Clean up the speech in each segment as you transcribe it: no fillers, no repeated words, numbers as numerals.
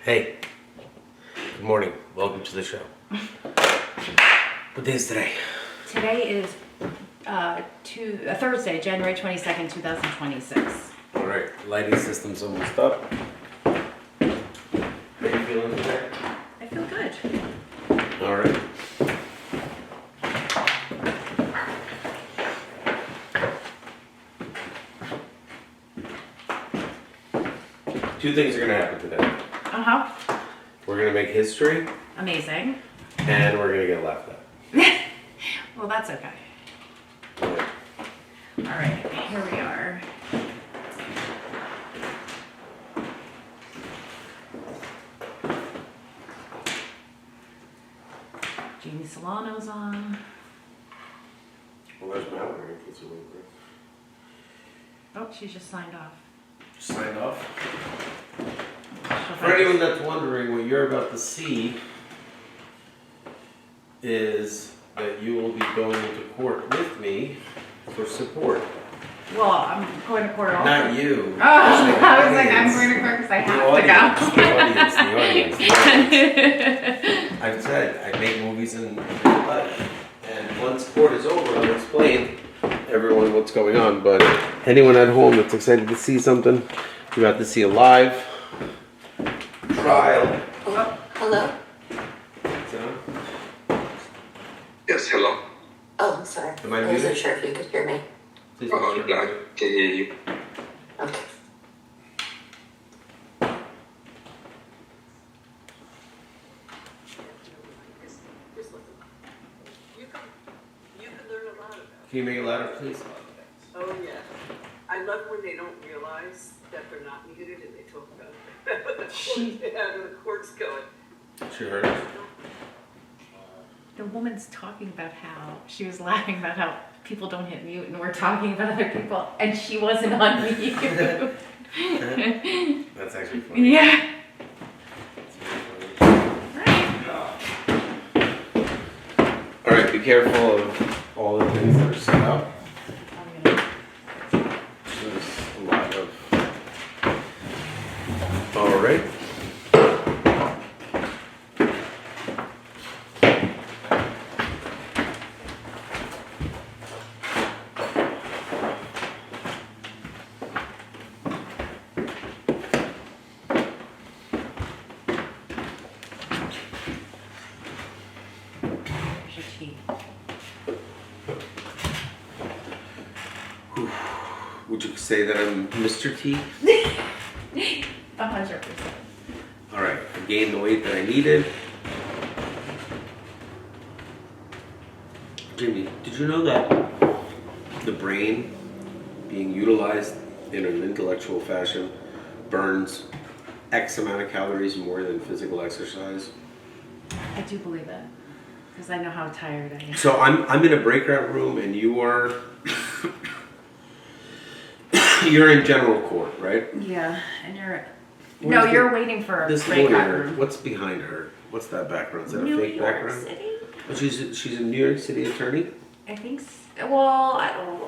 Hey, good morning. Welcome to the show. What day is today? Today is Thursday, January 22nd, 2026. All right, lighting system's almost up. How you feeling today? I feel good. All right. Two things are gonna happen today. Uh-huh. We're gonna make history, Amazing. and we're gonna get laughed at. Well, that's okay. All right, here we are. Jeannie Solano's on. Well, there's Matt. We're gonna get you real quick. Oh, she's just signed off. Sign off. She'll For anyone that's wondering, what you're about to see is that you will be going to court with me for support. Well, I'm going to court also. Not you. Oh, I was like, I'm going to court because I have to go. The audience. I've said I make movies in real life, and once court is over, I'll explain everyone what's going on. But anyone at home that's excited to see something, you're about to see a live trial. Hello? Hello? Yes, hello. Oh, I'm sorry. Am I I wasn't muted? sure if you could hear me. Please I make sure. can hear you. Okay. You can learn a lot about it. Can you make it louder, please? Oh, yeah. I love when they don't realize that they're not muted and they talk about how the court's going. She heard it. The woman's talking about how she was laughing about how people don't hit mute and we're talking about other people and she wasn't on mute. That's actually funny. Yeah. All right, be careful of all the things that are set up. There's a lot of. All right. Here's your tea. Would you say that I'm Mr. T? 100%. All right, I gained the weight that I needed. Jimmy, did you know that the brain being utilized in an intellectual fashion burns X amount of calories more than physical exercise? I do believe it because I know how tired I am. So I'm in a breakout room and you are you're in general court, right? Yeah, and you're Where's you're waiting for a This breakout lawyer, room. what's behind her? What's that background? Is that a New fake York background? City? Oh, she's a New York City attorney? I think. Well,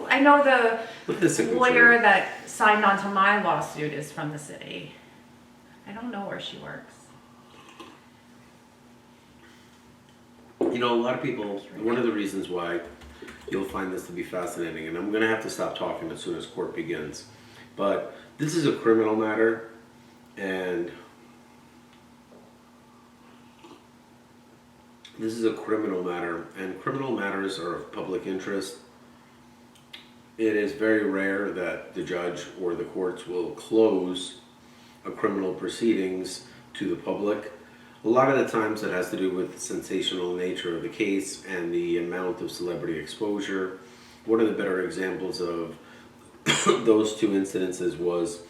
I know the With the signature. lawyer that signed on to my lawsuit is from the city. I don't know where she works. You know, a lot of people, one of the reasons why you'll find this to be fascinating, and I'm going to have to stop talking as soon as court begins, but this is a criminal matter, and criminal matters are of public interest. It is very rare that the judge or the courts will close a criminal proceedings to the public. A lot of the times it has to do with the sensational nature of the case and the amount of celebrity exposure. One of the better examples of those two incidences was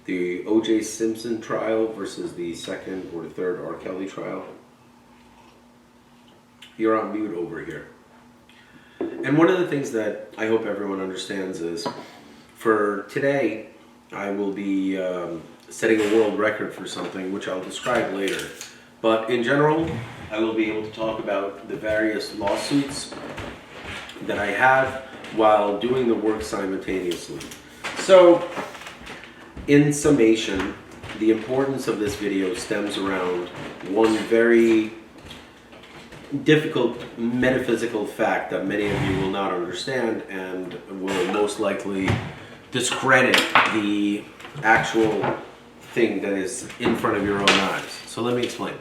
the O.J. Simpson trial versus the second or the third R. Kelly trial. You're on mute over here. And one of the things that I hope everyone understands is, for today, I will be setting a world record for something which I'll describe later. But in general, I will be able to talk about the various lawsuits that I have while doing the work simultaneously. So, in summation, the importance of this video stems around one very difficult metaphysical fact that many of you will not understand and will most likely discredit the actual thing that is in front of your own eyes. So let me explain.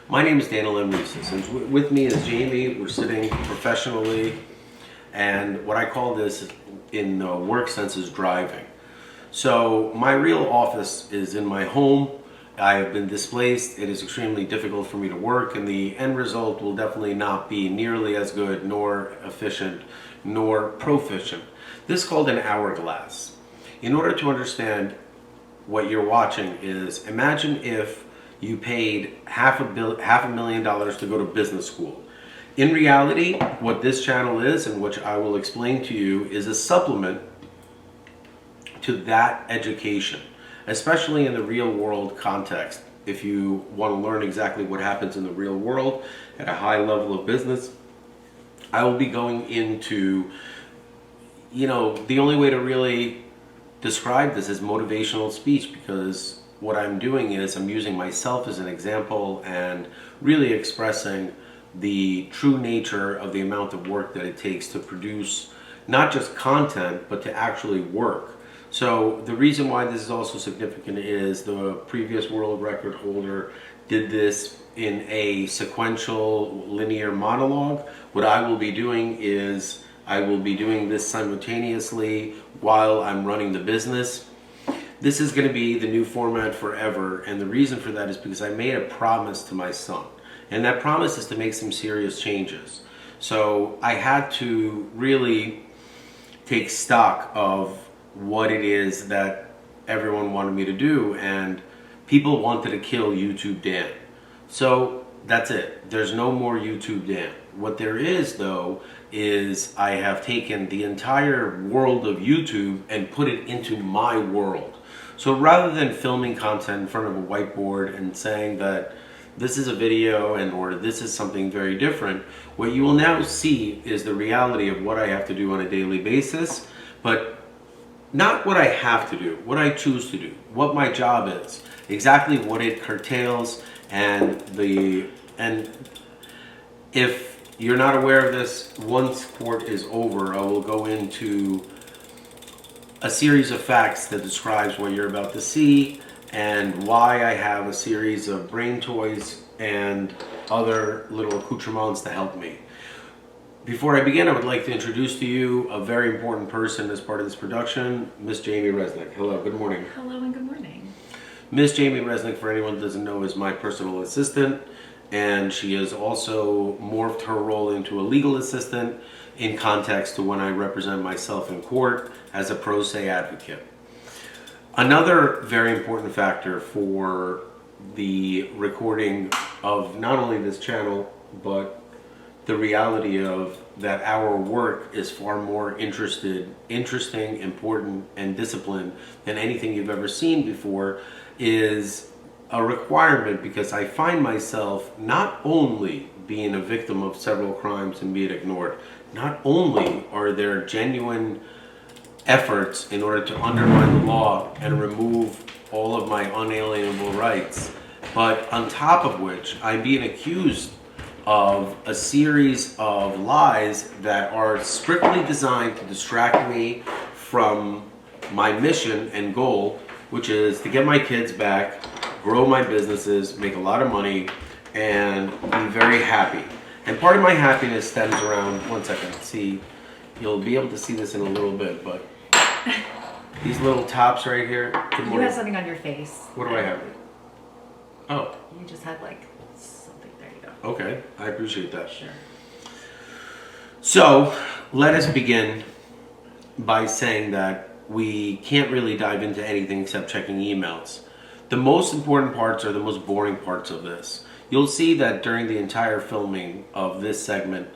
My name is Daniel M. Reeses, and with me is Jamie. We're sitting professionally, and what I call this in the work sense is driving. So my real office is in my home. I have been displaced. It is extremely difficult for me to work, and the end result will definitely not be nearly as good, nor efficient, nor proficient. This is called an hourglass. In order to understand what you're watching is, imagine if you paid $500,000 to go to business school. In reality, what this channel is, and which I will explain to you, is a supplement to that education, especially in the real world context. If you want to learn exactly what happens in the real world at a high level of business, I will be going into, the only way to really describe this is motivational speech, because what I'm doing is I'm using myself as an example and really expressing the true nature of the amount of work that it takes to produce not just content, but to actually work. So the reason why this is also significant is the previous world record holder did this in a sequential linear monologue. What I will be doing is I will be doing this simultaneously while I'm running the business. This is going to be the new format forever, and the reason for that is because I made a promise to my son, and that promise is to make some serious changes. So I had to really take stock of what it is that everyone wanted me to do, and people wanted to kill YouTube Dan. So that's it. There's no more YouTube Dan. What there is, though, is I have taken the entire world of YouTube and put it into my world. So rather than filming content in front of a whiteboard and saying that this is a video and or this is something very different, what you will now see is the reality of what I have to do on a daily basis, but not what I have to do, what I choose to do, what my job is, exactly what it curtails, and if you're not aware of this, once court is over, I will go into a series of facts that describes what you're about to see and why I have a series of brain toys and other little accoutrements to help me. Before I begin, I would like to introduce to you a very important person as part of this production, Miss Jamie Resnick. Hello, good morning. Hello and good morning. Miss Jamie Resnick, for anyone who doesn't know, is my personal assistant, and she has also morphed her role into a legal assistant in context to when I represent myself in court as a pro se advocate. Another very important factor for the recording of not only this channel, but the reality of that our work is far more interesting, important, and disciplined than anything you've ever seen before is a requirement, because I find myself not only being a victim of several crimes and being ignored, not only are there genuine efforts in order to undermine the law and remove all of my unalienable rights, but on top of which I'm being accused of a series of lies that are strictly designed to distract me from my mission and goal, which is to get my kids back, grow my businesses, make a lot of money, and be very happy. And part of my happiness stems around, one second, see, you'll be able to see this in a little bit, but these little tops right here. Good You morning. have something on your face. What do I have? Oh, You just had like something. There you go. okay. I appreciate that. Sure. So let us begin by saying that we can't really dive into anything except checking emails. The most important parts are the most boring parts of this. You'll see that during the entire filming of this segment,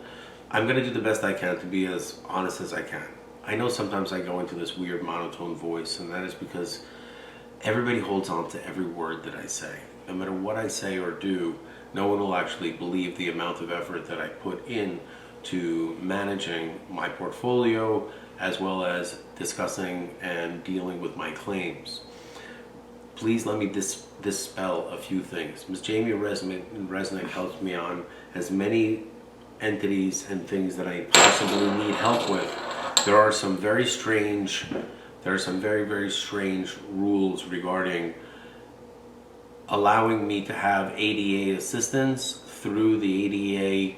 I'm going to do the best I can to be as honest as I can. I know sometimes I go into this weird monotone voice, and that is because everybody holds on to every word that I say. No matter what I say or do, no one will actually believe the amount of effort that I put in to managing my portfolio, as well as discussing and dealing with my claims. please let me dispel a few things. Ms. Jamie Resnick helps me on as many entities and things that I possibly need help with. There are some very, very strange rules regarding allowing me to have ADA assistance through the ADA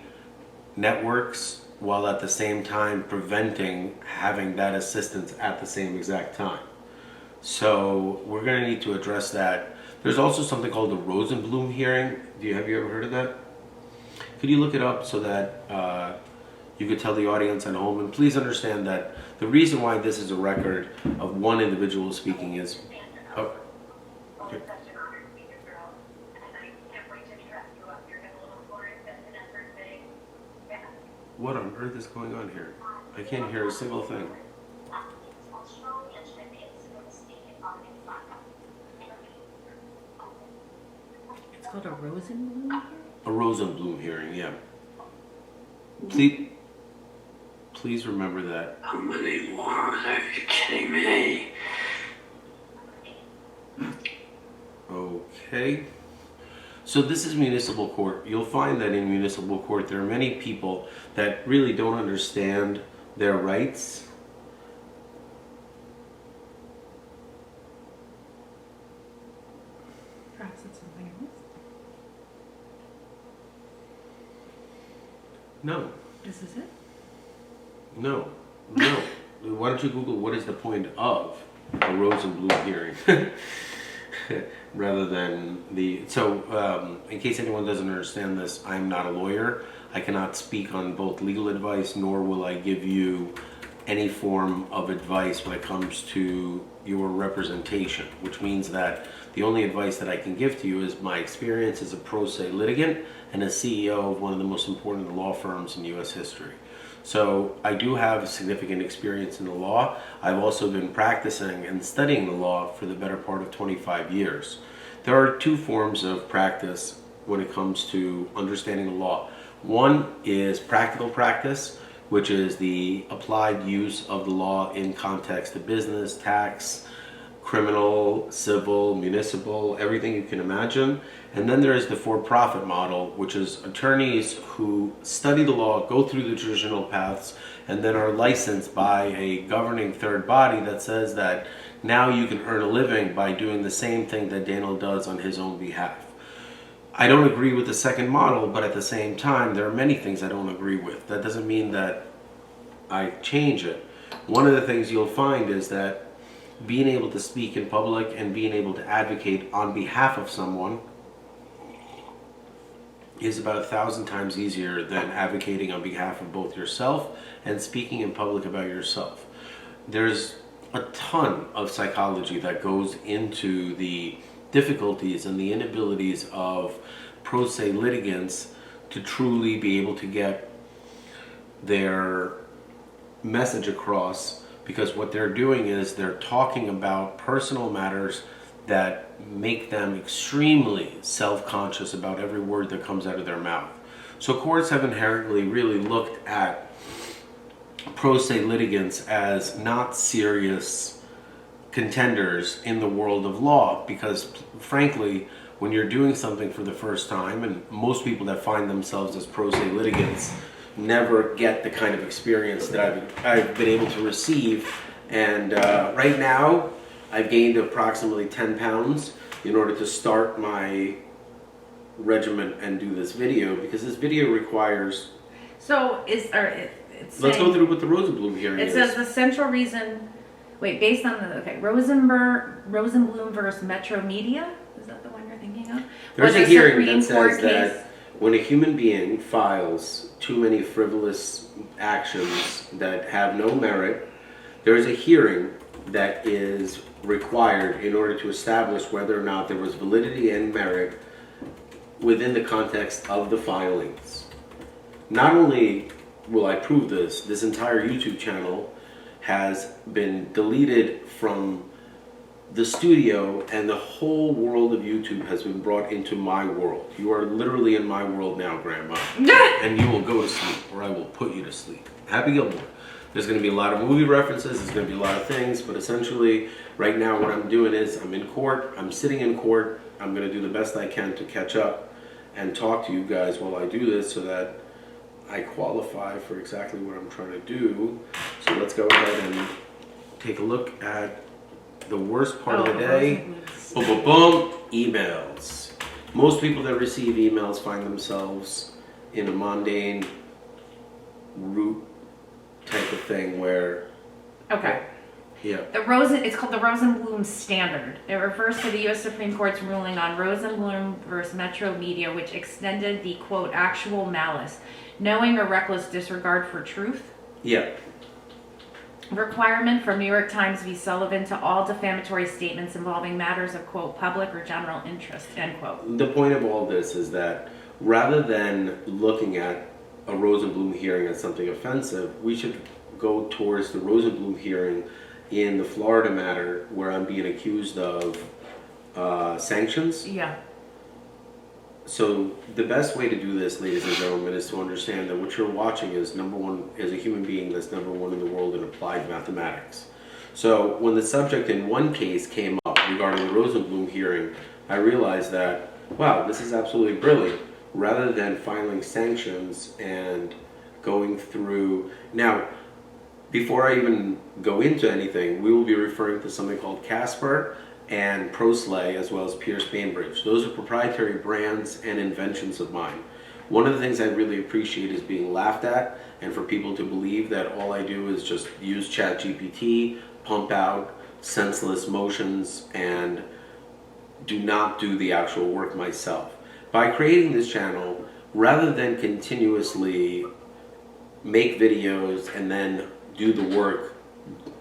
networks while at the same time preventing having that assistance at the same exact time. So we're going to need to address that. There's also something called the Rosenblum hearing. Have you ever heard of that? Could you look it up so that you could tell the audience at home? And please understand that the reason why this is a record of one individual speaking is... Oh, okay. What on earth is going on here? I can't hear a single thing. It's called a Rosenblum? A Rosenblum hearing, yeah. Please remember that. How many more? Are you kidding me? Okay. So this is municipal court. You'll find that in municipal court there are many people that really don't understand their rights. Perhaps it's something else. No. This is it? No. Why don't you Google what is the point of a Rosenblum hearing? Rather than the... So, in case anyone doesn't understand this, I'm not a lawyer. I cannot speak on both legal advice, nor will I give you any form of advice when it comes to your representation, which means that the only advice that I can give to you is my experience as a pro se litigant and a CEO of one of the most important law firms in U.S. history. So I do have significant experience in the law. I've also been practicing and studying the law for the better part of 25 years. There are two forms of practice when it comes to understanding the law. One is practical practice, which is the applied use of the law in context of business, tax, criminal, civil, municipal, everything you can imagine. And then there is the for-profit model, which is attorneys who study the law, go through the traditional paths, and then are licensed by a governing third body that says that now you can earn a living by doing the same thing that Daniel does on his own behalf. I don't agree with the second model, but at the same time, there are many things I don't agree with. That doesn't mean that I change it. One of the things you'll find is that being able to speak in public and being able to advocate on behalf of someone is about 1,000 times easier than advocating on behalf of both yourself and speaking in public about yourself. There's a ton of psychology that goes into the difficulties and the inabilities of pro se litigants to truly be able to get their message across, because what they're doing is they're talking about personal matters that make them extremely self-conscious about every word that comes out of their mouth. So courts have inherently really looked at pro se litigants as not serious contenders in the world of law, because frankly, when you're doing something for the first time, and most people that find themselves as pro se litigants never get the kind of experience that I've been able to receive. And right now, I've gained approximately 10 pounds in order to start my regimen and do this video, because this video requires... So let's go through what the Rosenblum hearing is. It says the central reason... Wait, based on the... Okay, Rosenblum versus Metro Media? Is that the one you're thinking of? There's a hearing that says case? that when a human being files too many frivolous actions that have no merit, there is a hearing that is required in order to establish whether or not there was validity and merit within the context of the filings. Not only will I prove this, this entire YouTube channel has been deleted from the studio, and the whole world of YouTube has been brought into my world. You are literally in my world now, Grandma. And you will go to sleep, or I will put you to sleep. Happy Gilmore. There's going to be a lot of movie references, there's going to be a lot of things, but essentially, right now what I'm doing is I'm in court, I'm sitting in court, I'm going to do the best I can to catch up and talk to you guys while I do this so that I qualify for exactly what I'm trying to do. So let's go ahead and take a look at the worst part of the day. Boom, boom, boom, emails. Most people that receive emails find themselves in a mundane route type of thing where, Okay. yeah. It's called the Rosenblum Standard. It refers to the U.S. Supreme Court's ruling on Rosenblum versus Metro Media, which extended the, quote, actual malice, knowing or reckless disregard for truth Yeah. requirement from New York Times v. Sullivan to all defamatory statements involving matters of, quote, public or general interest, end quote. The point of all this is that rather than looking at a Rosenblum hearing as something offensive, we should go towards the Rosenblum hearing in the Florida matter where I'm being accused of sanctions. Yeah. So the best way to do this, ladies and gentlemen, is to understand that what you're watching is number one, as a human being that's number one in the world in applied mathematics. So when the subject in one case came up regarding the Rosenblum hearing, I realized that, wow, this is absolutely brilliant. Rather than filing sanctions and going through... Now, before I even go into anything, we will be referring to something called Casper and ProSlay, as well as Pierce Bainbridge. Those are proprietary brands and inventions of mine. One of the things I really appreciate is being laughed at, and for people to believe that all I do is just use ChatGPT, pump out senseless motions, and do not do the actual work myself. By creating this channel, rather than continuously make videos and then do the work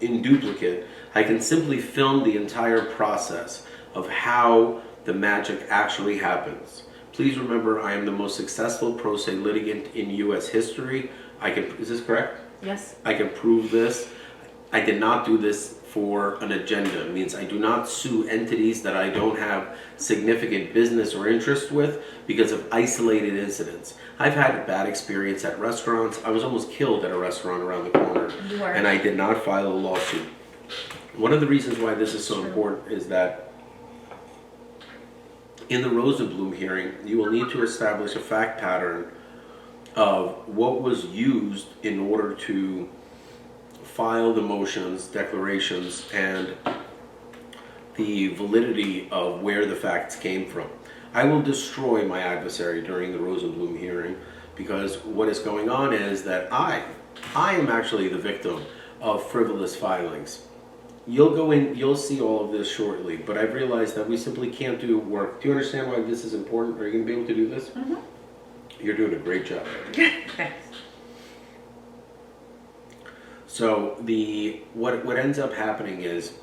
in duplicate, I can simply film the entire process of how the magic actually happens. Please remember, I am the most successful pro se litigant in U.S. history. Is this correct? Yes. I can prove this. I did not do this for an agenda. It means I do not sue entities that I don't have significant business or interest with because of isolated incidents. I've had a bad experience at restaurants. I was almost killed at a restaurant around the corner, and I did not file a lawsuit. One of the reasons why this is so important is that in the Rosenblum hearing, you will need to establish a fact pattern of what was used in order to file the motions, declarations, and the validity of where the facts came from. I will destroy my adversary during the Rosenblum hearing because what is going on is that I am actually the victim of frivolous filings. You'll go in, you'll see all of this shortly, but I've realized that we simply can't do work. Do you understand why this is important? Are you going to be able to do this? Mm-hmm. You're doing a great job. Thanks. So what ends up happening is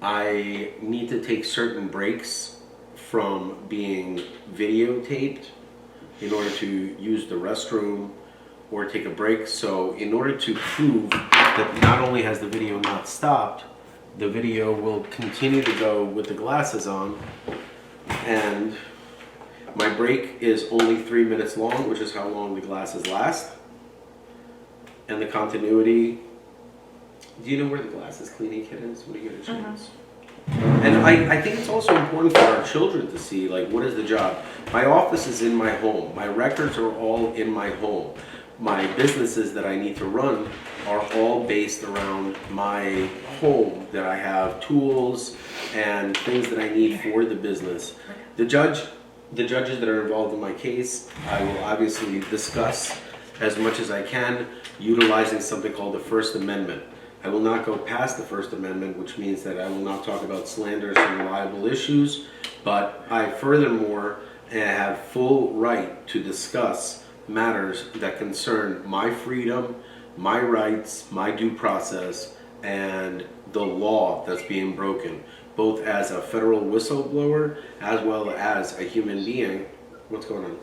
I need to take certain breaks from being videotaped in order to use the restroom or take a break. So in order to prove that not only has the video not stopped, the video will continue to go with the glasses on, and my break is only 3 minutes long, which is how long the glasses last. And the continuity, do you know where the glasses cleaning kit is when you get a chance? And I think it's also important for our children to see, like, what is the job? My office is in my home. My records are all in my home. My businesses that I need to run are all based around my home, that I have tools and things that I need for the business. The judges that are involved in my case, I will obviously discuss as much as I can, utilizing something called the First Amendment. I will not go past the First Amendment, which means that I will not talk about slanderous and liable issues, but I furthermore have full right to discuss matters that concern my freedom, my rights, my due process, and the law that's being broken, both as a federal whistleblower as well as a human being. What's going on?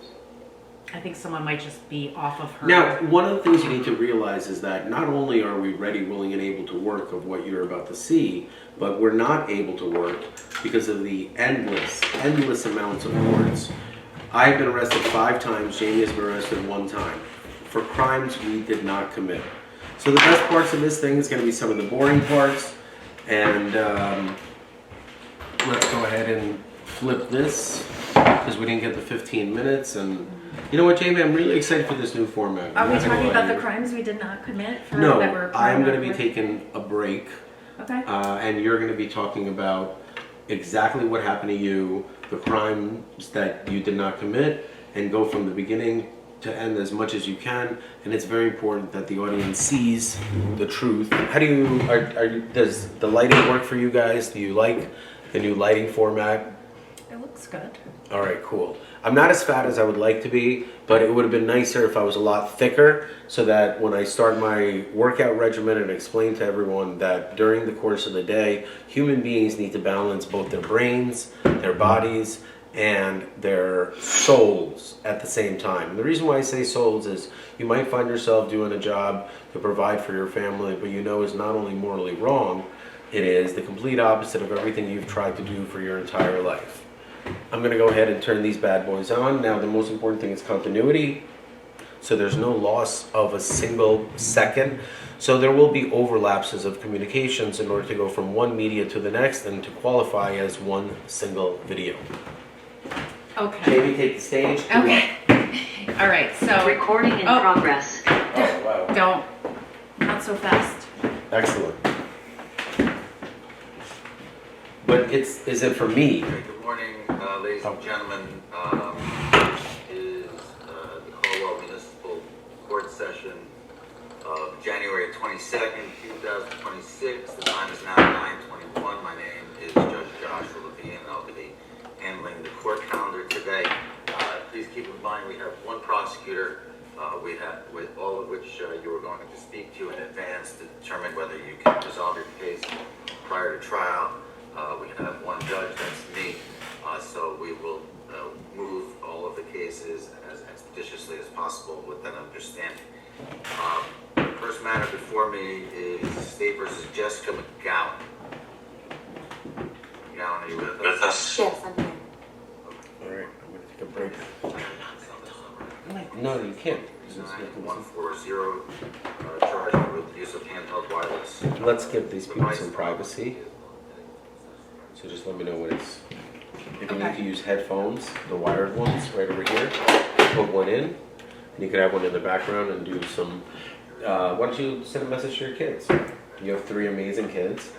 I think someone might just be off of her. Now, one of the things you need to realize is that not only are we ready, willing, and able to work of what you're about to see, but we're not able to work because of the endless amounts of courts. I've been arrested 5 times, Jamie has been arrested 1 time. for crimes we did not commit. So the best parts of this thing is going to be some of the boring parts, and let's go ahead and flip this because we didn't get the 15 minutes. And you know what, Jamie, I'm really excited for this new format. Are we I'm not gonna talking lie about to the you. crimes we did not commit? For No, that we're I'm going to be with? taking a break, Okay. and you're going to be talking about exactly what happened to you, the crimes that you did not commit, and go from the beginning to end as much as you can. And it's very important that the audience sees the truth. How do you, does the lighting work for you guys? Do you like the new lighting format? It looks good. All right, cool. I'm not as fat as I would like to be, but it would have been nicer if I was a lot thicker so that when I start my workout regimen and explain to everyone that during the course of the day, human beings need to balance both their brains, their bodies, and their souls at the same time. And the reason why I say souls is you might find yourself doing a job to provide for your family, but you know is not only morally wrong, it is the complete opposite of everything you've tried to do for your entire life. I'm going to go ahead and turn these bad boys on. Now the most important thing is continuity, so there's no loss of a single second. So there will be overlapses of communications in order to go from one media to the next and to qualify as one single video. Okay. Jamie, take the stage. Good Okay. All right. So Recording in Oh. progress. luck. Oh, wow. don't, not so fast. Excellent. But is it for me? Good morning, ladies and gentlemen. Is the Caldwell Municipal Court Session of January 22nd, 2026. The time is now 9:21. My name is Judge Joshua Levine, and I'll be handling the court calendar today. Please keep in mind we have one prosecutor, with all of which you were going to speak to in advance to determine whether you can resolve your case prior to trial. We have one judge, that's me, so we will move all of the cases as expeditiously as possible with that understanding. The first matter before me is State versus Jessica McGowan. McGowan, are you with us? Yes, I'm here. All right, I'm going to take a break. No, you can't. 140, charged with use of handheld wireless. Let's give these people some privacy. So just let me know when it's. If you need to use headphones, the wired ones right over here, put one in, and you could have one in the background and do some. Why don't you send a message to your kids? You have 3 amazing kids.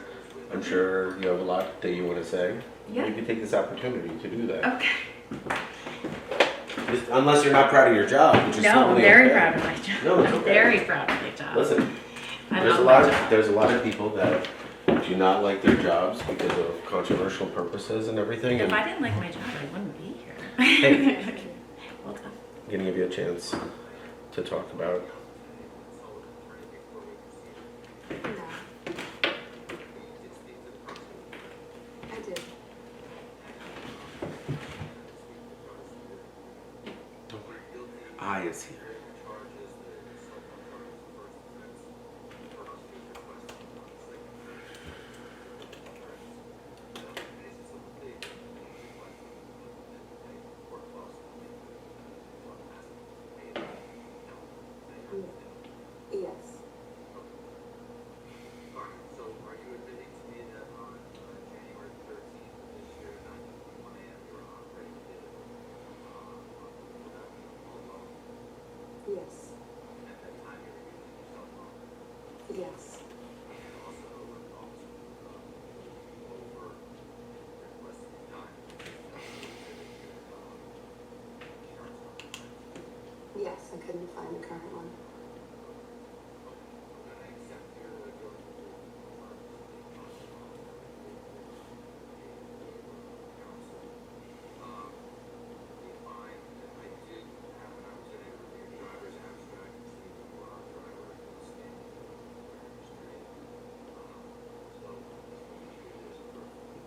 I'm sure you have a lot that you want to say. Yeah. You can take this opportunity to do that. Okay. Just, unless you're not proud of your job, which is No, I'm totally very okay. proud of my job. No, it's I'm okay. very proud of my job. Listen, I there's love a my lot. job. There's a lot of people that do not like their jobs because of controversial purposes and everything. If And I didn't like my job, I wouldn't be here. Hey. Well done. I'm gonna give you a chance to talk about. I did. Don't worry. I is here. Yes. So are you admitting to me that on January 13th of this year, 9:21 a.m., you were operating Caldwell? Yes. At that time, you were using your cell phone, Yes. and also when the officer over requested time. Yes, I couldn't find the current one.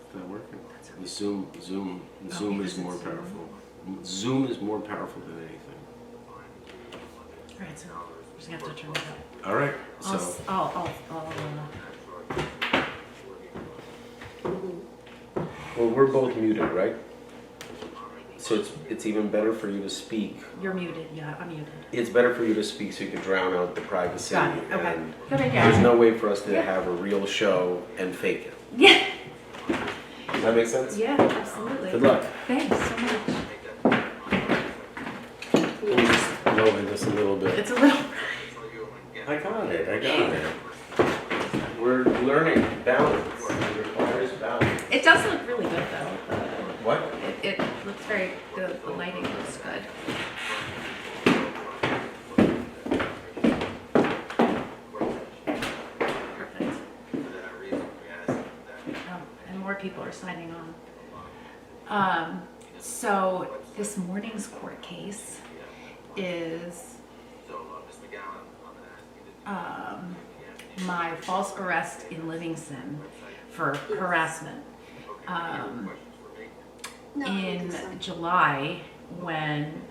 It's not working. The Zoom is more powerful. Zoom is more powerful than anything. All right, so we're just gonna have to turn it up. All right. I'll, So s- I'll Mm-hmm. well, we're both muted, right? So So it's even better for you to speak. You're muted, yeah, I'm muted. It's better for you to speak so you can drown out the privacy. Got it, okay. And Good idea. there's no way for us to Yeah. have a real show and fake it. Yeah, Does that make sense? yeah, absolutely. Good luck. Thanks so much. Let me just lower this a little bit. It's a little, I got it. We're learning balance. It requires balance. it does look really good though. What? It looks very, the lighting looks good. Perfect. And more people are signing on. So this morning's court case is my false arrest in Livingston for harassment. No, In so. July, when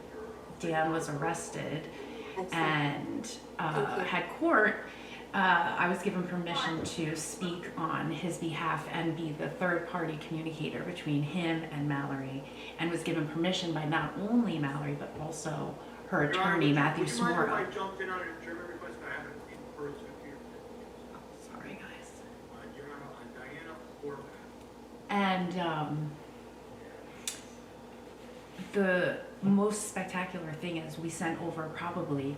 Dan was arrested Excellent. and Thank you. had court, I was given permission to speak on his behalf and be the third-party communicator between him and Mallory, and was given permission by not only Mallory but also her attorney, Matthew Would you mind if Smorrow. I jumped in on an adjournment request? I haven't seen person here. Sorry, guys. Your Honor, on Diana Orban. And the most spectacular thing is we sent over probably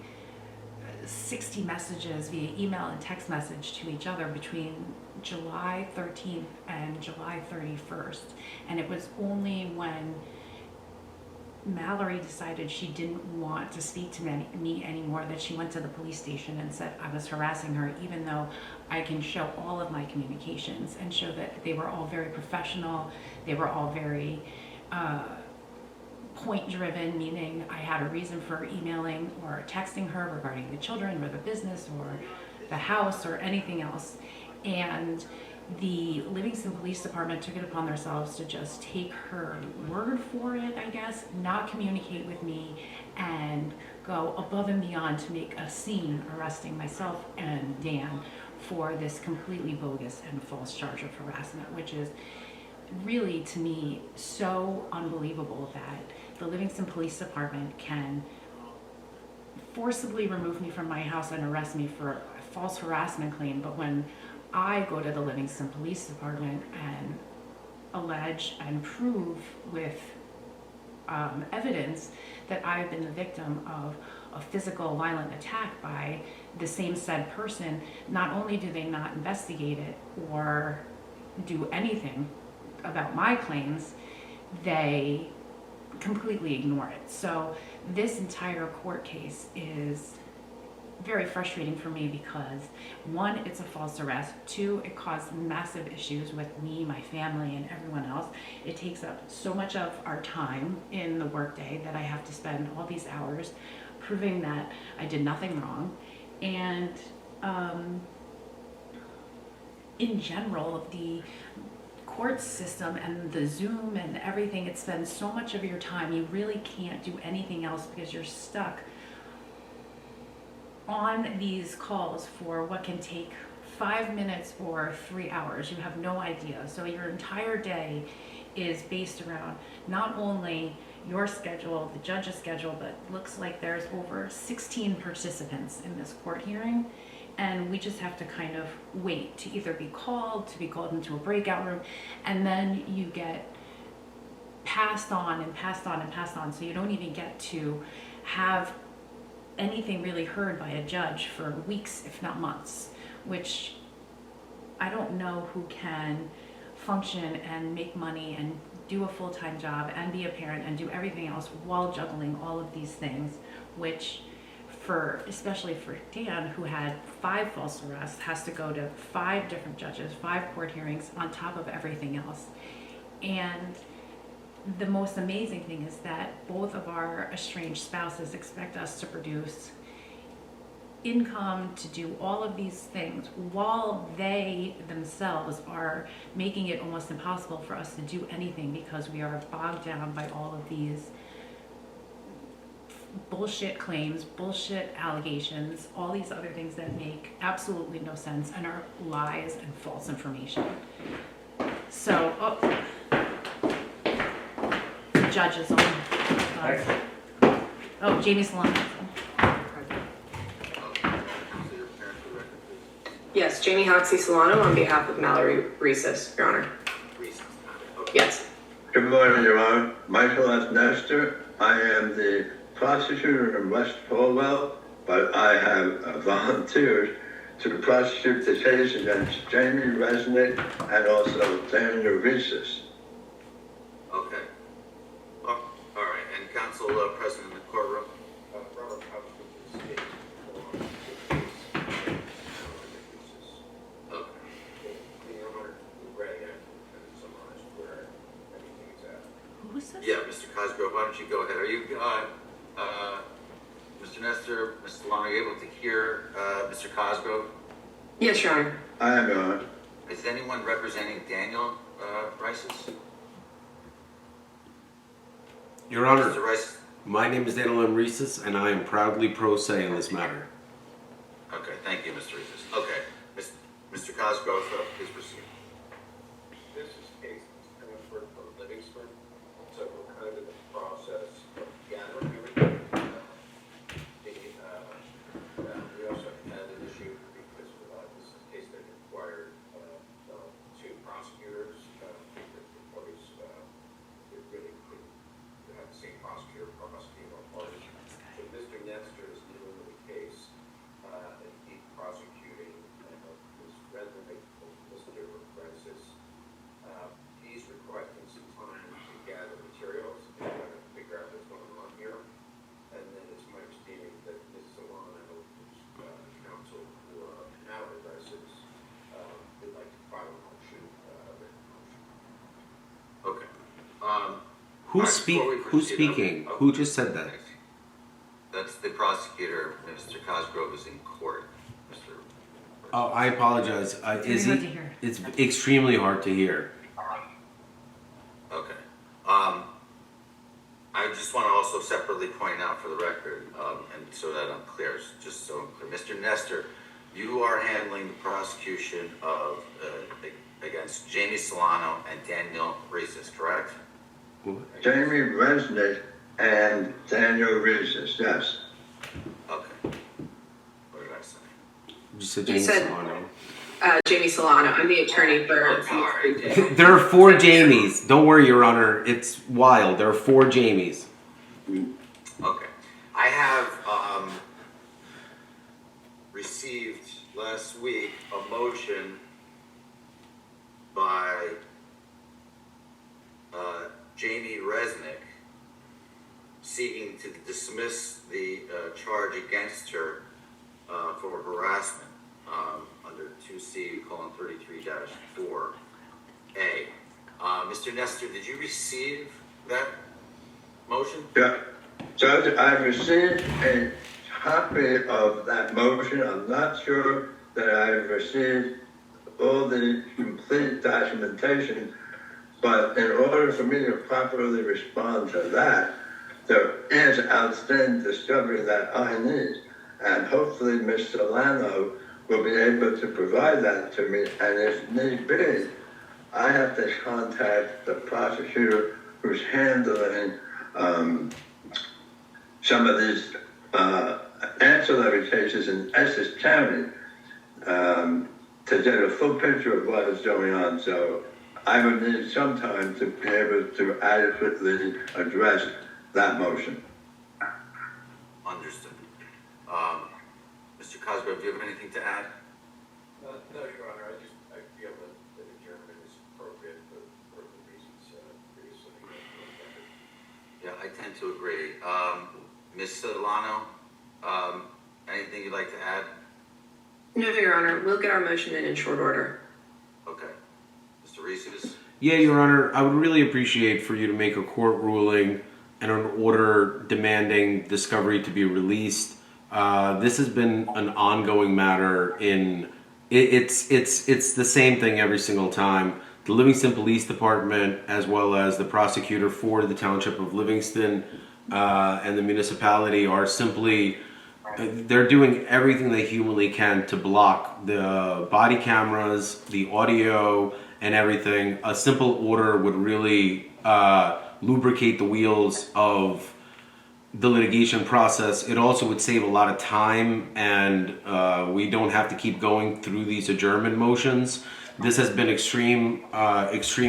60 messages via email and text message to each other between July 13th and July 31st. And it was only when Mallory decided she didn't want to speak to me anymore that she went to the police station and said I was harassing her, even though I can show all of my communications and show that they were all very professional. They were all very point driven, meaning I had a reason for emailing or texting her regarding the children or the business or the house or anything else. And the Livingston Police Department took it upon themselves to just take her word for it, I guess, not communicate with me, and go above and beyond to make a scene arresting myself and Dan for this completely bogus and false charge of harassment, which is really, to me, so unbelievable that the Livingston Police Department can forcibly remove me from my house and arrest me for a false harassment claim, but when I go to the Livingston Police Department and allege and prove with evidence that I've been the victim of a physical violent attack by the same said person, not only do they not investigate it or do anything about my claims, they completely ignore it. So this entire court case is very frustrating for me because, one, it's a false arrest. Two, it caused massive issues with me, my family, and everyone else. It takes up so much of our time in the workday that I have to spend all these hours proving that I did nothing wrong. And in general, the court system and the Zoom and everything, it spends so much of your time. You really can't do anything else because you're stuck on these calls for what can take 5 minutes or 3 hours. You have no idea. So your entire day is based around not only your schedule, the judge's schedule, but looks like there's over 16 participants in this court hearing. And we just have to kind of wait to either be called into a breakout room, and then you get passed on and passed on and passed on. So you don't even get to have anything really heard by a judge for weeks, if not months, which I don't know who can function and make money and do a full-time job and be a parent and do everything else while juggling all of these things, which especially for Dan, who had 5 false arrests, has to go to 5 different judges, 5 court hearings on top of everything else. And the most amazing thing is that both of our estranged spouses expect us to produce income, to do all of these things, while they themselves are making it almost impossible for us to do anything because we are bogged down by all of these bullshit claims, bullshit allegations, all these other things that make absolutely no sense and are lies and false information. So, judges on. Oh, Jamie Solano. Okay. So your parents for the record, please. Yes, Jamie Hoxie Solano on behalf of Mallory Reeses, Your Honor. Reasons. Okay. Yes. Good morning, Your Honor. Michael S. Nestor. I am the prosecutor in West Falwell, but I have volunteered to prosecute the case against Jamie Resnick and also Daniel Reeses. Okay. All right, and counsel present in the courtroom? Robert Cosgrove is the state for the case. Okay. The owner, Greg, and summarized where everything is at. Who was this? Yeah, Mr. Cosgrove, why don't you go ahead? Are you, Mr. Nestor, Mr. Solano, are you able to hear Mr. Cosgrove? Yes, Your Honor. I am, Your Honor. Is anyone representing Daniel Rices? Your Honor, Mr. Rice? my name is Daniel M. Reeses, and I am proudly pro se in this matter. Okay, thank you, Mr. Rices. Okay, Mr. Cosgrove, please proceed. This is case transferred from Livingston, so we're kind of in the process of gathering everything. We also had an issue because this is a case that required two prosecutors, because the parties really couldn't have the same prosecutor prosecute all parties. So Mr. Nestor is dealing with the case, and he's prosecuting Ms. Redmond, Mr. Francis. He's requesting some time to gather materials and figure out what's going on here. And then it's my understanding that Ms. Solano, who's counsel for Mallory Rices, would like to file a motion, a written motion. Okay. Who's speaking? Who just said that? That's the prosecutor. Mr. Cosgrove is in court. Mr. Oh, I apologize. Is hard he? to hear. It's extremely hard to hear. Okay. I just want to also separately point out for the record, and so that I'm clear, just so I'm clear, Mr. Nestor, you are handling the prosecution of against Jamie Solano and Daniel Reeses, correct? Jamie Resnick and Daniel Reeses, yes. Okay. What did I say? You said You James said- Solano. Jamie Solano. I'm the attorney for. Oh, sorry. There are 4 Jamies. Don't worry, Your Honor. It's wild. There are 4 Jamies. Okay. I have received last week a motion by Jamie Resnick seeking to dismiss the charge against her for harassment under 2C:33-4A. Mr. Nestor, did you receive that motion? Yeah. Judge, I received a copy of that motion. I'm not sure that I've received all the complete documentation, but in order for me to properly respond to that, there is outstanding discovery that I need, and hopefully Ms. Solano will be able to provide that to me, and if need be, I have to contact the prosecutor who's handling some of these ancillary cases in Essex County to get a full picture of what is going on. So I would need some time to be able to adequately address that motion. Understood. Mr. Cosgrove, do you have anything to add? No, Your Honor, I feel that adjournment is appropriate for the reasons previously. Yeah, I tend to agree. Ms. Solano, anything you'd like to add? No, Your Honor. We'll get our motion in short order. Okay. Mr. Reeses? Yeah, Your Honor, I would really appreciate for you to make a court ruling and an order demanding discovery to be released. This has been an ongoing matter it's the same thing every single time. The Livingston Police Department, as well as the prosecutor for the Township of Livingston and the municipality, are simply, they're doing everything they humanly can to block the body cameras, the audio, and everything. A simple order would really lubricate the wheels of the litigation process. It also would save a lot of time, and we don't have to keep going through these adjournment motions. This has been extreme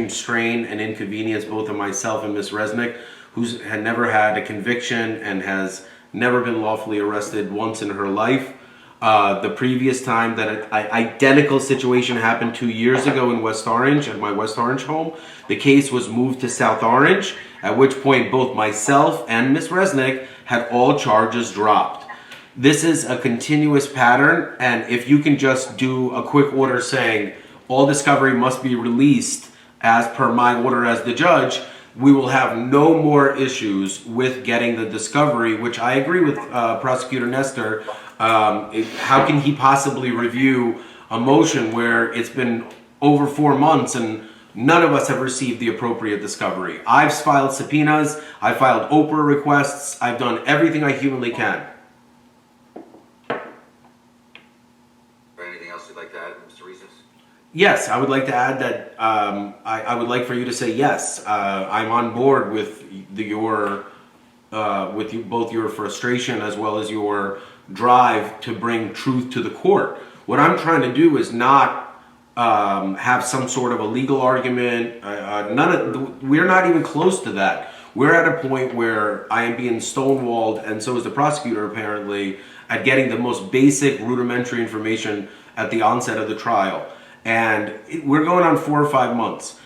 strain and inconvenience both of myself and Ms. Resnick, who's had never had a conviction and has never been lawfully arrested once in her life. The previous time that an identical situation happened 2 years ago in West Orange, at my West Orange home, the case was moved to South Orange, at which point both myself and Ms. Resnick had all charges dropped. This is a continuous pattern, and if you can just do a quick order saying all discovery must be released as per my order as the judge, we will have no more issues with getting the discovery, which I agree with Prosecutor Nestor. How can he possibly review a motion where it's been over 4 months and none of us have received the appropriate discovery? I've filed subpoenas, I filed Oprah requests, I've done everything I humanly can. Anything else you'd like to add, Mr. Reeses? Yes, I would like to add that I would like for you to say yes. I'm on board with both your frustration as well as your drive to bring truth to the court. What I'm trying to do is not have some sort of a legal argument. We're not even close to that. We're at a point where I am being stonewalled, and so is the prosecutor apparently, at getting the most basic rudimentary information at the onset of the trial. And we're going on 4 or 5 months.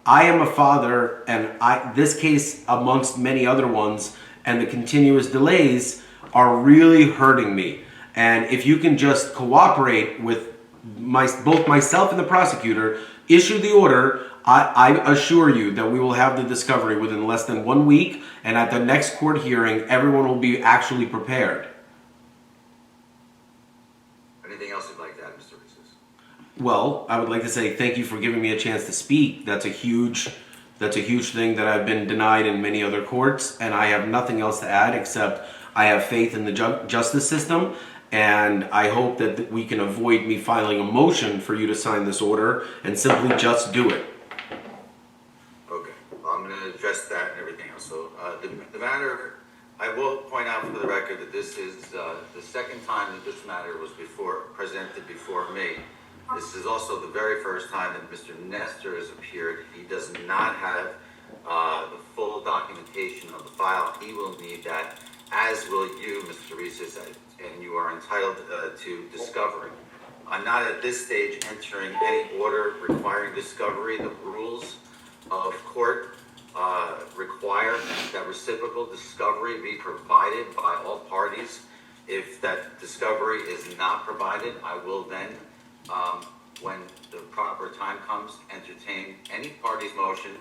I am a father, and this case, amongst many other ones, and the continuous delays are really hurting me. And if you can just cooperate with both myself and the prosecutor, issue the order, I assure you that we will have the discovery within less than 1 week, and at the next court hearing, everyone will be actually prepared. Anything else you'd like to add, Mr. Reeses? Well, I would like to say thank you for giving me a chance to speak. That's a huge thing that I've been denied in many other courts, and I have nothing else to add except I have faith in the justice system, and I hope that we can avoid me filing a motion for you to sign this order and simply just do it. Okay, I'm going to address that and everything else. So the matter, I will point out for the record that this is the second time that this matter was presented before me. This is also the very first time that Mr. Nestor has appeared. He does not have the full documentation of the file. He will need that, as will you, Mr. Reeses, and you are entitled to discovery. I'm not at this stage entering any order requiring discovery. The rules of court require that reciprocal discovery be provided by all parties. If that discovery is not provided, I will then, when the proper time comes, entertain any party's motion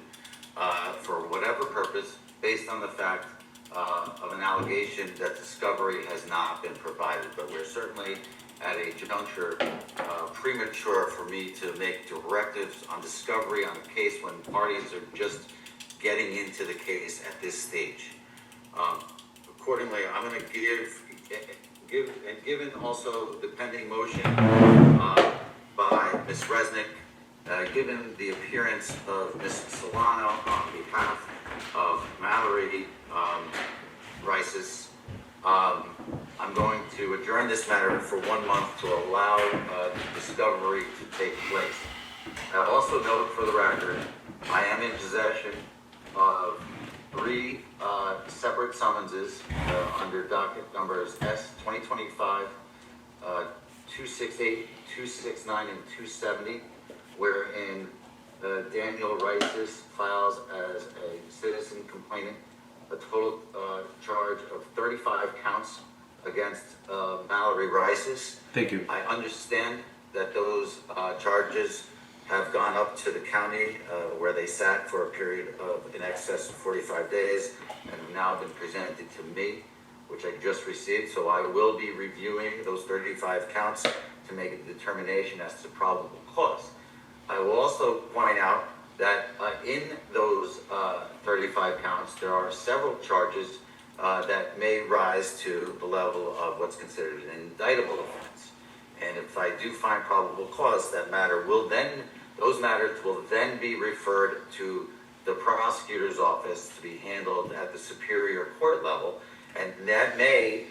for whatever purpose based on the fact of an allegation that discovery has not been provided. But we're certainly at a juncture premature for me to make directives on discovery on a case when parties are just getting into the case at this stage. Accordingly, I'm going to give, and given also the pending motion by Ms. Resnick, given the appearance of Ms. Solano on behalf of Mallory Rices, I'm going to adjourn this matter for 1 month to allow discovery to take place. Also note for the record, I am in possession of 3 separate summonses under docket numbers S-2025, 268, 269, and 270, wherein Daniel Rices files as a citizen complainant a total charge of 35 counts against Mallory Rices. Thank you. I understand that those charges have gone up to the county where they sat for a period of in excess of 45 days and have now been presented to me, which I just received. So I will be reviewing those 35 counts to make a determination as to probable cause. I will also point out that in those 35 counts, there are several charges that may rise to the level of what's considered an indictable offense. And if I do find probable cause, those matters will then be referred to the prosecutor's office to be handled at the superior court level, and that may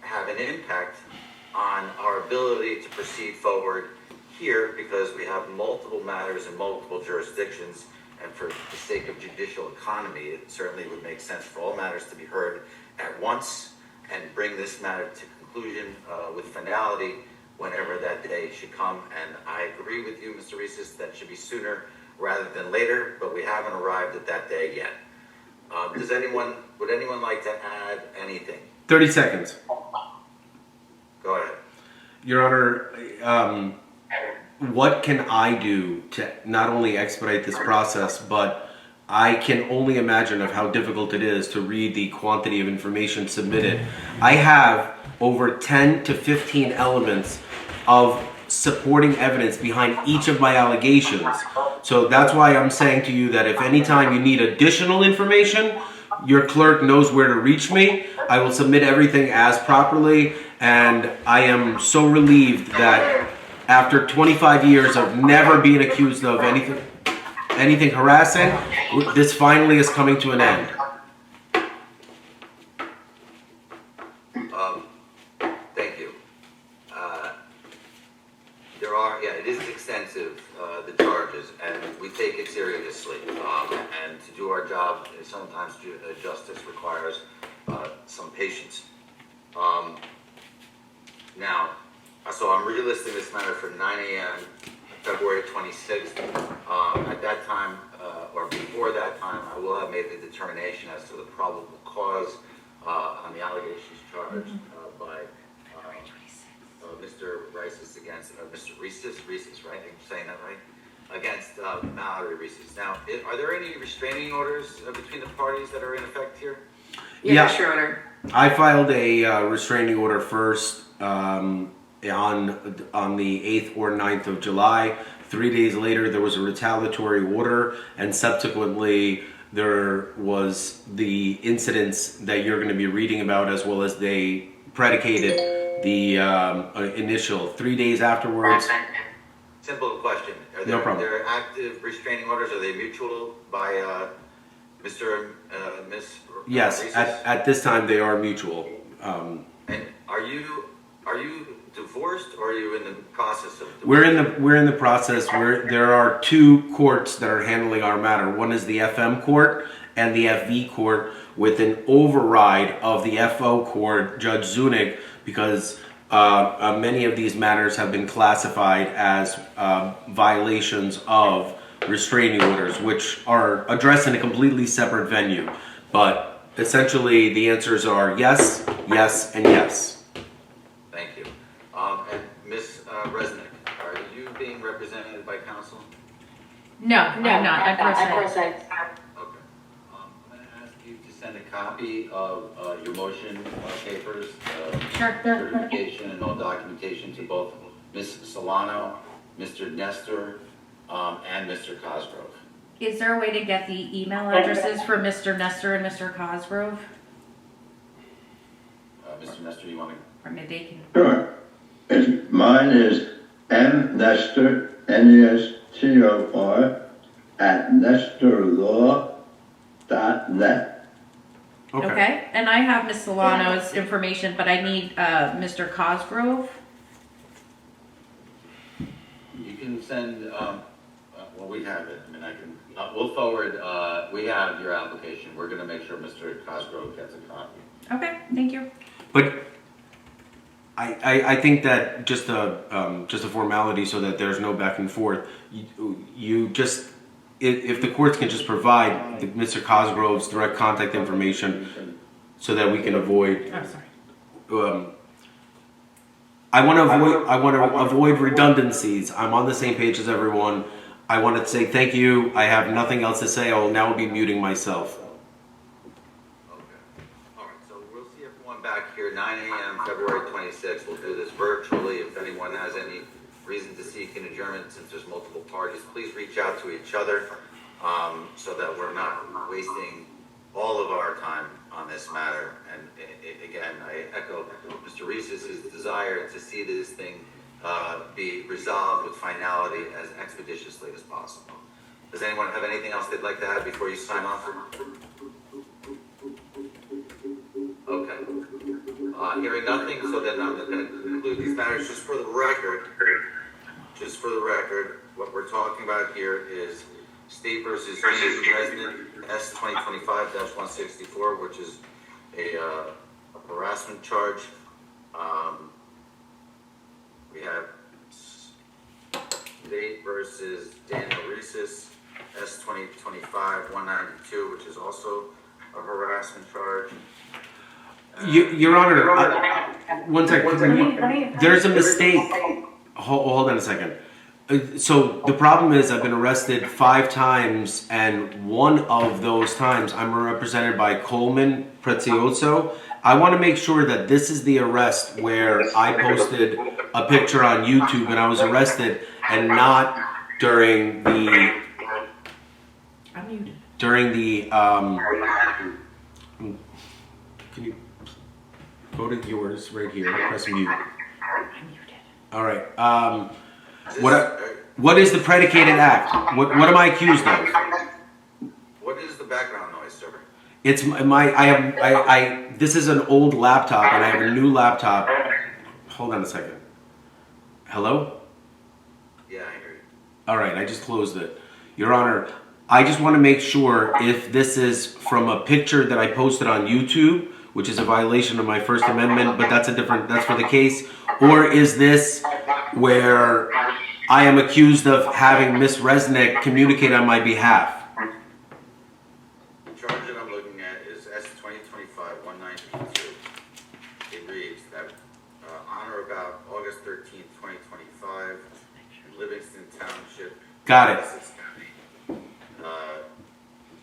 have an impact on our ability to proceed forward here, because we have multiple matters in multiple jurisdictions, and for the sake of judicial economy, it certainly would make sense for all matters to be heard at once and bring this matter to conclusion with finality whenever that day should come. And I agree with you, Mr. Reeses, that should be sooner rather than later, but we haven't arrived at that day yet. Would anyone like to add anything? 30 seconds. Go ahead. Your Honor, what can I do to not only expedite this process, but I can only imagine of how difficult it is to read the quantity of information submitted. I have over 10 to 15 elements of supporting evidence behind each of my allegations. So that's why I'm saying to you that if anytime you need additional information, your clerk knows where to reach me. I will submit everything as properly, and I am so relieved that after 25 years of never being accused of anything harassing, this finally is coming to an end. Thank you. It is extensive, the charges, and we take it seriously. And to do our job, sometimes justice requires some patience. Now, so I'm relisting this matter for 9 a.m. February 26th. At that time, or before that time, I will have made the determination as to the probable cause on the allegations charged by Mr. Reeses against Mr. Reeses, right? I'm saying that right? Against Mallory Reeses. Now, are there any restraining orders between the parties that are in effect here? Yes, Your Honor. I filed a restraining order first on the 8th or 9th of July. 3 days later, there was a retaliatory order, and subsequently there was the incidents that you're going to be reading about, as well as they predicated the initial 3 days afterwards. Simple question. Are No problem. there active restraining orders? Are they mutual by Mr. and Ms. Yes, Reeses? at this time they are mutual. And are you divorced, or are you in the process of divorce? We're in the process where there are two courts that are handling our matter. One is the FM court and the FV court, with an override of the FO court, Judge Zunick, because many of these matters have been classified as violations of restraining orders, which are addressed in a completely separate venue. But essentially the answers are yes, yes, and yes. Thank you. And Ms. Resnick, are you being represented by counsel? No, I'm not. I'm personal. Okay. I'm going to ask you to send a copy of your motion papers, Sure. certification and all documentation to both Ms. Solano, Mr. Nestor, and Mr. Cosgrove. Is there a way to get the email addresses for Mr. Nestor and Mr. Cosgrove? Mr. Nestor, you want to? Or maybe they can. Sure. Mine is mnestor, Nestor, at nestorlaw.net. Okay. And I have Miss Solano's information, but I need Mr. Cosgrove. You can send, well, we have it. I mean, I can, we'll forward, we have your application. We're going to make sure Mr. Cosgrove gets a copy. Okay, thank you. But I think that just a formality, so that there's no back and forth. You just, if the courts can just provide Mr. Cosgrove's direct contact information, so that we can avoid. I'm sorry. I want to avoid redundancies. I'm on the same page as everyone. I want to say thank you. I have nothing else to say. I will now be muting myself. Okay. All right. So we'll see everyone back here 9 a.m. February 26th. We'll do this virtually. If anyone has any reason to seek an adjournment, since there's multiple parties, please reach out to each other so that we're not wasting all of our time on this matter. And again, I echo Mr. Reese's desire to see this thing be resolved with finality as expeditiously as possible. Does anyone have anything else they'd like to add before you sign off? Okay. Hearing nothing, so then I'm going to conclude these matters just for the record. Just for the record, what we're talking about here is State versus Resident S 2025-164, which is a harassment charge. We have State versus Daniel Reeses S 2025-192, which is also a harassment charge. Your Honor, one second. There's a mistake. Hold on a second. So the problem is I've been arrested 5 times, and one of those times I'm represented by Coleman Prezioso. I want to make sure that this is the arrest where I posted a picture on YouTube and I was arrested, and not during the can you go to yours right here? Press mute. All right. What is the predicated act? What am I accused of? What is the background noise, sir? It's this is an old laptop and I have a new laptop. Hold on a second. Hello? Yeah, I hear you. All right, I just closed it. Your Honor, I just want to make sure if this is from a picture that I posted on YouTube, which is a violation of my First Amendment, but that's for the case, or is this where I am accused of having Miss Resnick communicate on my behalf? The charge that I'm looking at is S 2025-192. It reads that on or about August 13th, 2025, in Livingston Township, Got it. Essex County,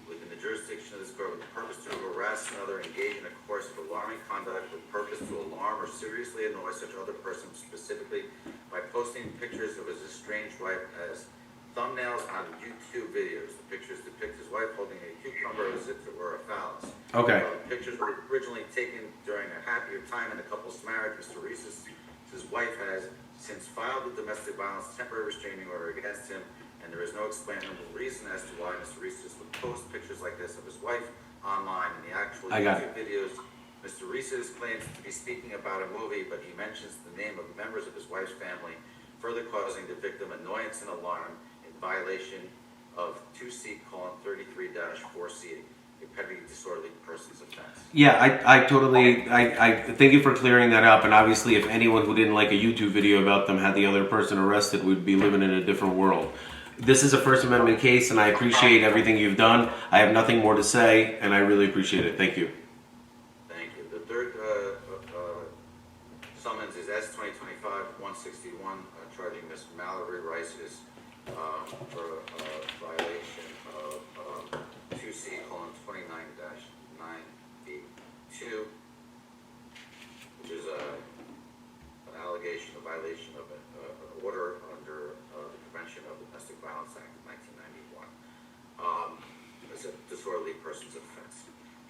within the jurisdiction of this court, with the purpose to harass another, engage in a course of alarming conduct with purpose to alarm or seriously annoy such other person, specifically by posting pictures of his estranged wife as thumbnails on YouTube videos. The pictures depict his wife holding a cucumber as if it were a phallus. Okay. The pictures were originally taken during a happier time in the couple's marriage. Mr. Reese's wife has since filed a domestic violence temporary restraining order against him, and there is no explainable reason as to why Mr. Reese's would post pictures like this of his wife online. In the actual YouTube videos, Mr. Reese's claims to be speaking about a movie, but he mentions the name of members of his wife's family, further causing the victim annoyance and alarm in violation of 2C:33-4C, a petty disorderly person's offense. Yeah, I totally, I thank you for clearing that up. And obviously, if anyone who didn't like a YouTube video about them had the other person arrested, we'd be living in a different world. This is a First Amendment case, and I appreciate everything you've done. I have nothing more to say, and I really appreciate it. Thank you. Thank you. The third summons is S 2025-161, charging Ms. Mallory Rice for violation of 2C:29-9B2, which is an allegation of violation of an order under the Prevention of Domestic Violence Act of 1991. It's a disorderly person's offense.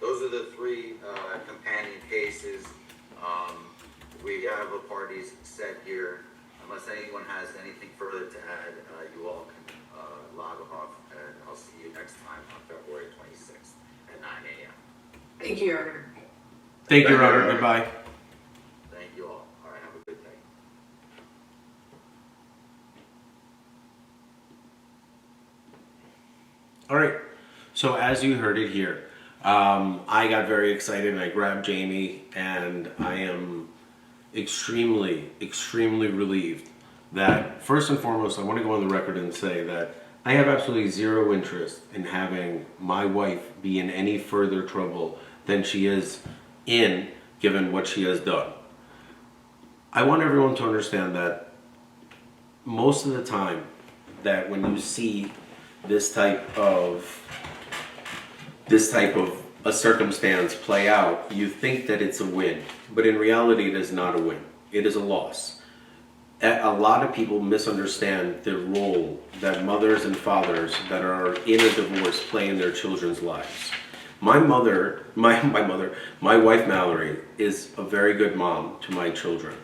Those are the 3 companion cases. We have the parties set here. Unless anyone has anything further to add, you all can log off, and I'll see you next time on February 26th at 9 a.m. Thank you, Your Honor. Thank you, Your Honor. Goodbye. Thank you all. All right, have a good day. All right. So as you heard it here, I got very excited and I grabbed Jamie, and I am extremely, extremely relieved that, first and foremost, I want to go on the record and say that I have absolutely zero interest in having my wife be in any further trouble than she is in, given what she has done. I want everyone to understand that most of the time that when you see this type of a circumstance play out, you think that it's a win, but in reality it is not a win. It is a loss. A lot of people misunderstand the role that mothers and fathers that are in a divorce play in their children's lives. My wife Mallory is a very good mom to my children.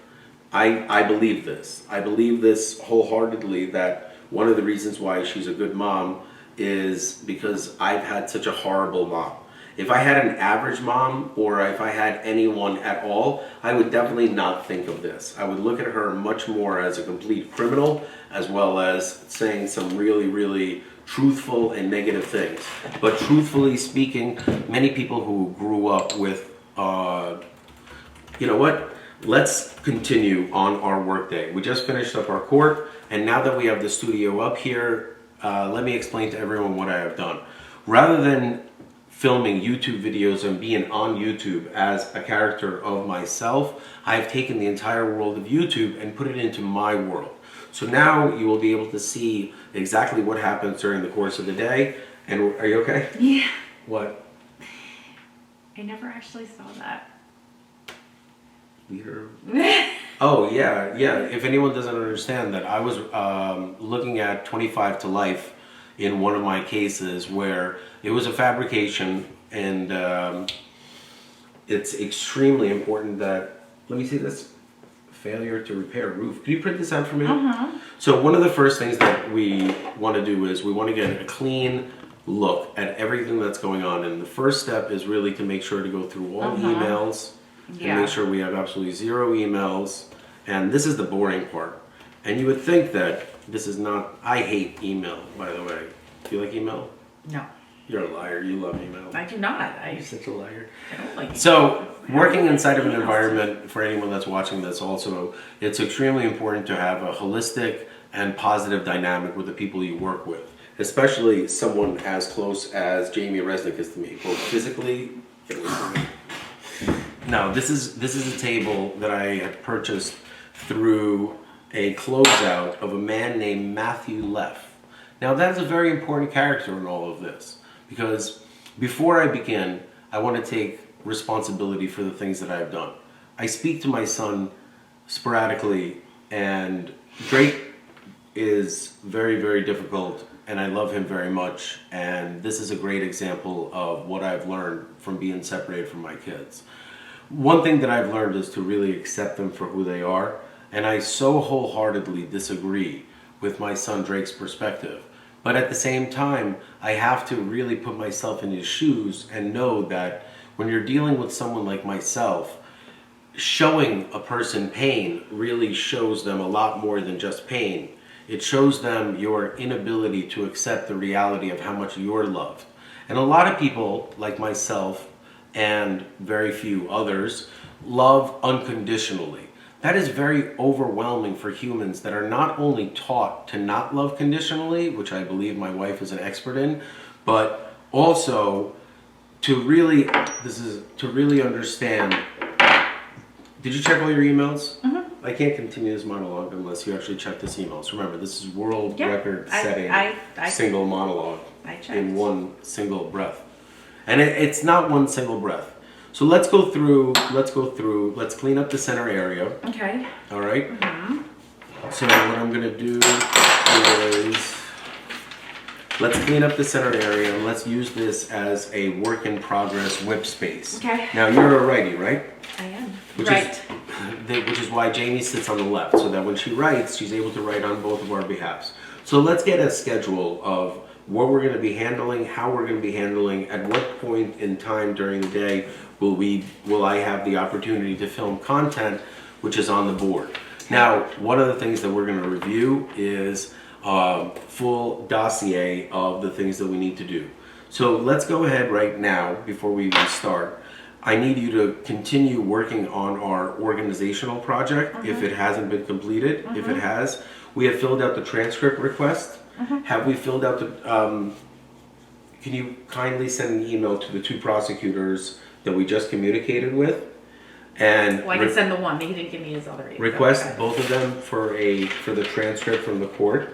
I believe this. I believe this wholeheartedly, that one of the reasons why she's a good mom is because I've had such a horrible mom. If I had an average mom, or if I had anyone at all, I would definitely not think of this. I would look at her much more as a complete criminal, as well as saying some really, really truthful and negative things. But truthfully speaking, many people who grew up with, you know what? Let's continue on our workday. We just finished up our court, and now that we have the studio up here, let me explain to everyone what I have done. Rather than filming YouTube videos and being on YouTube as a character of myself, I have taken the entire world of YouTube and put it into my world. So now you will be able to see exactly what happens during the course of the day. And are you okay? Yeah. What? I never actually saw that. Leader. Oh yeah. If anyone doesn't understand that, I was looking at 25 to life in one of my cases where it was a fabrication, and it's extremely important that, let me see this, failure to repair roof. Can you print this out for me? So one of the first things that we want to do is we want to get a clean look at everything that's going on, and the first step is really to make sure to go through all emails and make sure we have absolutely zero emails, and this is the boring part. And you would think that this is not, I hate email, by the way. Do you like email? No, You're a liar, you love email. I do not. You're such a liar. I don't like So, working inside of an environment, for anyone that's watching this also, it's extremely important to have a holistic and positive dynamic with the people you work with. Especially someone as close as Jamie Resnick is to me, both physically. Now, this is a table that I had purchased through a closeout of a man named Matthew Leff. Now, that is a very important character in all of this, because before I begin, I want to take responsibility for the things that I've done. I speak to my son sporadically, and Drake is very, very difficult, and I love him very much, and this is a great example of what I've learned from being separated from my kids. One thing that I've learned is to really accept them for who they are, and I so wholeheartedly disagree with my son Drake's perspective. But at the same time, I have to really put myself in his shoes and know that when you're dealing with someone like myself, showing a person pain really shows them a lot more than just pain. It shows them your inability to accept the reality of how much you're loved. And a lot of people, like myself and very few others, love unconditionally. That is very overwhelming for humans that are not only taught to not love conditionally, which I believe my wife is an expert in, but also to really, understand. Did you check all your emails? I can't continue this monologue unless you actually check this email. So remember, this is world record setting single monologue in one single breath. And it's not one single breath. So let's go through, let's clean up the center area. Okay. All right? So what I'm going to do is, let's clean up the center area, and let's use this as a work in progress whip space. Okay. Now you're a righty, right? I am. Which is why Jamie sits on the left, so that when she writes, she's able to write on both of our behalfs. So let's get a schedule of what we're going to be handling, how we're going to be handling, at what point in time during the day will I have the opportunity to film content which is on the board. Now, one of the things that we're going to review is a full dossier of the things that we need to do. So let's go ahead right now, before we even start. I need you to continue working on our organizational project if it hasn't been completed. If it has, we have filled out the transcript request. Have we filled out the, can you kindly send an email to the two prosecutors that we just communicated with? And Well, I can send the one, but he didn't give me his other email. request both of them for the transcript from the court.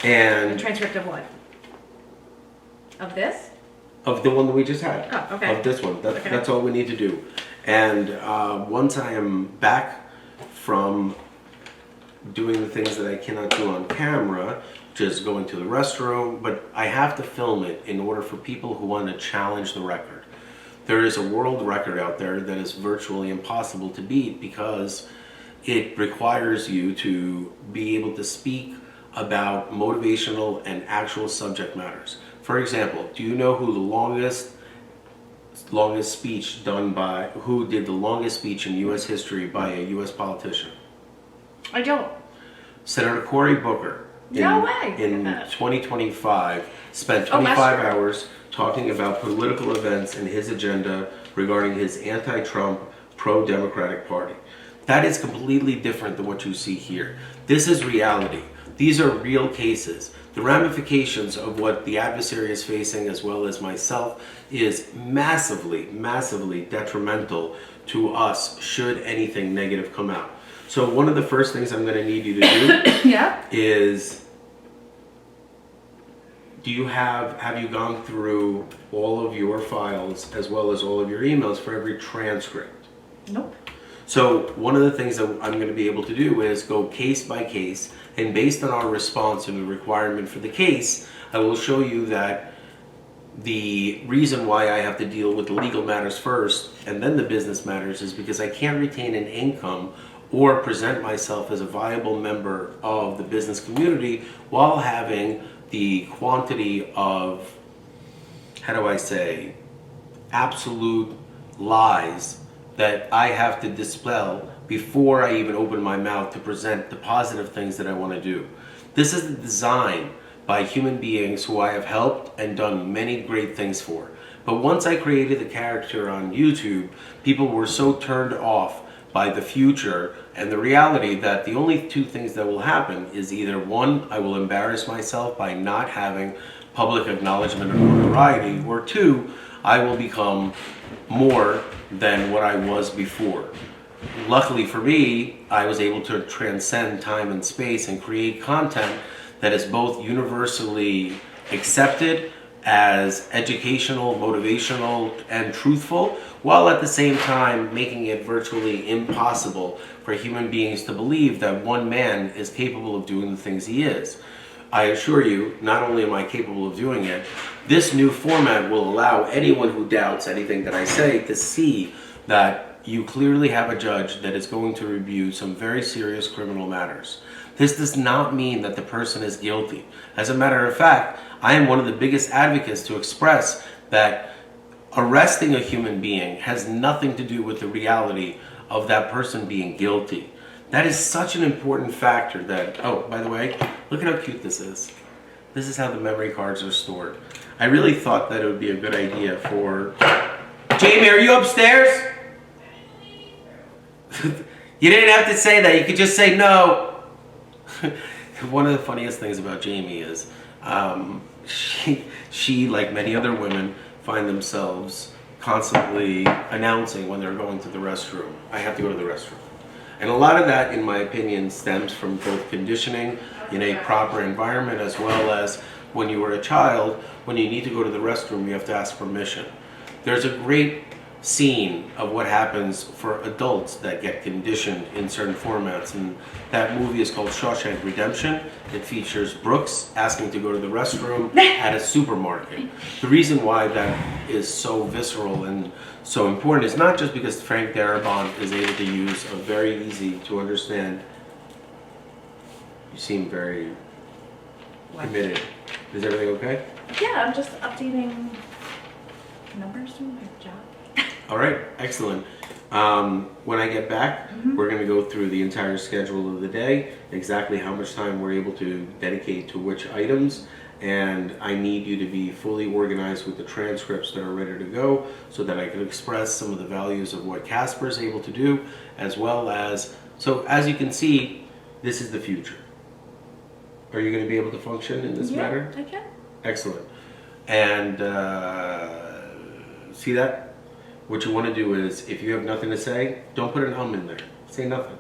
And Transcript of what? Of this? of the one that we just had. Oh, okay. Of this one. Okay. That's all we need to do. And once I am back from doing the things that I cannot do on camera, just going to the restroom, but I have to film it in order for people who want to challenge the record. There is a world record out there that is virtually impossible to beat because it requires you to be able to speak about motivational and actual subject matters. For example, do you know who the longest speech who did the longest speech in U.S. history by a U.S. politician? I don't. Senator Cory Booker. No way. In 2025, spent Oh, that's 25 true. hours talking about political events and his agenda regarding his anti-Trump, pro-Democratic Party. That is completely different than what you see here. This is reality. These are real cases. The ramifications of what the adversary is facing, as well as myself, is massively, massively detrimental to us should anything negative come out. So one of the first things I'm going to need you to do Yeah. is, have you gone through all of your files as well as all of your emails for every transcript? Nope. So one of the things that I'm going to be able to do is go case by case, and based on our response and the requirement for the case, I will show you that the reason why I have to deal with the legal matters first and then the business matters is because I can't retain an income or present myself as a viable member of the business community while having the quantity of, absolute lies that I have to dispel before I even open my mouth to present the positive things that I want to do. This is designed by human beings who I have helped and done many great things for. But once I created the character on YouTube, people were so turned off by the future and the reality that the only two things that will happen is either one, I will embarrass myself by not having public acknowledgement or notoriety, or two, I will become more than what I was before. Luckily for me, I was able to transcend time and space and create content that is both universally accepted as educational, motivational, and truthful, while at the same time making it virtually impossible for human beings to believe that one man is capable of doing the things he is. I assure you, not only am I capable of doing it, this new format will allow anyone who doubts anything that I say to see that you clearly have a judge that is going to review some very serious criminal matters. This does not mean that the person is guilty. As a matter of fact, I am one of the biggest advocates to express that arresting a human being has nothing to do with the reality of that person being guilty. That is such an important factor that, oh, by the way, look at how cute this is. This is how the memory cards are stored. I really thought that it would be a good idea for... Jamie, are you upstairs? You didn't have to say that. You could just say no. One of the funniest things about Jamie is she, like many other women, find themselves constantly announcing when they're going to the restroom. I have to go to the restroom. And a lot of that, in my opinion, stems from both conditioning in a proper environment as well as when you were a child, when you need to go to the restroom, you have to ask permission. There's a great scene of what happens for adults that get conditioned in certain formats, and that movie is called Shawshank Redemption. It features Brooks asking to go to the restroom at a supermarket. The reason why that is so visceral and so important is not just because Frank Darabont is able to use a very easy to understand. You seem very committed. Is everything okay? Yeah, I'm just updating numbers from my job. All right, excellent. When I get back, we're going to go through the entire schedule of the day, exactly how much time we're able to dedicate to which items, and I need you to be fully organized with the transcripts that are ready to go so that I can express some of the values of what Casper is able to do, as well as, so as you can see, this is the future. Are you going to be able to function in this matter? I can. Excellent. And see that? What you want to do is, if you have nothing to say, don't put an in there. Say nothing.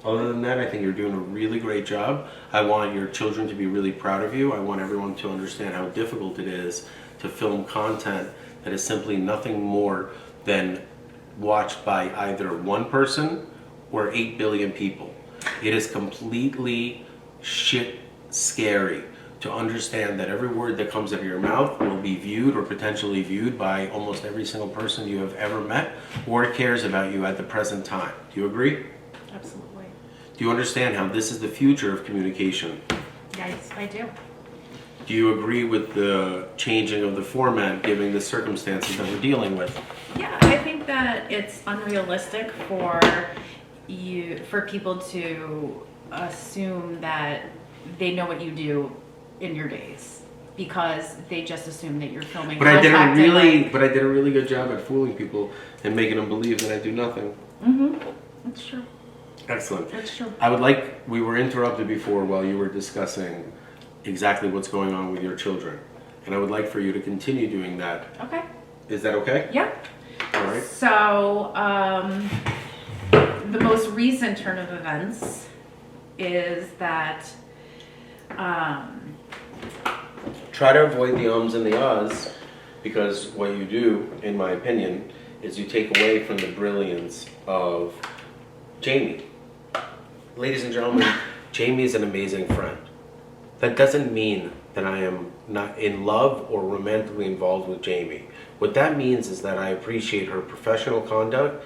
Other than that, I think you're doing a really great job. I want your children to be really proud of you. I want everyone to understand how difficult it is to film content that is simply nothing more than watched by either one person or 8 billion people. It is completely shit scary to understand that every word that comes out of your mouth will be viewed or potentially viewed by almost every single person you have ever met or cares about you at the present time. Do you agree? Absolutely. Do you understand how this is the future of communication? Yes, I do. Do you agree with the changing of the format, given the circumstances that we're dealing with? Yeah, I think that it's unrealistic for people to assume that they know what you do in your days, because they just assume that you're filming. But I did contact a really good job at fooling people and making them believe that I do nothing. That's true. Excellent. That's true. We were interrupted before while you were discussing exactly what's going on with your children. And I would like for you to continue doing that. Okay. Is that okay? Yeah. All right. So, the most recent turn of events is that, Try to avoid the ums and the ahs, because what you do, in my opinion, is you take away from the brilliance of Jamie. Ladies and gentlemen, Jamie is an amazing friend. That doesn't mean that I am not in love or romantically involved with Jamie. What that means is that I appreciate her professional conduct.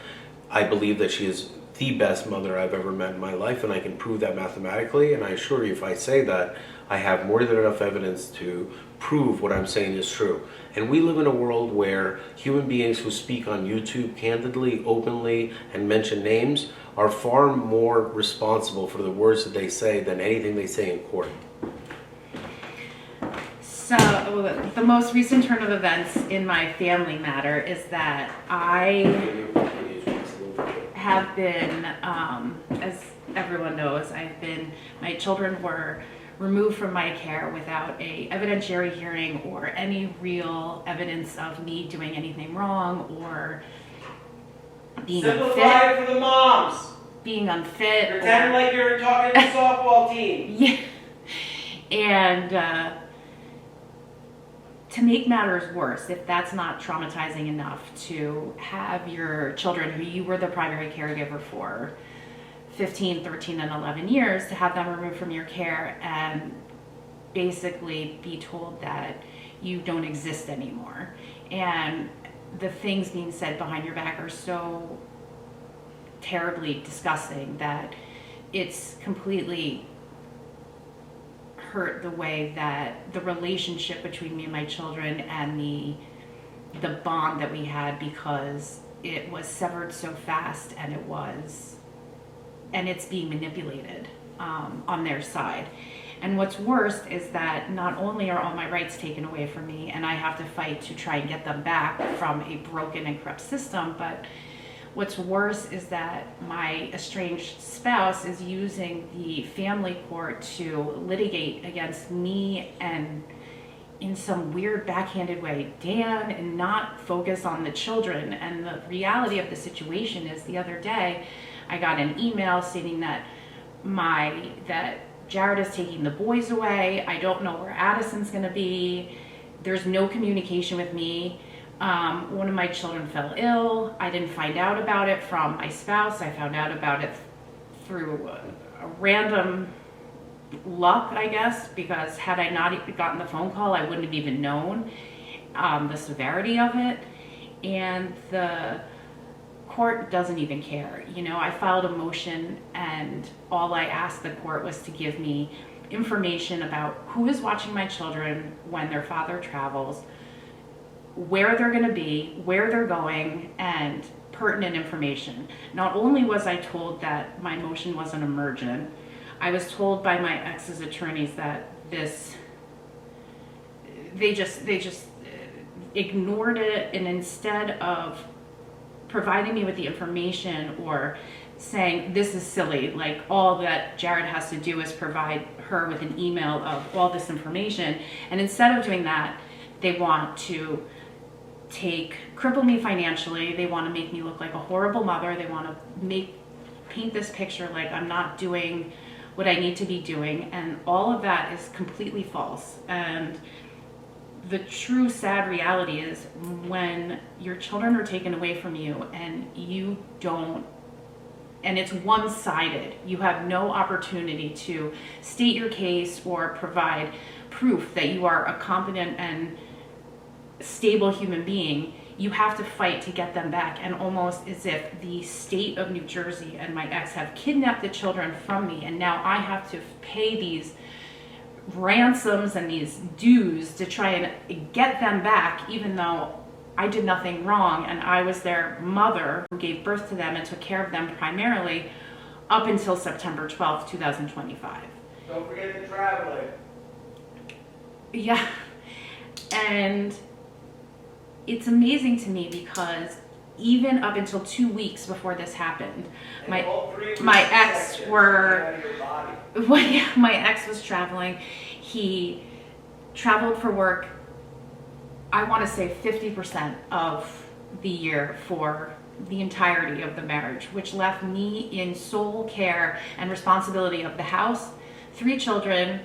I believe that she is the best mother I've ever met in my life, and I can prove that mathematically. And I assure you, if I say that, I have more than enough evidence to prove what I'm saying is true. And we live in a world where human beings who speak on YouTube candidly, openly, and mention names are far more responsible for the words that they say than anything they say in court. so the most recent turn of events in my family matter is that I have been, as everyone knows, my children were removed from my care without a evidentiary hearing or any real evidence of me doing anything wrong or being unfit. For the moms. Being unfit. Pretend like you're talking to the softball team. Yeah. And to make matters worse, if that's not traumatizing enough, to have your children, who you were the primary caregiver for 15, 13, and 11 years, to have them removed from your care and basically be told that you don't exist anymore. And the things being said behind your back are so terribly disgusting that it's completely hurt the way that the relationship between me and my children and the bond that we had, because it was severed so fast, and it's being manipulated on their side. And what's worse is that not only are all my rights taken away from me and I have to fight to try and get them back from a broken and corrupt system, but what's worse is that my estranged spouse is using the family court to litigate against me and, in some weird backhanded way, Dan, and not focus on the children. And the reality of the situation is, the other day I got an email stating that Jared is taking the boys away. I don't know where Addison's going to be. There's no communication with me. One of my children fell ill. I didn't find out about it from my spouse. I found out about it through a random luck, I guess, because had I not gotten the phone call, I wouldn't have even known the severity of it. And the court doesn't even care. You know, I filed a motion, and all I asked the court was to give me information about who is watching my children when their father travels, where they're going to be, where they're going, and pertinent information. Not only was I told that my motion wasn't emergent, I was told by my ex's attorneys that they just ignored it, and instead of providing me with the information or saying, this is silly, like all that Jared has to do is provide her with an email of all this information, and instead of doing that, they want to cripple me financially. They want to make me look like a horrible mother. They want to paint this picture like I'm not doing what I need to be doing, and all of that is completely false. And the true sad reality is, when your children are taken away from you and and it's one-sided, you have no opportunity to state your case or provide proof that you are a competent and stable human being, you have to fight to get them back. And almost as if the state of New Jersey and my ex have kidnapped the children from me, and now I have to pay these ransoms and these dues to try and get them back, even though I did nothing wrong and I was their mother who gave birth to them and took care of them primarily up until September 12th, 2025. Don't forget the traveling. Yeah. And it's amazing to me because even up until 2 weeks before this happened, my ex my ex was traveling. He traveled for work, I want to say 50% of the year for the entirety of the marriage, which left me in sole care and responsibility of the house, 3 children,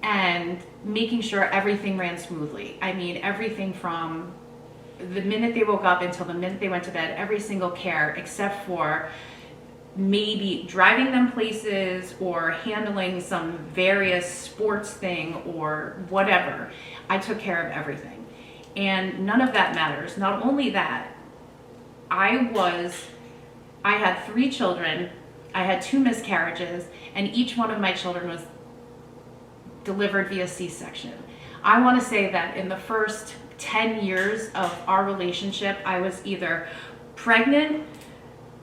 and making sure everything ran smoothly. I mean, everything from the minute they woke up until the minute they went to bed, every single care except for maybe driving them places or handling some various sports thing or whatever. I took care of everything. And none of that matters. Not only that, I had 3 children, I had 2 miscarriages, and each one of my children was delivered via C-section. I want to say that in the first 10 years of our relationship, I was either pregnant,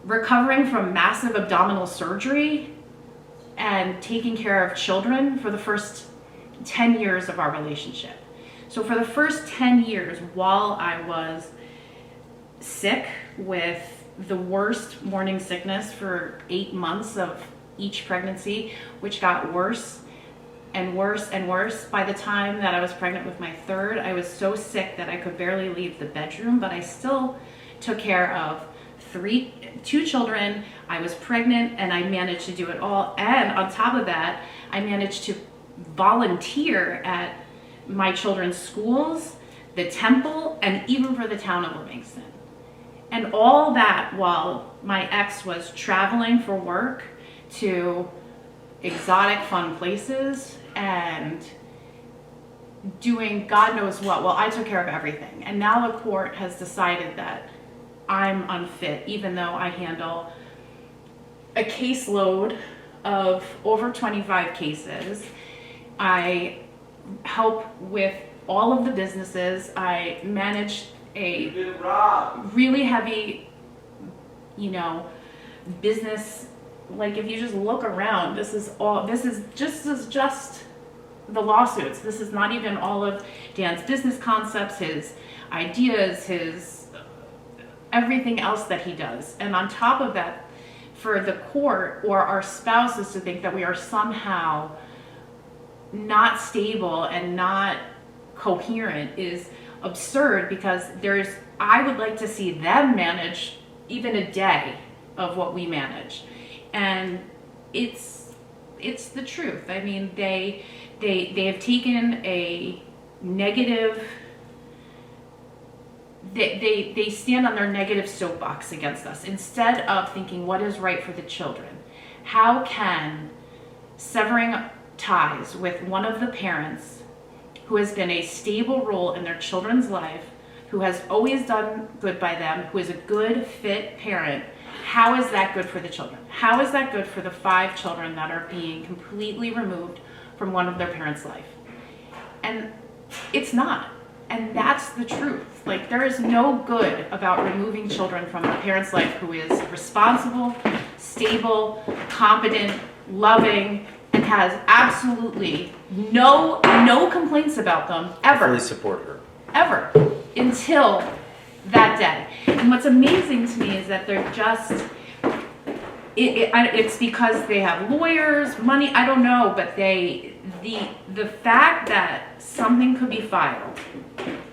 recovering from massive abdominal surgery, and taking care of children for the first 10 years of our relationship. So for the first 10 years, while I was sick with the worst morning sickness for 8 months of each pregnancy, which got worse and worse and worse. By the time that I was pregnant with my 3rd, I was so sick that I could barely leave the bedroom, but I still took care of 2 children. I was pregnant and I managed to do it all. And on top of that, I managed to volunteer at my children's schools, the temple, and even for the town of Livingston. And all that while my ex was traveling for work to exotic fun places and doing God knows what. Well, I took care of everything. And now the court has decided that I'm unfit, even though I handle a caseload of over 25 cases. I help with all of the businesses. I manage a really heavy, business. Like, if you just look around, this is just the lawsuits. This is not even all of Dan's business concepts, his ideas, his everything else that he does. And on top of that, for the court or our spouses to think that we are somehow not stable and not coherent is absurd, because I would like to see them manage even a day of what we manage. And it's the truth. I mean, they have taken a negative, they stand on their negative soapbox against us instead of thinking what is right for the children. How can severing ties with one of the parents who has been a stable role in their children's life, who has always done good by them, who is a good, fit parent, how is that good for the children? How is that good for the 5 children that are being completely removed from one of their parents' life? And it's not. And that's the truth. Like, there is no good about removing children from a parent's life who is responsible, stable, competent, loving, and has absolutely no complaints about them ever. Fully support her. Ever. Until that day. And what's amazing to me is that they're just, it's because they have lawyers, money, I don't know, but the fact that something could be filed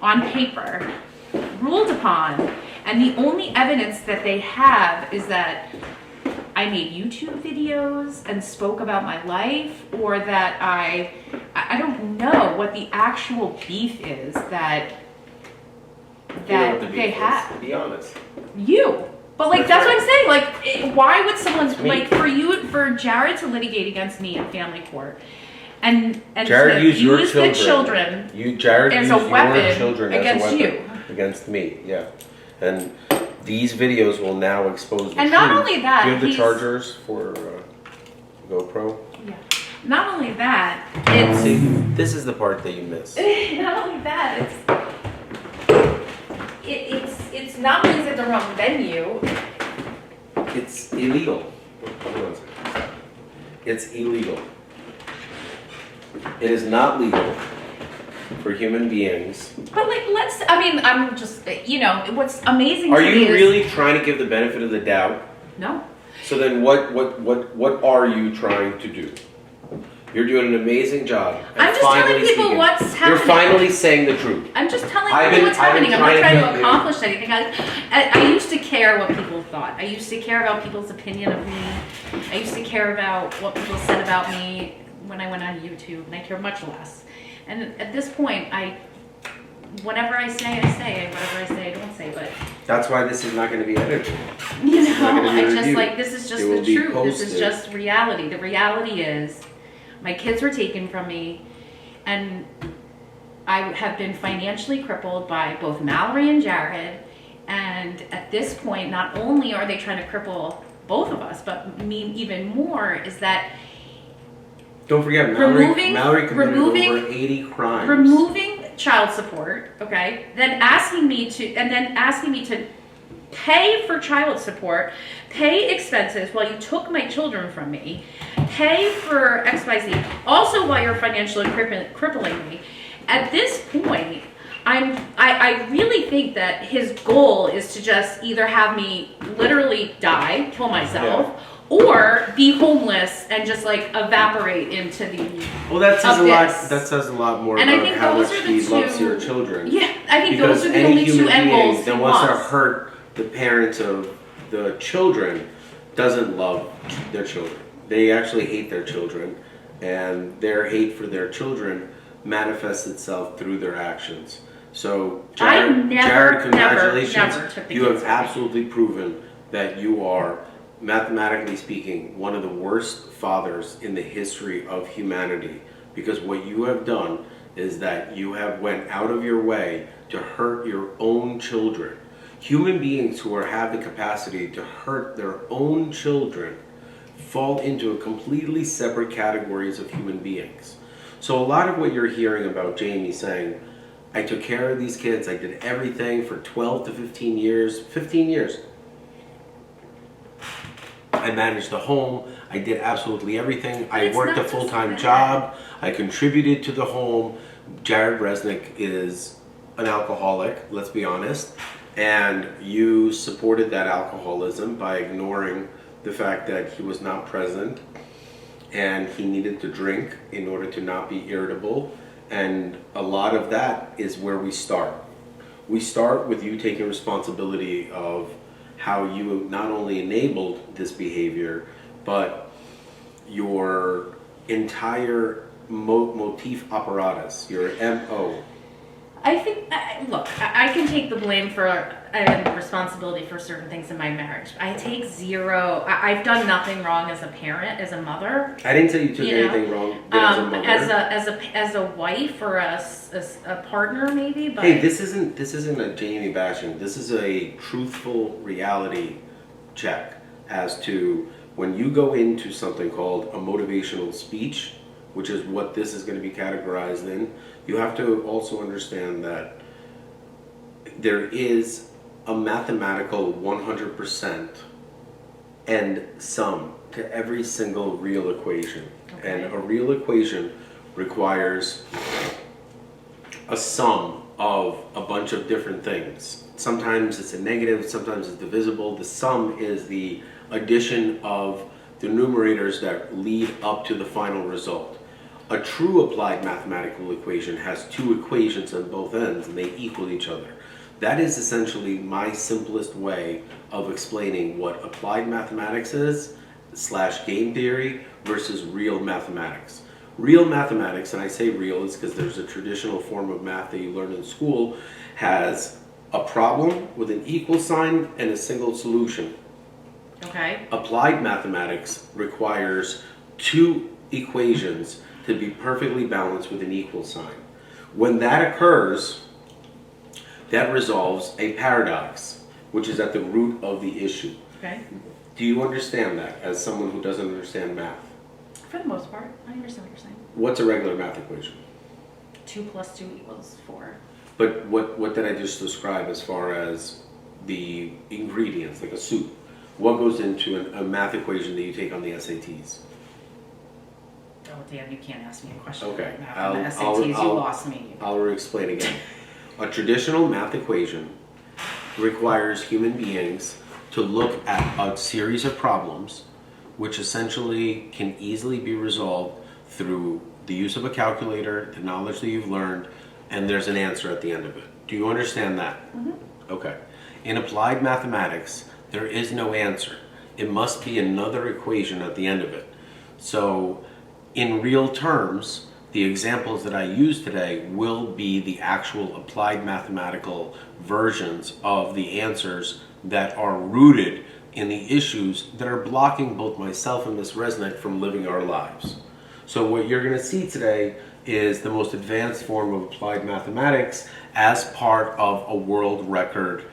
on paper, ruled upon, and the only evidence that they have is that I made YouTube videos and spoke about my life, or that I don't know what the actual beef is that they have. Be honest. But like, that's what I'm saying. Like, why would someone, like, for Jared to litigate against me in family court and Jared to used your use the children Jared as used a weapon your children against as a weapon you. against me. Yeah, and these videos will now expose the And truth. not only that, Do you have the he's- chargers for GoPro? Yeah. not only that, it's See, this is the part that you miss. not only that, it's not only is it the wrong venue. It's illegal. Hold on a second. It's illegal. It is not legal for human beings. But like, I'm just, what's amazing Are to me you is, really trying to give the benefit of the doubt? no. So then what are you trying to do? You're doing an amazing job. at I'm just telling finally people speaking. what's You're happening. finally saying the truth. I'm just telling I've people been- what's I've been happening. I'm not trying trying to to get you- accomplish anything. I used to care what people thought. I used to care about people's opinion of me. I used to care about what people said about me when I went on YouTube, and I care much less. And at this point, whatever I say, I say. Whatever I say, I don't say. But That's why this is not going to be edited. you This is not know, gonna be I just reviewed. like this is just It will the be truth. This is posted. just reality. The reality is, my kids were taken from me, and I have been financially crippled by both Mallory and Jared. And at this point, not only are they trying to cripple both of us, but me even more is that Don't forget, Mallory committed over 80 crimes. removing child support, okay, then asking me to pay for child support, pay expenses while you took my children from me, pay for XYZ, also while you're financially crippling me. At this point, I really think that his goal is to just either have me literally die, kill myself, or be homeless and just like evaporate into the Well, that says a lot. abyss. That says a lot more And I about think how those much are the he two- loves your children. Yeah, I think Because those are the any only two human end being goals he that wants to wants. hurt the parents of the children doesn't love their children. They actually hate their children, and their hate for their children manifests itself through their actions. So, Jared, congratulations. never took the You have kids from me. absolutely proven that you are, mathematically speaking, one of the worst fathers in the history of humanity. Because what you have done is that you have went out of your way to hurt your own children. Human beings who have the capacity to hurt their own children fall into a completely separate categories of human beings. So a lot of what you're hearing about Jamie saying, I took care of these kids, I did everything for 12 to 15 years, 15 years. I managed the home, I did absolutely everything. I It's worked not a just full-time that. job, I contributed to the home. Jared Resnick is an alcoholic, let's be honest. And you supported that alcoholism by ignoring the fact that he was not present and he needed to drink in order to not be irritable. And a lot of that is where we start. We start with you taking responsibility of how you not only enabled this behavior, but your entire motif apparatus, your MO. I think, look, I can take the blame for and responsibility for certain things in my marriage. I take zero. I've done nothing wrong as a parent, as a mother. I didn't say you took You know, anything wrong as a mother. As a wife or as a partner maybe, but Hey, this isn't a Jamie bashing. This is a truthful reality check as to when you go into something called a motivational speech, which is what this is going to be categorized in. You have to also understand that there is a mathematical 100% end sum to every single real equation. Okay. And a real equation requires a sum of a bunch of different things. Sometimes it's a negative, sometimes it's divisible. The sum is the addition of the numerators that lead up to the final result. A true applied mathematical equation has two equations on both ends and they equal each other. That is essentially my simplest way of explaining what applied mathematics is / game theory versus real mathematics. Real mathematics, and I say real is because there's a traditional form of math that you learn in school, has a problem with an equal sign and a single solution. okay. Applied mathematics requires two equations to be perfectly balanced with an equal sign. When that occurs, that resolves a paradox, which is at the root of the issue. Okay. Do you understand that as someone who doesn't understand math? For the most part, I understand what you're saying. What's a regular math equation? 2 + 2 = 4. But what did I just describe as far as the ingredients, like a soup? What goes into a math equation that you take on the SATs? Oh, Dan, you can't ask me a question Okay, right now. On the SATs, you lost me. I'll explain again. A traditional math equation requires human beings to look at a series of problems which essentially can easily be resolved through the use of a calculator, the knowledge that you've learned, and there's an answer at the end of it. Do you understand that? Mm-hmm. Okay. In applied mathematics, there is no answer. It must be another equation at the end of it. So, in real terms, the examples that I use today will be the actual applied mathematical versions of the answers that are rooted in the issues that are blocking both myself and Ms. Resnick from living our lives. So what you're going to see today is the most advanced form of applied mathematics as part of a world record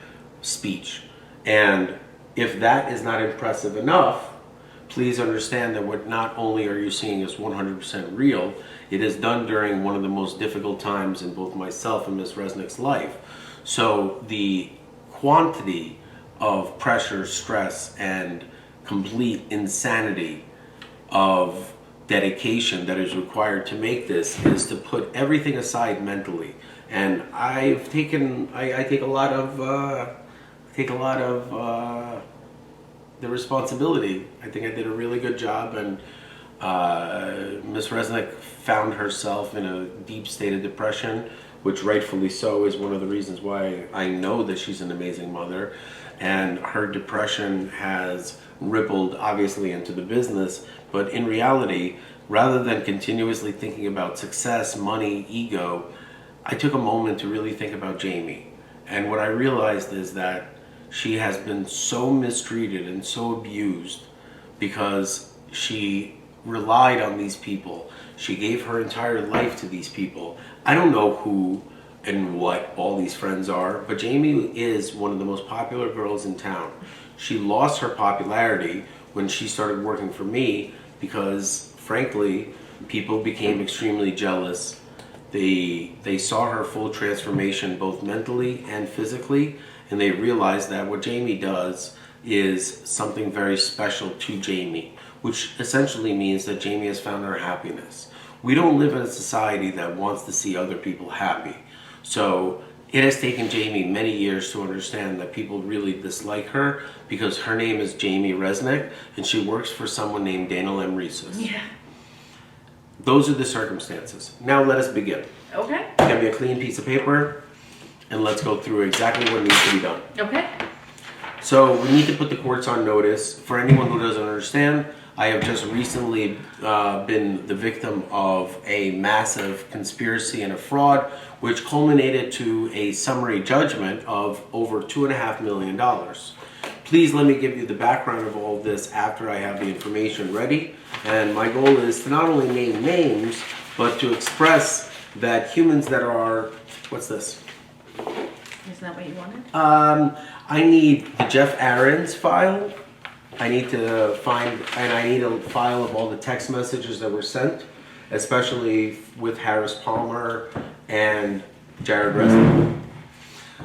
speech. And if that is not impressive enough, please understand that what not only are you seeing is 100% real, it is done during one of the most difficult times in both myself and Ms. Resnick's life. So the quantity of pressure, stress, and complete insanity of dedication that is required to make this is to put everything aside mentally. And I take a lot of the responsibility. I think I did a really good job, and Ms. Resnick found herself in a deep state of depression, which rightfully so is one of the reasons why I know that she's an amazing mother. And her depression has rippled obviously into the business, but in reality, rather than continuously thinking about success, money, ego, I took a moment to really think about Jamie. And what I realized is that she has been so mistreated and so abused because she relied on these people. She gave her entire life to these people. I don't know who and what all these friends are, but Jamie is one of the most popular girls in town. She lost her popularity when she started working for me because, frankly, people became extremely jealous. They saw her full transformation both mentally and physically, and they realized that what Jamie does is something very special to Jamie, which essentially means that Jamie has found her happiness. We don't live in a society that wants to see other people happy. So it has taken Jamie many years to understand that people really dislike her because her name is Jamie Resnick and she works for someone named Daniel M. Rhesus. Yeah. Those are the circumstances. Now let us begin. Okay. Get me a clean piece of paper and let's go through exactly what needs to be done. Okay. So we need to put the courts on notice. For anyone who doesn't understand, I have just recently been the victim of a massive conspiracy and a fraud, which culminated to a summary judgment of over $2.5 million. Please let me give you the background of all of this after I have the information ready. And my goal is to not only name names, but to express that humans that are, what's this? Isn't that what you wanted? I need the Jeff Aaron's file. I need to find, and I need a file of all the text messages that were sent, especially with Harris Palmer and Jared Resnick.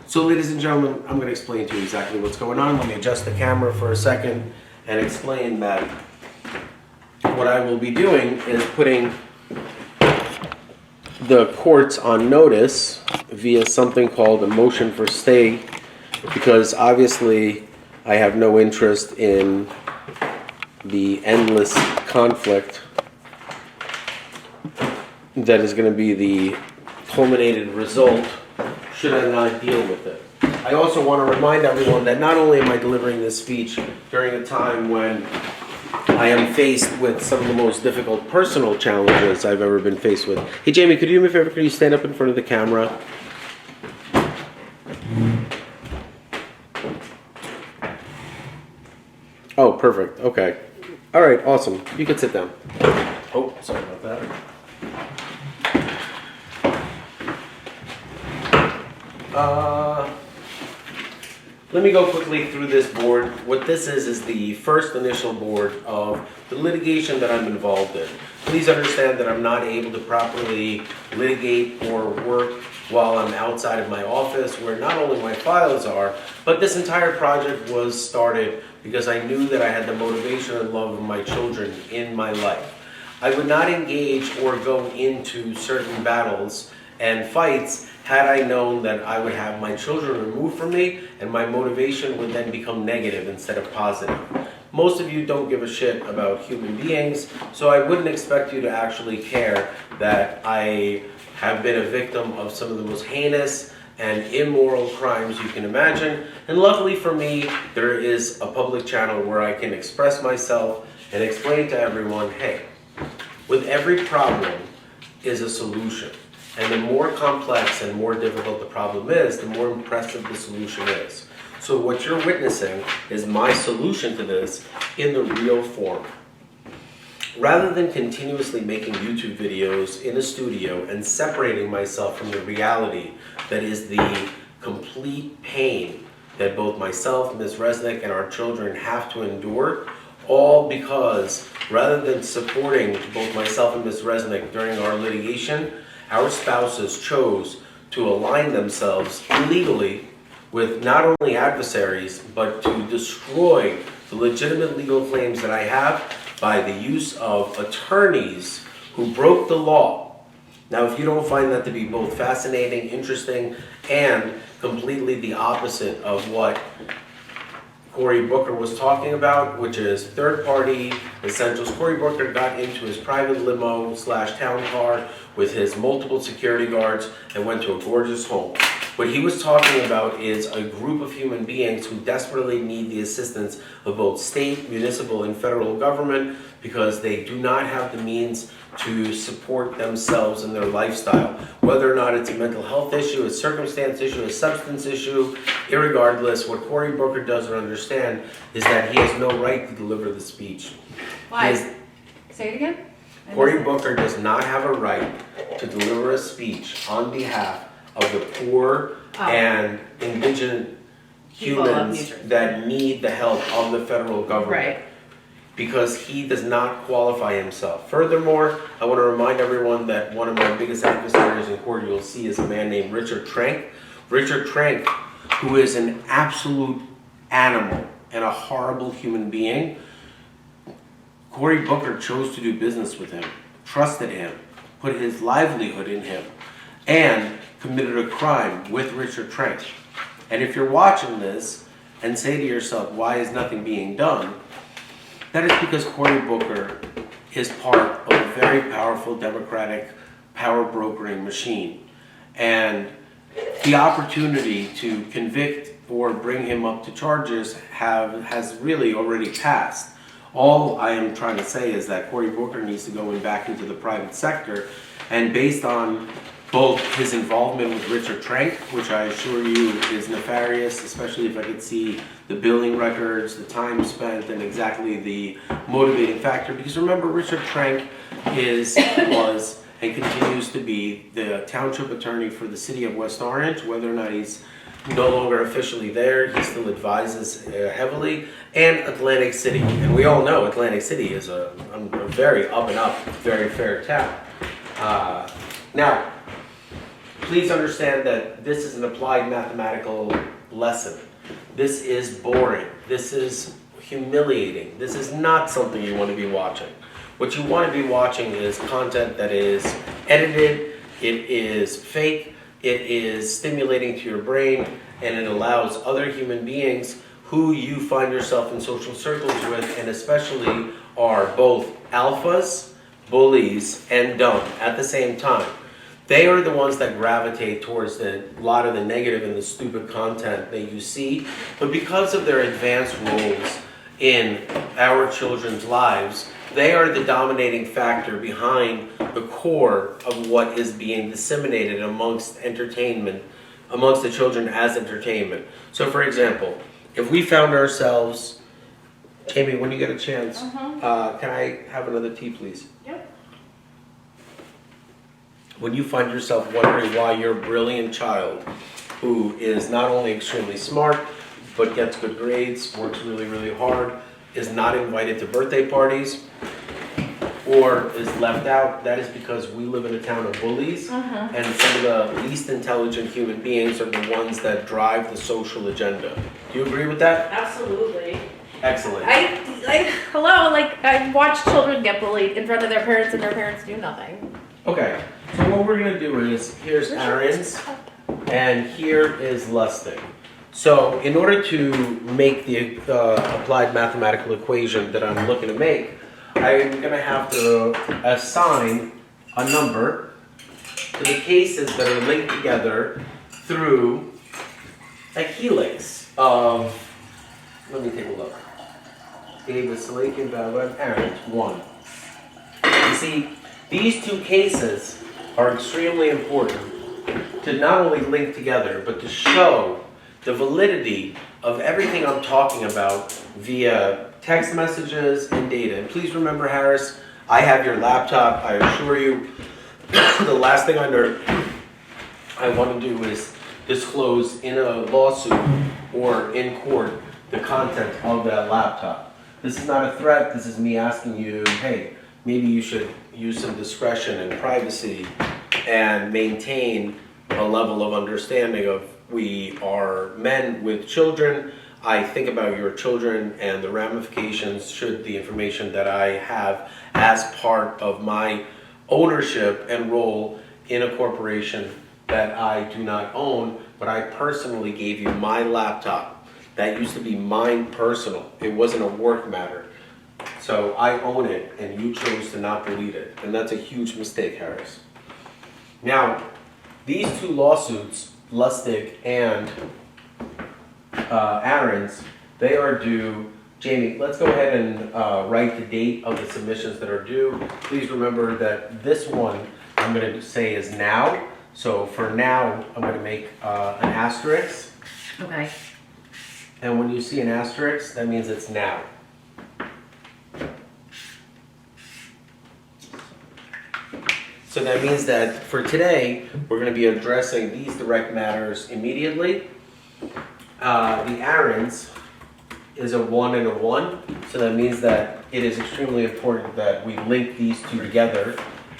So ladies and gentlemen, I'm going to explain to you exactly what's going on. Let me adjust the camera for a second and explain that what I will be doing is putting the courts on notice via something called a motion for stay, because obviously I have no interest in the endless conflict that is going to be the culminated result should I not deal with it. I also want to remind everyone that not only am I delivering this speech during a time when I am faced with some of the most difficult personal challenges I've ever been faced with. Hey Jamie, could you do me a favor? Could you stand up in front of the camera? Oh, perfect. Okay. All right, awesome. You can sit down. Oh, sorry about that. let me go quickly through this board. What this is the first initial board of the litigation that I'm involved in. Please understand that I'm not able to properly litigate or work while I'm outside of my office, where not only my files are, but this entire project was started because I knew that I had the motivation and love of my children in my life. I would not engage or go into certain battles and fights had I known that I would have my children removed from me and my motivation would then become negative instead of positive. Most of you don't give a shit about human beings, so I wouldn't expect you to actually care that I have been a victim of some of the most heinous and immoral crimes you can imagine. And luckily for me, there is a public channel where I can express myself and explain to everyone, hey, with every problem is a solution. And the more complex and more difficult the problem is, the more impressive the solution is. So what you're witnessing is my solution to this in the real form. Rather than continuously making YouTube videos in a studio and separating myself from the reality that is the complete pain that both myself, Ms. Resnick, and our children have to endure, all because rather than supporting both myself and Ms. Resnick during our litigation, our spouses chose to align themselves illegally with not only adversaries, but to destroy the legitimate legal claims that I have by the use of attorneys who broke the law. Now, if you don't find that to be both fascinating, interesting, and completely the opposite of what Cory Booker was talking about, which is third-party essentials. Cory Booker got into his private limo / town car with his multiple security guards and went to a gorgeous home. What he was talking about is a group of human beings who desperately need the assistance of both state, municipal, and federal government because they do not have the means to support themselves in their lifestyle. Whether or not it's a mental health issue, a circumstance issue, a substance issue, irregardless, what Cory Booker doesn't understand is that he has no right to deliver the speech. Why? Say it again? Cory Booker does not have a right to deliver a speech on behalf of the poor and indigent humans that need the help of the federal government. Right. Because he does not qualify himself. Furthermore, I want to remind everyone that one of my biggest adversaries in court you'll see is a man named Richard Trank. Richard Trank, who is an absolute animal and a horrible human being. Cory Booker chose to do business with him, trusted him, put his livelihood in him, and committed a crime with Richard Trank. And if you're watching this and say to yourself, why is nothing being done? That is because Cory Booker is part of a very powerful Democratic power brokering machine. And the opportunity to convict or bring him up to charges has really already passed. All I am trying to say is that Cory Booker needs to go back into the private sector, and based on both his involvement with Richard Trank, which I assure you is nefarious, especially if I could see the billing records, the time spent, and exactly the motivating factor. Because remember, Richard Trank was and continues to be the township attorney for the city of West Orange. Whether or not he's no longer officially there, he still advises heavily, and Atlantic City. And we all know Atlantic City is a very up and up, very fair town. Now, please understand that this is an applied mathematical lesson. This is boring. This is humiliating. This is not something you want to be watching. What you want to be watching is content that is edited, it is fake, it is stimulating to your brain, and it allows other human beings who you find yourself in social circles with, and especially are both alphas, bullies, and dumb at the same time. They are the ones that gravitate towards a lot of the negative and the stupid content that you see. But because of their advanced roles in our children's lives, they are the dominating factor behind the core of what is being disseminated amongst entertainment, amongst the children as entertainment. So for example, if we found ourselves, Amy, when you get a chance, can I have another tea, please? Yep. When you find yourself wondering why your brilliant child, who is not only extremely smart, but gets good grades, works really, really hard, is not invited to birthday parties, or is left out, that is because we live in a town of bullies, and some of the least intelligent human beings are the ones that drive the social agenda. Do you agree with that? Absolutely. Excellent. Hello, like, I watch children get bullied in front of their parents and their parents do nothing. Okay, so what we're gonna do is, here's Aaron's, and here is Lustig. So in order to make the applied mathematical equation that I'm looking to make, I'm gonna have to assign a number to the cases that are linked together through a helix of, let me take a look. David Salakian, Aaron, 1. You see, these two cases are extremely important to not only link together, but to show the validity of everything I'm talking about via text messages and data. And please remember, Harris, I have your laptop. I assure you, the last thing I want to do is disclose in a lawsuit or in court the content of that laptop. This is not a threat. This is me asking you, hey, maybe you should use some discretion and privacy and maintain a level of understanding of we are men with children. I think about your children and the ramifications should the information that I have as part of my ownership and role in a corporation that I do not own, but I personally gave you my laptop. That used to be mine personal. It wasn't a work matter. So I own it and you chose to not delete it. And that's a huge mistake, Harris. Now, these two lawsuits, Lustig and Aaron's, they are due. Jamie, let's go ahead and write the date of the submissions that are due. Please remember that this one I'm going to say is now. So for now, I'm going to make an asterisk. Okay. And when you see an asterisk, that means it's now. So that means that for today, we're going to be addressing these direct matters immediately. The Aaron's is a 1 and a 1, so that means that it is extremely important that we link these two together.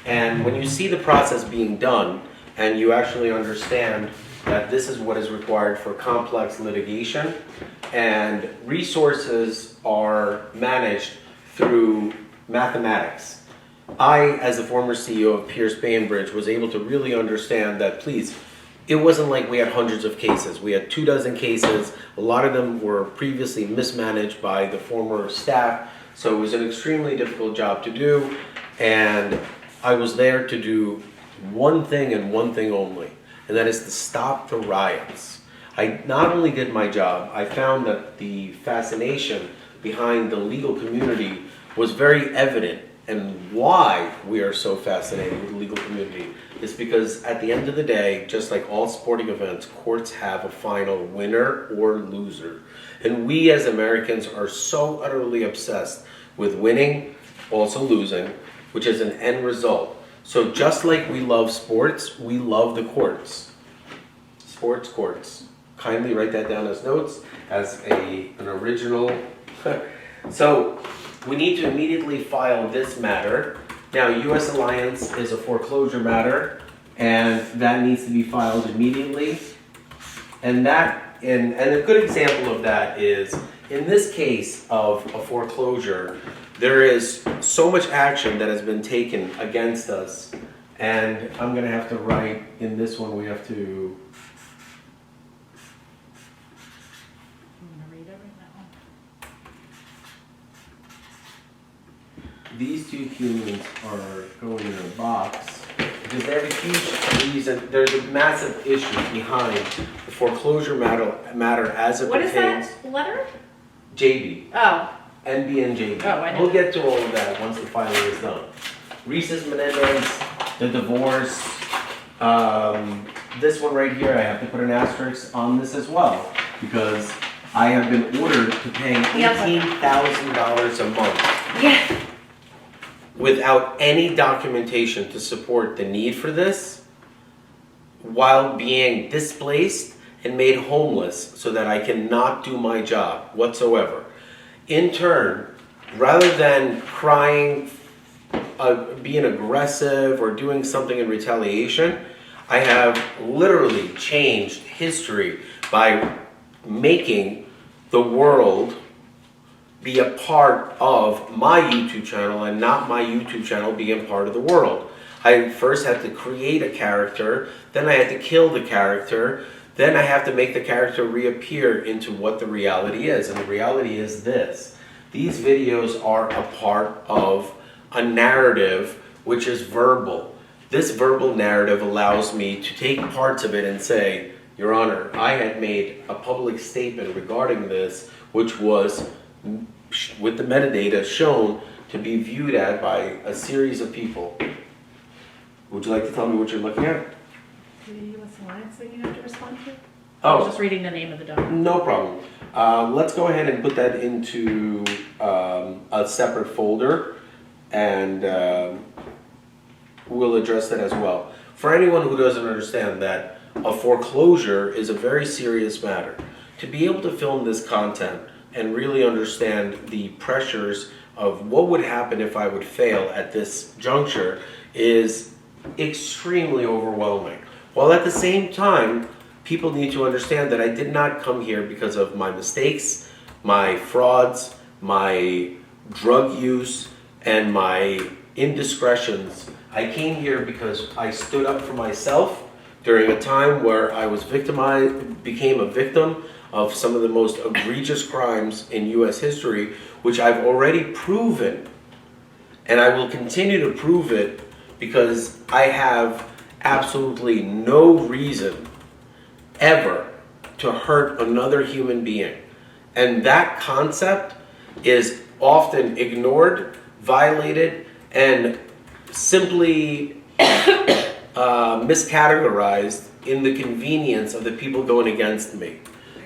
And when you see the process being done, and you actually understand that this is what is required for complex litigation, and resources are managed through mathematics. I, as the former CEO of Pierce Bainbridge, was able to really understand that, please, it wasn't like we had hundreds of cases. We had 24 cases. A lot of them were previously mismanaged by the former staff, so it was an extremely difficult job to do, and I was there to do one thing and one thing only, and that is to stop the riots. I not only did my job, I found that the fascination behind the legal community was very evident. And why we are so fascinated with the legal community is because at the end of the day, just like all sporting events, courts have a final winner or loser. And we as Americans are so utterly obsessed with winning, also losing, which is an end result. So just like we love sports, we love the courts. Sports courts. Kindly write that down as notes, as an original. So we need to immediately file this matter. Now, U.S. Alliance is a foreclosure matter, and that needs to be filed immediately. And a good example of that is, in this case of a foreclosure, there is so much action that has been taken against us, and I'm going to have to write, in this one, we have to... These two humans are going in a box because they have a huge reason. There's a massive issue behind the foreclosure matter as it pertains. What is that letter? JB. Oh. NB and JB. Oh, I know. We'll get to all of that once the filing is done. Reese's Menendez, the divorce. This one right here, I have to put an asterisk on this as well because I have been ordered to pay $18,000 a month. Yeah. Without any documentation to support the need for this, while being displaced and made homeless so that I cannot do my job whatsoever. In turn, rather than crying, being aggressive, or doing something in retaliation, I have literally changed history by making the world be a part of my YouTube channel and not my YouTube channel being part of the world. I first had to create a character, then I had to kill the character, then I have to make the character reappear into what the reality is. And the reality is this. These videos are a part of a narrative which is verbal. This verbal narrative allows me to take parts of it and say, Your Honor, I had made a public statement regarding this, which was, with the metadata, shown to be viewed at by a series of people. Would you like to tell me what you're looking at? Do you give us lines that you have to respond to? Oh. I was just reading the name of the document. No problem. Let's go ahead and put that into a separate folder, and we'll address that as well. For anyone who doesn't understand that a foreclosure is a very serious matter, to be able to film this content and really understand the pressures of what would happen if I would fail at this juncture is extremely overwhelming. While at the same time, people need to understand that I did not come here because of my mistakes, my frauds, my drug use, and my indiscretions. I came here because I stood up for myself during a time where I was victimized, became a victim of some of the most egregious crimes in U.S. history, which I've already proven, and I will continue to prove it because I have absolutely no reason ever to hurt another human being. And that concept is often ignored, violated, and simply miscategorized in the convenience of the people going against me.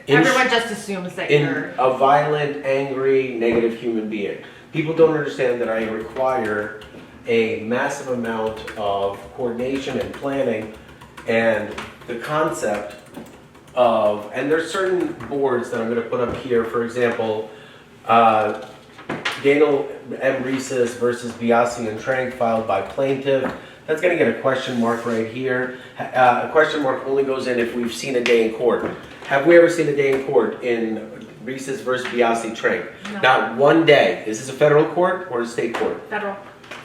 Everyone just assumes that you're a violent, angry, negative human being. People don't understand that I require a massive amount of coordination and planning, and the concept of, and there's certain boards that I'm going to put up here. For example, Daniel M. Reeses versus Biasi and Trank, filed by plaintiff. That's going to get a question mark right here. A question mark only goes in if we've seen a day in court. Have we ever seen a day in court in Reeses versus Biasi Trank? No. Not one day. Is this a federal court or a state court? federal.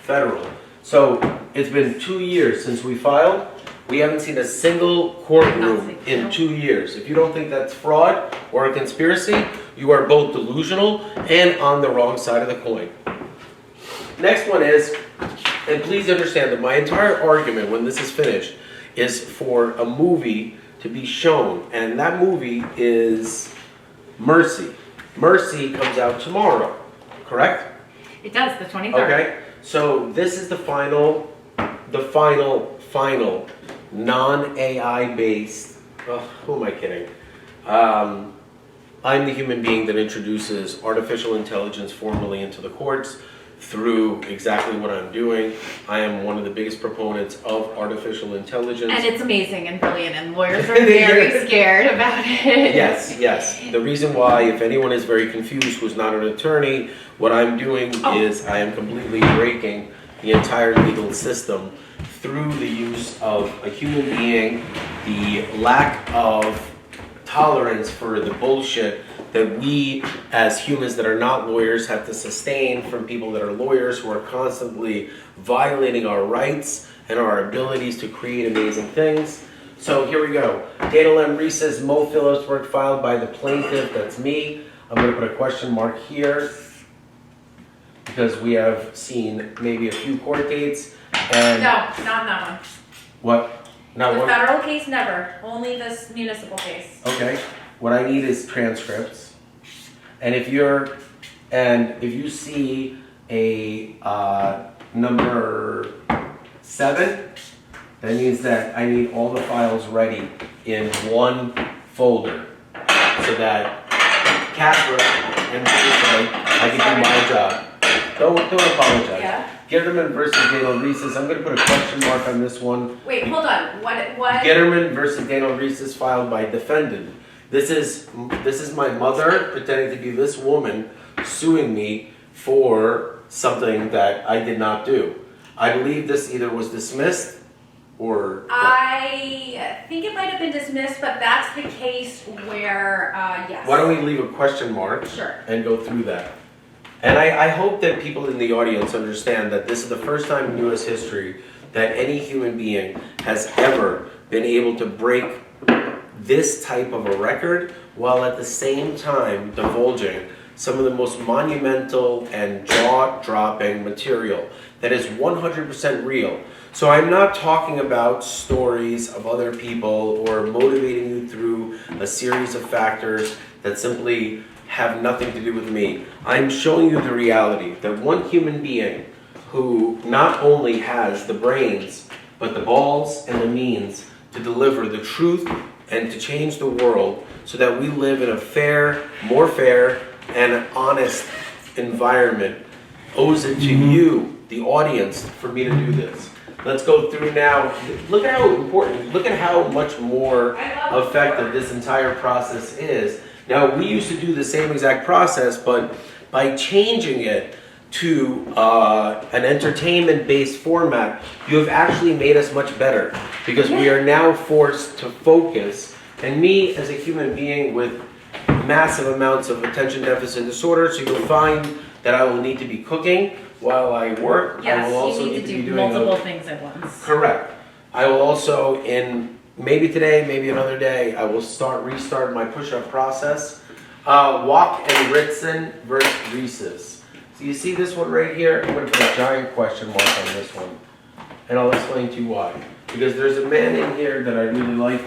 Federal. So it's been 2 years since we filed. We haven't seen a single courtroom in 2 years. If you don't think that's fraud or a conspiracy, you are both delusional and on the wrong side of the coin. Next one is, and please understand that my entire argument when this is finished is for a movie to be shown, and that movie is Mercy. Mercy comes out tomorrow, correct? It does, the 23rd. Okay, so this is the final non-AI based, who am I kidding? I'm the human being that introduces artificial intelligence formally into the courts through exactly what I'm doing. I am one of the biggest proponents of artificial intelligence. And it's amazing and brilliant, and lawyers are very scared about it. Yes, yes. The reason why, if anyone is very confused who's not an attorney, what I'm doing is I am completely breaking the entire legal system through the use of a human being, the lack of tolerance for the bullshit that we as humans that are not lawyers have to sustain from people that are lawyers who are constantly violating our rights and our abilities to create amazing things. So here we go. Daniel M. Reeses, Mo Phillips work filed by the plaintiff, that's me. I'm going to put a question mark here because we have seen maybe a few court dates. And No, not that one. what? Not The one? federal case, never. Only this municipal case. Okay. What I need is transcripts. And if you see a number 7, that means that I need all the files ready in one folder so that Catherine and Tuesday, I can do my job. Don't apologize. Yeah. Gitterman versus Daniel Reeses. I'm going to put a question mark on this one. Wait, hold on. What? Gitterman versus Daniel Reeses filed by defendant. This is my mother pretending to be this woman suing me for something that I did not do. I believe this either was dismissed or... I think it might have been dismissed, but that's the case where, yes. Why don't we leave a question mark Sure. and go through that? And I hope that people in the audience understand that this is the first time in U.S. history that any human being has ever been able to break this type of a record while at the same time divulging some of the most monumental and jaw-dropping material that is 100% real. So I'm not talking about stories of other people or motivating you through a series of factors that simply have nothing to do with me. I'm showing you the reality that one human being who not only has the brains, but the balls and the means to deliver the truth and to change the world so that we live in a fair, more fair, and honest environment owes it to you, the audience, for me to do this. Let's go through now. Look at how important, look at how much more effective this entire process is. Now, we used to do the same exact process, but by changing it to an entertainment-based format, you have actually made us much better because we are now forced to focus. And me, as a human being with massive amounts of attention deficit disorder, so you'll find that I will need to be cooking while I work. Yes, I will also you need to be do doing multiple things at once. Correct. I will also, in maybe today, maybe another day, I will restart my push-up process. Walk and Ritson versus Reeses. So you see this one right here? I'm going to put a giant question mark on this one. And I'll explain to you why. Because there's a man in here that I really like,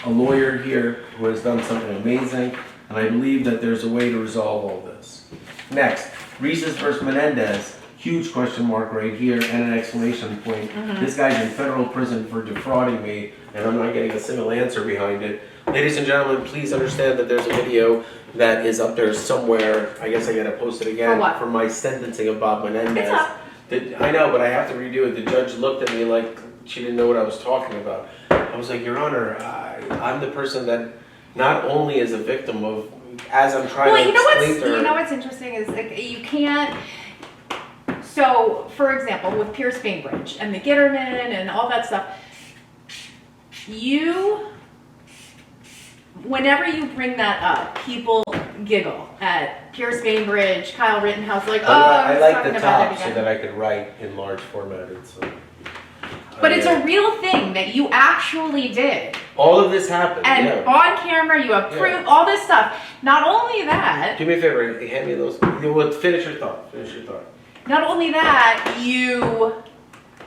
a lawyer here who has done something amazing, and I believe that there's a way to resolve all this. Next, Reeses versus Menendez. Huge question mark right here and an exclamation point. This guy's in federal prison for defrauding me, and I'm not getting a single answer behind it. Ladies and gentlemen, please understand that there's a video that is up there somewhere. I guess I gotta post it again. For what? For my sentencing of Bob Menendez. It's up. I know, but I have to redo it. The judge looked at me like she didn't know what I was talking about. I was like, Your Honor, I'm the person that not only is a victim of, as I'm trying to explain to her. You know what's interesting is like you can't. So, for example, with Pierce Bainbridge and the Gitterman and all that stuff, whenever you bring that up, people giggle at Pierce Bainbridge, Kyle Rittenhouse, like, I like the talking about top it so again. that I could write in large formatted. So. But it's a real thing that you actually did. All of this happened, And yeah. on camera, you have proof, all this stuff. Not only that, Do me a favor, hand me those. Finish your thought. not only that,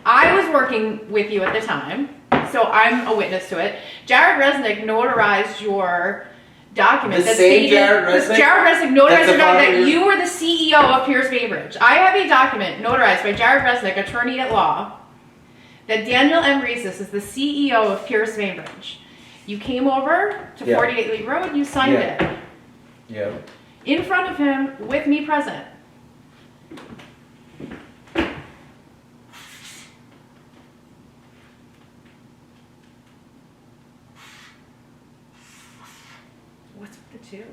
I was working with you at the time, so I'm a witness to it. Jared Resnick notarized your document The same Jared Resnick? Jared Resnick notarized That's your a document that father- you were the CEO of Pierce Bainbridge. I have a document notarized by Jared Resnick, attorney at law, that Daniel M. Reeses is the CEO of Pierce Bainbridge. You came over to 48 Lee Road, you signed it. Yeah. In front of him, with me present. What's with the two?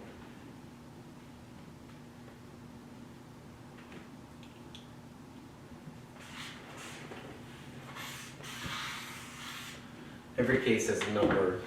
Every case has a number.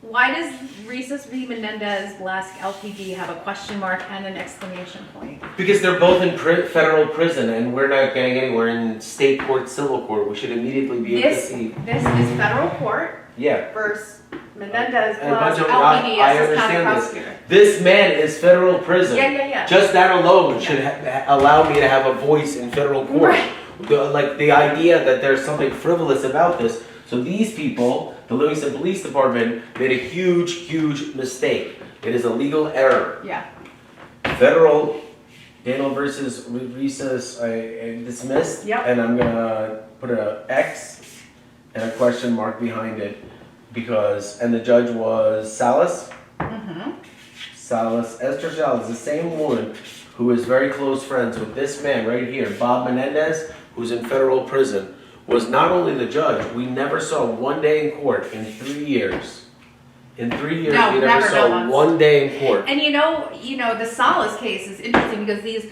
Why does Reeses v. Menendez Blask LTD have a question mark and an exclamation point? Because they're both in federal prison and we're not getting anywhere in state court, civil court. We should immediately be able to see. This is federal court Yeah. versus Menendez And a bunch Blask of, LTD I as his county understand prosecutor. this. This man is federal prison. Yeah. Just that alone should allow me to have a voice in federal court. Right. The idea that there's something frivolous about this. So these people, the Livingston Police Department, made a huge mistake. It is a legal error. Yeah. Federal, Daniel versus Reeses, I dismissed. Yep. And I'm gonna put a X and a question mark behind it because, and the judge was Salas. Mm-hmm. Salas, Esther Salas, the same woman who is very close friends with this man right here, Bob Menendez, who's in federal prison, was not only the judge, we never saw one day in court in 3 years. In 3 years, No, we never never, saw no once. one day in court. And you know, the Salas case is interesting because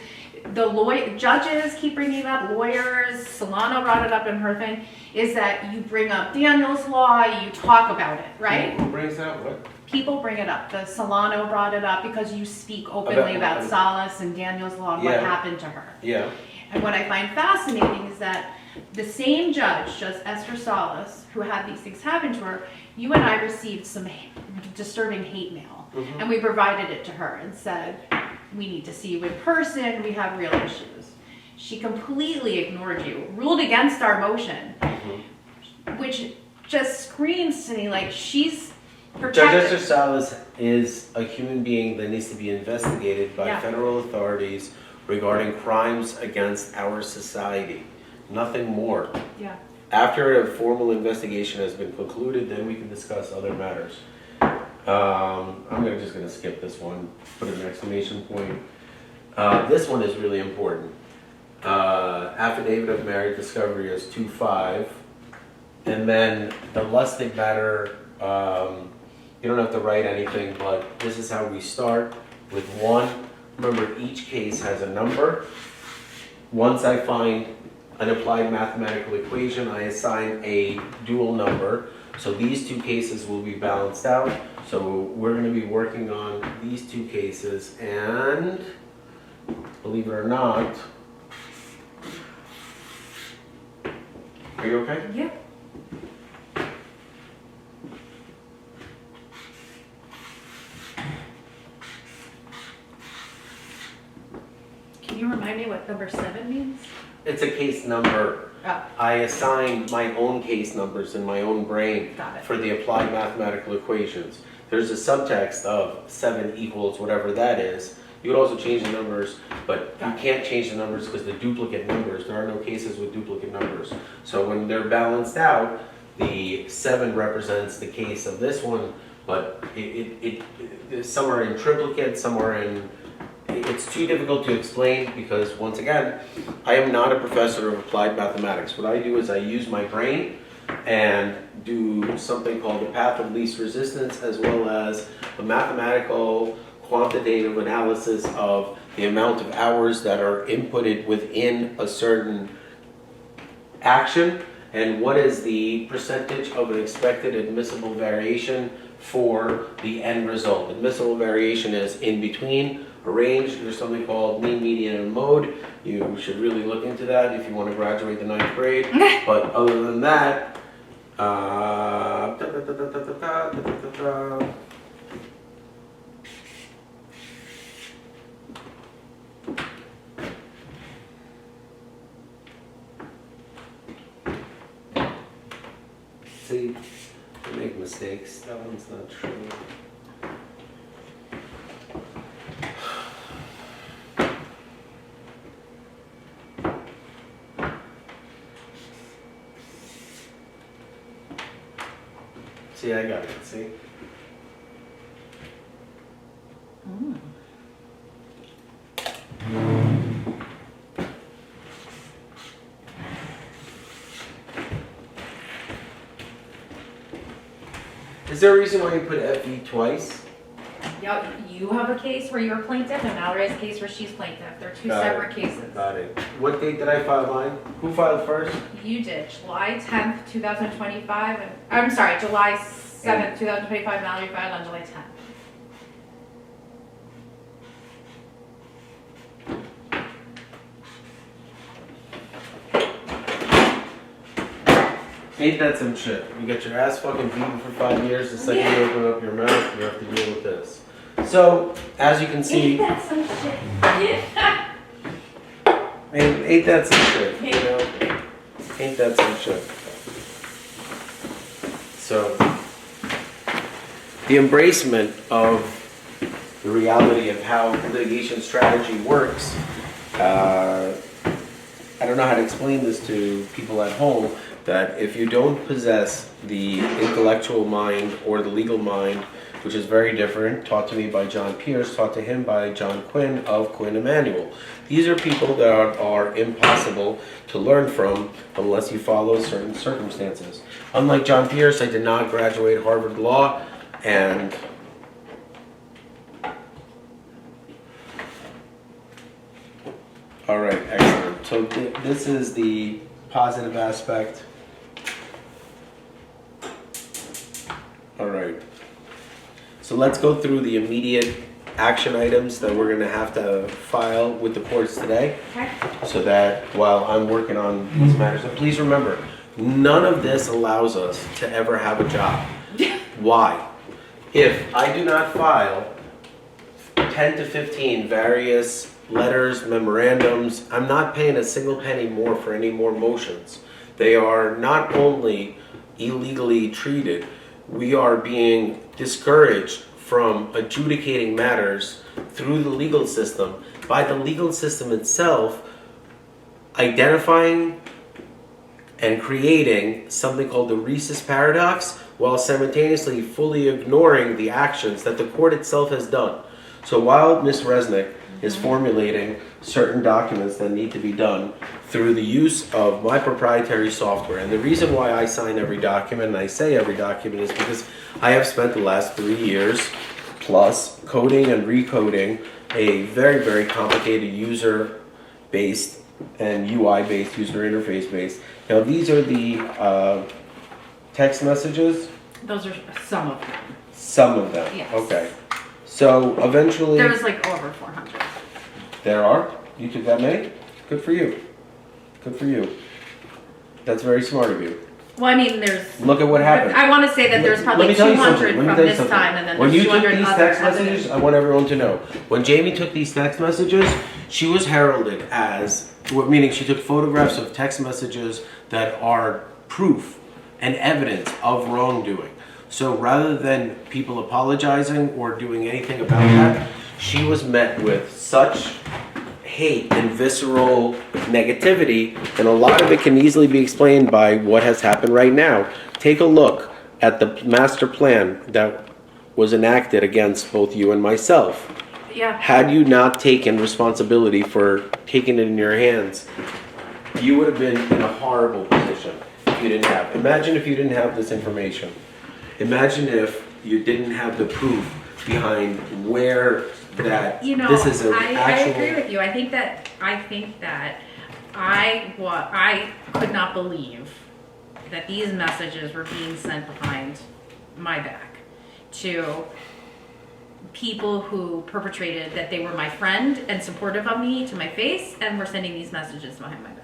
judges keep bringing it up, lawyers, Solano brought it up in her thing, is that you bring up Daniel's Law, you talk about it, right? Who brings that? What? People bring it up. The Solano brought it up because you speak openly about Salas and Daniel's Law and what Yeah. happened to her. Yeah. And what I find fascinating is that the same judge, Judge Esther Salas, who had these things happen to her, you and I received some disturbing hate mail. Mhm. And we provided it to her and said, we need to see you in person, we have real issues. She completely ignored you, ruled against our motion, which just screams to me like she's Judge Esther protected. Salas is a human being that needs to be investigated by Yeah. federal authorities regarding crimes against our society. Nothing more. Yeah. After a formal investigation has been concluded, then we can discuss other matters. I'm just gonna skip this one, put an exclamation point. This one is really important. Affidavit of marriage discovery is 2-5. And then the Lustig matter, you don't have to write anything, but this is how we start with 1. Remember, each case has a number. Once I find an applied mathematical equation, I assign a dual number. So these 2 cases will be balanced out. So we're going to be working on these 2 cases, and believe it or not, are you okay? Yeah. Can you remind me what number 7 means? It's a case number. Oh, I assign my own case numbers in my own brain got it. for the applied mathematical equations. There's a subtext of 7 equals whatever that is. You could also change the numbers, but you can't change the numbers because the duplicate numbers, there are no cases with duplicate numbers. So when they're balanced out, the 7 represents the case of this one, but some are in triplicate, some are in. It's too difficult to explain because, once again, I am not a professor of applied mathematics. What I do is I use my brain and do something called the path of least resistance, as well as a mathematical quantitative analysis of the amount of hours that are inputted within a certain action and what is the percentage of an expected admissible variation for the end result. Admissible variation is in between. A range, there's something called mean, median, and mode. You should really look into that if you want to graduate the 9th grade. But other than that, see, I make mistakes. That one's not true. See, I got it, see? Is there a reason why you put FE twice? Yeah, you have a case where you're plaintiff and Mallory has a case where she's plaintiff. They're 2 separate cases. Got it. What date did I file mine? Who filed first? You did July 10th, 2025, and I'm sorry, July 7th, 2025. Mallory filed on July 10th. Ain't that some shit? You get your ass fucking beaten for 5 years, the second you open up your mouth, you have to deal with this. So, as you can see, Ain't that some shit? ain't that some shit, you know? Ain't that some shit? So, the embracement of the reality of how litigation strategy works, I don't know how to explain this to people at home, that if you don't possess the intellectual mind or the legal mind which is very different, taught to me by John Pierce, taught to him by John Quinn of Quinn Emanuel. These are people that are impossible to learn from unless you follow certain circumstances. Unlike John Pierce, I did not graduate Harvard Law, and all right, excellent. So this is the positive aspect. All right. So let's go through the immediate action items that we're going to have to file with the courts today. Okay. So that while I'm working on these matters, and please remember, none of this allows us to ever have a job. Why? If I do not file 10 to 15 various letters, memorandums, I'm not paying a single penny more for any more motions. They are not only illegally treated, we are being discouraged from adjudicating matters through the legal system by the legal system itself identifying and creating something called the rhesus paradox while simultaneously fully ignoring the actions that the court itself has done. So while Ms. Resnick is formulating certain documents that need to be done through the use of my proprietary software, and the reason why I sign every document and I say every document is because I have spent the last 3 years plus coding and recoding a very, very complicated user-based and UI-based, user interface-based. Now these are the text messages. Those are some of them. Some of them. Yes. Okay. So eventually. There was like over 400. There are? You took that many? Good for you. Good for you. That's very smart of you. Well, I mean, there's. Look at what happened. I want to say that there's probably 200 from this something. time, and then When there's you took 200 these other text messages, I want everyone to know. When Jamie took these text messages, she was heralded as, meaning she took photographs of text messages that are proof and evidence of wrongdoing. So rather than people apologizing or doing anything about that, she was met with such hate and visceral negativity, and a lot of it can easily be explained by what has happened right now. Take a look at the master plan that was enacted against both you and myself. Yeah. Had you not taken responsibility for taking it in your hands, you would have been in a horrible position if you didn't have. Imagine if you didn't have this information. Imagine if you didn't have the proof behind where that this is an I actual. agree with you. I think that I could not believe that these messages were being sent behind my back to people who perpetrated that they were my friend and supportive of me to my face, and were sending these messages behind my back.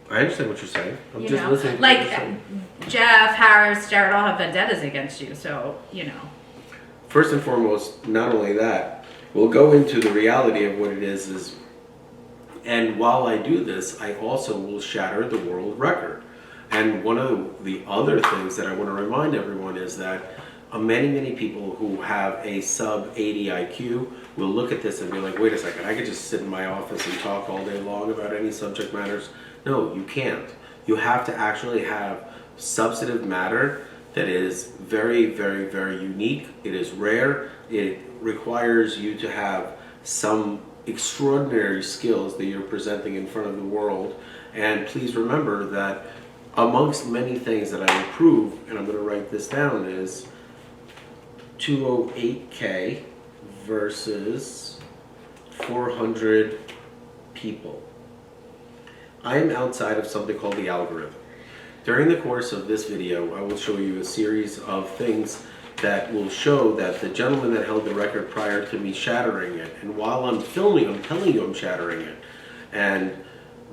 I understand what you're saying. I'm You just know, listening to like what you're saying. Jeff, Harris, Jared all have vendettas against you, so you know. First and foremost, not only that, we'll go into the reality of what it is, and while I do this, I also will shatter the world record. And one of the other things that I want to remind everyone is that many people who have a sub 80 IQ will look at this and be like, wait a second, I could just sit in my office and talk all day long about any subject matters. No, you can't. You have to actually have substantive matter that is very, very, very unique. It is rare. It requires you to have some extraordinary skills that you're presenting in front of the world. And please remember that amongst many things that I approve, and I'm going to write this down, is 208K versus 400 people. I am outside of something called the algorithm. During the course of this video, I will show you a series of things that will show that the gentleman that held the record prior to me shattering it, and while I'm filming, I'm telling you I'm shattering it. And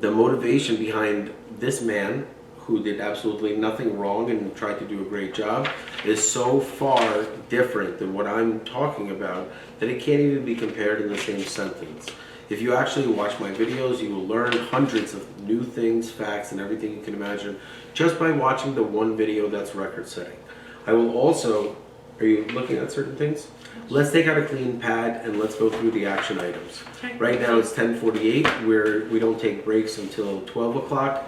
the motivation behind this man, who did absolutely nothing wrong and tried to do a great job, is so far different than what I'm talking about that it can't even be compared in the same sentence. If you actually watch my videos, you will learn hundreds of new things, facts, and everything you can imagine just by watching the one video that's record-setting. I will also, are you looking at certain things? Let's take out a clean pad and let's go through the action items. Okay. Right now it's 10:48, where we don't take breaks until 12 o'clock.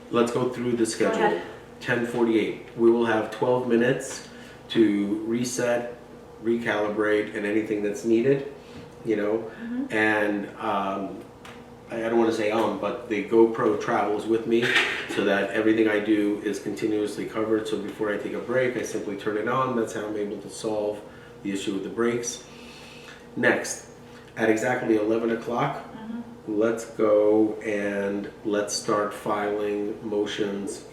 Let's go through the schedule. ahead. 10:48. We will have 12 minutes to reset, recalibrate, and anything that's needed, you know. And I don't want to say but the GoPro travels with me so that everything I do is continuously covered. So before I take a break, I simply turn it on. That's how I'm able to solve the issue with the brakes. Next, at exactly 11 o'clock, let's go and let's start filing motions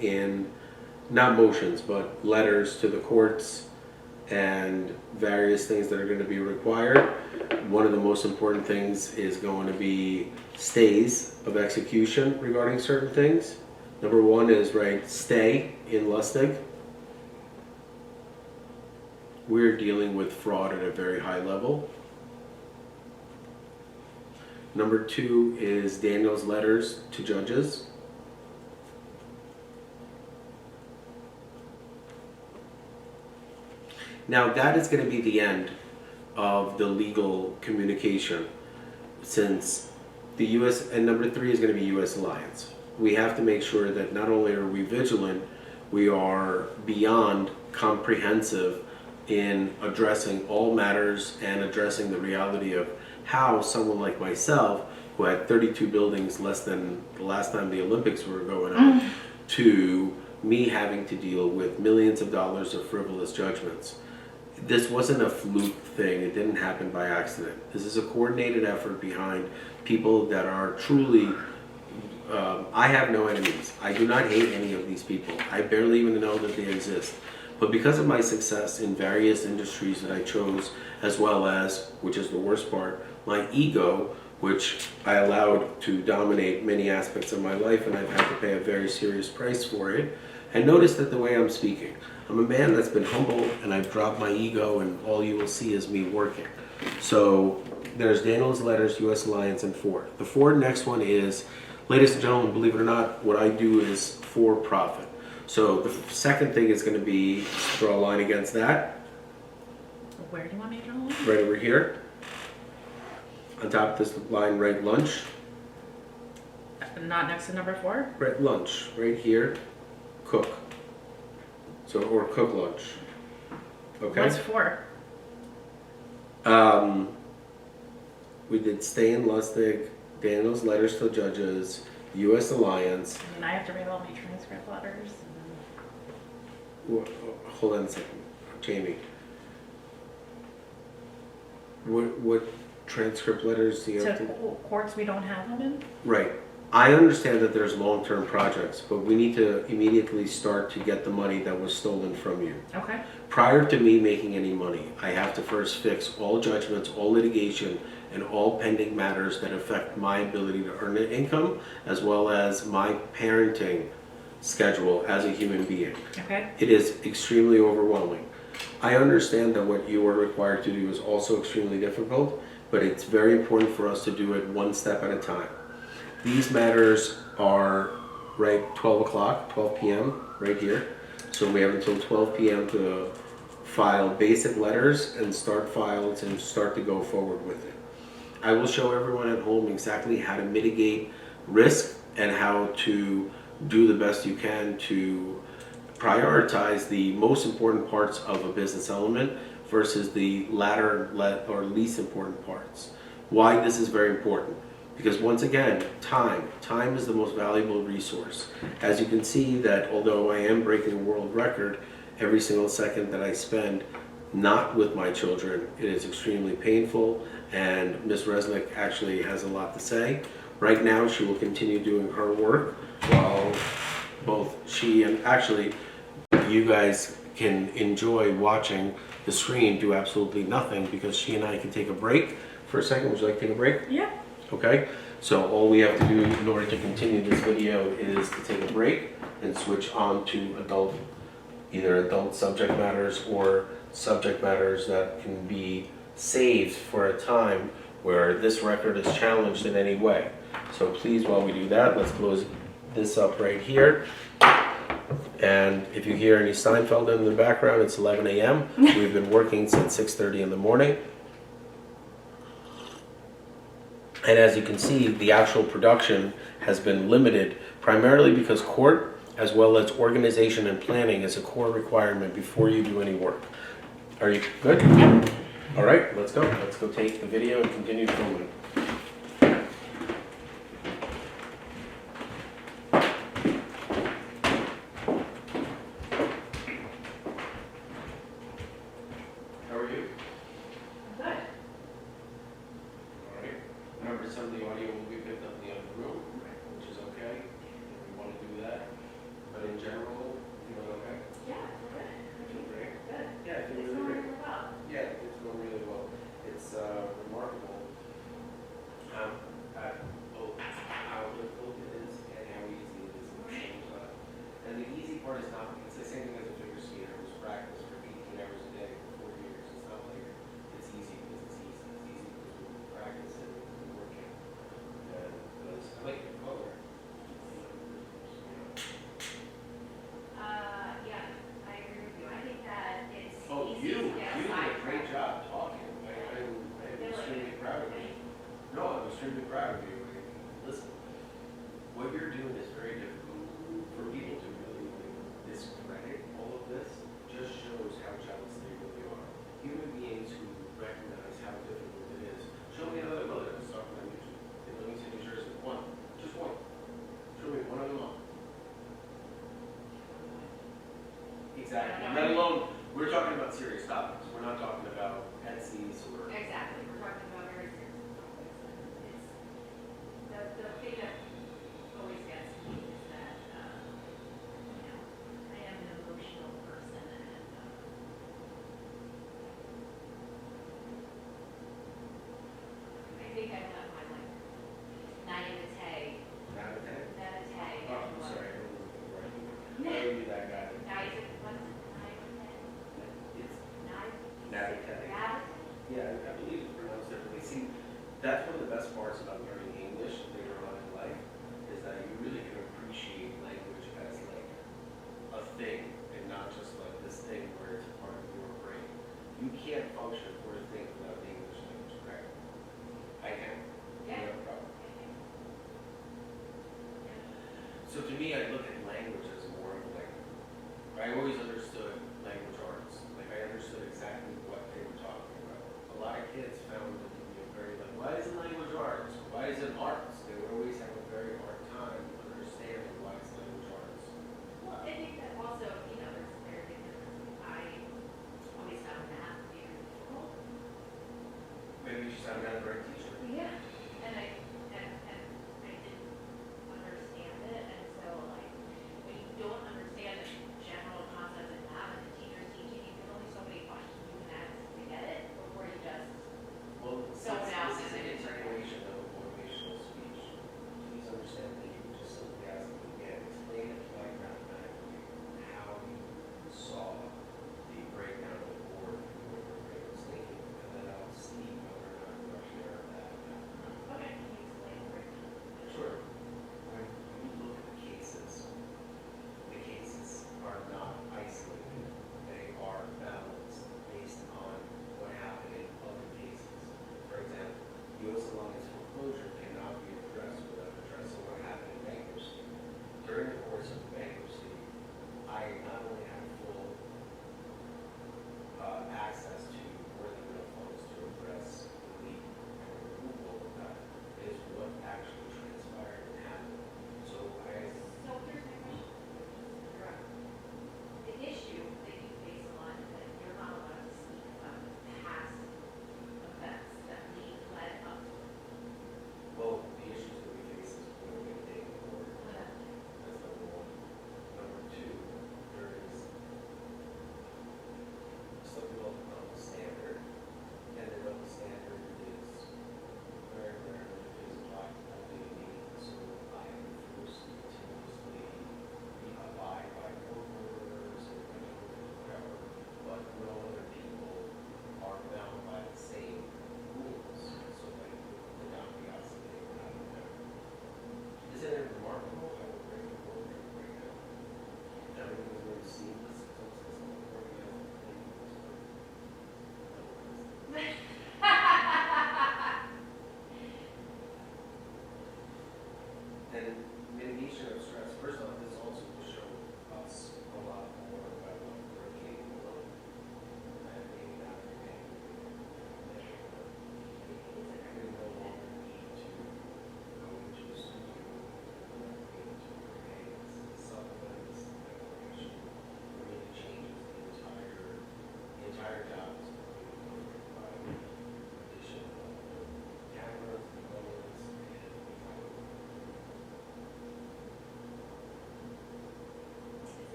not motions, but letters to the courts and various things that are going to be required. One of the most important things is going to be stays of execution regarding certain things. Number one is, stay in Lustig. We're dealing with fraud at a very high level. Number two is Daniel's letters to judges. Now that is going to be the end of the legal communication, since the U.S. and number three is going to be U.S. Alliance. We have to make sure that not only are we vigilant, we are beyond comprehensive in addressing all matters and addressing the reality of how someone like myself, who had 32 buildings less than the last time the Olympics were going on, to me having to deal with millions of dollars of frivolous judgments. This wasn't a fluke thing. It didn't happen by accident. This is a coordinated effort behind people that are truly, I have no enemies. I do not hate any of these people. I barely even know that they exist. But because of my success in various industries that I chose, as well as, which is the worst part, my ego, which I allowed to dominate many aspects of my life, and I've had to pay a very serious price for it. And notice that the way I'm speaking, I'm a man that's been humble, and I've dropped my ego, and all you will see is me working. So there's Daniel's letters, U.S. Alliance, and Ford. The Ford next one is, ladies and gentlemen, believe it or not, what I do is for profit. So the second thing is going to be, draw a line against that. Where do you want me to draw a line? Right over here. On top of this line, write lunch. Not next to number 4? Write lunch. Right here, cook. So, or cook lunch. Okay? What's 4? We did stay in Lustig, Daniel's letters to judges, U.S. Alliance. And I have to read all my transcript letters. Hold on a second, Jamie. What transcript letters do you have to? Courts we don't have them in? Right. I understand that there's long-term projects, but we need to immediately start to get the money that was stolen from you. Okay. Prior to me making any money, I have to first fix all judgments, all litigation, and all pending matters that affect my ability to earn an income, as well as my parenting schedule as a human being. Okay. It is extremely overwhelming. I understand that what you are required to do is also extremely difficult, but it's very important for us to do it one step at a time. These matters are 12 o'clock, 12 p.m. right here. So we have until 12 p.m. to file basic letters and start files and start to go forward with it. I will show everyone at home exactly how to mitigate risk and how to do the best you can to prioritize the most important parts of a business element versus the latter or least important parts. Why this is very important? Because once again, time is the most valuable resource. As you can see that although I am breaking a world record, every single second that I spend not with my children, it is extremely painful, and Ms. Resnick actually has a lot to say. Right now, she will continue doing her work while both she and actually you guys can enjoy watching the screen do absolutely nothing, because she and I can take a break for a second. Would you like to take a break? Yeah. Okay, so all we have to do in order to continue this video is to take a break and switch on to either adult subject matters or subject matters that can be saved for a time where this record is challenged in any way. So please, while we do that, let's close this up right here. And if you hear any Seinfeld in the background, it's 11 a.m. We've been working since 6:30 in the morning. And as you can see, the actual production has been limited primarily because court as well as organization and planning is a core requirement before you do any work. Are you good? Yep. All right, let's go. Let's go take the video and continue filming. How are you? Good. All right. Remember, some of the audio will be picked up in the other room, which is okay. If you want to do that. But in general, you know, okay? Yeah, we're good. Feel great? Good. Yeah, I feel It's really going great. really well. Yeah, it's going really well. It's remarkable how difficult it is and how easy it is at the same time. And the easy part is not, it's the same thing as a figure skater who's practiced for 18 hours a day for 4 years. It's not like it's easy because it's easy. It's easy because we're practicing and we're working. And because I like your color. Yeah, I agree with you. I think that it's Oh, easy you to get did a sidetracked. great job talking. I'm extremely proud of you. No, I'm extremely proud of you. Listen, what you're doing is very difficult. For people to really discredit all of this just shows how jealous they really are. Human beings who recognize how difficult it is. Show me another mother that's talking on YouTube in Livingston, New Jersey. One. Just one. Show me one of them all. Exactly. Let alone, we're talking about serious topics. We're not talking about Etsy's or... Exactly. We're talking about very serious topics. It's the thing that always gets me is that you know, I am an emotional person, and I think I let my naivete. Oh, I'm sorry. I don't know what you're right. I owe you that guy. It's naivete. Yeah, I believe it's pronounced differently. See, that's one of the best parts about learning English later on in life is that you really can appreciate language as like a thing and not just like this thing where it's a part of your brain. You can't function or think without the English language, correct? I can. Yeah. No problem. So to me, I look at language as more of like, I always understood language arts. Like I understood exactly what they were talking about. A lot of kids found it to be a very like, why is it language arts? Why is it arts? They would always have a very hard time understanding why it's language arts. Well, I think that also, you know, there's a very big difference. I always found math very difficult. Maybe you just haven't had the right teacher. Yeah. And I didn't understand it, and so like when you don't understand the general concept in math and the teacher's teaching you, there's only so many questions you can ask to get it before you just Well, Someone else this is an is continuation of a motivational speech. Please understand that you can just simply ask them again, explain it like mathematically, how you saw the breakdown of the board and what your brain was thinking, and then I'll see whether or not you are aware of that. okay.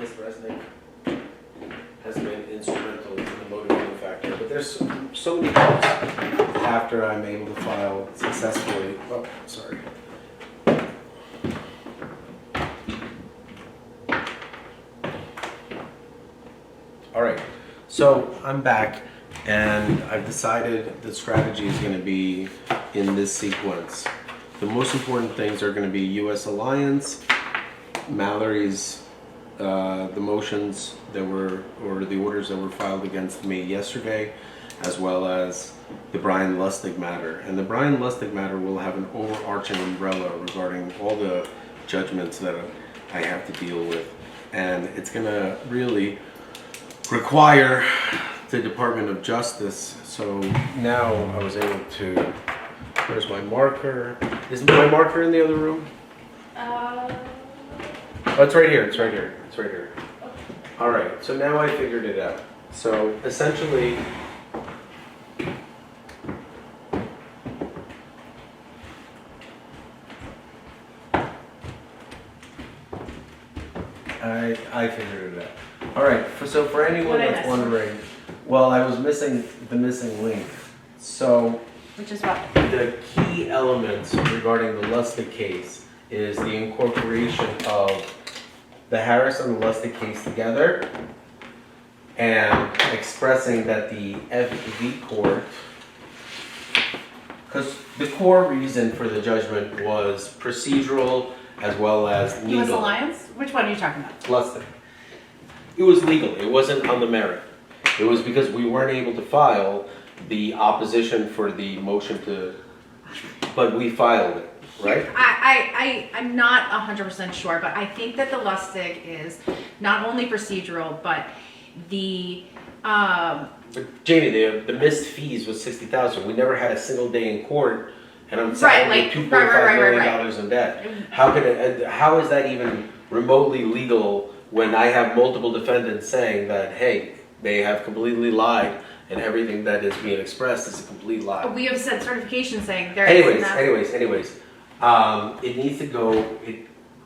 Ms. Resnick has been instrumental in the motivating factor, but there's so many helps after I'm able to file successfully. Oh, sorry. All right, so I'm back, and I've decided the strategy is going to be in this sequence. The most important things are going to be U.S. Alliance, Mallory's, the motions that were, or the orders that were filed against me yesterday, as well as the Brian Lustig matter. And the Brian Lustig matter will have an overarching umbrella regarding all the judgments that I have to deal with. And it's going to really require the Department of Justice. So now I was able to, where's my marker? Isn't my marker in the other room? Oh, it's right here, it's right here, it's right here. All right, so now I figured it out. So essentially, I figured it out. All right, so for anyone that's wondering, well, I was missing the missing link. So, Which is what? the key elements regarding the Lustig case is the incorporation of the Harris and the Lustig case together and expressing that the FV court, because the core reason for the judgment was procedural as well as legal. U.S. Alliance? Which one are you talking about? Lustig. It was legal. It wasn't on the merit. It was because we weren't able to file the opposition for the motion to, but we filed it, right? I'm not 100% sure, but I think that the Lustig is not only procedural, but the But Jamie, the missed fees was $60,000. We never had a single day in court, and I'm Right, like, $2.5 right. million in debt. How can it? How is that even remotely legal when I have multiple defendants saying that, hey, they have completely lied and everything that is being expressed is a complete lie? we have sent certification saying there is Anyways, it needs to go.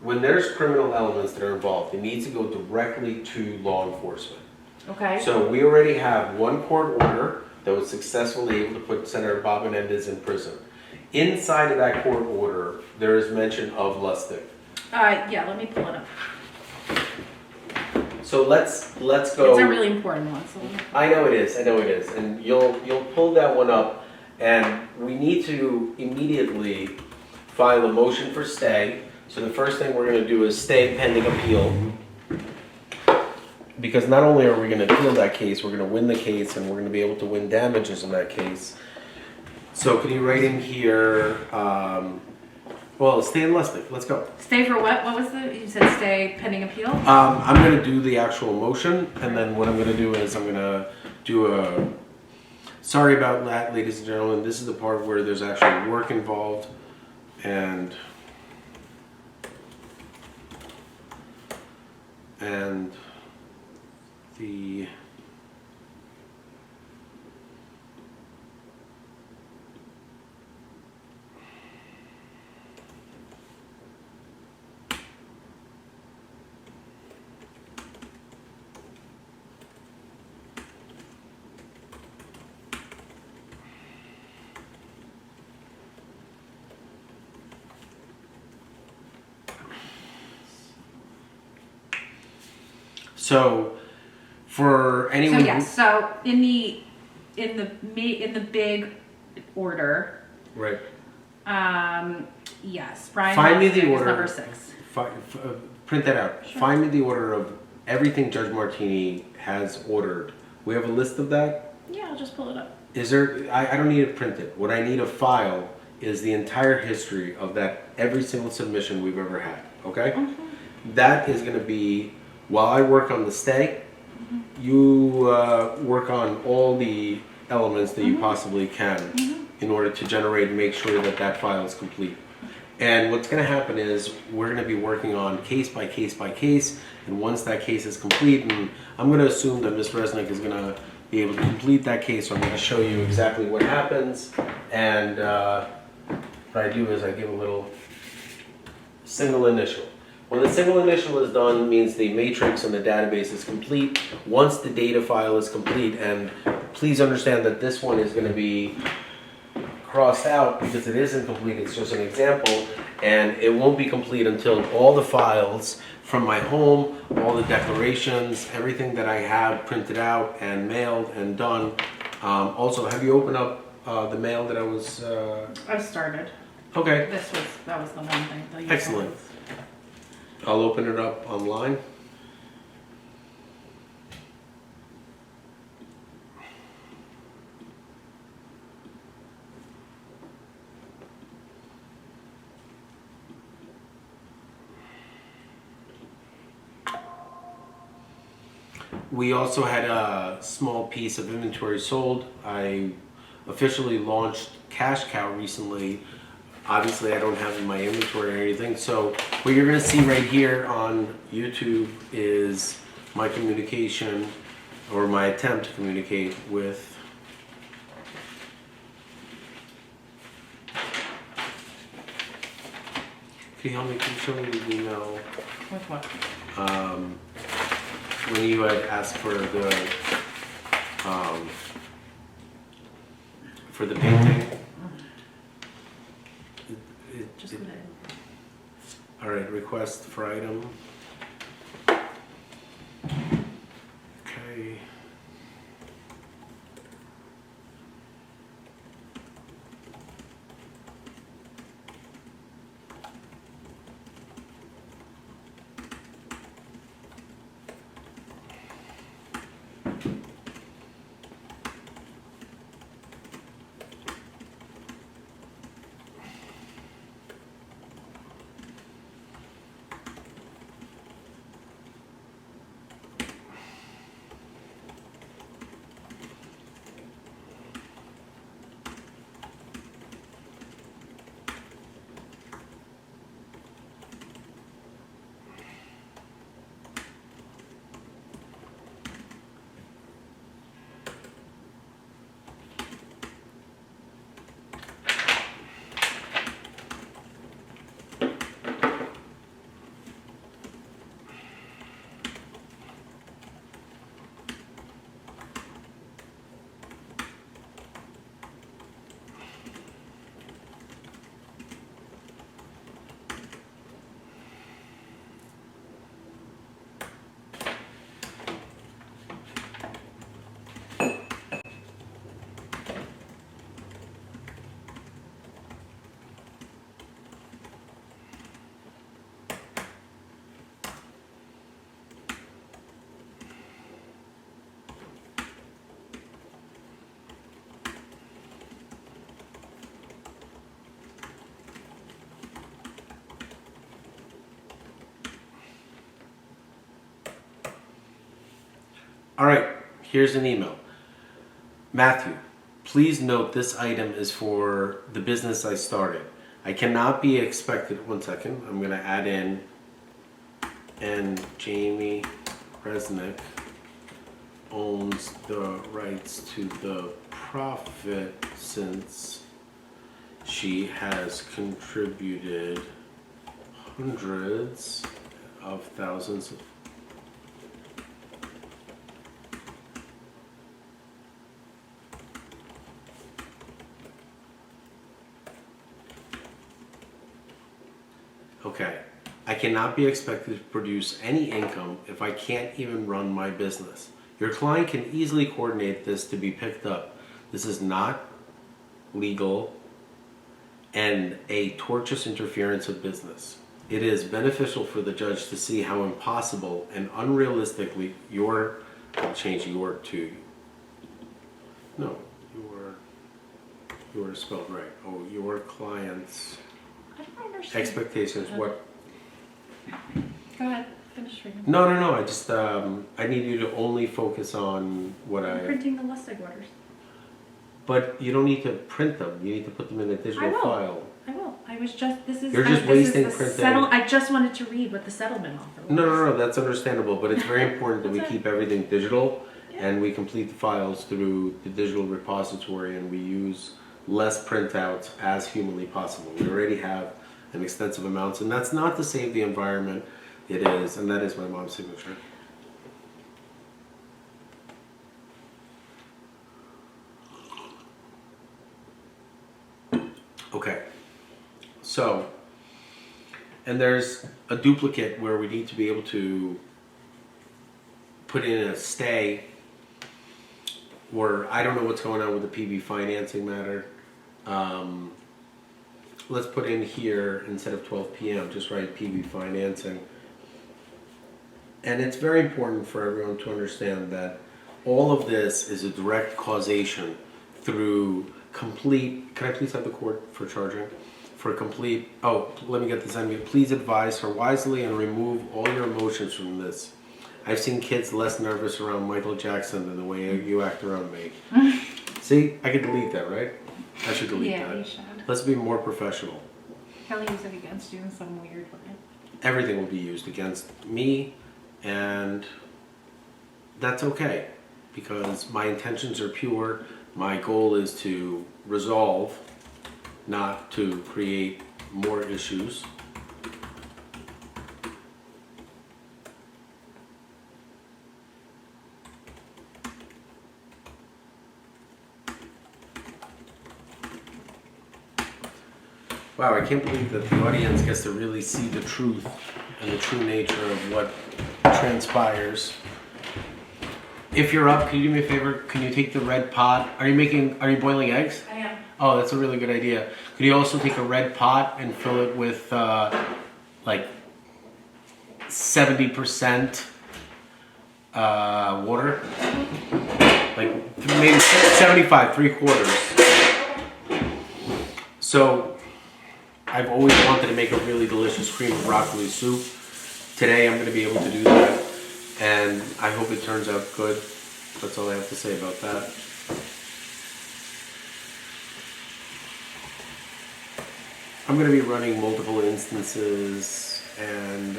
When there's criminal elements that are involved, it needs to go directly to law enforcement. Okay. So we already have one court order that was successfully able to put Senator Bob Menendez in prison. Inside of that court order, there is mention of Lustig. Yeah, let me pull it up. So let's go. It's a really important one. So I know it is, and you'll pull that one up, and we need to immediately file a motion for stay. So the first thing we're going to do is stay pending appeal, because not only are we going to appeal that case, we're going to win the case, and we're going to be able to win damages in that case. So can you write in here? Well, stay in Lustig. Let's go. stay for what? What was the? You said stay pending appeal. I'm going to do the actual motion, and then what I'm going to do is I'm going to do a... Sorry about that, ladies and gentlemen. This is the part where there's actually work involved, and the... So, for anyone So yes. So in the big order. Right. Yes. Brian. Find me the Lustig is order. number 6. Print that out. Sure. Find me the order of everything Judge Martini has ordered. We have a list of that. Yeah, I'll just pull it up. Is there? I don't need it printed. What I need to file is the entire history of that, every single submission we've ever had. Okay. Mm-hmm. That is going to be while I work on the stay. Mm-hmm. You work on all the elements that you Mm-hmm. possibly can Mm-hmm. in order to generate and make sure that that file is complete. And what's going to happen is we're going to be working on case by case by case, and once that case is complete, and I'm going to assume that Ms. Resnick is going to be able to complete that case, so I'm going to show you exactly what happens, and what I do is I give a little single initial. When the single initial is done, it means the matrix and the database is complete. Once the data file is complete, and please understand that this one is going to be crossed out because it isn't complete, it's just an example, and it won't be complete until all the files from my home, all the declarations, everything that I have printed out and mailed and done. Also, have you opened up the mail that I was... I started. Okay, That was the one thing. The excellent. I'll open it up online. We also had a small piece of inventory sold. I officially launched Cash Cow recently. Obviously, I don't have in my inventory or anything. So what you're going to see right here on YouTube is my communication, or my attempt to communicate with Can you help me? Can you show me the email? With what? When you had asked for the painting. Just a minute. All right, request for item. Okay. All right, here's an email. Matthew, please note this item is for the business I started. I cannot be expected, one second, I'm gonna add in, and Jamie Resnick owns the rights to the profit since she has contributed hundreds of thousands of Okay, I cannot be expected to produce any income if I can't even run my business. Your client can easily coordinate this to be picked up. This is not legal and a tortious interference of business. It is beneficial for the judge to see how impossible and unrealistically I'll change your to, no, your spelled right. Oh, your client's I don't understand. expectations, what? Go ahead, finish reading. No, I just, I need you to only focus on what I'm printing the listing orders. But you don't need to print them, you need to put them in a I digital will. file. I will. I was just, this is. You're just this is wasting the printing. I just wanted to read what the settlement offer was. No, that's understandable, but it's very important that we That's keep everything digital Yeah. and we complete the files through the digital repository and we use less printouts as humanly possible. We already have in extensive amounts. And that's not to save the environment, it is, and that is my mom's signature. Okay, so, and there's a duplicate where we need to be able to put in a stay, or I don't know what's going on with the PB financing matter. Let's put in here, instead of 12 p.m., just write PB financing. And it's very important for everyone to understand that all of this is a direct causation through complete, can I please have the cord for charging? For complete, oh, let me get this on mute. Please advise her wisely and remove all your emotions from this. I've seen kids less nervous around Michael Jackson than the way you act around me. See, I could delete that, right? I should delete that. Yeah, you should. Let's be more professional. He'll use it against you in some weird way. Everything will be used against me, and that's okay, because my intentions are pure. My goal is to resolve, not to create more issues. Wow, I can't believe that the audience gets to really see the truth and the true nature of what transpires. If you're up, can you do me a favor? Can you take the red pot? Are you boiling eggs? I am. Oh, that's a really good idea. Could you also take a red pot and fill it with like 70% water? Like maybe 75, 3/4. So I've always wanted to make a really delicious cream of broccoli soup. Today I'm going to be able to do that, and I hope it turns out good. That's all I have to say about that. I'm going to be running multiple instances, and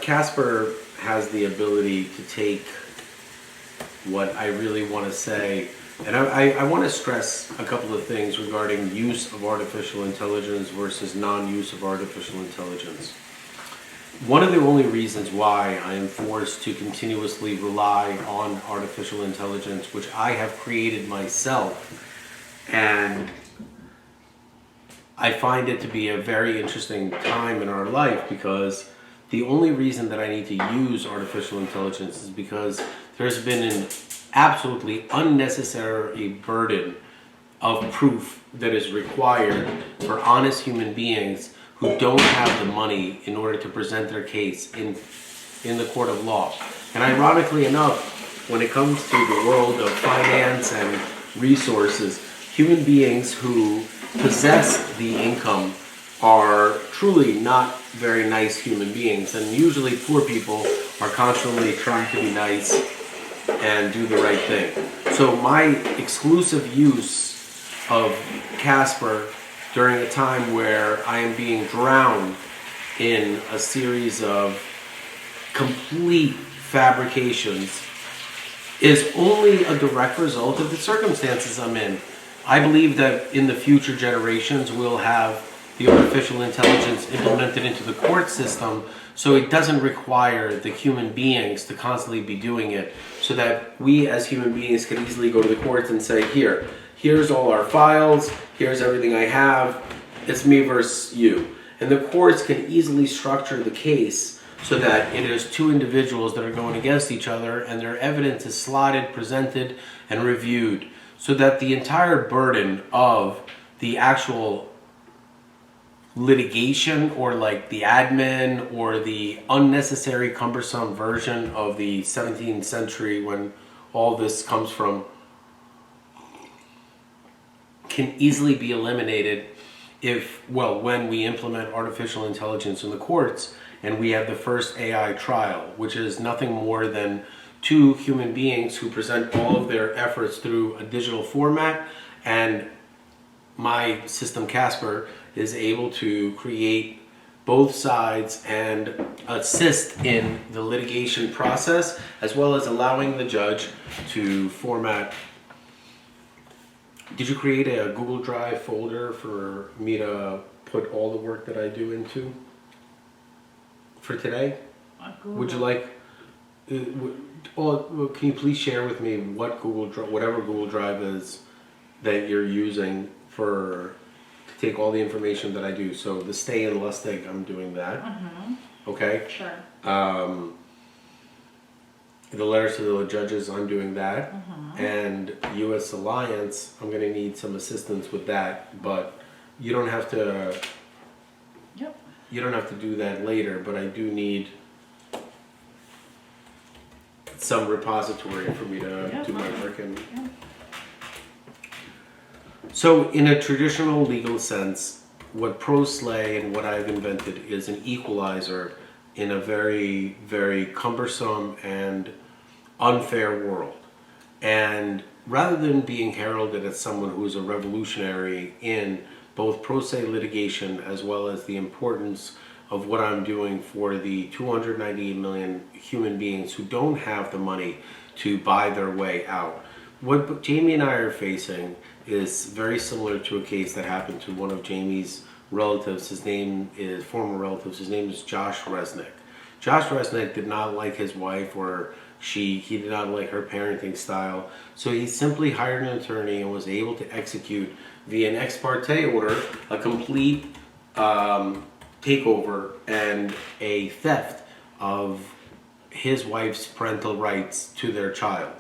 Casper has the ability to take what I really want to say, and I want to stress a couple of things regarding use of artificial intelligence versus non-use of artificial intelligence. One of the only reasons why I am forced to continuously rely on artificial intelligence, which I have created myself, and I find it to be a very interesting time in our life, because the only reason that I need to use artificial intelligence is because there's been an absolutely unnecessary burden of proof that is required for honest human beings who don't have the money in order to present their case in the court of law. And ironically enough, when it comes to the world of finance and resources, human beings who possess the income are truly not very nice human beings, and usually poor people are constantly trying to be nice and do the right thing. So my exclusive use of Casper during a time where I am being drowned in a series of complete fabrications is only a direct result of the circumstances I'm in. I believe that in the future generations we'll have the artificial intelligence implemented into the court system, so it doesn't require the human beings to constantly be doing it, so that we as human beings can easily go to the courts and say, here's all our files, here's everything I have, it's me versus you. And the courts can easily structure the case so that it is two individuals that are going against each other, and their evidence is slotted, presented, and reviewed, so that the entire burden of the actual litigation, or like the admin, or the unnecessary cumbersome version of the 17th century when all this comes from, can easily be eliminated when we implement artificial intelligence in the courts, and we have the first AI trial, which is nothing more than two human beings who present all of their efforts through a digital format, and my system Casper is able to create both sides and assist in the litigation process, as well as allowing the judge to format Did you create a Google Drive folder for me to put all the work that I do into for today? Would you like? Can you please share with me what whatever Google Drive is that you're using to take all the information that I do? So the stay in Lustig, I'm doing that. Okay. Sure. The letters to the judges, I'm doing that. And U.S. Alliance, I'm going to need some assistance with that, but you don't have to. Yep. You don't have to do that later, but I do need some repository for me to do my work in. So in a traditional legal sense, what pro slay and what I've invented is an equalizer in a very, very cumbersome and unfair world. And rather than being heralded as someone who is a revolutionary in both pro se litigation as well as the importance of what I'm doing for the 298 million human beings who don't have the money to buy their way out, what Jamie and I are facing is very similar to a case that happened to one of Jamie's relatives. Former relatives. His name is Josh Resnick. Josh Resnick did not like his wife, or he did not like her parenting style. So he simply hired an attorney and was able to execute via an ex parte order a complete takeover and a theft of his wife's parental rights to their child.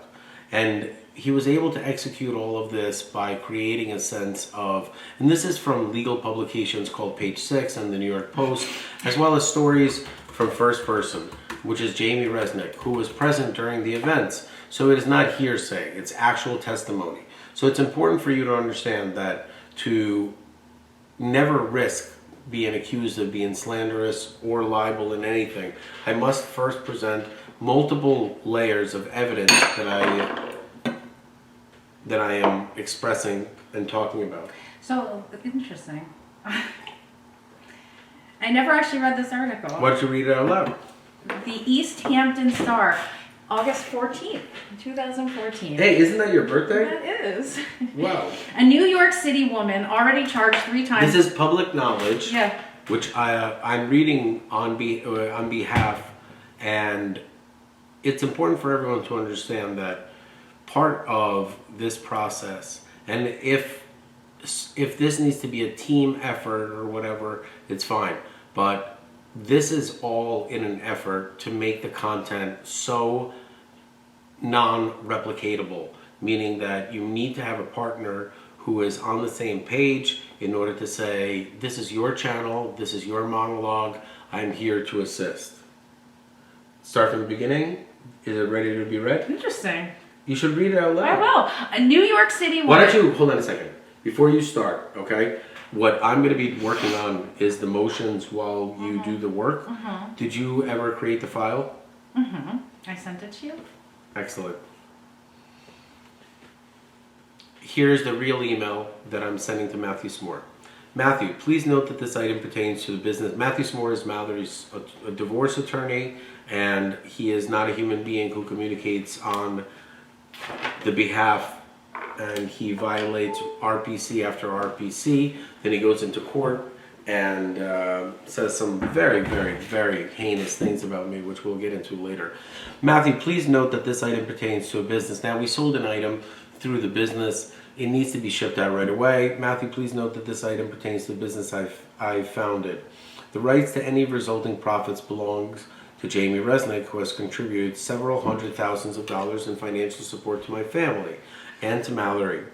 And he was able to execute all of this by creating a sense of, and this is from legal publications called Page 6 and the New York Post, as well as stories from first person, which is Jamie Resnick, who was present during the events. So it is not hearsay, it's actual testimony. So it's important for you to understand that to never risk being accused of being slanderous or liable in anything, I must first present multiple layers of evidence that I am expressing and talking about. So, interesting. I never actually read this article. Why don't you read it out loud? The East Hampton Star, August 14th, 2014. Hey, isn't that your birthday? That is. Wow. A New York City woman already charged 3 times. This is public knowledge, Yeah. which I'm reading on behalf, and it's important for everyone to understand that part of this process, and if this needs to be a team effort or whatever, it's fine. But this is all in an effort to make the content so non-replicatable, meaning that you need to have a partner who is on the same page in order to say, this is your channel, this is your monologue, I'm here to assist. Start from the beginning. Is it ready to be read? Interesting. You should read it out loud. I will. A New York City woman. Why don't you, hold on a second. Before you start, okay? What I'm going to be working on is the motions while you do the work. Did you ever create the file? I sent it to you. Excellent. Here's the real email that I'm sending to Matthew Smore. Matthew, please note that this item pertains to the business. Matthew Smore is Mallory's a divorce attorney, and he is not a human being who communicates on the behalf, and he violates RPC after RPC. Then he goes into court and says some very, very, very heinous things about me, which we'll get into later. Matthew, please note that this item pertains to a business. Now, we sold an item through the business. It needs to be shipped out right away. Matthew, please note that this item pertains to the business I founded. The rights to any resulting profits belongs to Jamie Resnick, who has contributed several hundred thousands of dollars in financial support to my family and to Mallory.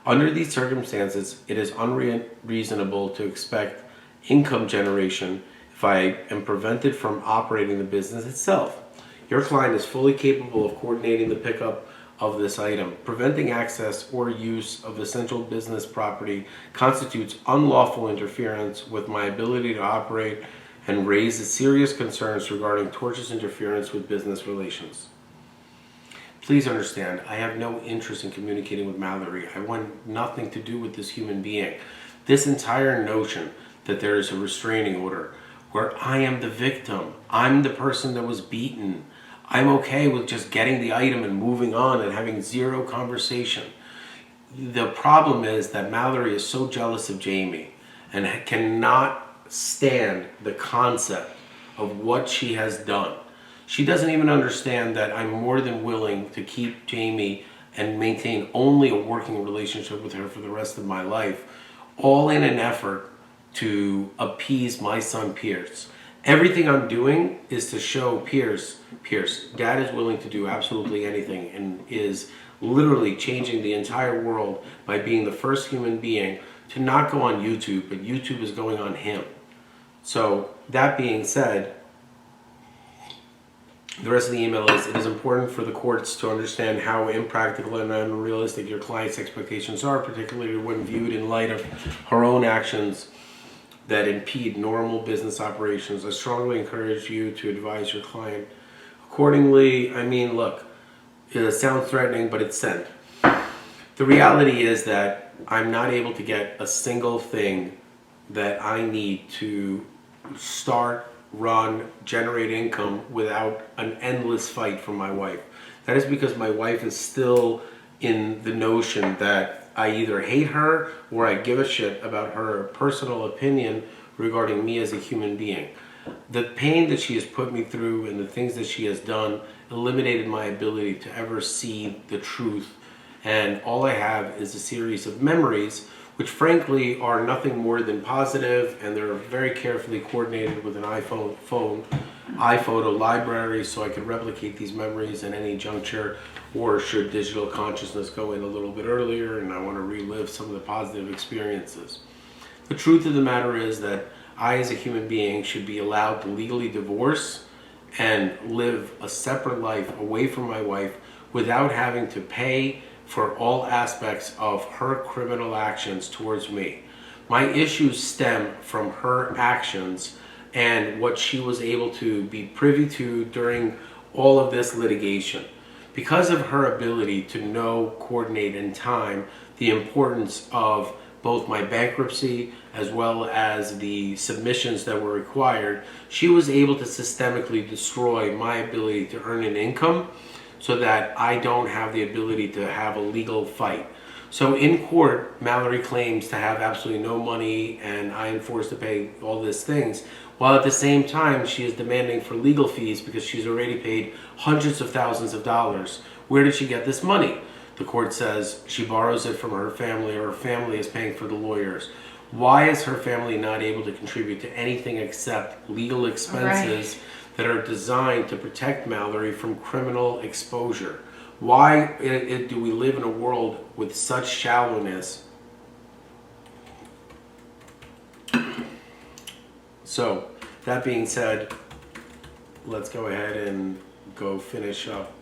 Under these circumstances, it is unreasonable to expect income generation if I am prevented from operating the business itself. Your client is fully capable of coordinating the pickup of this item. Preventing access or use of essential business property constitutes unlawful interference with my ability to operate and raises serious concerns regarding tortious interference with business relations. Please understand, I have no interest in communicating with Mallory. I want nothing to do with this human being. This entire notion that there is a restraining order where I am the victim, I'm the person that was beaten, I'm okay with just getting the item and moving on and having zero conversation. the problem is that Mallory is so jealous of Jamie and cannot stand the concept of what she has done. She doesn't even understand that I'm more than willing to keep Jamie and maintain only a working relationship with her for the rest of my life, all in an effort to appease my son Pierce. Everything I'm doing is to show Pierce, Dad is willing to do absolutely anything and is literally changing the entire world by being the first human being to not go on YouTube, but YouTube is going on him. So that being said, the rest of the email is, it is important for the courts to understand how impractical and unrealistic your client's expectations are, particularly when viewed in light of her own actions that impede normal business operations. I strongly encourage you to advise your client accordingly. I mean, look, it sounds threatening, but it's sent. The reality is that I'm not able to get a single thing that I need to start, run, generate income without an endless fight from my wife. That is because my wife is still in the notion that I either hate her or I give a shit about her personal opinion regarding me as a human being. The pain that she has put me through and the things that she has done eliminated my ability to ever see the truth. And all I have is a series of memories, which frankly are nothing more than positive, and they're very carefully coordinated with an iPhoto library, so I could replicate these memories at any juncture, or should digital consciousness go in a little bit earlier and I want to relive some of the positive experiences. The truth of the matter is that I, as a human being, should be allowed to legally divorce and live a separate life away from my wife without having to pay for all aspects of her criminal actions towards me. My issues stem from her actions and what she was able to be privy to during all of this litigation. Because of her ability to know, coordinate, and time the importance of both my bankruptcy as well as the submissions that were required, she was able to systemically destroy my ability to earn an income so that I don't have the ability to have a legal fight. So in court, Mallory claims to have absolutely no money and I am forced to pay all these things, while at the same time she is demanding for legal fees because she's already paid hundreds of thousands of dollars. Where did she get this money? The court says she borrows it from her family, or her family is paying for the lawyers. Why is her family not able to contribute to anything except legal expenses that are designed to protect Mallory from criminal exposure? Why do we live in a world with such shallowness? So, that being said, let's go ahead and go finish up.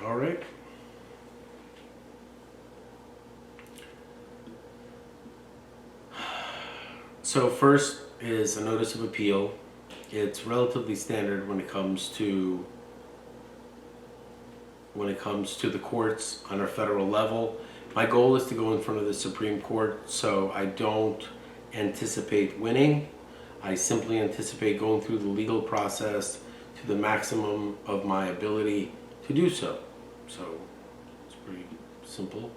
All right. So first is a notice of appeal. It's relatively standard when it comes to the courts on a federal level. My goal is to go in front of the Supreme Court, so I don't anticipate winning. I simply anticipate going through the legal process to the maximum of my ability to do so. So it's pretty simple.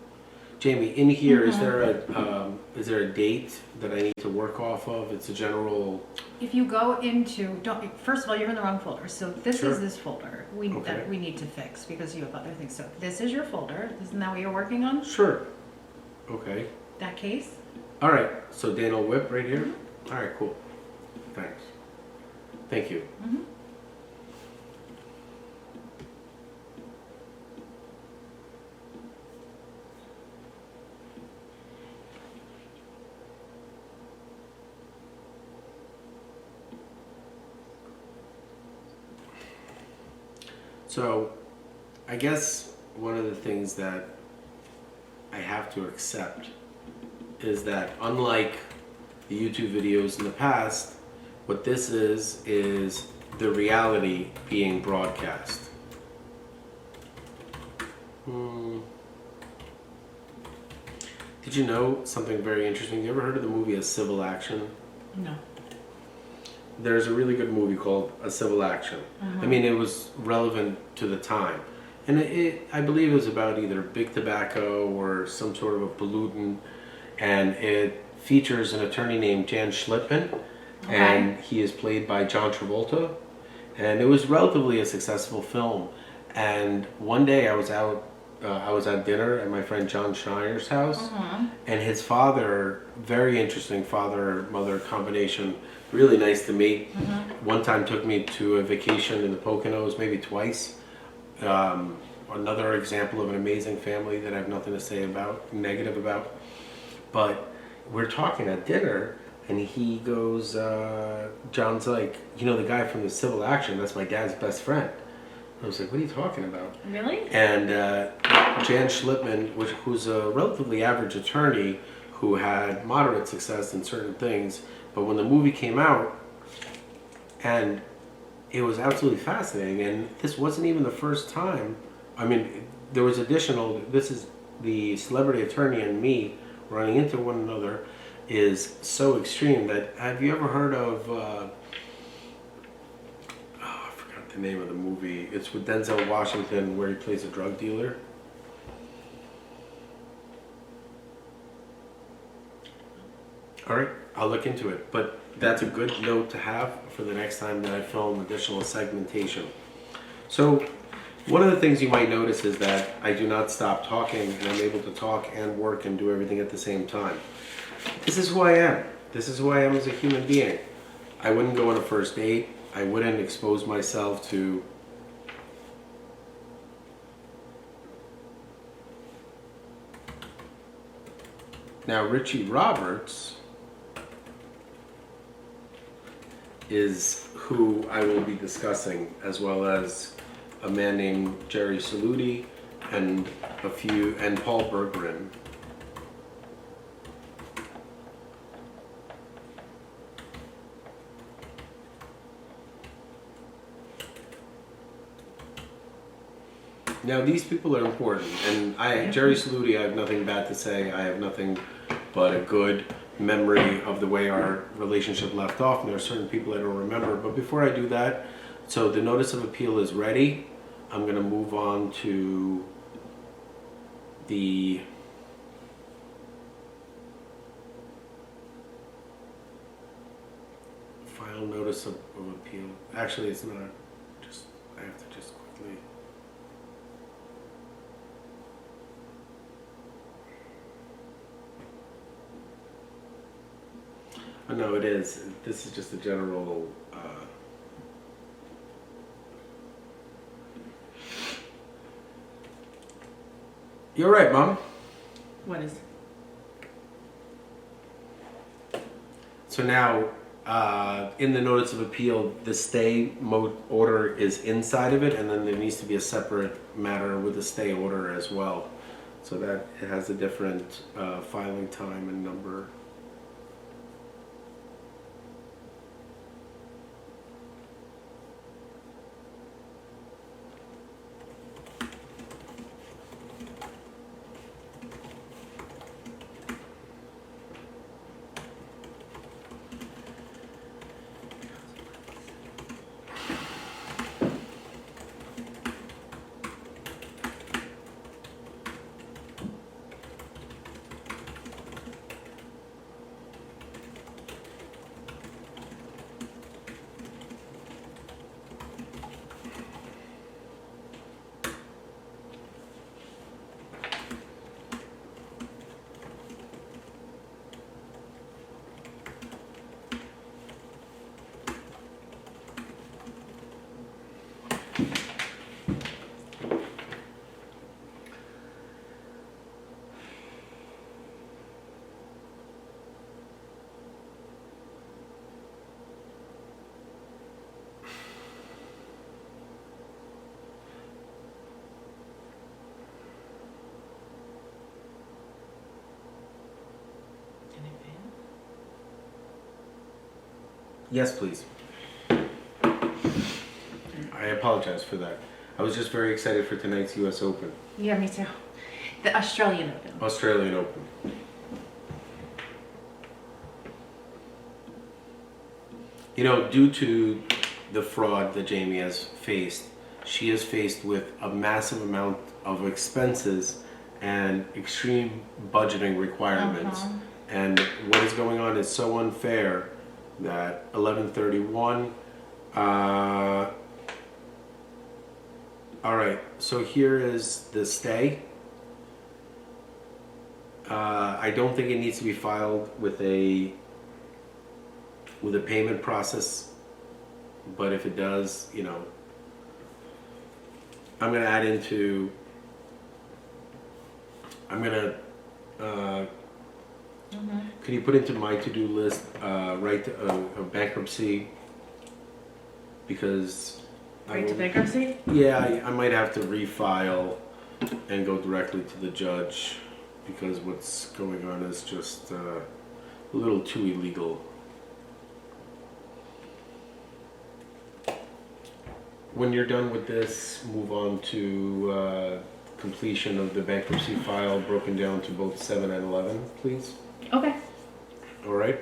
Jamie, in here, is there a date that I need to work off of? It's a general. If you go into, first of all, you're in the wrong folder. So this Sure. is this folder that we need to fix because you have other things. So this is your folder. Isn't that what you're working on? Sure. Okay. That case? All right. So Daniel Whip right here. All right. Cool. Thanks. Thank you. Mm-hmm. So, I guess one of the things that I have to accept is that unlike the YouTube videos in the past, what this is the reality being broadcast. Did you know something very interesting? You ever heard of the movie A Civil Action? No. There's a really good movie called A Civil Action. I mean, it was relevant to the time. And I believe it was about either big tobacco or some sort of a pollutant. And it features an attorney named Jan Schlipman. Okay. And he is played by John Travolta. And it was relatively a successful film. And one day I was at dinner at my friend John Schneier's house, and his father, very interesting father-mother combination, really nice to meet. One time took me to a vacation in the Poconos, maybe twice. Another example of an amazing family that I have nothing to say about, negative about. But we're talking at dinner, and he goes, John's like, you know, the guy from the Civil Action, that's my dad's best friend. I was like, what are you talking about? Really? And Jan Schlipman, who's a relatively average attorney who had moderate success in certain things, but when the movie came out, and it was absolutely fascinating, and this wasn't even the first time. I mean, there was additional, this is the celebrity attorney and me running into one another is so extreme that, have you ever heard of, the name of the movie. It's with Denzel Washington where he plays a drug dealer. All right, I'll look into it. But that's a good note to have for the next time that I film additional segmentation. So one of the things you might notice is that I do not stop talking, and I'm able to talk and work and do everything at the same time. This is who I am. This is who I am as a human being. I wouldn't go on a first date. I wouldn't expose myself to now Richie Roberts is who I will be discussing, as well as a man named Jerry Saluti and Paul Berggren. Now these people are important, and Jerry Saluti, I have nothing bad to say. I have nothing but a good memory of the way our relationship left off, and there are certain people I don't remember. But before I do that, so the notice of appeal is ready. I'm going to move on to the final notice of appeal. Actually, it's not. I have to just quickly. Oh, no, it is. This is just a general. You're right, Mom. What is? So now, in the notice of appeal, the stay order is inside of it, and then there needs to be a separate matter with the stay order as well, so that it has a different filing time and number. Yes, please. I apologize for that. I was just very excited for tonight's U.S. Open, Yeah, me too. The Australian Open. Australian Open. You know, due to the fraud that Jamie has faced, she is faced with a massive amount of expenses and extreme budgeting requirements. Uh-huh. And what is going on is so unfair that 1131. All right, so here is the stay. I don't think it needs to be filed with a payment process, but if it does, you know, I'm gonna add into. I'm gonna. Can you put into my to-do list right to, a bankruptcy? Because Right to bankruptcy? yeah, I might have to refile and go directly to the judge because what's going on is just a little too illegal. When you're done with this, move on to completion of the bankruptcy file broken down to both 7 and 11, please. Okay. All right.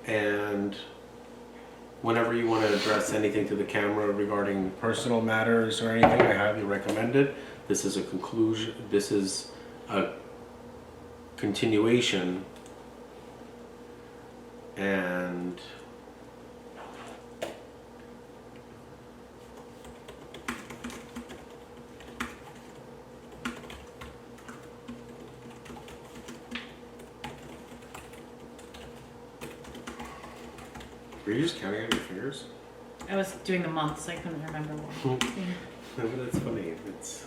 And whenever you want to address anything to the camera regarding personal matters or anything, I highly recommend it. This is a conclusion. This is a continuation. And were you just counting out your fingers? I was doing the months, I couldn't remember one. No, but that's funny. It's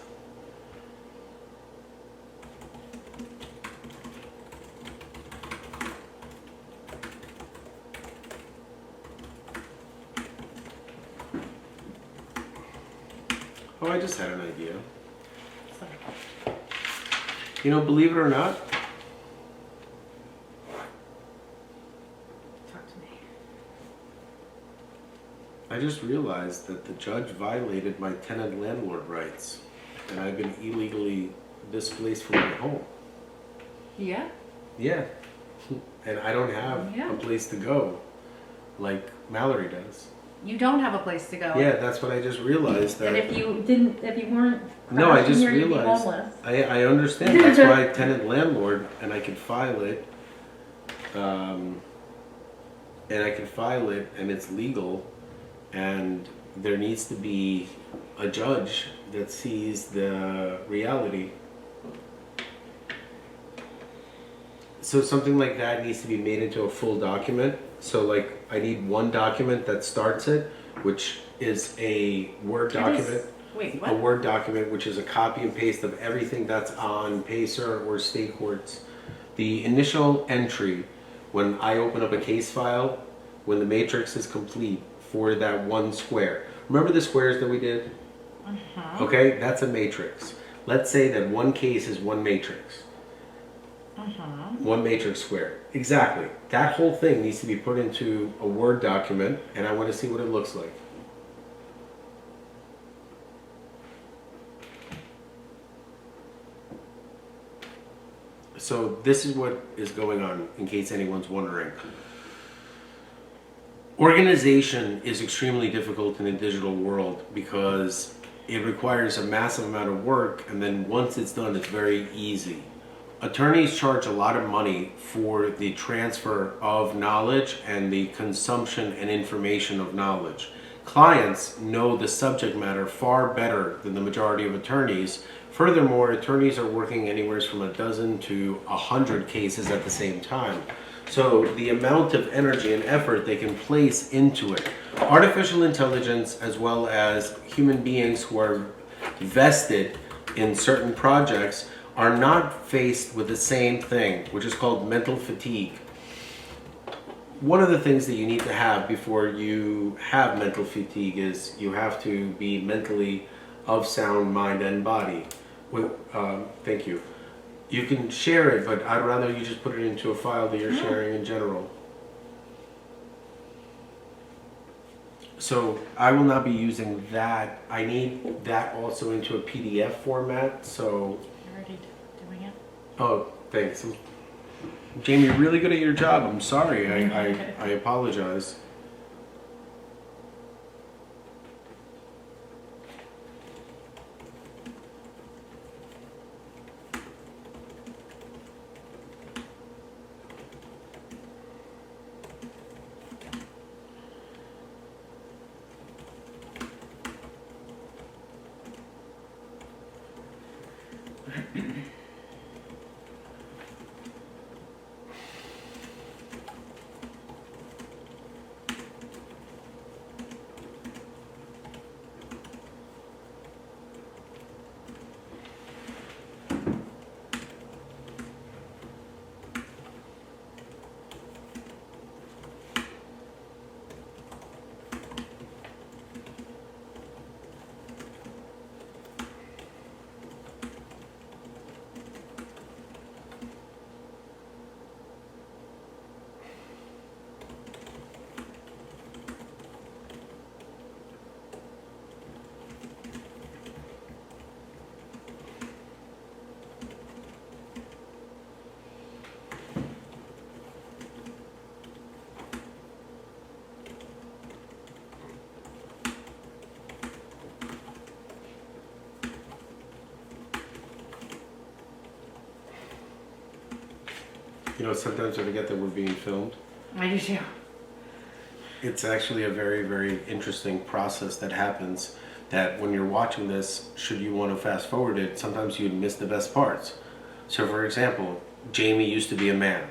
oh, I just had an idea. So, You know, believe it or not, talk to me. I just realized that the judge violated my tenant landlord rights and I've been illegally displaced from my home. Yeah? Yeah. And I don't have Yeah. a place to go like Mallory does. You don't have a place to go. Yeah, that's what I just realized. That And if you weren't no, I crashing just here, you'd be realized. homeless. I understand. That's why tenant landlord, and I could file it. And I can file it, and it's legal. And there needs to be a judge that sees the reality. So something like that needs to be made into a full document. So like I need one document that starts it, which is a Word document. Wait, A what? Word document, which is a copy and paste of everything that's on Pacer or state courts. The initial entry, when I open up a case file, when the matrix is complete for that one square. Remember the squares that we did? Uh-huh. Okay, that's a matrix. Let's say that one case is one matrix. Uh-huh. One matrix square. Exactly. That whole thing needs to be put into a Word document, and I want to see what it looks like. So this is what is going on, in case anyone's wondering. Organization is extremely difficult in a digital world because it requires a massive amount of work, and then once it's done, it's very easy. Attorneys charge a lot of money for the transfer of knowledge and the consumption and information of knowledge. Clients know the subject matter far better than the majority of attorneys. Furthermore, attorneys are working anywhere from a dozen to 100 cases at the same time. So the amount of energy and effort they can place into it. Artificial intelligence, as well as human beings who are vested in certain projects, are not faced with the same thing, which is called mental fatigue. One of the things that you need to have before you have mental fatigue is you have to be mentally of sound mind and body. Thank you. You can share it, but I'd rather you just put it into a file that you're sharing in general. So I will not be using that. I need that also into a PDF format. So, You're already doing it. oh, thanks. Jamie, you're really good at your job. I'm sorry. I apologize. You know, sometimes I forget that we're being filmed. I do too. It's actually a very, very interesting process that happens, that when you're watching this, should you want to fast forward it, sometimes you'd miss the best parts. So for example, Jamie used to be a man.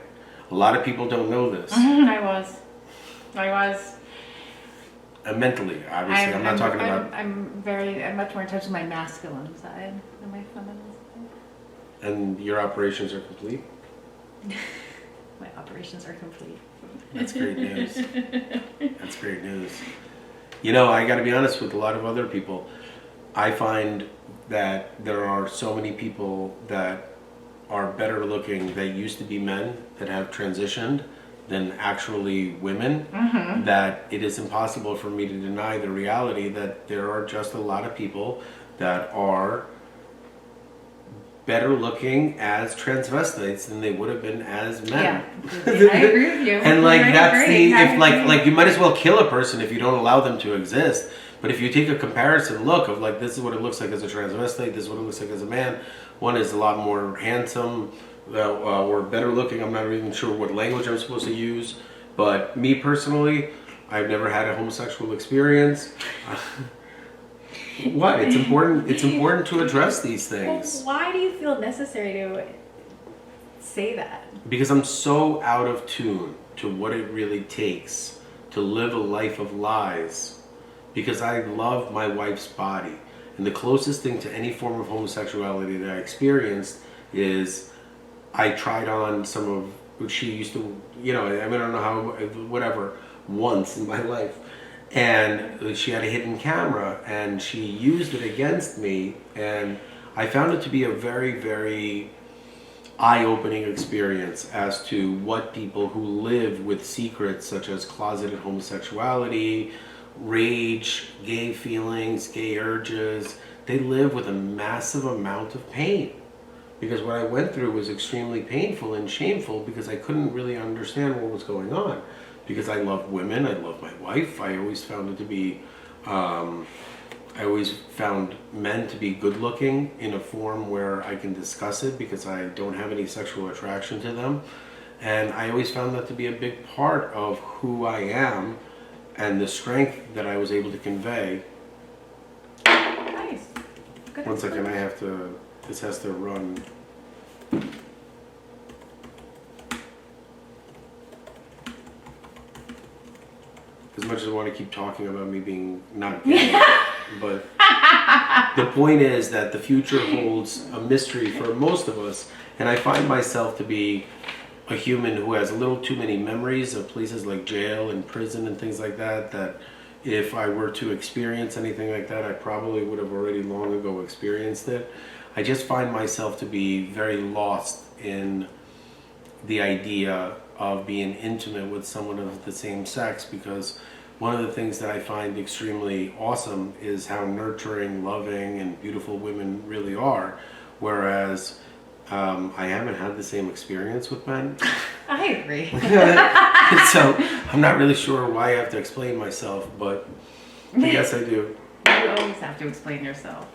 A lot of people don't know this. I was. Mentally, obviously. I'm not talking about... I'm much more in touch with my masculine side than my feminine side. And your operations are complete? My operations are complete. That's great news. That's great news. You know, I got to be honest with a lot of other people. I find that there are so many people that are better looking that used to be men that have transitioned than actually women, that it is impossible for me to deny the reality that there are just a lot of people that are better looking as transvestites than they would have been as men. Yeah, I agree with you. And like I that's agree. the if like you might as well kill a person if you don't allow them to exist. But if you take a comparison look of like, this is what it looks like as a transvestite, this is what it looks like as a man. One is a lot more handsome or better looking. I'm not even sure what language I'm supposed to use. But me personally, I've never had a homosexual experience. What? It's important. It's important to address these things. Well, why do you feel necessary to say that? Because I'm so out of tune to what it really takes to live a life of lies. Because I love my wife's body. And the closest thing to any form of homosexuality that I experienced is I tried on some of what she used to, you know, I mean, I don't know how, whatever, once in my life. And she had a hidden camera and she used it against me. And I found it to be a very, very eye-opening experience as to what people who live with secrets such as closeted homosexuality, rage, gay feelings, gay urges, they live with a massive amount of pain. Because what I went through was extremely painful and shameful because I couldn't really understand what was going on. Because I love women, I love my wife, I always found it to be, I always found men to be good looking in a form where I can discuss it because I don't have any sexual attraction to them. And I always found that to be a big part of who I am and the strength that I was able to convey. Nice. Good. One second, I have to, this has to run. As much as I want to keep talking about me being not gay, but the point is that the future holds a mystery for most of us, and I find myself to be a human who has a little too many memories of places like jail and prison and things like that, that if I were to experience anything like that, I probably would have already long ago experienced it. I just find myself to be very lost in the idea of being intimate with someone of the same sex because one of the things that I find extremely awesome is how nurturing, loving, and beautiful women really are. Whereas I haven't had the same experience with men. I agree. So I'm not really sure why I have to explain myself, but I guess I do. You always have to explain yourself.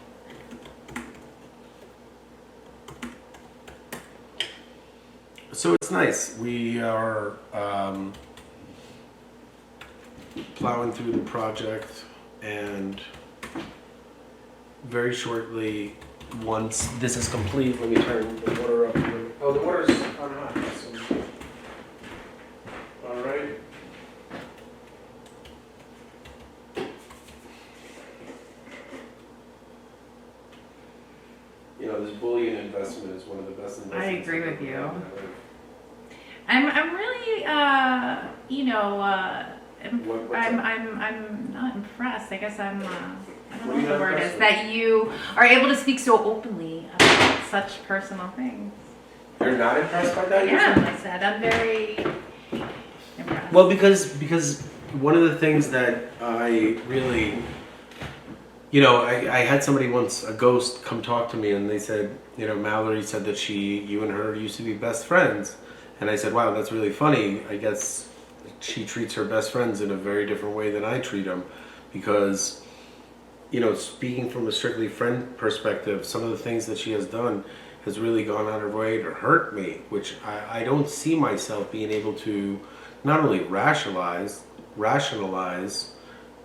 So it's nice. We are plowing through the project, and very shortly, once this is complete, let me turn the water up here. Oh, the water's on hot. So. All right. You know, this bullion investment is one of the best investments. I agree with you. I've ever made. I'm really, I'm not impressed. I guess I don't know what the word is. That you are able to speak so openly about such personal things. You're not impressed by that? Yeah, I said I'm very impressed. Well, because one of the things that I really, I had somebody once, a ghost, come talk to me, and they said, Mallory said that you and her used to be best friends. And I said, wow, that's really funny. I guess she treats her best friends in a very different way than I treat them. Because, speaking from a strictly friend perspective, some of the things that she has done has really gone out of her way to hurt me, which I don't see myself being able to not only rationalize,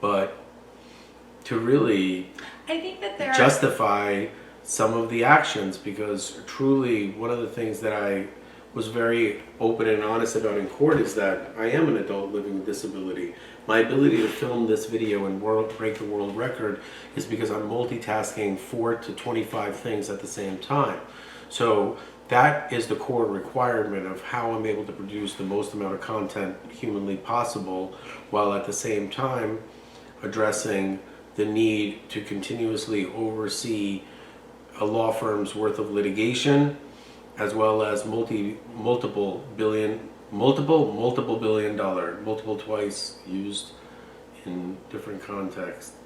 but to really I think that justify some of the actions, because truly one of the things that I was very open and honest about in court is that I am an adult living with disability. My ability to film this video and break the world record is because I'm multitasking 4 to 25 things at the same time. So that is the core requirement of how I'm able to produce the most amount of content humanly possible, while at the same time addressing the need to continuously oversee a law firm's worth of litigation, as well as multiple billion dollar, multiple twice used in different contexts.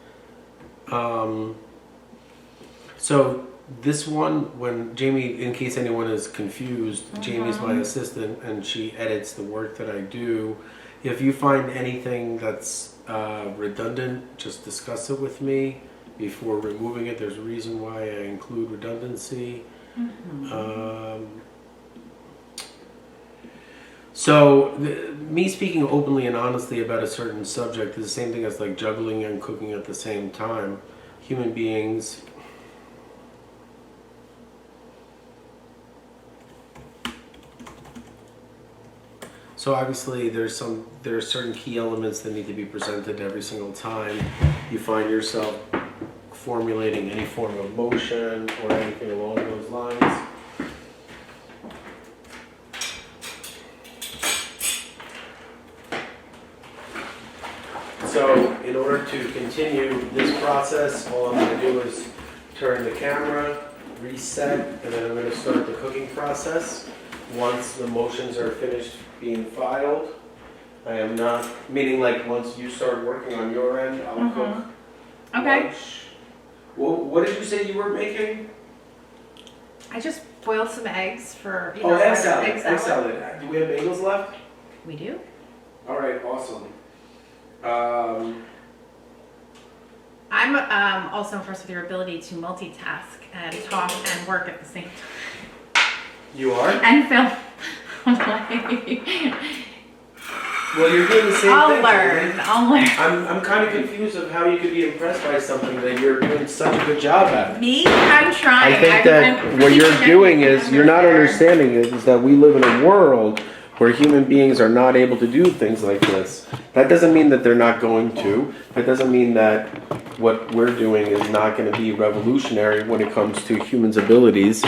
So this one, when Jamie, in case anyone is confused, Jamie's my assistant, and she edits the work that I do. If you find anything that's redundant, just discuss it with me before removing it. There's a reason why I include redundancy. So me speaking openly and honestly about a certain subject is the same thing as like juggling and cooking at the same time. Human beings so obviously there are certain key elements that need to be presented every single time you find yourself formulating any form of motion or anything along those lines. So in order to continue this process, all I'm going to do is turn the camera, reset, and then I'm going to start the cooking process. Once the motions are finished being filed, I am not, meaning like once you start working on your end, I'll cook lunch. Well, what did you say you were making? I just boiled some eggs for Egg salad. Do we have bagels left? We do. All right, awesome. I'm also impressed with your ability to multitask and talk and work at the same time. You are? And film. Well, you're doing the same thing. I'll learn. I'm kind of confused of how you could be impressed by something that you're doing such a good job at. Me? I'm trying. I think that what you're doing is, you're not understanding is that we live in a world where human beings are not able to do things like this. That doesn't mean that they're not going to. That doesn't mean that what we're doing is not going to be revolutionary when it comes to humans' abilities.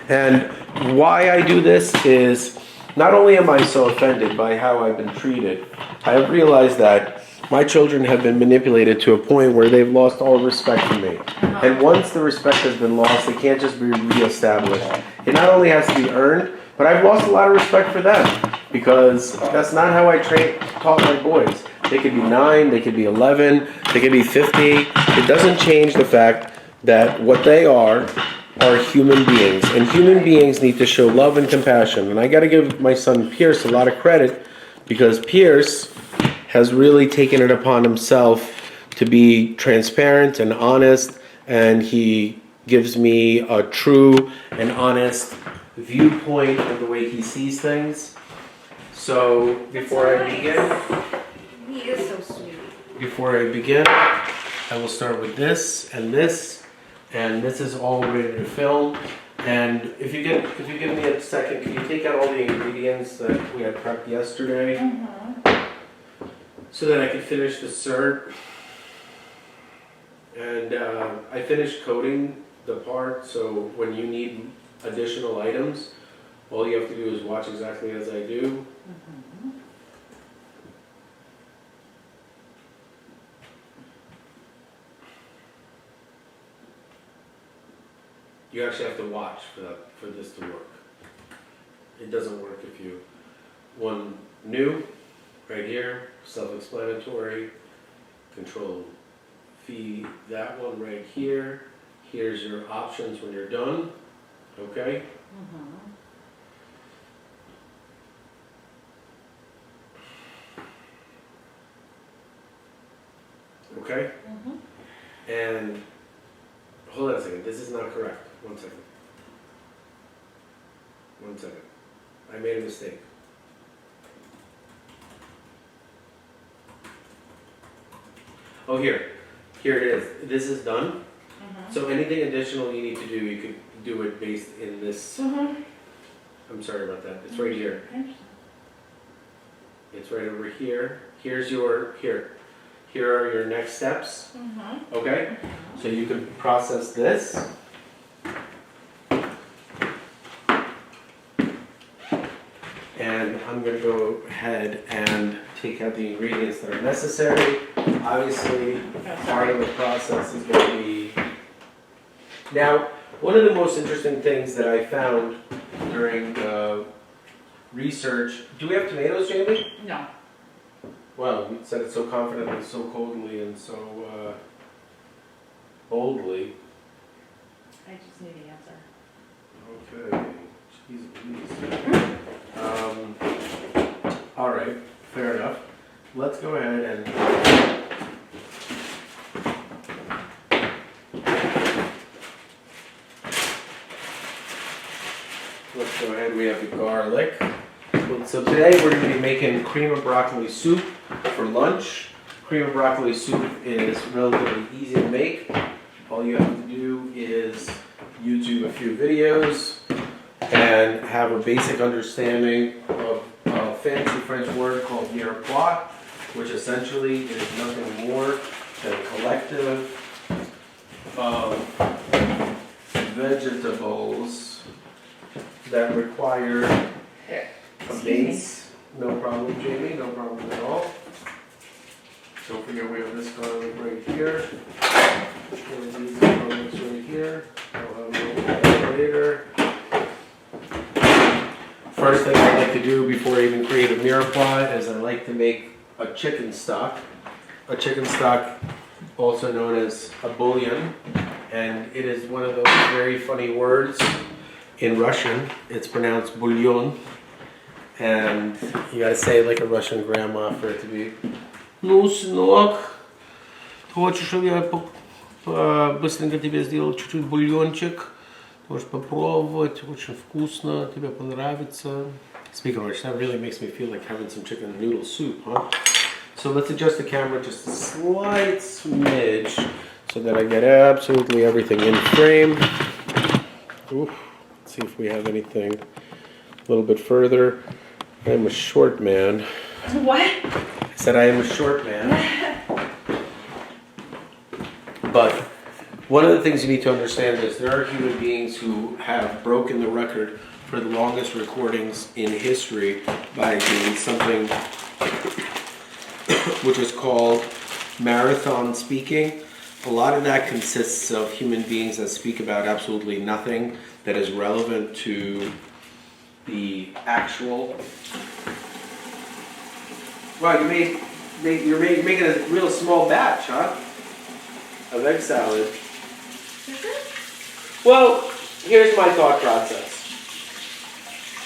And why I do this is, not only am I so offended by how I've been treated, I have realized that my children have been manipulated to a point where they've lost all respect for me. And once the respect has been lost, it can't just be reestablished. It not only has to be earned, but I've lost a lot of respect for them, because that's not how I taught my boys. They could be 9, they could be 11, they could be 50. It doesn't change the fact that what they are human beings. And human beings need to show love and compassion. And I got to give my son Pierce a lot of credit because Pierce has really taken it upon himself to be transparent and honest, and he gives me a true and honest viewpoint of the way he sees things. So before I begin, He is so sweet. before I begin, I will start with this, and this is all ready to film. And if you give me a second, can you take out all the ingredients that we had prepped yesterday, so that I can finish the cert? And I finished coding the part, so when you need additional items, all you have to do is watch exactly as I do. You actually have to watch for this to work. It doesn't work if you, one new, right here, self-explanatory, control V, that one right here. Here's your options when you're done, okay? Okay? And hold on a second, this is not correct. One second. One second. I made a mistake. Oh, here. Here it is. This is done. So anything additional you need to do, you could do it based in this. I'm sorry about that. It's right here. It's right over here. Here's your, here are your next steps. Okay? So you can process this. And I'm going to go ahead and take out the ingredients that are necessary. Obviously, part of the process is going to be... Now, one of the most interesting things that I found during research... Do we have tomatoes, Jamie? No. Well, you said it so confidently, so coldly, and so boldly. I just need the answer. Okay. Jeez Louise. All right, fair enough. Let's go ahead and... Let's go ahead, we have the garlic. So today we're going to be making cream of broccoli soup for lunch. Cream of broccoli soup is relatively easy to make. All you have to do is YouTube a few videos and have a basic understanding of a fancy French word called mirepoix, which essentially is nothing more than a collective of vegetables that require a base. No problem, Jamie, no problem at all. Don't forget we have this garlic right here. One of these garlics right here. I'll have that later. First thing I like to do before I even create a mirepoix is I like to make a chicken stock. A chicken stock, also known as a bouillon, and it is one of those very funny words in Russian. It's pronounced bouillon, and you gotta say it like a Russian grandma for it to be. Ну, сынок, хочешь, чтобы я быстренько тебе сделал чуть-чуть бульончик? Можешь попробовать, очень вкусно, тебе понравится. Speaking of which, that really makes me feel like having some chicken noodle soup, huh? So let's adjust the camera just a slight smidge so that I get absolutely everything in frame. Oof. Let's see if we have anything a little bit further. I am a short man. What? I said I am a short man. But one of the things you need to understand is there are human beings who have broken the record for the longest recordings in history by doing something which is called marathon speaking. A lot of that consists of human beings that speak about absolutely nothing that is relevant to the actual... Well, you made you're making a real small batch, huh? Of egg salad. Well, here's my thought process.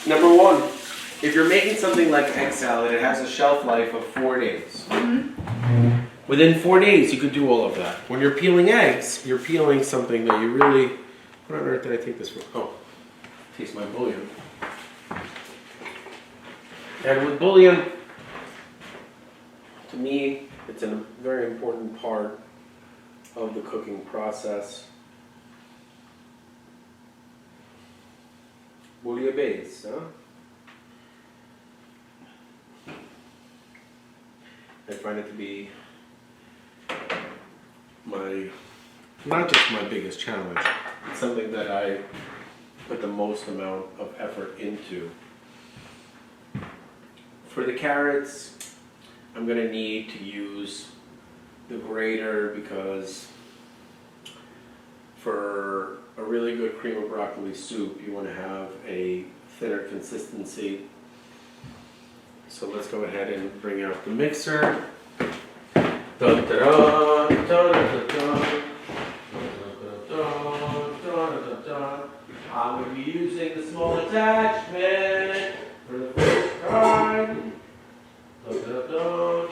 Number one, if you're making something like egg salad, it has a shelf life of 4 days. Within 4 days, you could do all of that. When you're peeling eggs, you're peeling something that you really... What on earth did I take this from? Oh, taste my bouillon. And with bouillon, to me, it's a very important part of the cooking process. Bouillabaisse, huh? I find it to be not just my biggest challenge, it's something that I put the most amount of effort into. For the carrots, I'm gonna need to use the grater because for a really good cream of broccoli soup, you want to have a thinner consistency. So let's go ahead and bring out the mixer. Dun, da, da, dun, da, da, dun. I'm going to be using the small attachment for the first time. Dun, da, da, dun.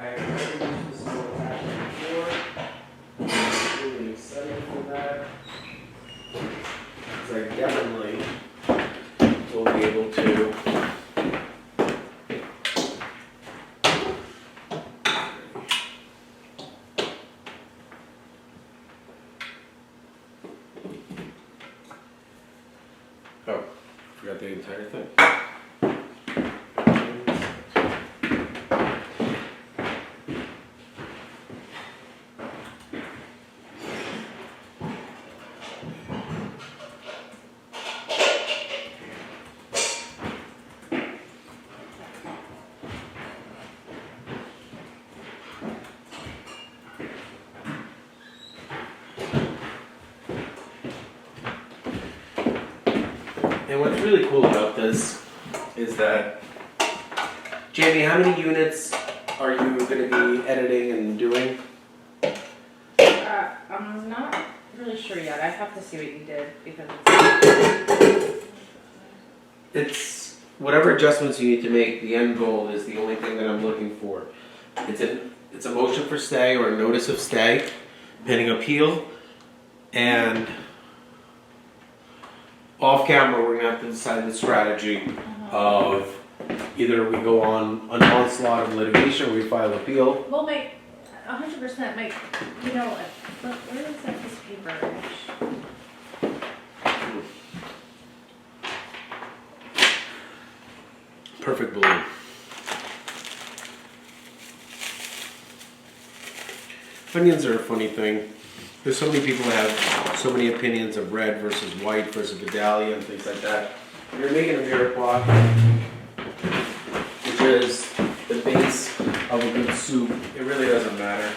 I've never used this small attachment before. I'm really excited for that. Because I definitely will be able to oh, forgot the entire thing. And what's really cool about this is that, Jamie, how many units are you going to be editing and doing? I'm not really sure yet. I have to see what you did because It's whatever adjustments you need to make. The end goal is the only thing that I'm looking for. It's a motion for stay or a notice of stay, pending appeal, and off camera we're gonna have to decide the strategy of either we go on an onslaught of litigation or we file appeal. Well, 100% make, you know, but where is that piece of paper? Perfect balloon. Onions are a funny thing. There's so many people that have so many opinions of red versus white versus Vidalia and things like that. When you're making a mirepoix, which is the base of a good soup, it really doesn't matter.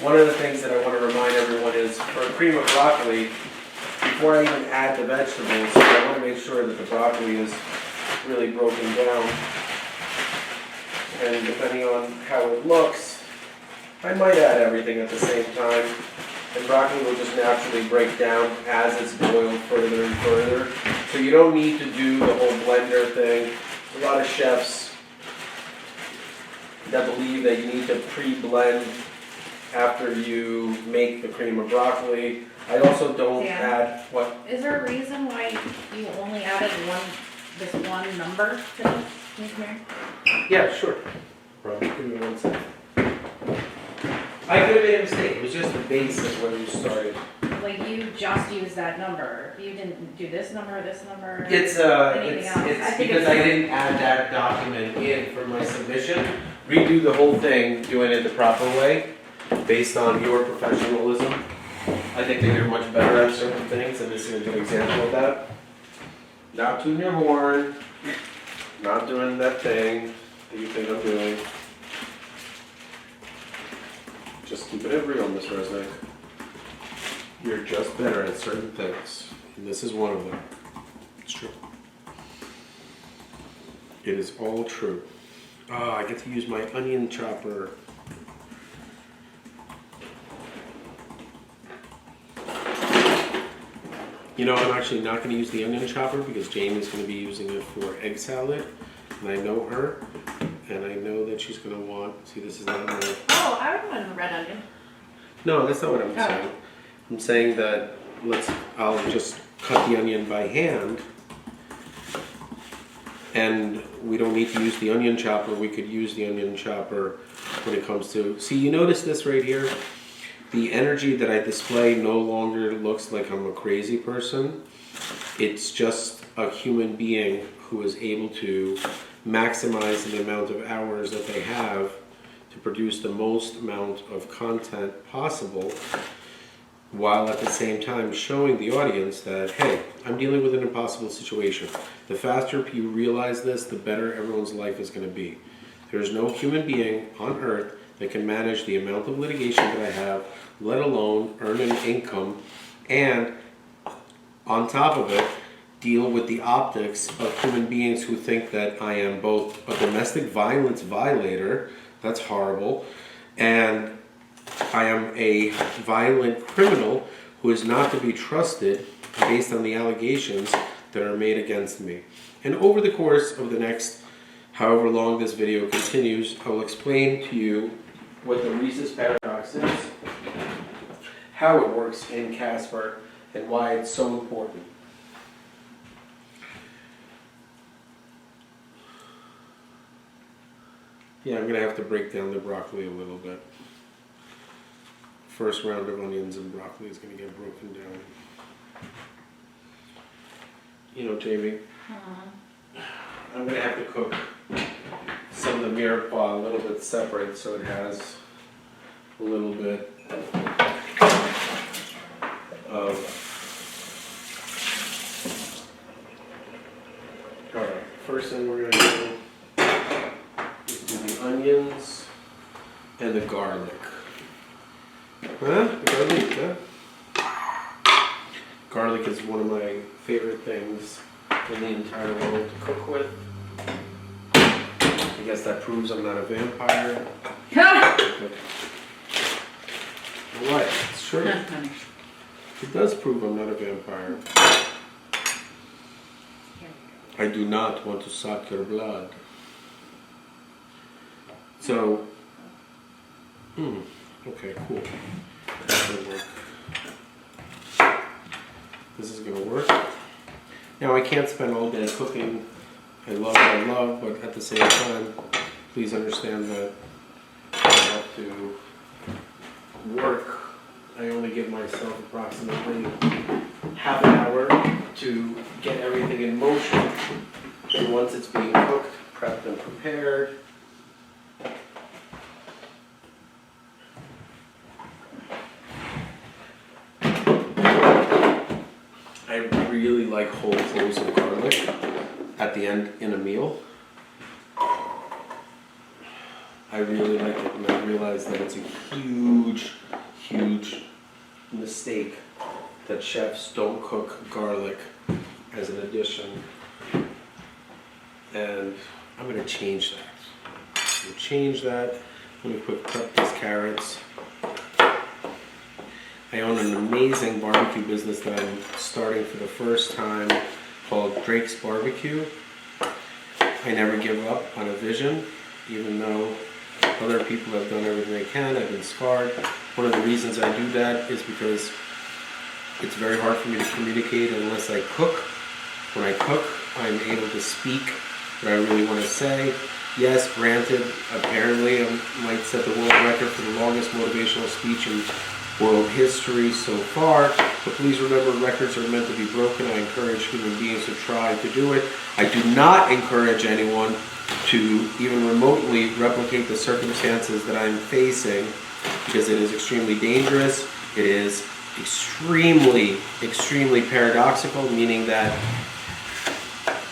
One of the things that I want to remind everyone is for a cream of broccoli, before I even add the vegetables, I want to make sure that the broccoli is really broken down. And depending on how it looks, I might add everything at the same time. And broccoli will just naturally break down as it's boiled further and further. So you don't need to do the whole blender thing. A lot of chefs that believe that you need to pre-blend after you make the cream of broccoli. I also don't add what? Is there a reason why you only added this one number to this, Ms. Mary? Yeah, sure. Probably give me 1 second. I could have made a mistake. It was just the base of where you started. Like you just used that number. You didn't do this number, anything It's else. because I didn't add that document in for my submission. Redo the whole thing, doing it the proper way, based on your professionalism. I think that you're much better at certain things, and this is a good example of that. Not tooting your horn, not doing that thing that you think I'm doing. Just keeping it real, Miss Resnick. You're just better at certain things, and this is one of them. It's true. It is all true. Ah, I get to use my onion chopper. You know, I'm actually not going to use the onion chopper because Jamie's going to be using it for egg salad, and I know her, and I know that she's going to want. See, this is not my. Oh, I would want a red onion. No, that's not what I'm saying. I'm saying that I'll just cut the onion by hand, and we don't need to use the onion chopper. We could use the onion chopper when it comes to. See, you notice this right here? The energy that I display no longer looks like I'm a crazy person. It's just a human being who is able to maximize the amount of hours that they have to produce the most amount of content possible, while at the same time showing the audience that, hey, I'm dealing with an impossible situation. The faster you realize this, the better everyone's life is going to be. There's no human being on earth that can manage the amount of litigation that I have, let alone earn an income, and on top of it, deal with the optics of human beings who think that I am both a domestic violence violator, that's horrible, and I am a violent criminal who is not to be trusted based on the allegations that are made against me. And over the course of the next however long this video continues, I will explain to you what the rhesus paradox is, how it works in Casper, and why it's so important. Yeah, I'm going to have to break down the broccoli a little bit. First round of onions and broccoli is going to get broken down. You know, Jamie, I'm going to have to cook some of the mirepoix a little bit separate so it has a little bit of... Alright, first thing we're going to do is do the onions and the garlic. Huh? The garlic, huh? Garlic is one of my favorite things in the entire world to cook with. I guess that proves I'm not a vampire. What? It's true. It does prove I'm not a vampire. I do not want to suck your blood. So, okay, cool. That's gonna work. This is gonna work. Now I can't spend all day cooking. I love what I love, but at the same time, please understand that I have to work. I only give myself approximately half an hour to get everything in motion. And once it's being cooked, prepped, and prepared, I really like whole cloves of garlic at the end in a meal. I really like it, and I realize that it's a huge, huge mistake that chefs don't cook garlic as an addition. And I'm going to change that. I'm going to change that. I'm going to quick prep these carrots. I own an amazing barbecue business that I'm starting for the first time called Drake's Barbecue. I never give up on a vision, even though other people have done everything they can. I've been scarred. One of the reasons I do that is because it's very hard for me to communicate unless I cook. When I cook, I'm able to speak what I really want to say. Yes, granted, apparently I might set the world record for the longest motivational speech in world history so far, but please remember, records are meant to be broken. I encourage human beings to try to do it. I do not encourage anyone to even remotely replicate the circumstances that I'm facing, because it is extremely dangerous. It is extremely, extremely paradoxical, meaning that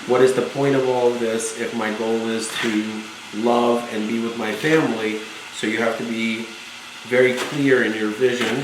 what is the point of all of this if my goal is to love and be with my family? So you have to be very clear in your vision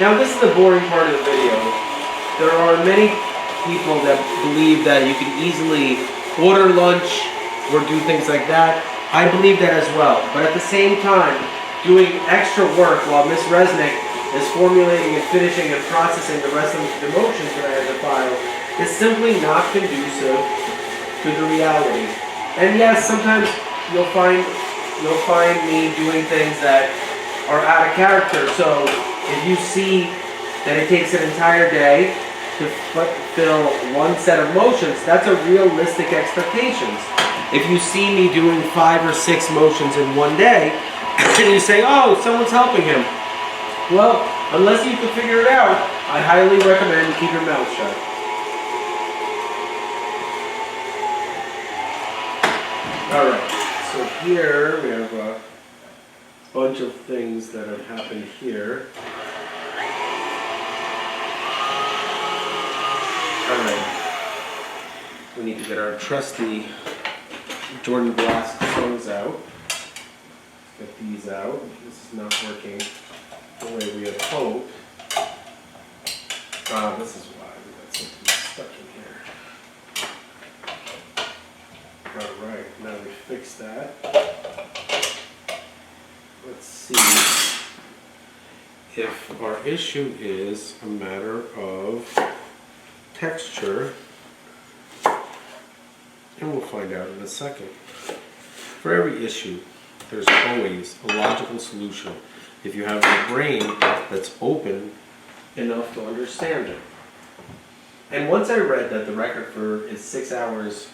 Now this is the boring part of the video. There are many people that believe that you can easily order lunch or do things like that. I believe that as well. But at the same time, doing extra work while Miss Resnick is formulating and finishing and processing the rest of the motions that I have to file is simply not conducive to the reality. And yes, sometimes you'll find me doing things that are out of character. So if you see that it takes an entire day to fulfill one set of motions, that's a realistic expectation. If you see me doing 5 or 6 motions in one day, and you say, oh, someone's helping him. Well, unless you can figure it out, I highly recommend you keep your mouth shut. Alright, so here we have a bunch of things that have happened here. Alright, we need to get our trusty Jordan Glass songs out. Get these out. This is not working the way we had hoped. This is why we got something stuck in here. Alright, now we fixed that. Let's see if our issue is a matter of texture. And we'll find out in a second. For every issue, there's always a logical solution if you have a brain that's open enough to understand it. And once I read that the record is 6 hours,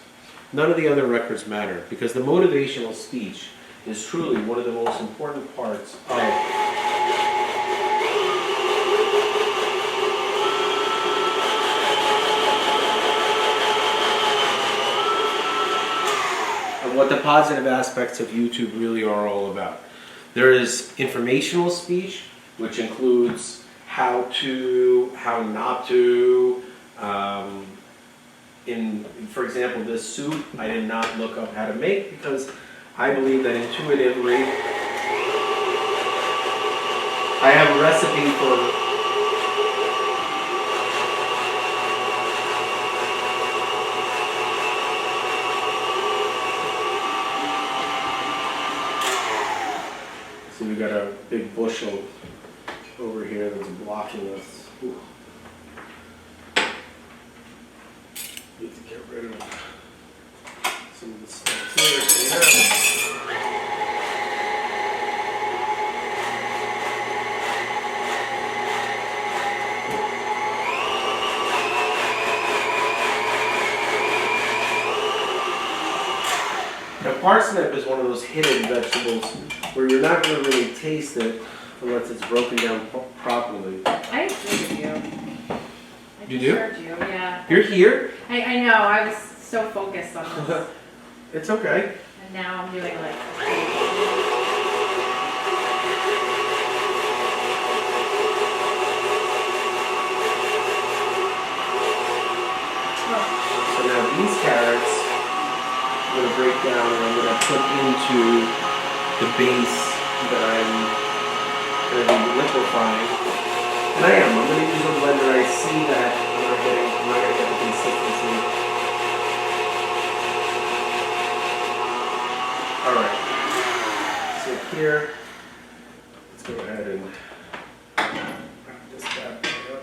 none of the other records matter, because the motivational speech is truly one of the most important parts of what the positive aspects of YouTube really are all about. There is informational speech, which includes how to, how not to. For example, this suit, I did not look up how to make because I believe that intuitively, I have a recipe for so we got a big bushel over here that's blocking us. Ooh. Need to get rid of some of the stuff here. Now, parsnip is one of those hidden vegetables where you're not going to really taste it unless it's broken down properly. I agree with you. You do? Heard you, yeah. You're here? I know, I was so focused on this. It's okay. And now I'm doing like... So now these carrots, I'm going to break down and I'm going to put into the base that I'm going to be liquefying. And I am. I'm going to use a blender. I see that I'm not going to get the consistency. Alright. So here, let's go ahead and wrap this bad boy up.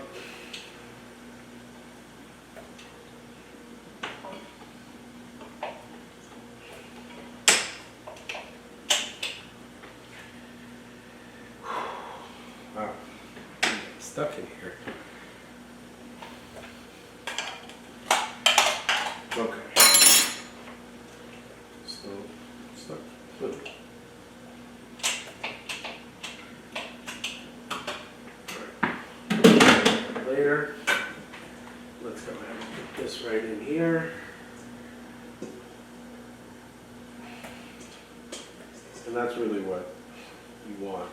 Wow, I'm stuck in here. Okay. Still stuck. Good. Alright. Later. Let's go ahead and put this right in here. And that's really what you want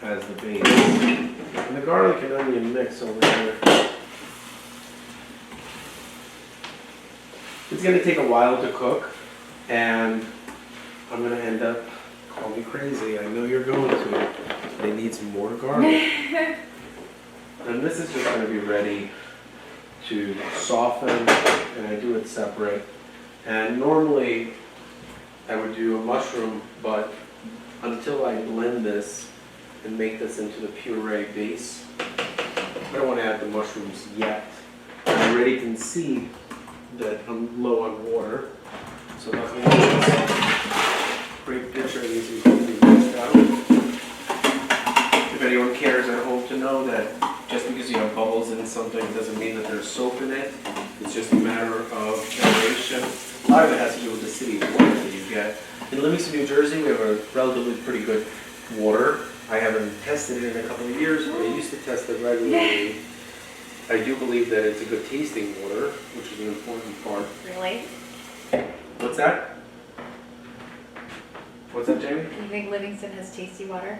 as the base. And the garlic and onion mix over here. It's going to take a while to cook, and I'm going to end up, call me crazy, I know you're going to, but it needs more garlic. And this is just going to be ready to soften, and I do it separate. And normally I would do a mushroom, but until I blend this and make this into the puree base, I don't want to add the mushrooms yet. I already can see that I'm low on water, so luckily this great pitcher needs to be mixed out. If anyone cares at home to know that just because you have bubbles in something doesn't mean that there's soap in it. It's just a matter of generation. A lot of it has to do with the city of water that you get. In Livingston, New Jersey, we have a relatively pretty good water. I haven't tested it in a couple of years, but I used to test it regularly. I do believe that it's a good tasting water, which is an important part. Really? What's that? What's that, Jamie? You think Livingston has tasty water?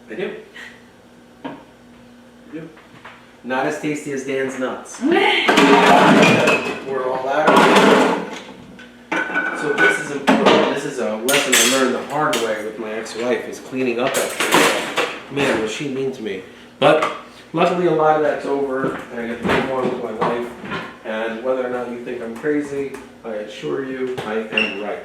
I do. I do. Not as tasty as Dan's nuts. We're all out of it. So this is important. This is a lesson I learned the hard way with my ex-wife, is cleaning up after myself. Man, was she mean to me. But luckily a lot of that's over, and I get to move on with my life. And whether or not you think I'm crazy, I assure you I am right.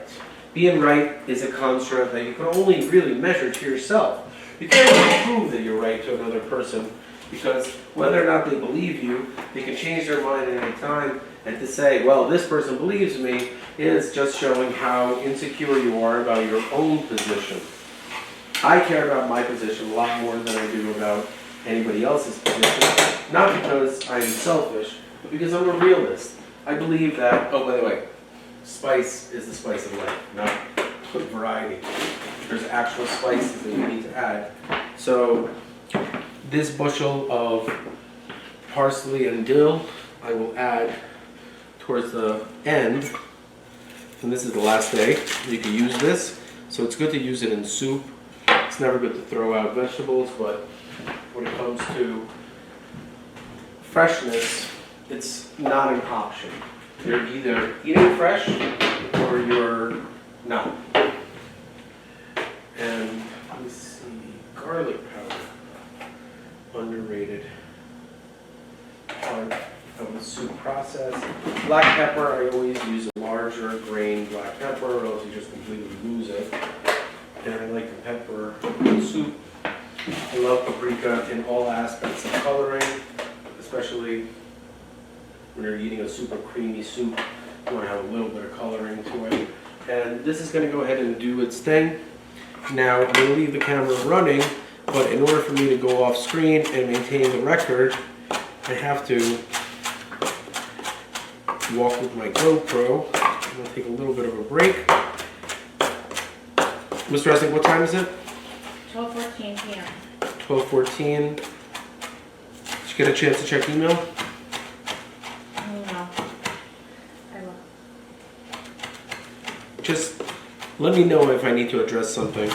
Being right is a construct that you can only really measure to yourself. You can't really prove that you're right to another person, because whether or not they believe you, they can change their mind at any time. And to say, well, this person believes me, is just showing how insecure you are about your own position. I care about my position a lot more than I do about anybody else's position. Not because I'm selfish, but because I'm a realist. I believe that, oh, by the way, spice is the spice of life, not variety. There's actual spices that you need to add. So this bushel of parsley and dill I will add towards the end, and this is the last day you can use this. So it's good to use it in soup. It's never good to throw out vegetables, but when it comes to freshness, it's not an option. You're either eating fresh or you're not. And let me see, garlic powder, underrated part of the soup process. Black pepper, I always use a larger grain black pepper, or else you just completely lose it. And I like the pepper in soup. I love paprika in all aspects of coloring, especially when you're eating a super creamy soup. You want to have a little bit of coloring to it. And this is going to go ahead and do its thing. Now, I'm going to leave the camera running, but in order for me to go off screen and maintain the record, I have to walk with my GoPro. I'm going to take a little bit of a break. Mr. Resnick, what time is it? 12:14 p.m. 12:14. Did you get a chance to check email? No. I will. Just let me know if I need to address something.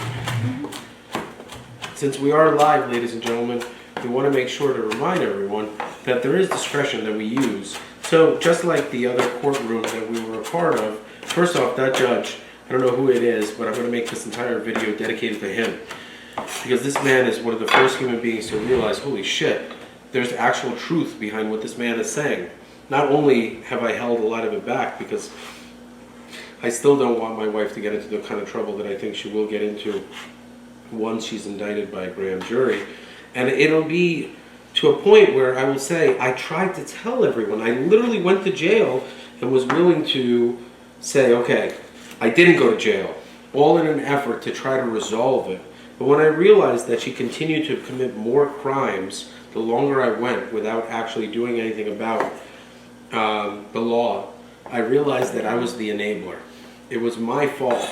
Since we are live, ladies and gentlemen, we want to make sure to remind everyone that there is discretion that we use. So just like the other courtroom that we were a part of, first off, that judge, I don't know who it is, but I'm going to make this entire video dedicated to him. Because this man is one of the first human beings to realize, holy shit, there's actual truth behind what this man is saying. Not only have I held a lot of it back, because I still don't want my wife to get into the kind of trouble that I think she will get into once she's indicted by a grand jury. And it'll be to a point where I will say, I tried to tell everyone. I literally went to jail and was willing to say, okay, I didn't go to jail, all in an effort to try to resolve it. But when I realized that she continued to commit more crimes the longer I went without actually doing anything about the law, I realized that I was the enabler. It was my fault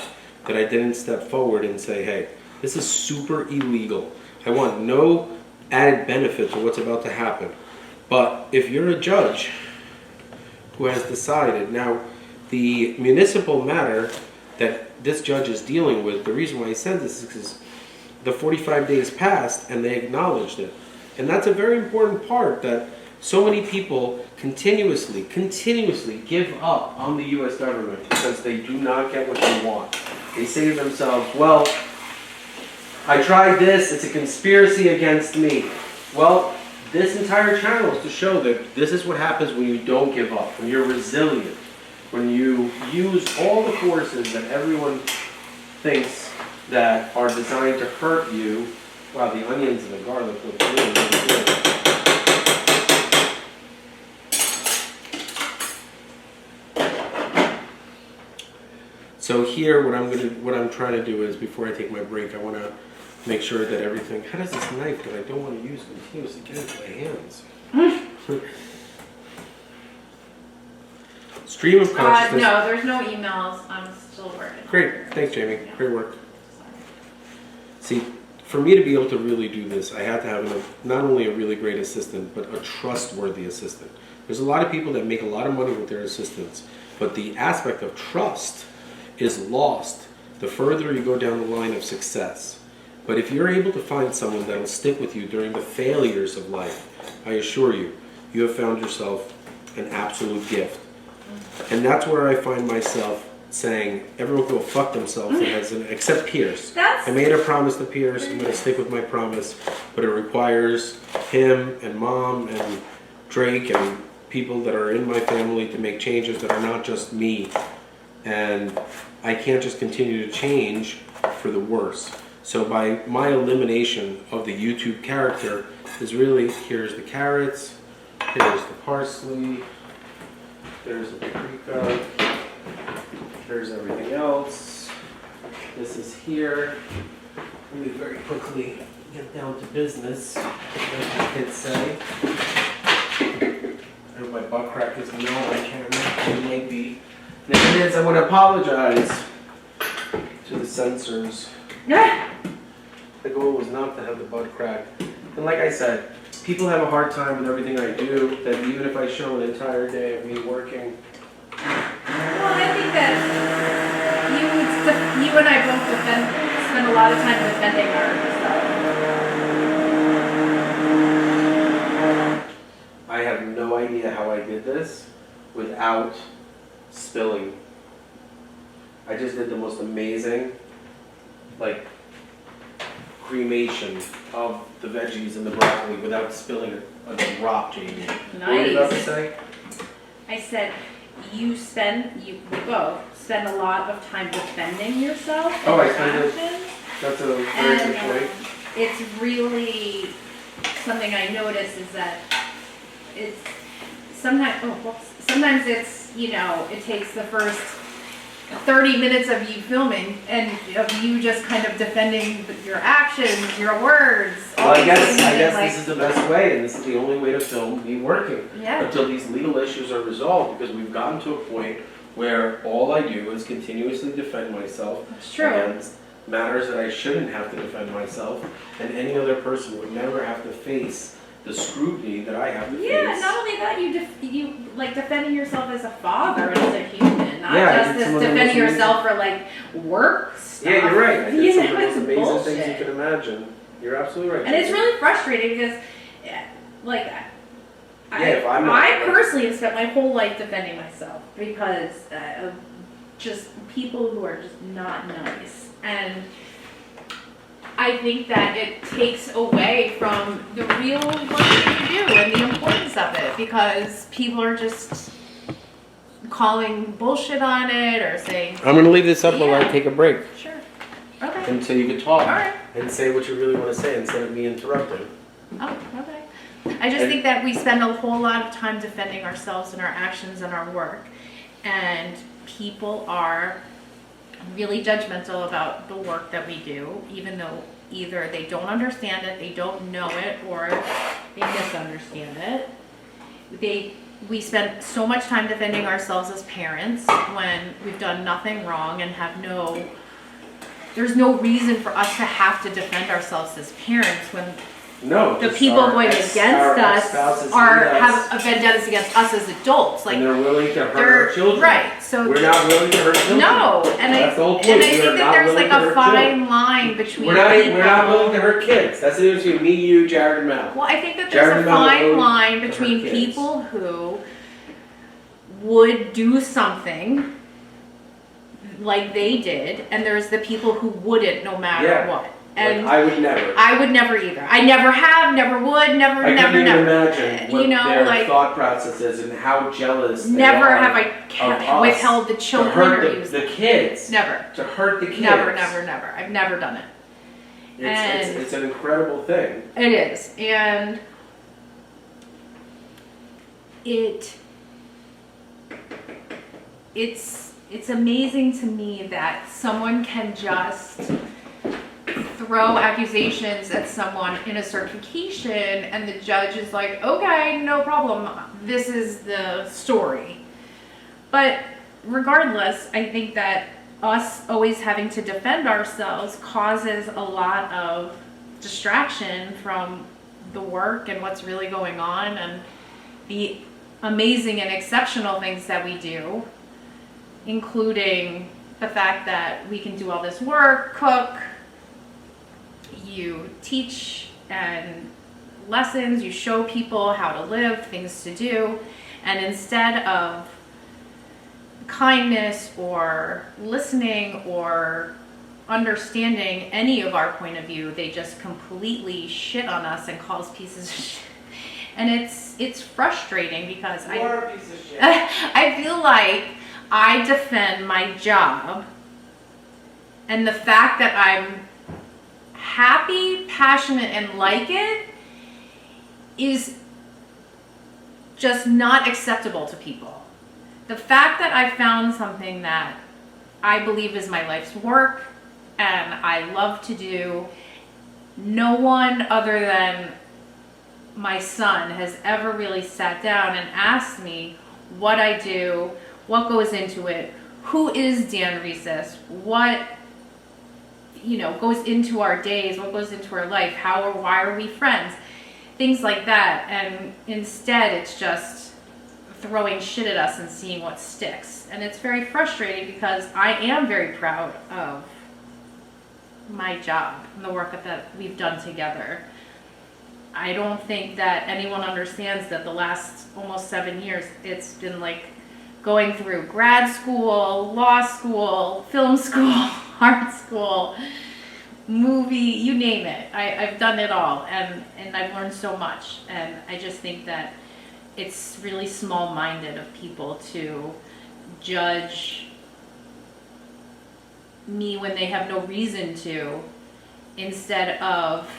that I didn't step forward and say, hey, this is super illegal. I want no added benefit to what's about to happen. But if you're a judge who has decided, now the municipal matter that this judge is dealing with, the reason why he said this is because the 45 days passed and they acknowledged it. And that's a very important part, that so many people continuously give up on the U.S. government because they do not get what they want. They say to themselves, well, I tried this, it's a conspiracy against me. Well, this entire channel is to show that this is what happens when you don't give up, when you're resilient, when you use all the forces that everyone thinks that are designed to hurt you. Wow, the onions and the garlic look really, really good. So here, what I'm trying to do is, before I take my break, I want to make sure that everything. How does this knife that I don't want to use continuously get into my hands? Stream of consciousness. No, there's no emails. I'm still working. Great, thanks, Jamie. Great work. See, for me to be able to really do this, I have to have not only a really great assistant, but a trustworthy assistant. There's a lot of people that make a lot of money with their assistants, but the aspect of trust is lost the further you go down the line of success. But if you're able to find someone that will stick with you during the failures of life, I assure you, you have found yourself an absolute gift. And that's where I find myself saying, everyone go fuck themselves, except Pierce. I made a promise to Pierce, I'm going to stick with my promise, but it requires him and Mom and Drake and people that are in my family to make changes that are not just me. And I can't just continue to change for the worse. So by my elimination of the YouTube character is really, here's the carrots, here's the parsley, there's the paprika, there's everything else. This is here. Let me very quickly get down to business, as the kids say. I hope my butt crack is no, I can't. It might be. And if it is, I want to apologize to the censors. The goal was not to have the butt crack. And like I said, people have a hard time with everything I do, that even if I show an entire day of me working. Well, I think that you and I both spend a lot of time defending our stuff. I have no idea how I did this without spilling. I just did the most amazing, like, cremation of the veggies and the broccoli without spilling a drop, Jamie. Nice. What were you about to say? I said, you both spend a lot of time defending yourself. Oh, I your spend it. actions. That's a very good point. It's really something I notice is that it's sometimes it's, it takes the first 30 minutes of you filming and of you just kind of defending your actions, your words. Well, I guess this is the best way, and this is the only way to film me working. Yeah. Until these legal issues are resolved, because we've gotten to a point where all I do is continuously defend myself against matters that I shouldn't have to defend myself, and any other person would never have to face the scrutiny that I have to face. Yeah, not only that, you like defending yourself as a father and as a human, not just as defending yourself for like work stuff. Yeah, you're right. I did some of the most it's amazing bullshit. things you can imagine. You're absolutely right. And it's really frustrating because, like, I personally have spent my whole life defending myself because of just people who are just not nice. And I think that it takes away from the real work that you do and the importance of it, because people are just calling bullshit on it or saying... I'm going to leave this up while I take a break. Sure. Okay. And so you can talk Alright. and say what you really want to say instead of me interrupting. Oh, okay. I just think that we spend a whole lot of time defending ourselves and our actions and our work, and people are really judgmental about the work that we do, even though either they don't understand it, they don't know it, or they misunderstand it. We spend so much time defending ourselves as parents when we've done nothing wrong and there's no reason for us to have to defend ourselves as parents when the people going against us have vendettas against us as adults. Like, and they're willing to hurt our children. Right. So we're not willing to hurt children. No, and that's the whole point. I think that there's like a fine line between we're not willing to hurt kids. That's the difference between me, you, Jared, and Mel. Well, I think that there's a fine line between people who would do something like they did, and there's the people who wouldn't, no matter what. And I would never. I would never either. I never have, never would, never, I never, couldn't even never. imagine what You know, their like, thought process is and how jealous never they are have I of us withheld the to children hurt or the, used the them. kids. Never. To hurt the kids. Never, never, never. I've never done it. It's an incredible thing. It is. And it's amazing to me that someone can just throw accusations at someone in a certification and the judge is like, okay, no problem, this is the story. But regardless, I think that us always having to defend ourselves causes a lot of distraction from the work and what's really going on and the amazing and exceptional things that we do, including the fact that we can do all this work, cook, you teach and lessons, you show people how to live, things to do, and instead of kindness or listening or understanding any of our point of view, they just completely shit on us and call us pieces of shit. And it's frustrating because You are a piece of shit. I feel like I defend my job, and the fact that I'm happy, passionate, and like it is just not acceptable to people. The fact that I found something that I believe is my life's work and I love to do, no one other than my son has ever really sat down and asked me what I do, what goes into it, who is Dan Reeses, what goes into our days, what goes into our life, how or why are we friends, things like that. And instead it's just throwing shit at us and seeing what sticks. And it's very frustrating because I am very proud of my job and the work that we've done together. I don't think that anyone understands that the last almost 7 years, it's been like going through grad school, law school, film school, art school, movie, you name it. I've done it all, and I've learned so much. And I just think that it's really small-minded of people to judge me when they have no reason to, instead of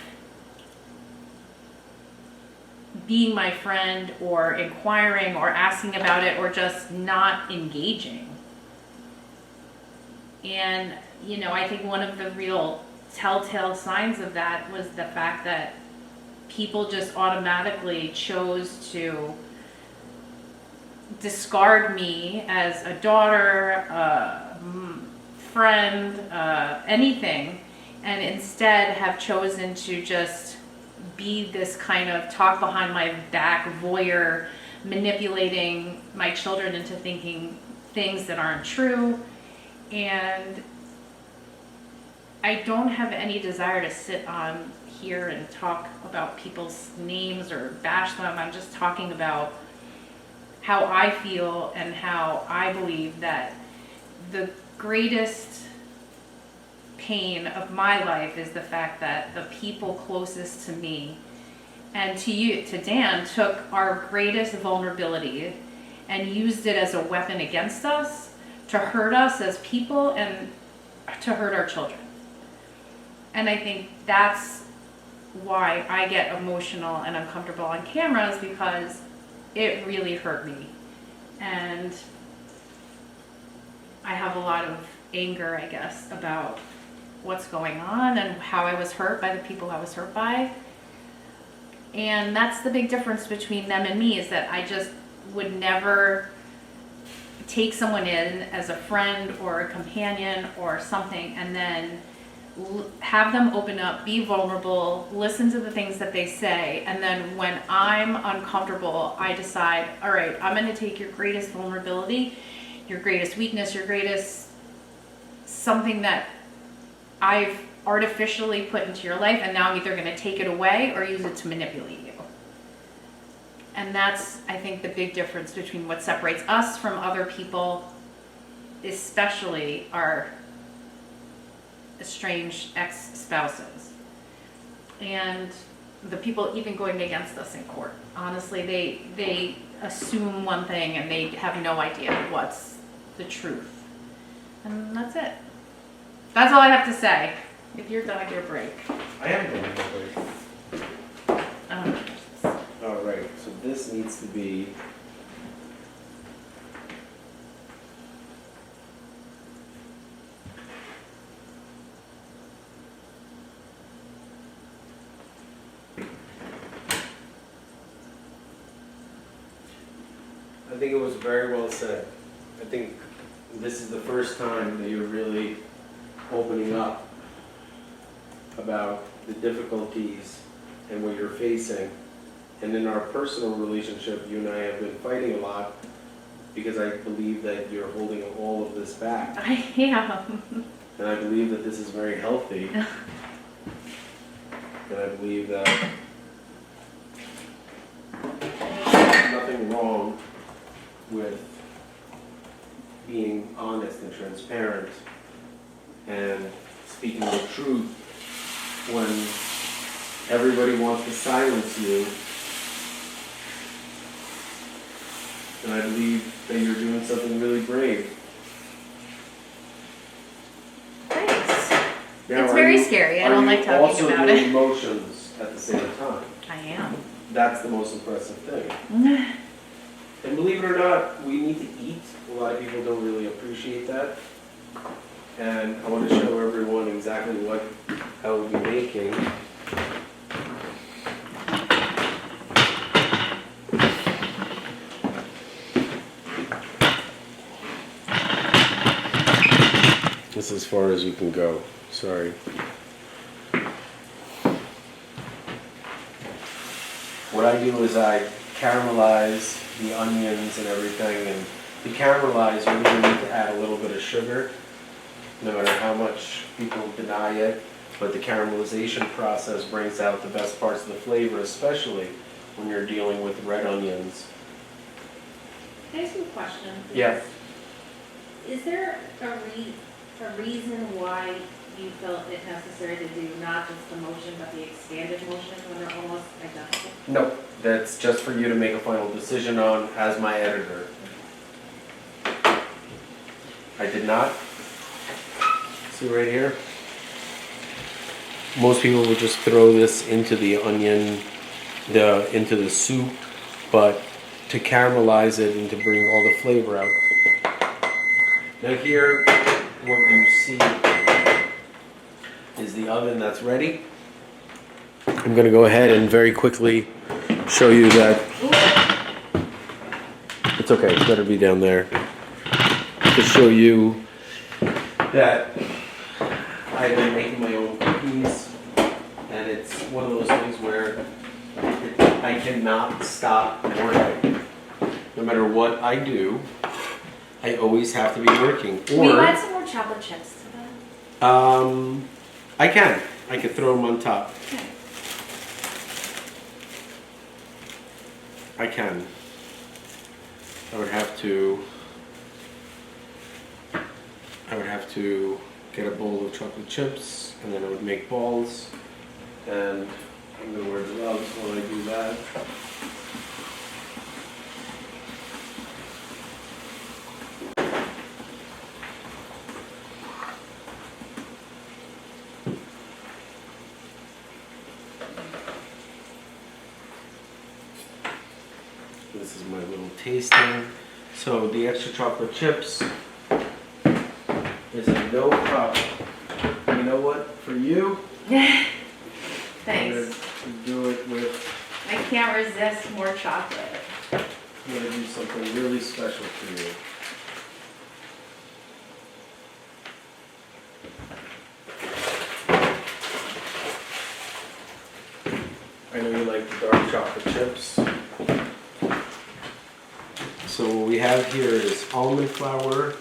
being my friend or inquiring or asking about it or just not engaging. And I think one of the real telltale signs of that was the fact that people just automatically chose to discard me as a daughter, a friend, anything, and instead have chosen to just be this kind of talk behind my back voyeur, manipulating my children into thinking things that aren't true. And I don't have any desire to sit on here and talk about people's names or bash them. I'm just talking about how I feel and how I believe that the greatest pain of my life is the fact that the people closest to me and to Dan, took our greatest vulnerability and used it as a weapon against us to hurt us as people and to hurt our children. And I think that's why I get emotional and uncomfortable on cameras, because it really hurt me. And I have a lot of anger, I guess, about what's going on and how I was hurt by the people I was hurt by. And that's the big difference between them and me, is that I just would never take someone in as a friend or a companion or something and then have them open up, be vulnerable, listen to the things that they say, and then when I'm uncomfortable, I decide, all right, I'm going to take your greatest vulnerability, your greatest weakness, your greatest something that I've artificially put into your life, and now I'm either going to take it away or use it to manipulate you. And that's, I think, the big difference between what separates us from other people, especially estranged ex-spouses. And the people even going against us in court, honestly, they assume one thing and they have no idea what's the truth. And that's it. That's all I have to say. If you're done with your break. I am going to break. All right, so this needs to be. I think it was very well said. I think this is the first time that you're really opening up about the difficulties and what you're facing. And in our personal relationship, you and I have been fighting a lot because I believe that you're holding all of this back. I am. And I believe that this is very healthy. And I believe that there's nothing wrong with being honest and transparent and speaking the truth when everybody wants to silence you. And I believe that you're doing something really brave. Thanks. Now, It's are very you- scary. I don't like talking about Are you also doing it. emotions at the same time? I am. That's the most impressive thing. And believe it or not, we need to eat. A lot of people don't really appreciate that. And I want to show everyone exactly what I will be making. This is as far as you can go. Sorry. What I do is I caramelize the onions and everything, and to caramelize you really need to add a little bit of sugar, no matter how much people deny it, but the caramelization process brings out the best parts of the flavor, especially when you're dealing with red onions. Can I ask you a question? Yeah. Is there a reason why you felt it necessary to do not just the motion but the expanded motion when they're almost identical? No, that's just for you to make a final decision on as my editor. I did not. See right here? Most people would just throw this into the onion, into the soup, but to caramelize it and to bring all the flavor out. Now here, what you see is the oven that's ready. I'm going to go ahead and very quickly show you that. It's okay, it's better be down there. To show you that I've been making my own cookies, and it's one of those things where I cannot stop working. No matter what I do, I always have to be working. Will you add some more chocolate chips to that? I could throw them on top. Okay. I can. I would have to get a bowl of chocolate chips, and then I would make balls, and I'm gonna wear gloves while I do that. This is my little tasting. So the extra chocolate chips is a no problem. You know what? For you, I'm Thanks. gonna do it with. I can't resist more chocolate. I'm gonna do something really special for you. I know you like the dark chocolate chips. So what we have here is almond flour,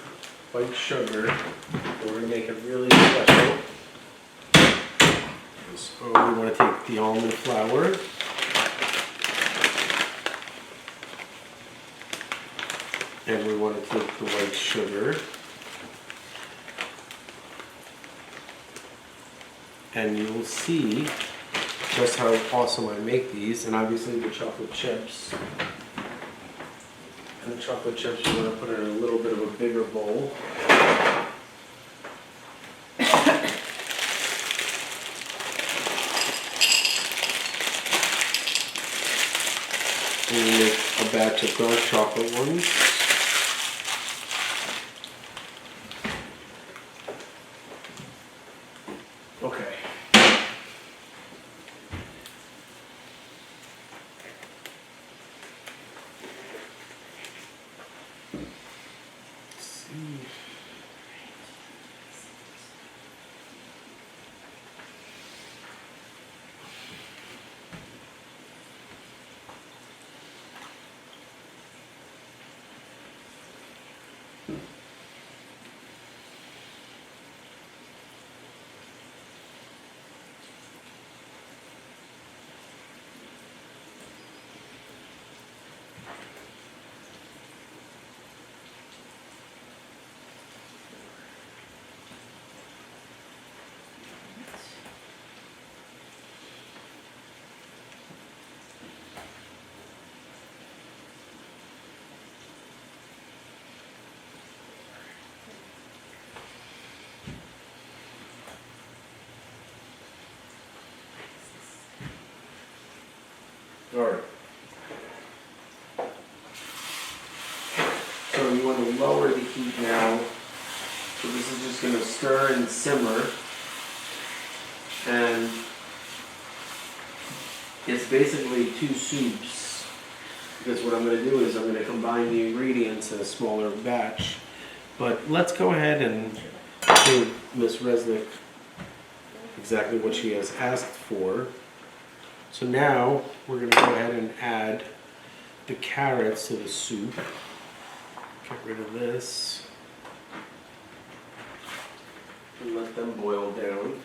white sugar. And we're gonna make it really special. So we want to take the almond flour. And we want to take the white sugar. and you will see just how awesome I make these, and obviously the chocolate chips. And the chocolate chips we're gonna put in a little bit of a bigger bowl. And we make a batch of dark chocolate ones. Okay. Let's see. All right. So you want to lower the heat now. So this is just going to stir and simmer. And it's basically two soups. Because what I'm going to do is I'm going to combine the ingredients in a smaller batch. But let's go ahead and give Miss Resnick exactly what she has asked for. So now we're going to go ahead and add the carrots to the soup. Get rid of this. And let them boil down.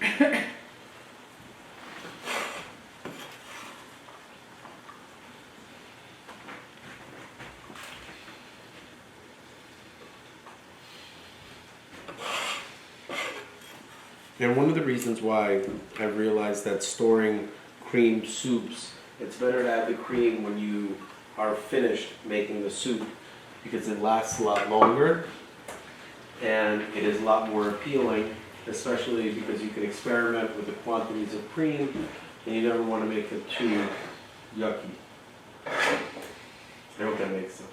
And one of the reasons why I realized that storing cream soups, it's better to have the cream when you are finished making the soup because it lasts a lot longer and it is a lot more appealing, especially because you can experiment with the quantities of cream and you never want to make it too yucky. I hope that makes sense.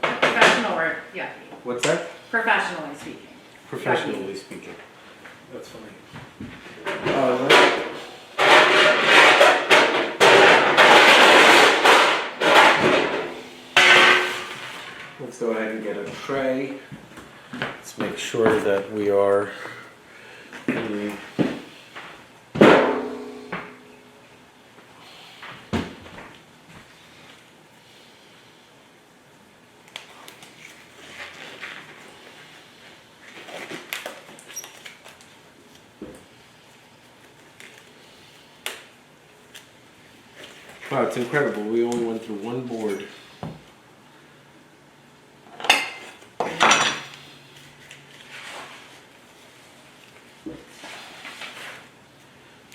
Professional word, yeah. What's that? Professionally speaking. Professionally speaking. That's funny. Let's go ahead and get a tray. Let's make sure that we are really wow, it's incredible. We only went through one board.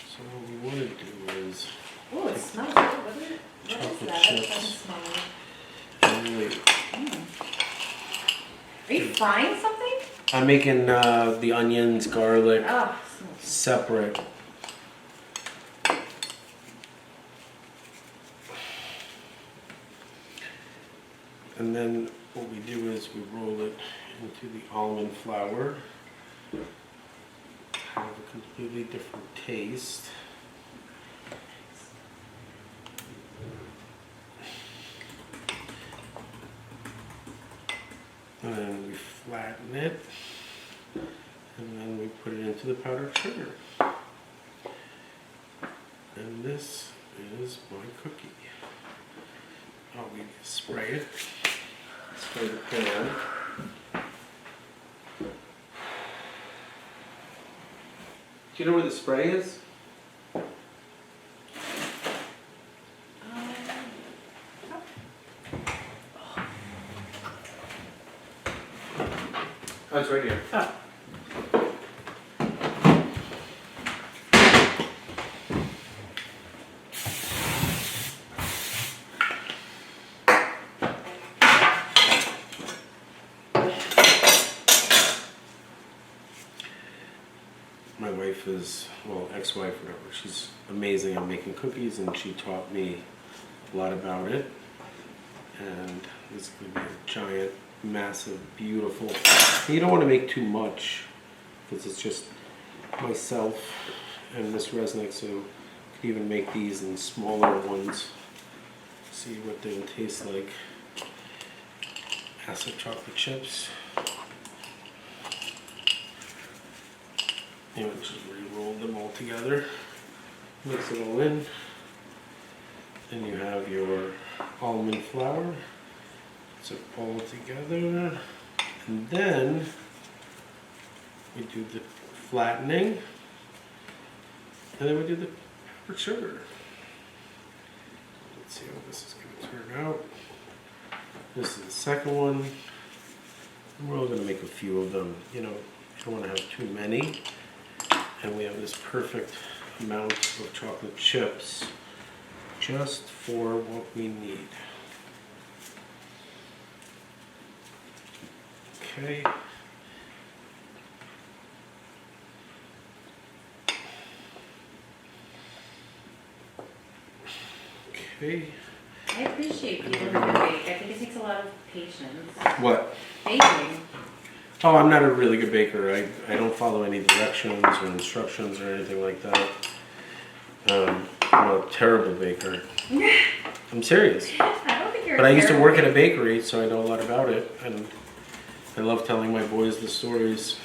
So what we want to do is Oh, it smells good. What is chocolate that? chips. That doesn't smell Really, good. Are you frying something? I'm making the onions, garlic Oh, separate. And then what we do is we roll it into the almond flour. Have a completely different taste. And then we flatten it. And then we put it into the powdered sugar. And this is my cookie. Oh, we spray it. Spray the pan. Do you know where the spray is? Oh, it's right here. Oh. wife is, well, ex-wife, whatever. She's amazing at making cookies, and she taught me a lot about it. And this is going to be a giant, massive, beautiful. You don't want to make too much because it's just myself and Miss Resnick, so you could even make these in smaller ones. See what they would taste like. Acid chocolate chips. You know, just re-roll them all together. Mix it all in. Then you have your almond flour. Mix it all together. And then we do the flattening. And then we do the powdered sugar. Let's see how this is going to turn out. This is the second one. And we're all going to make a few of them. You know, you don't want to have too many. And we have this perfect amount of chocolate chips just for what we need. Okay. Okay. I appreciate people who can bake. I think it takes a lot of patience. What? Baking. Oh, I'm not a really good baker. I don't follow any directions or instructions or anything like that. I'm a terrible baker. I'm serious. I don't think you're But I used to work at a terrible. bakery, so I know a lot about it, and I love telling my boys the stories.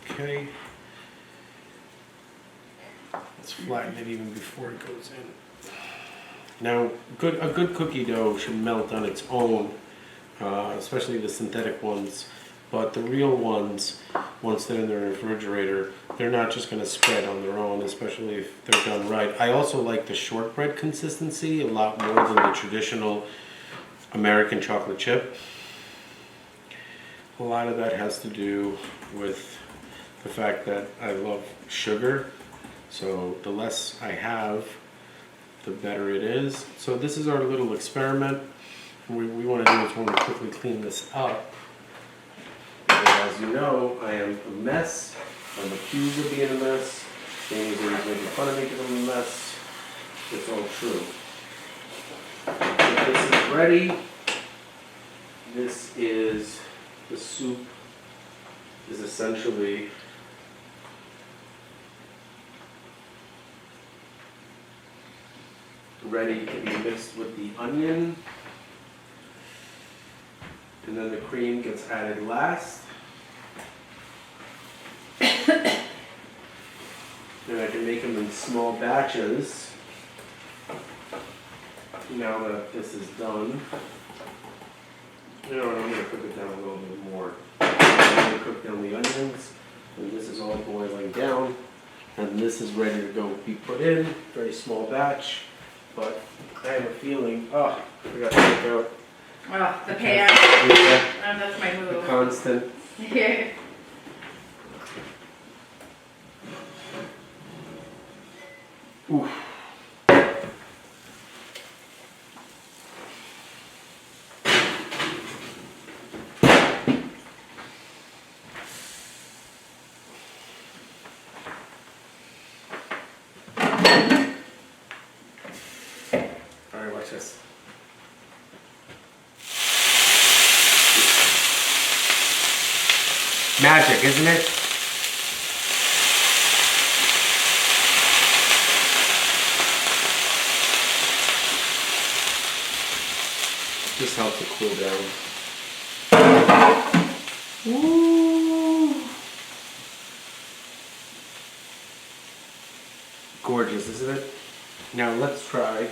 Okay. Okay. Let's flatten it even before it goes in. Now, a good cookie dough should melt on its own, especially the synthetic ones. But the real ones, once they're in the refrigerator, they're not just going to spread on their own, especially if they're done right. I also like the shortbread consistency a lot more than the traditional American chocolate chip. A lot of that has to do with the fact that I love sugar. So the less I have, the better it is. So this is our little experiment. What we want to do is we want to quickly clean this up. Because as you know, I am a mess. I'm accused of being a mess. Jamie's always making fun of me because I'm a mess. It's all true. So this is ready. This is, the soup is essentially ready to be mixed with the onion, and then the cream gets added last. And I can make them in small batches now that this is done. You know what, I'm going to cook it down a little bit more. I'm going to cook down the onions, and this is all boiling down, and this is ready to go be put in. Very small batch. But I have a feeling, I forgot to take out Oh, the payout. That's my the move. constant. Yeah. Oof. All right, watch this. Magic, isn't it? Just helps it cool down. Ooh. Gorgeous, isn't it? Now let's try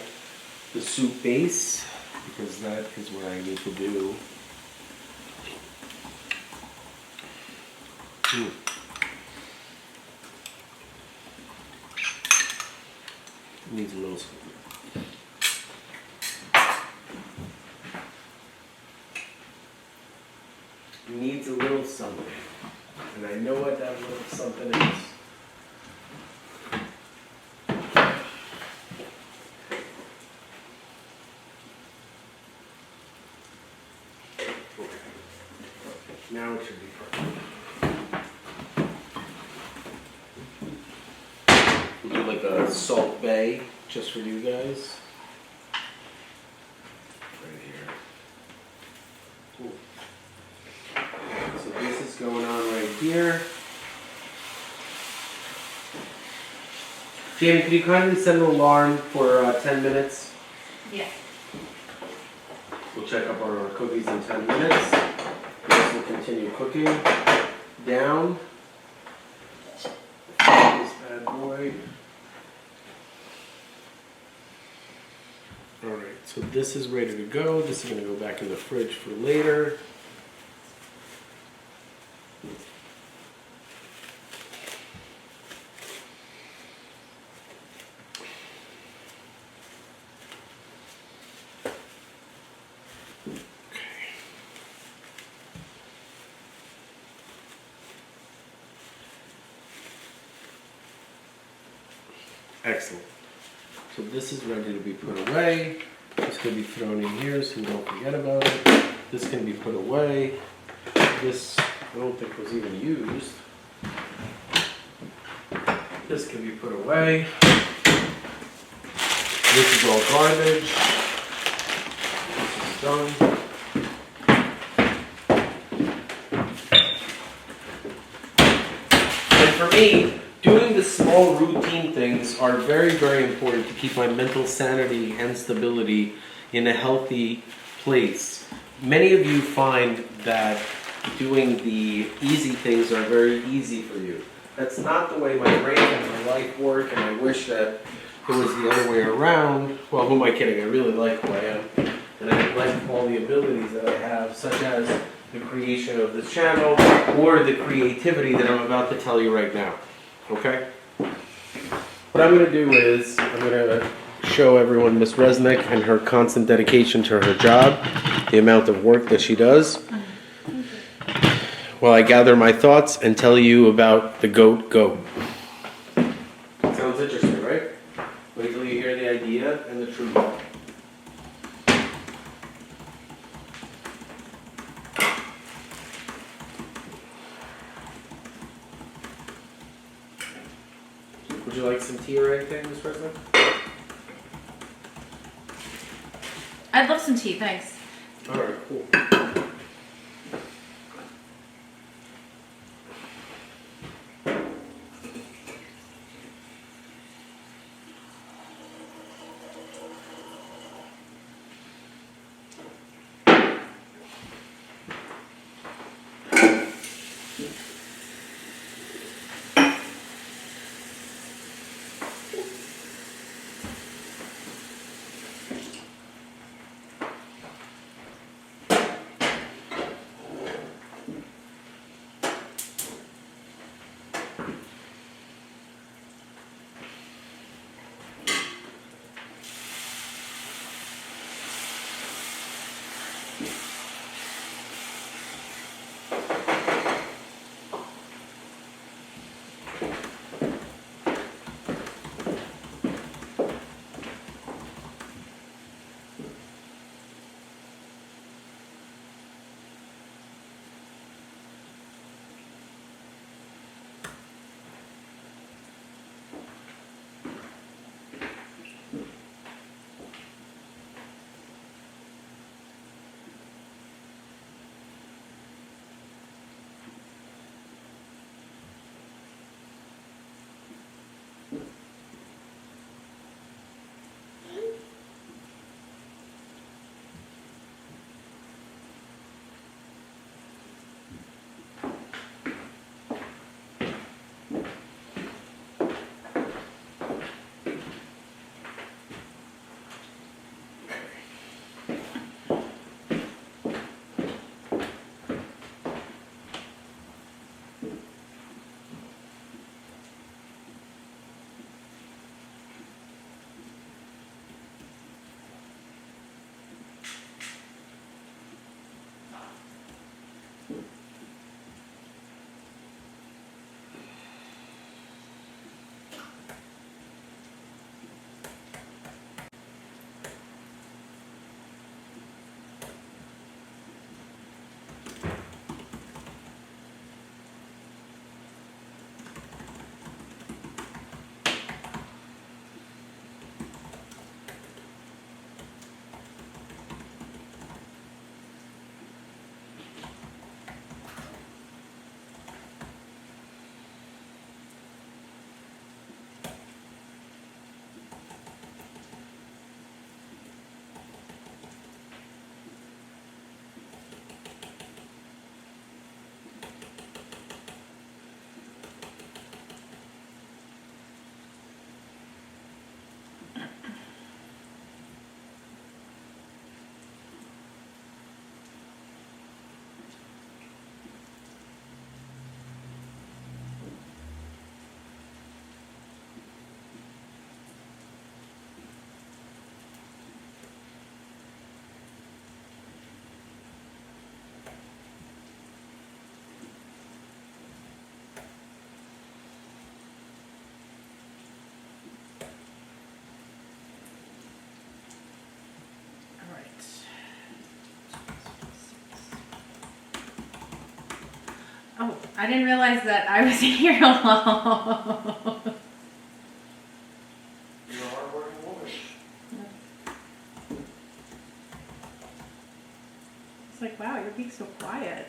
the soup base, because that is what I need to do. Needs a little something. Needs a little something. And I know what that little something is. Now Now it should be perfect. We'll do like a Salt Bay just for you guys. Right here. Cool. So this is going on right here. Jamie, could you kindly set an alarm for 10 minutes? Yeah. We'll check up on our cookies in 10 minutes. This will continue cooking. Down. This bad boy. Alright, so this is ready to go. This is going to go back in the fridge for later. Excellent. So this is ready to be put away. This can be thrown in here so we don't forget about it. This can be put away. This I don't think was even used. This can be put away. This is all garbage. This is done. And for me, doing the small routine things are very, very important to keep my mental sanity and stability in a healthy place. Many of you find that doing the easy things are very easy for you. That's not the way my brain and my life work, and I wish that it was the other way around. Well, who am I kidding? I really like who I am, and I like all the abilities that I have, such as the creation of this channel or the creativity that I'm about to tell you right now. Okay? What I'm going to do is I'm going to show everyone Miss Resnick and her constant dedication to her job, the amount of work that she does, while I gather my thoughts and tell you about the goat. Sounds interesting, right? Wait till you hear the idea and the truth. Would you like some tea or anything, Miss Resnick? I'd love some tea, thanks. Alright, cool. I didn't realize that I was here alone. You're a hardworking woman. It's like, wow, you're being so quiet.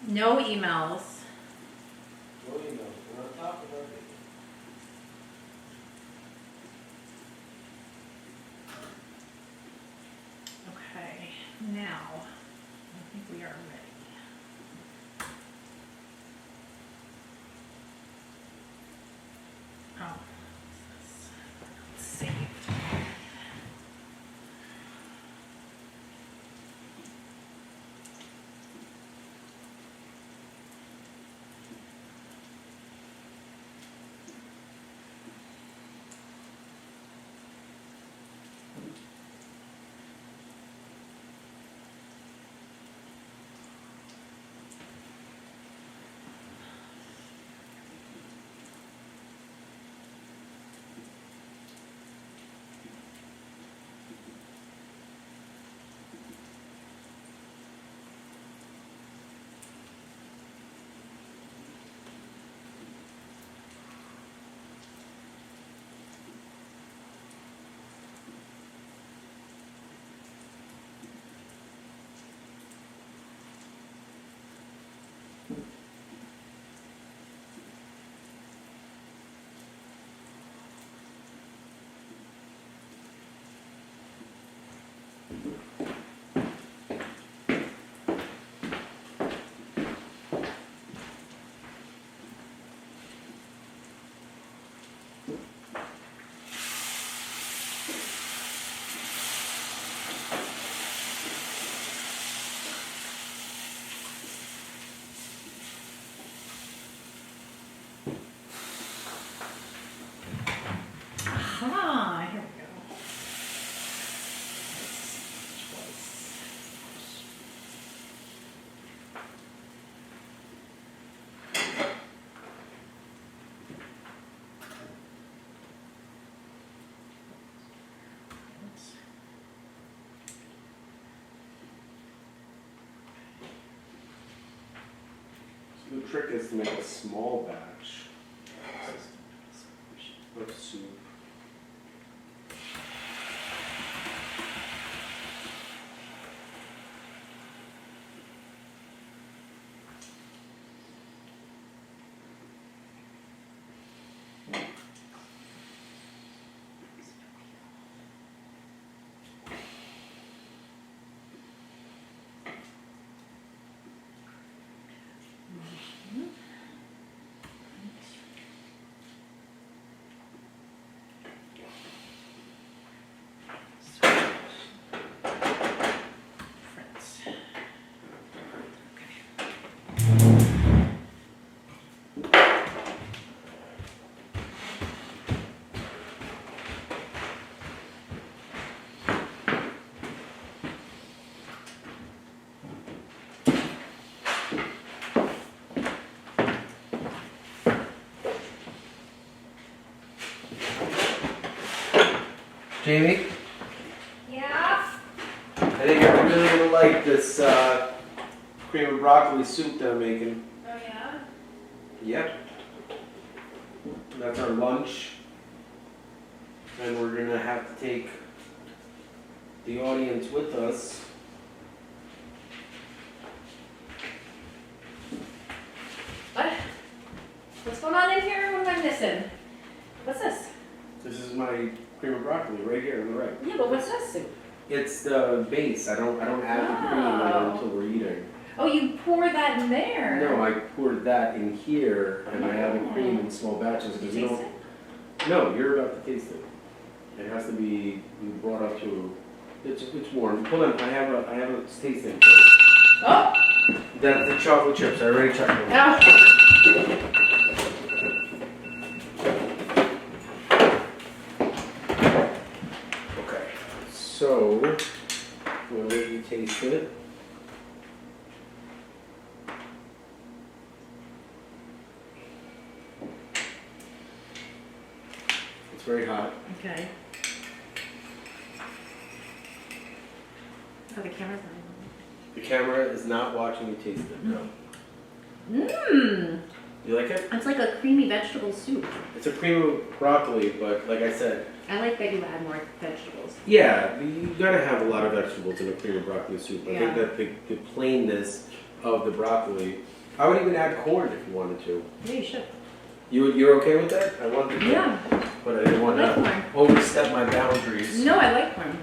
No emails. Well, you know, we're on top of everything. Okay, now I think we are ready. Oh, saved. Aha, here we go. So the trick is to make a small batch of soup. Jamie, Yeah. I think you're really gonna like this cream and broccoli soup that I'm making. Oh yeah. Yep. That's our lunch. And we're gonna have to take the audience with us. What? What's going on in here? What am I missing? What's this? This is my cream and broccoli right here on the right. Yeah, but what's this soup? It's the base. I don't add the cream until we're eating. Oh, you pour that in there. No, I poured that in here, and I add the cream in small batches Did because you you taste don't. it? No, you're about to taste it. It has to be brought up to. It's warm. Hold on, I have a tasting. Oh. That's the chocolate chips. I already checked them. Oh. Okay. So, we'll let you taste it. very hot. Okay. Oh, the camera's not. The camera is not watching you taste it, no. Mmm. You like it? It's like a creamy vegetable soup. It's a cream of broccoli, but like I said, I like that you add more vegetables. yeah, you gotta have a lot of vegetables in a cream of broccoli soup. I think Yeah. that the plainness of the broccoli, I would even add corn if you wanted to. Yeah, you should. You're okay with that? I wanted to, Yeah. but I didn't want I like to corn. overstep my boundaries. No, I like corn.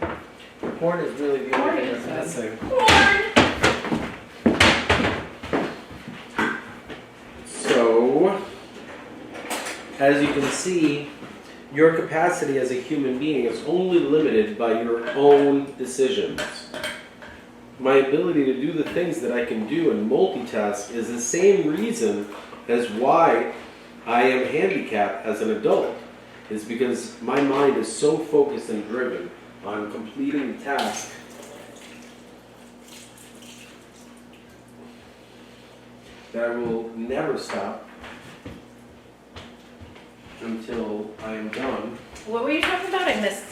Corn is really the Corn only thing is that's good. missing. Corn! So, as you can see, your capacity as a human being is only limited by your own decisions. My ability to do the things that I can do and multitask is the same reason as why I am handicapped as an adult, is because my mind is so focused and driven on completing the task that I will never stop until I am done. What were you talking about? I missed.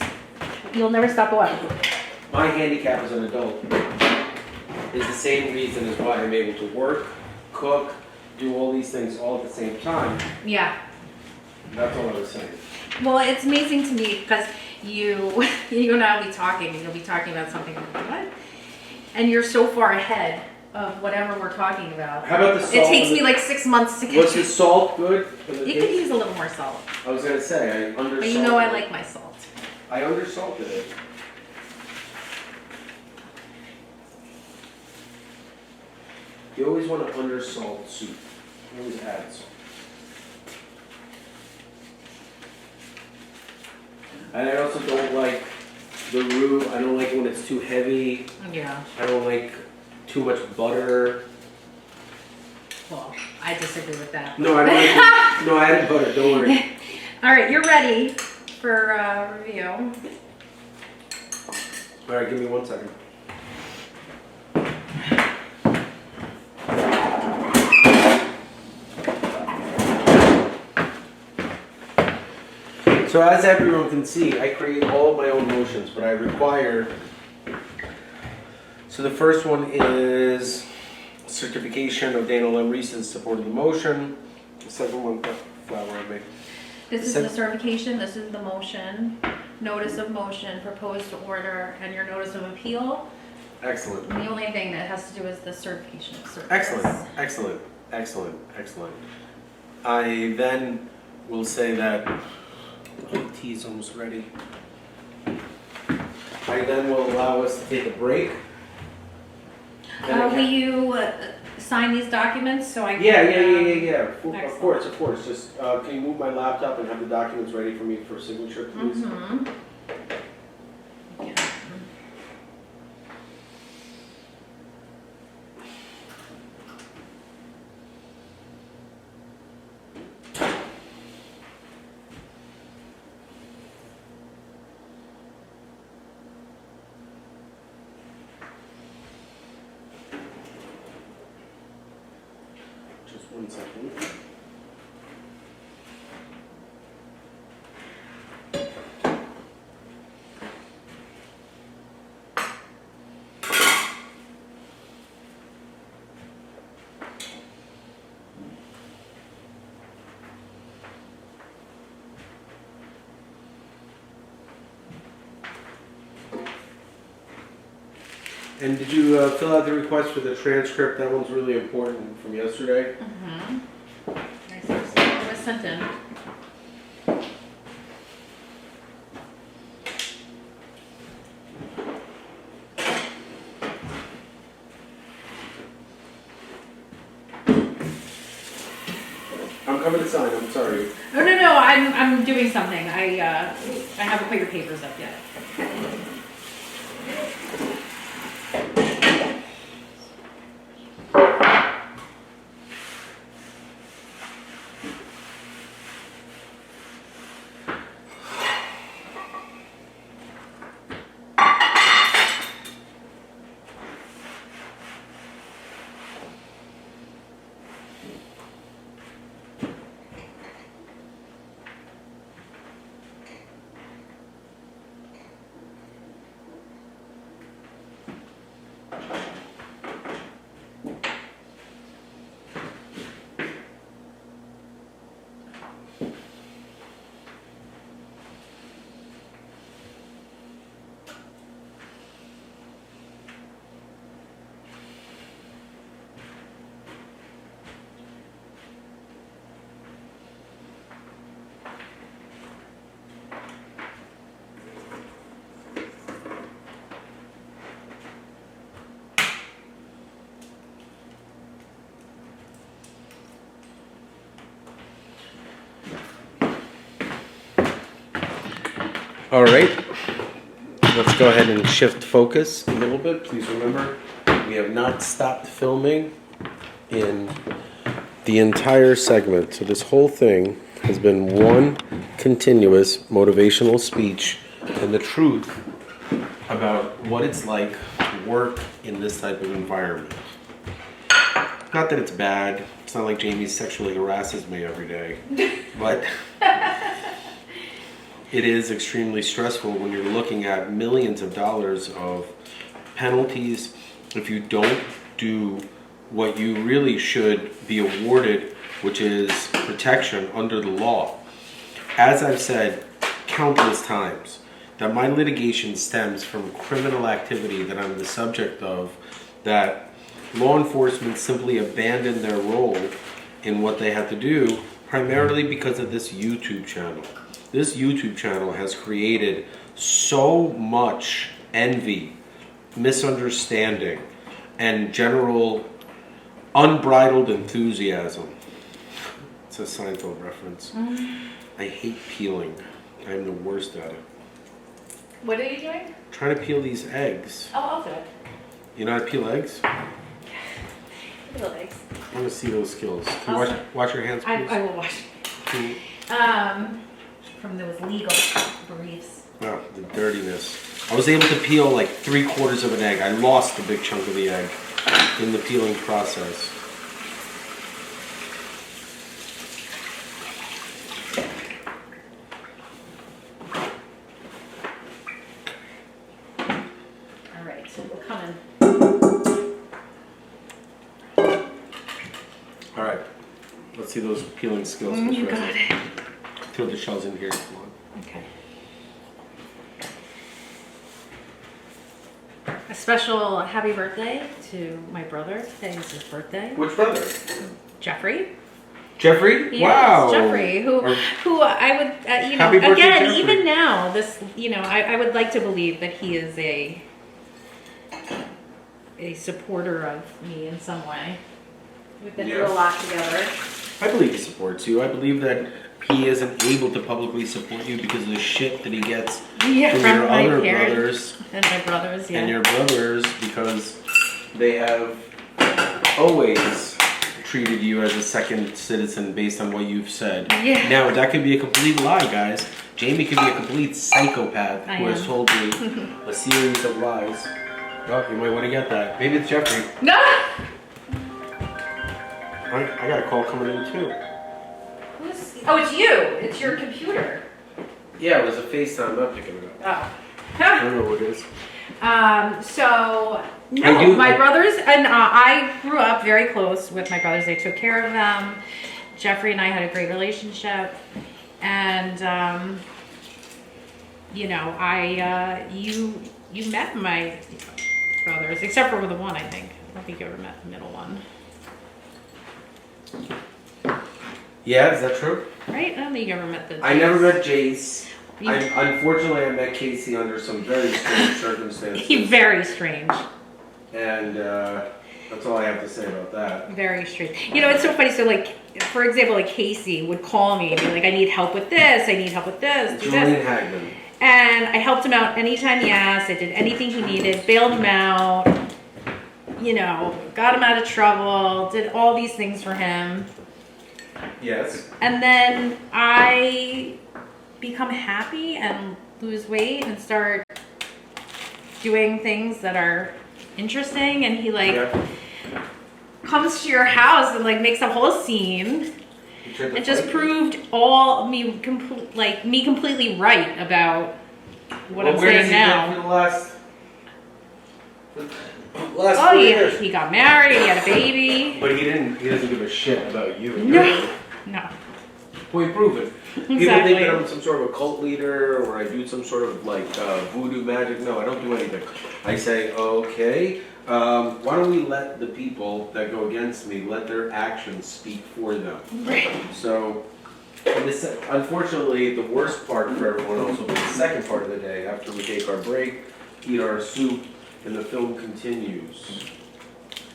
You'll never stop what? My handicap as an adult is the same reason as why I'm able to work, cook, do all these things all at the same time. Yeah. That's all I was saying. Well, it's amazing to me because you and I will be talking, and you'll be talking about something like what? And you're so far ahead of whatever we're talking about. How about the salt? It takes me like 6 months to get Was to. the salt good? You could use a little more salt. I was gonna say, I undersalted But you know I it. like my salt. I undersalted it. You always want to undersalt soup. You always add salt. And I also don't like the roux. I don't like it when it's too heavy. Yeah. I don't like too much butter. Well, I disagree with that. No, I don't like it. No, I added butter. Don't worry. All right, you're ready for review. All right, give me 1 second. So as everyone can see, I create all of my own motions, but I require. So the first one is certification of Dana Lem Reese in support of the motion. The second one, flower on me. This is the certification, this is the motion, notice of motion, proposed to order, and your notice of appeal. Excellent. And the only thing that has to do is the certification of service. Excellent, excellent, excellent, excellent. I then will say that the tea is almost ready. I then will allow us to take a break. Will you sign these documents so I can? Yeah. Of Excellent. course. Just can you move my laptop and have the documents ready for me for signature, please? Mm-hmm. Yeah. Just 1 second. And did you fill out the request for the transcript? That one's really important from yesterday. Mm-hmm. It was sent in. I'm coming to sign, I'm sorry. Oh, no, I'm doing something. I haven't put your papers up yet. All right, let's go ahead and shift focus a little bit. Please remember, we have not stopped filming in the entire segment. So this whole thing has been one continuous motivational speech and the truth about what it's like to work in this type of environment. Not that it's bad. It's not like Jamie sexually harasses me every day, but it is extremely stressful when you're looking at millions of dollars of penalties if you don't do what you really should be awarded, which is protection under the law. As I've said countless times, that my litigation stems from criminal activity that I'm the subject of, that law enforcement simply abandoned their role in what they had to do, primarily because of this YouTube channel. This YouTube channel has created so much envy, misunderstanding, and general unbridled enthusiasm. It's a Seinfeld reference. I hate peeling. I'm the worst at it. What are you doing? Trying to peel these eggs. Oh, I'll do it. You know how to peel eggs? Little eggs. I want to see those skills. Can you Also, watch your hands, please? I will wash. Hmm. From those legal briefs. Oh, the dirtiness. I was able to peel like 3/4 of an egg. I lost a big chunk of the egg in the peeling process. All right, so we're coming. All right. Let's see those peeling skills. You got it. Throw the shells in here. Come on. Okay. A special happy birthday to my brother. Today is his birthday. Which brother? Jeffrey. Jeffrey? Yes, Wow. Jeffrey, who I would, Happy birthday, again, Jeffrey. even now, this, I would like to believe that he is a supporter of me in some way. We've been through a lot together. I believe he supports you. I believe that he isn't able to publicly support you because of the shit that he gets from your my other parents brothers. and my brothers, yeah. And your brothers, because they have always treated you as a second citizen based on what you've said. Yeah. Now, that could be a complete lie, guys. Jamie could be a complete psychopath I who has am. told me a series of lies. Oh, you might want to get that. Maybe it's Jeffrey. No! I got a call coming in too. Oh, it's you. It's your computer. Yeah, it was a FaceTime. I'm not picking it up. Oh. I don't know what it is. So, I no, do- my brothers, and I grew up very close with my brothers. They took care of them. Jeffrey and I had a great relationship. And, you met my brothers, except for the one, I think. I don't think you ever met the middle one. Yeah, is that true? Right? I don't think you ever met the I never met Jace. You- Unfortunately, I met Casey under some very strange circumstances. Very strange. And that's all I have to say about that. Very strange. It's so funny. So, like, for example, like Casey would call me and be like, I need help with this. I need help with this. Do Julian this. Hagman. And I helped him out anytime he asked. I did anything he needed, bailed him out, got him out of trouble, did all these things for him. Yes. And then I become happy and lose weight and start doing things that are interesting. And he comes to your house and makes a whole scene. It just proved me completely right about what I'm saying now. Last Oh 4 yeah, years. he got married, he had a baby. But he doesn't give a shit about you. No. Point proven. People Exactly. think that I'm some sort of a cult leader or I do some sort of voodoo magic. No, I don't do anything. I say, okay, why don't we let the people that go against me, let their actions speak for them. Right. So, unfortunately, the worst part for everyone else will be the second part of the day after we take our break, eat our soup, and the film continues.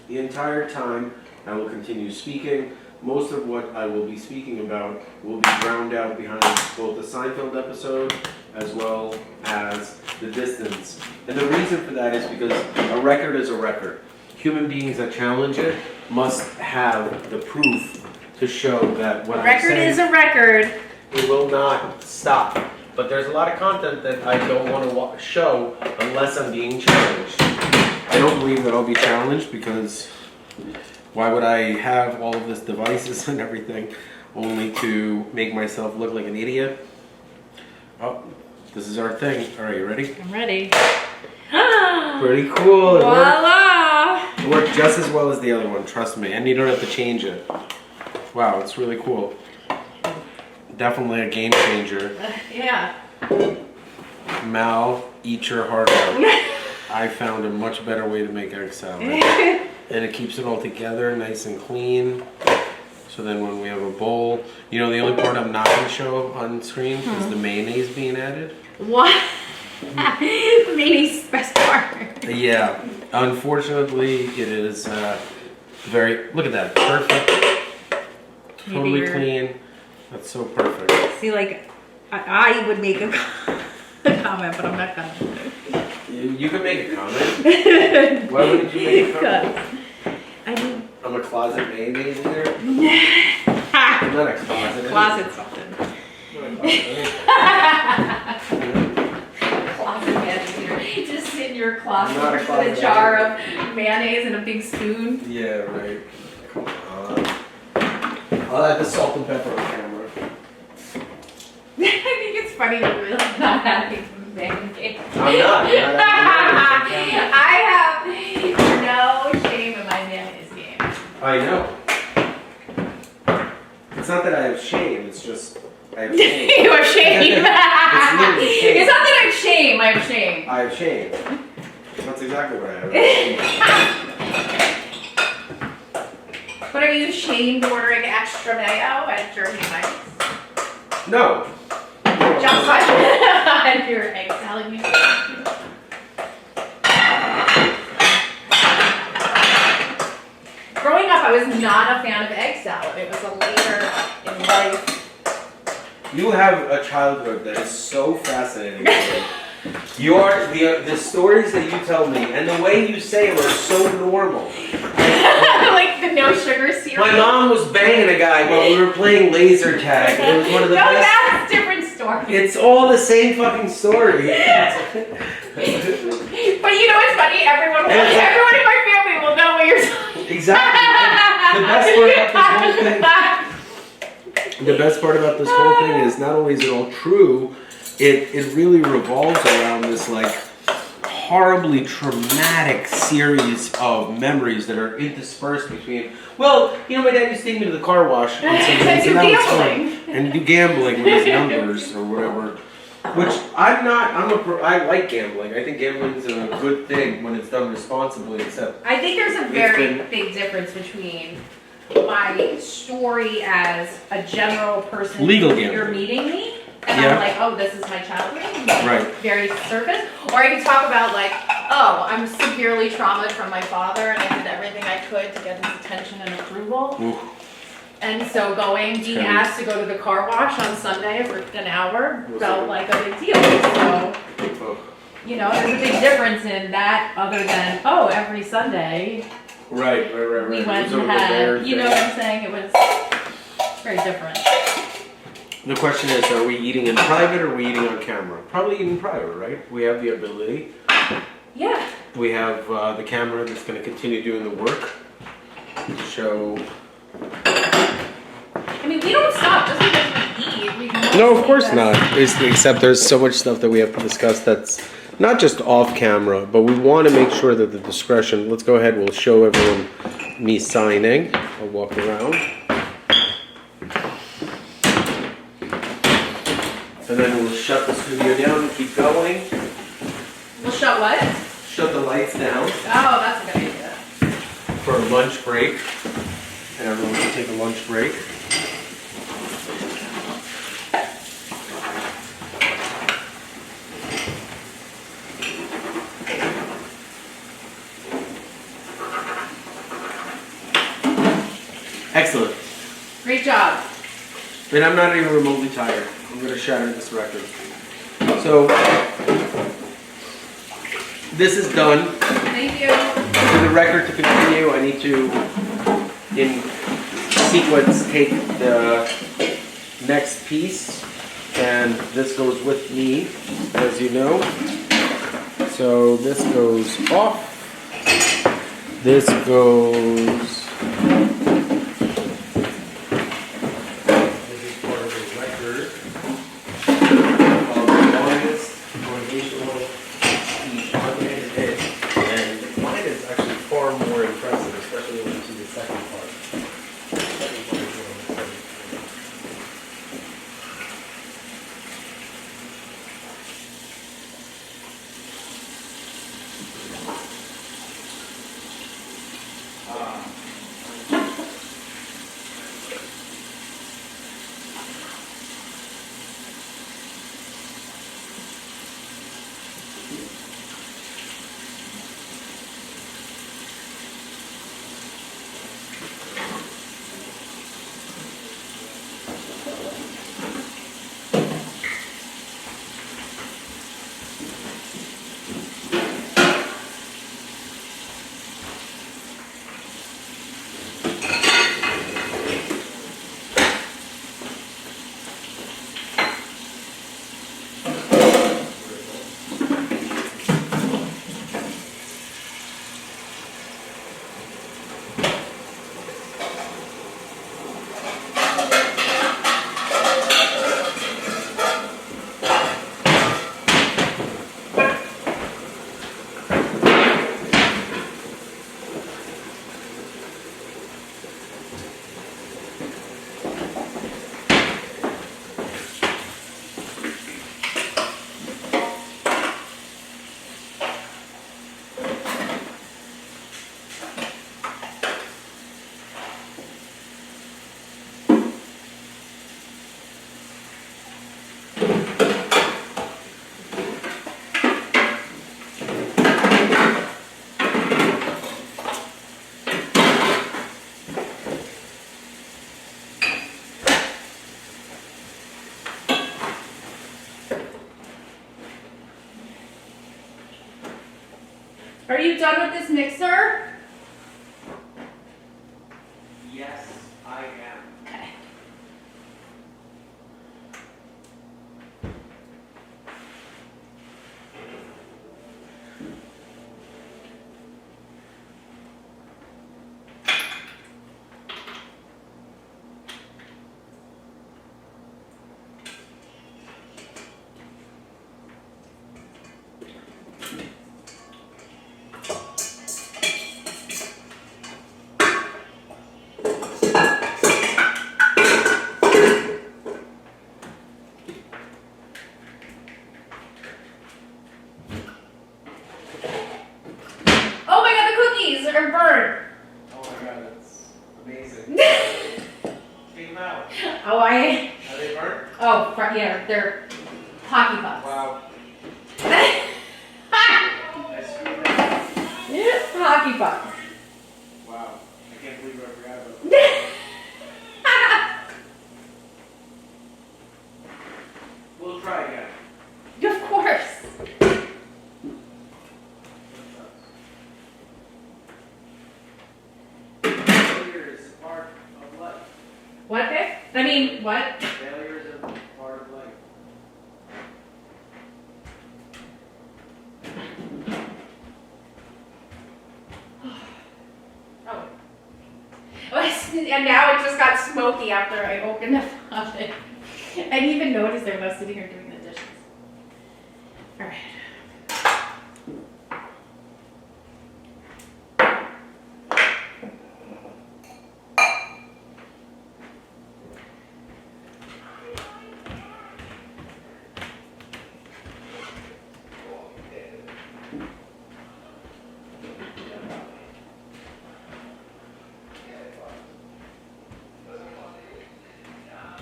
The entire time, I will continue speaking. most of what I will be speaking about will be drowned out behind both the Seinfeld episode as well as The Distance. And the reason for that is because a record is a record. Human beings that challenge it must have the proof to show that what I'm Record saying, is a record. it will not stop. But there's a lot of content that I don't want to show unless I'm being challenged. I don't believe that I'll be challenged because why would I have all of this devices and everything only to make myself look like an idiot? Oh, this is our thing. All right, you ready? I'm ready. Pretty cool. It worked. Voila! It worked just as well as the other one, trust me. And you don't have to change it. Wow, it's really cool. Definitely a game changer. Yeah. Mal, eat your heart out. I found a much better way to make egg salad. And it keeps it all together, nice and clean. So then when we have a bowl, you know, the only part I'm not going to show on screen is the mayonnaise being added. What? Mayonnaise is the best part. Yeah, unfortunately, it is very, look at that, perfect. Totally Maybe you're- clean. That's so perfect. See, like, I would make a comment, but I'm not gonna. You can make a comment. Why wouldn't you make a comment? I mean, I'm a closet mayonnaise eater. I'm not a closet. closet something. Closet mayonnaise eater. Just sit in your closet Not a with closet a jar of mayonnaise and a big spoon. Yeah, right. Come on. I'll add the salt and pepper on camera. I think it's funny that we're not having mayonnaise. I'm not. I have no shame in my mayonnaise game. I know. It's not that I have shame, it's just I have shame. You have shame. It's literally shame. It's not that I have shame. I have shame. I have shame. That's exactly what I have. But are you ashamed ordering extra mayo at Jersey Mike's? No. Just on your egg salad mix. Growing up, I was not a fan of egg salad. It was a later in life. You have a childhood that is so fascinating. The stories that you tell me and the way you say them are so normal. Like the no sugar cereal. My mom was banging a guy while we were playing laser tag. It was one of the No, best. that's a different story. It's all the same fucking story. But you know what's funny? Everyone in my family will know what you're talking about. Exactly. The best part about this whole thing is not only is it all true, it really revolves around this like horribly traumatic series of memories that are interspersed between. Well, you know, my dad used to take me to the car wash on Sundays, and that was fun. And do gambling with his numbers or whatever. Which I like gambling. I think gambling's a good thing when it's done responsibly, except I think there's a very big difference between my story as a general person Legal you're gambling. meeting me, and Yeah. I'm like, oh, this is my childhood, Right. very surface. Or I can talk about like, oh, I'm severely traumatized from my father, and I did everything I could to get his attention and approval. oof, And so being heavy. asked to go to the car wash on Sunday for an hour Was felt it? like a big deal. So, oh. you know, there's a big difference in that other than, oh, every Sunday Right. we went It was and a rare had, you know thing. what I'm saying? It was very different. The question is, are we eating in private or are we eating on camera? Probably eating private, right? We have the ability. Yeah. We have the camera that's going to continue doing the work to show. I mean, we don't stop just because we eat. We No, of course mostly not. just- Except there's so much stuff that we have to discuss that's not just off camera, but we want to make sure that the discretion. Let's go ahead. We'll show everyone me signing. I'll walk around. And then we'll shut the studio down and keep going. We'll shut what? Shut the lights down Oh, that's a good idea. for a lunch break. And everyone can take a lunch break. Excellent. Great job. And I'm not even remotely tired. I'm gonna shatter this record. So, this is done. Thank you. For the record to continue, I need to, in sequence, take the next piece, and this goes with me, as you know. So this goes off. This goes. This is part of the record of the longest motivational speech on the internet, and mine is actually far more impressive, especially when you see the second part. The second part is what I'm excited for. Are you done with this mixer? Yes, I am. Okay. Oh my god, the cookies are burnt. Oh my god, that's amazing. Take them out. Oh, I. Are they burnt? Oh, yeah, they're hockey pucks. Wow. Hockey pucks. Wow. I can't believe I forgot about that. We'll try again. Of course. Failure is part of life. What, babe? I mean, what? Failure is a part of life. Oh. And now it just got smoky after I opened the oven. I didn't even notice it when I was sitting here doing the dishes. All right.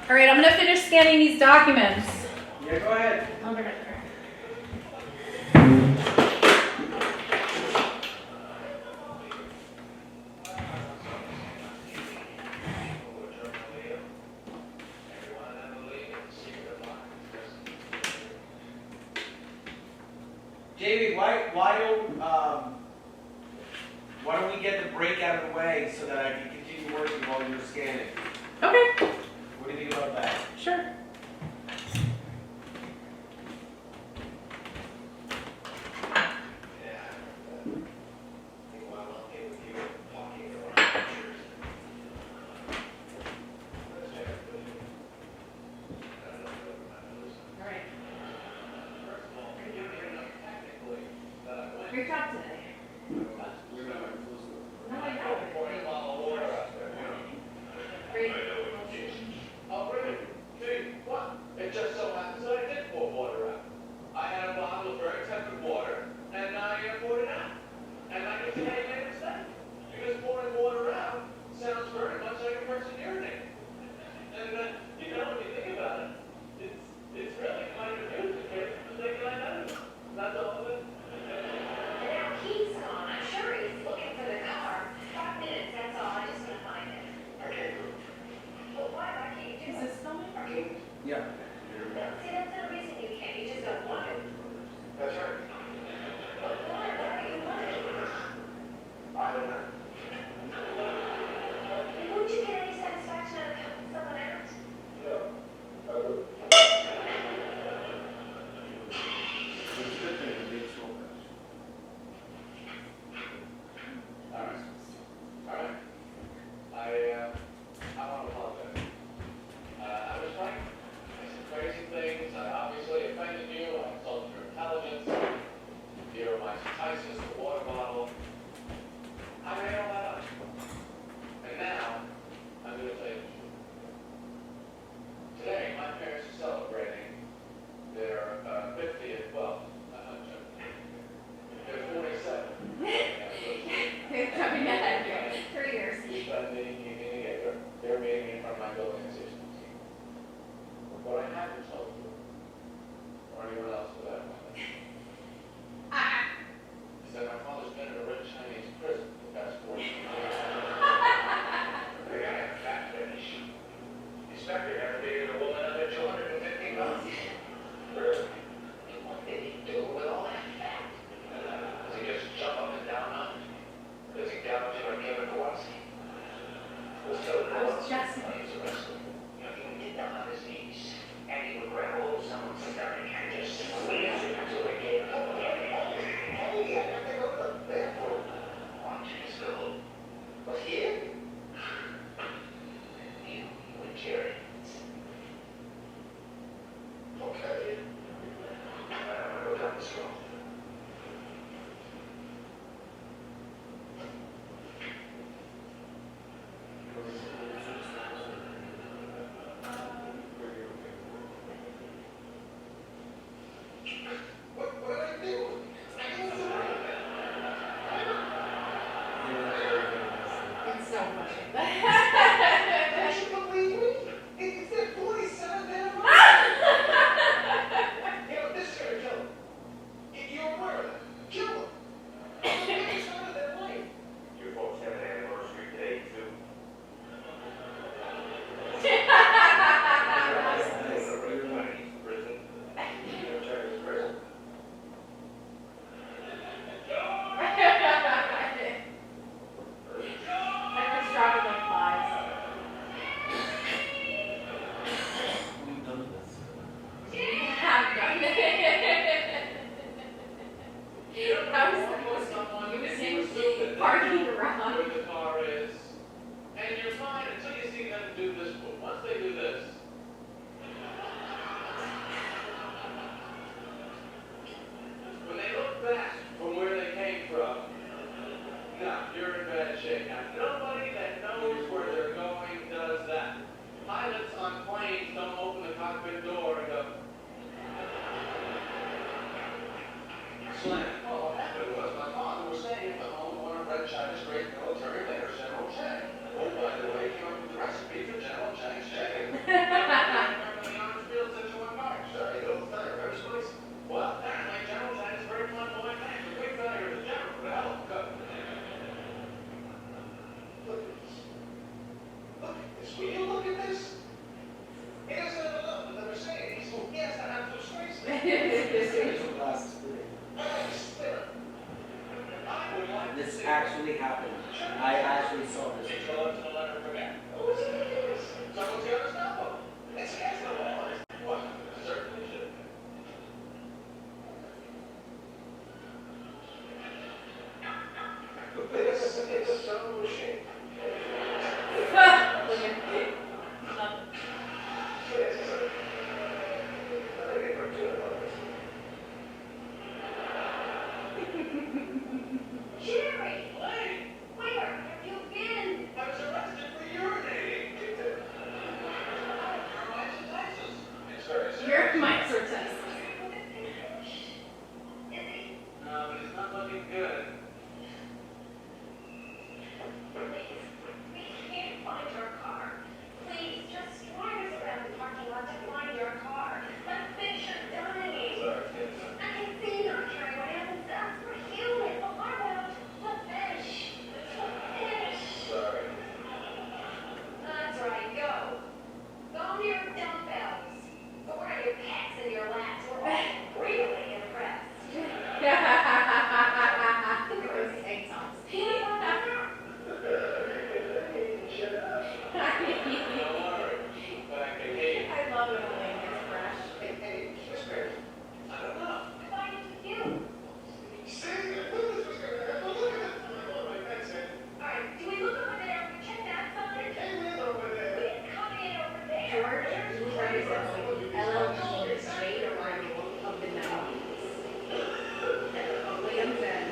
All right, I'm gonna finish scanning these documents. Yeah, go ahead. I'll be right there. Jamie, why don't we get the break out of the way so that I can continue working while you're scanning? Okay, What do you think about that? sure. All right. Great job today. No, I know. Great. Oh, really? Gee, what? It just so happens that I did pour water out. I had a bottle of very tepid water, and I poured it out. And I can see how you made a mistake. Because pouring water out sounds very much like a person urinating. And, you know, when you think about it, it's really kind of amusing to get a mistake like that. That's all of it. And now Keith's gone. I'm sure he's looking for the car. 5 minutes, that's all. I just want to find it. Okay, Well, why? Why can't you do Is it? this filming? okay, Yeah. See, that's the reason you can't. You just don't want it. that's right. But why? Why don't you want it? I don't know. Wouldn't you get any satisfaction out of helping someone else? Yeah, I would. All right. All right. I want to apologize. I was right. I said crazy things. I obviously offended you. I insulted your intelligence. Here are my Tyson, the water bottle. I made all that up. And now, I'm going to tell you the truth. Today, my parents are celebrating their 50th, well, they're 47. Coming ahead. 3 years. You spend meeting keeping together. They're meeting in front of my building at 6:15. What I haven't told you, or anyone else for that matter, is that my father's been in a rich Chinese prison for the past 14 years. The guy had a fat finish. Inspector never dated a woman under 250 pounds. Really? What did he do with all that fat? Does he just jump up and down on it? Does he gouge you like Kevin Kowalski? I was just. He's a wrestler. You know, he would get down on his knees, and he would grab hold of someone's stomach and just squeeze it until it gave up. Hey, I have to go to the bathroom. Watching his film. But here, you and Jerry. Okay. I'm gonna go down this road. What did I do? I didn't do anything. It's so funny. Don't you believe me? It's their 47th anniversary. You know, this is gonna kill them. You're aware of that. Kill them. It's the biggest night of their life. Your folks have an anniversary today too. Chinese prison. Chinese prison. Extravagant lies. We've done this. Have done it. That was the most amusing parking around. Where the car is, and you're fine until you see them do this move. Once they do this, when they look back from where they came from, now you're in bad shape. Now nobody that knows where they're going does that. Pilots on planes don't open the cockpit door and go. Slam. Well, what happened was my father was staying at the home of one of Red China's great military leaders, General Chang. Oh, by the way, he came up with the recipe for General Chang's chicken. The orange field Sichuan March. Sorry, go with that. Very spicy. Well, apparently General Chang is a very flamboyant man. The big failure of the general for the hell of a cook. Look at this. Look at this. Will you look at this? He doesn't have enough to never say happened. I actually saw this. Control it to let her forget. What's the case? Someone's got to stop him. It's against the law. What? Certainly should. This is so machine. Jerry! Where have you been? I was arrested for urinating. It's very serious. Your mics are test. No, but it's not looking good. We can't find your car. Please, just drive us around the parking lot to find your car. My fish are dying. Sorry, kids. I can see not caring what happens to us. We're human, but what about the fish? The fish. Sorry. That's right, go. Go to your dumbbells. Go around your pets and your laps. We're all really impressed. Those tank tops. Shut up. Don't worry. Back to Kate. I love it when Lane gets fresh. Hey, Whisper. I don't know. I find it with you. See, I knew this was gonna happen. Look at it. Oh, my that's it. All right, do we look over there? We check that It side? came in over We there. didn't come in over there. George, you represent like LLG and Jade arrival of the 90s. Williams and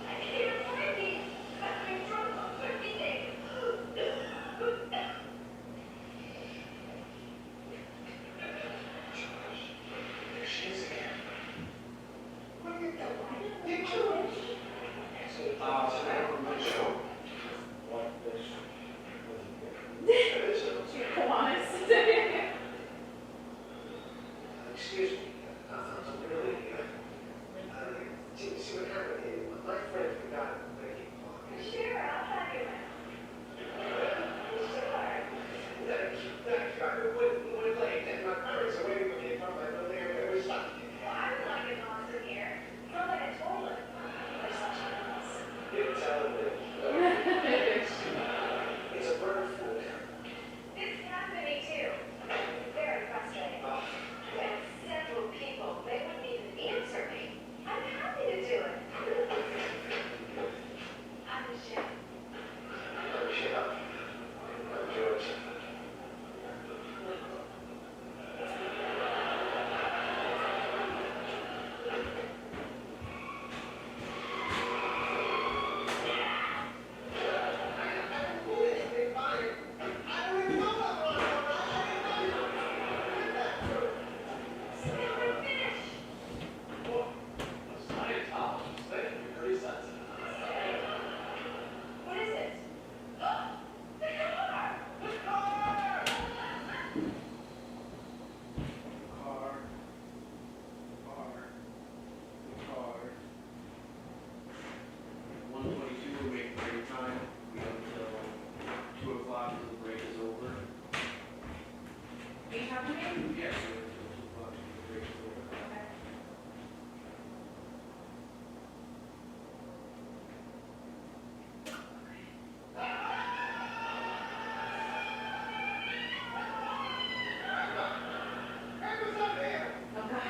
I can't find it. I'm drunk on everything. There she is again. What are you doing? Did you? I don't remember. What fish? It is a- Kiwanis. Excuse me. Really? See what happened here? My friend forgot to make it. Sure, I'll try you. We're late, and my parents are waiting for me to come back from there. It was Well, I would like an answer here. Sounds like a toilet. Or something else. You're telling me. It's a bird food. This happened to me too. Very frustrating. We had several people. They wouldn't even answer me. I'm happy to do it. I'm Michelle. Shut up. I'm George. What is it? The car! Car. 1:22, we're making break time. We have until 2 o'clock until the break is over. Are you talking to me? Yes, sir. Until 2 o'clock until the break is over. Okay. Oh, God.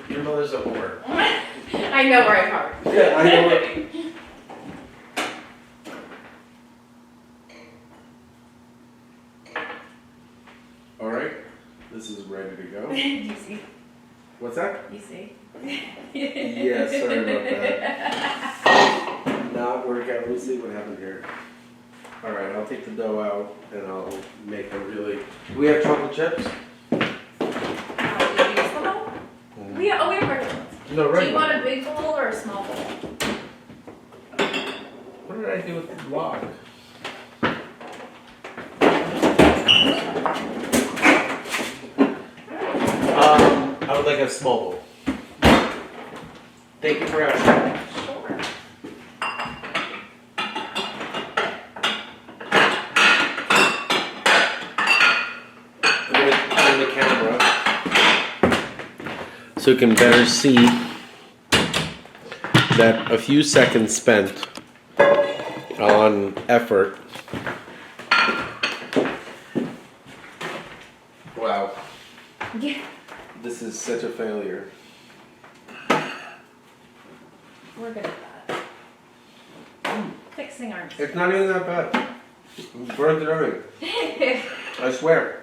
Your mother's a whore. I know where I park. Yeah, I know where. All right, this is ready to go. You see? What's that? You see? Yeah, sorry about that. Not work out. Let me see what happened here. All right, I'll take the dough out and I'll make a really. Do we have chocolate chips? We use them all? We have regular ones. No, right. Do you want a big bowl or a small bowl? What did I do with the log? I would like a small bowl. Thank you for asking. Sure. I'm going to turn the camera so you can better see that a few seconds spent on effort. Wow. Yeah. This is such a failure. We're good at that. Fixing our It's not even that bad. We burnt it already. I swear.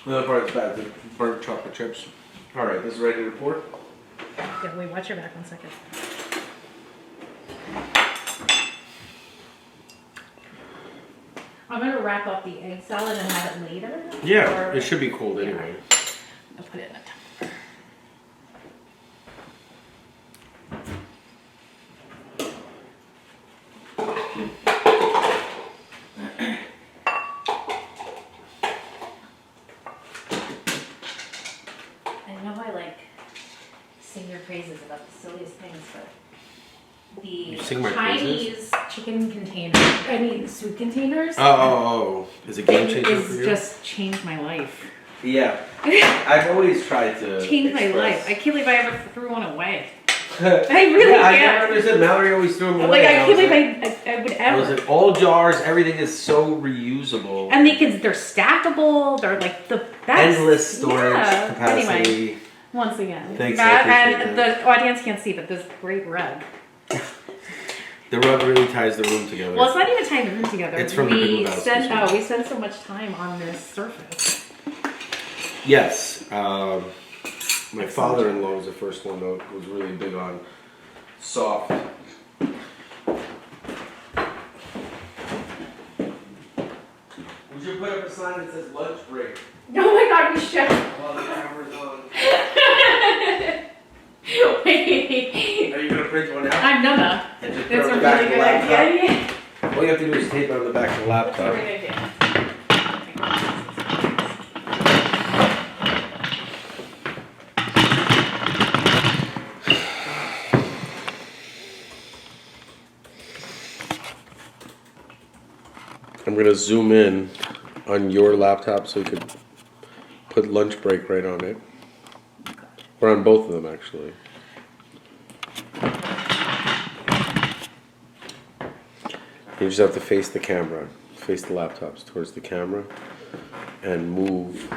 The other part is bad, the burnt chocolate chips. Alright, this is ready to pour? Yeah, wait, watch your back 1 second. I'm gonna wrap up the egg salad and have it later. Yeah, Or- it should be cold anyway. I'll put it in a tumbler. I know I like sing your praises about the silliest things, but the You sing my Chinese chicken container, soup containers. Oh. Is it game changer for It's you? just changed my life. Yeah. I've always tried to Changed my express- life. I can't believe I ever threw one away. I really yeah, I can't. never understood. Mallory always threw them away. Like, I and can't was believe like- I would I was ever. like, all jars, everything is so reusable. And they're stackable. They're like the best. Endless storage Yeah. capacity. Anyway, once again, Thanks, that, I appreciate and the audience can't see, but this great rug. The rug really ties the room together. Well, it's not even tying the room together. It's from the Big we Lebowski. we spend so much time on this surface. Yes. My father-in-law was the first one that was really big on soft. Would you put up a sign that says lunch break Oh my God, we should. while the camera's on? Wait. Are you gonna print one out? I'm gonna. And just put That's it a on the back really of the good laptop? idea. Yeah. All you have to do is tape it on the back of the That's a laptop. great idea. I'm gonna zoom in on your laptop so you could put lunch break right on it. Or on both of them, actually. You just have to face the camera, face the laptops towards the camera, and move.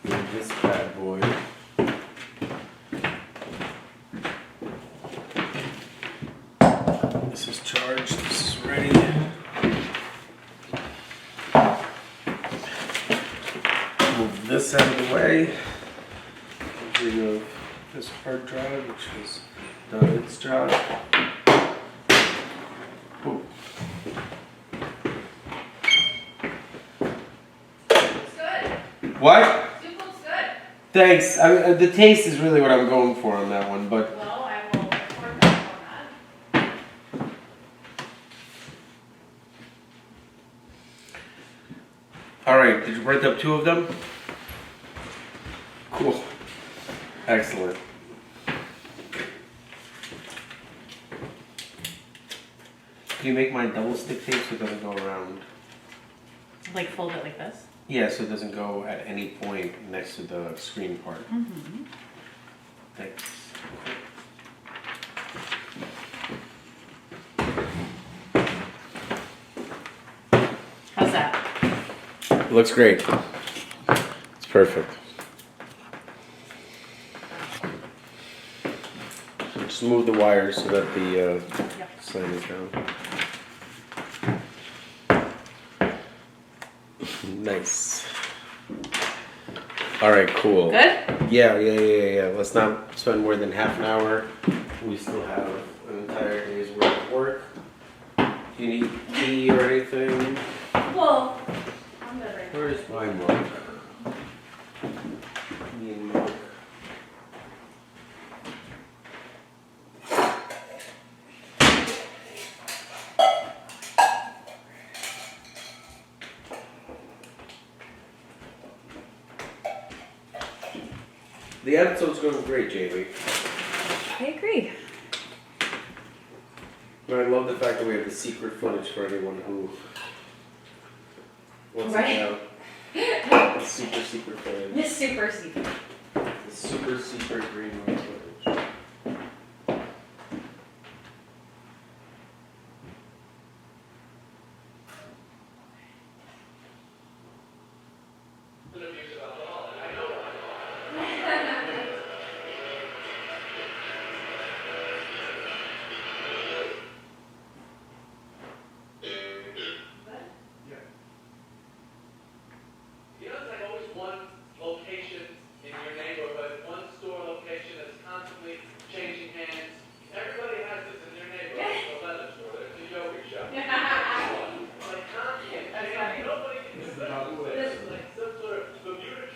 Move this bad boy. This is charged, this is ready. Move this out of the way. Get rid of this hard drive, which has done its job. Ooh. Looks good. What? Soup looks good. Thanks. The taste is really what I'm going for on that one, but Well, I will report back on that. all right. Did you break up two of them? Cool. Excellent. Can you make mine double stick tape so it doesn't go around? Like fold it like this. Yeah, so it doesn't go at any point next to the screen part. Mm-hmm. Thanks. It looks great. It's perfect. Just move the wires so that the sign is down. Nice. All right, cool. Good? Yeah. Let's not spend more than half an hour. We still have an entire day's worth of work. Do you need tea or anything? Well, I'm good right now. Where's my mug? Me and mug. The episode's going great, Jamie. I agree. And I love the fact that we have the secret footage for anyone who wants Right. to know. The super secret footage. It's super secret. The super secret green room footage. An abusive alcoholic. I know. You know, there's like always one location in your neighborhood, one store location that's constantly changing hands. Everybody has this in their neighborhood. It's a leather store, it's a yogurt shop. It's like constantly changing. Nobody can do that. It's like some sort of Bermuda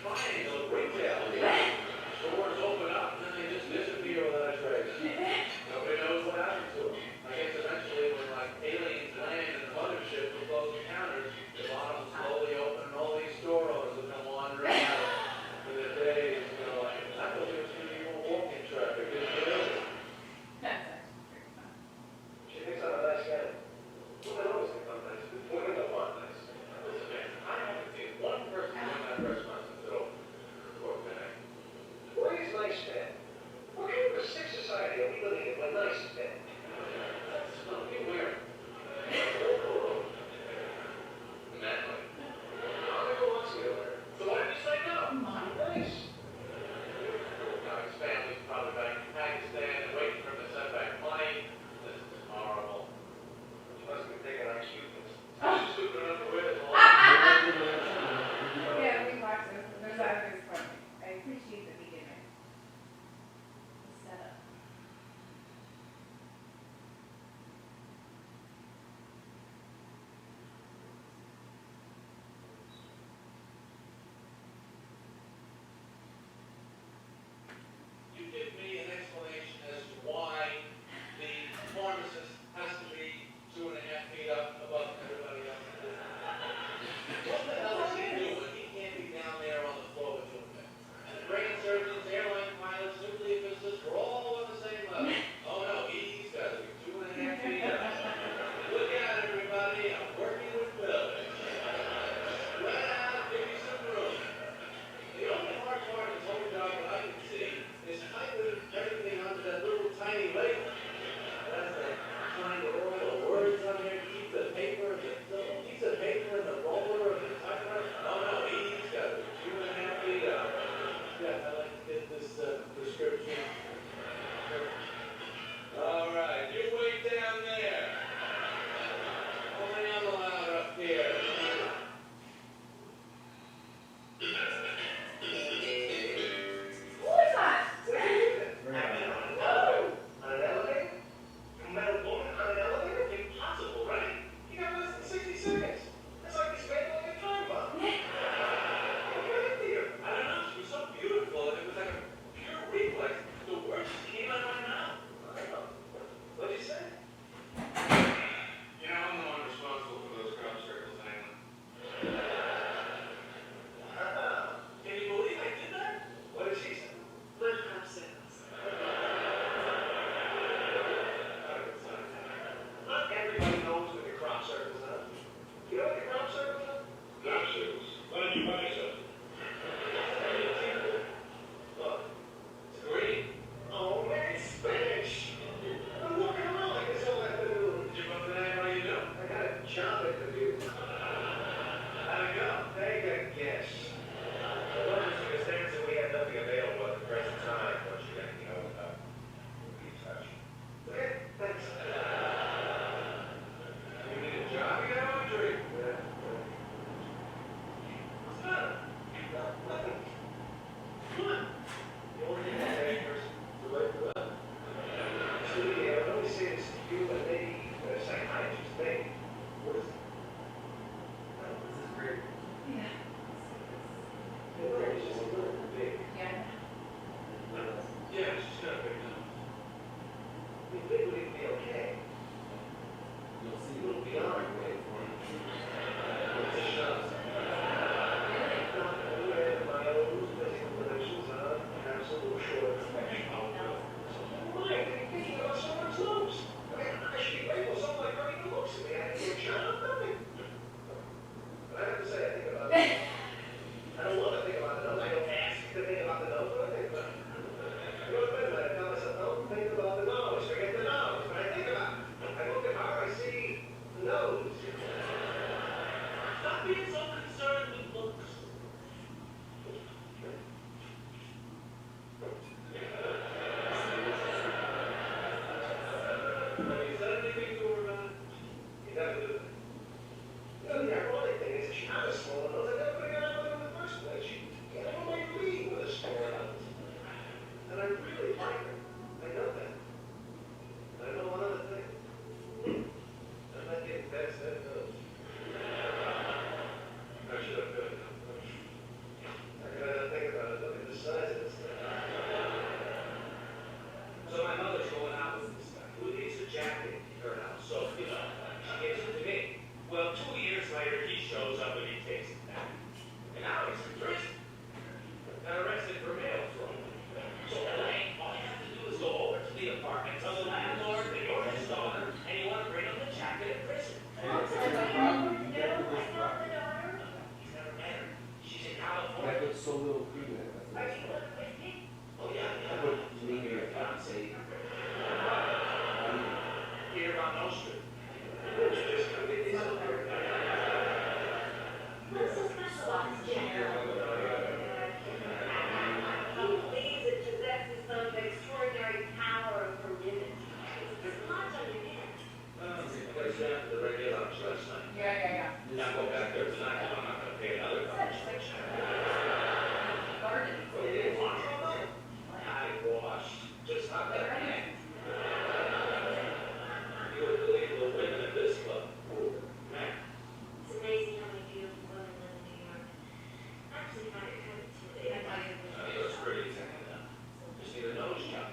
Is that anything to her about? You never do that. You know, the ironic thing is, she had a smaller nose. I never got out of her in the first place. She got on my league with a smaller nose. And I really like her. I know that. And I know one other thing. I'm not getting past that nose. I should have been. I gotta think about it. Look at the size of this thing. So my mother's going out with this guy who needs a jacket in her house. So, you know, she gives it to me. Well, 2 years later, he shows up and he takes it back. And now he's in prison. Got arrested for mail fraud. So Elaine, all you have to do is go over to the apartment, tell the landlord that you're his daughter, and you want to bring him the jacket in prison. He's never met her. She's in California. put so little cream in it. Are you with me? Oh, yeah, I put maybe a fiance. Here on O Street. You just come in, he's up there. What's so special about this chair? He believes it possesses some extraordinary power of forgiveness. It's not on your head. I was down to the regular lunch last night. Yeah. Now go back there tonight, 'cause I'm not gonna pay another conversation. Garden. Well, you didn't wash all night? I washed, just not that night. You would believe the women in this club. Man, It's amazing how many beautiful women live in New York. I actually find it kind of intimidating. he looks pretty. Just need a nose job.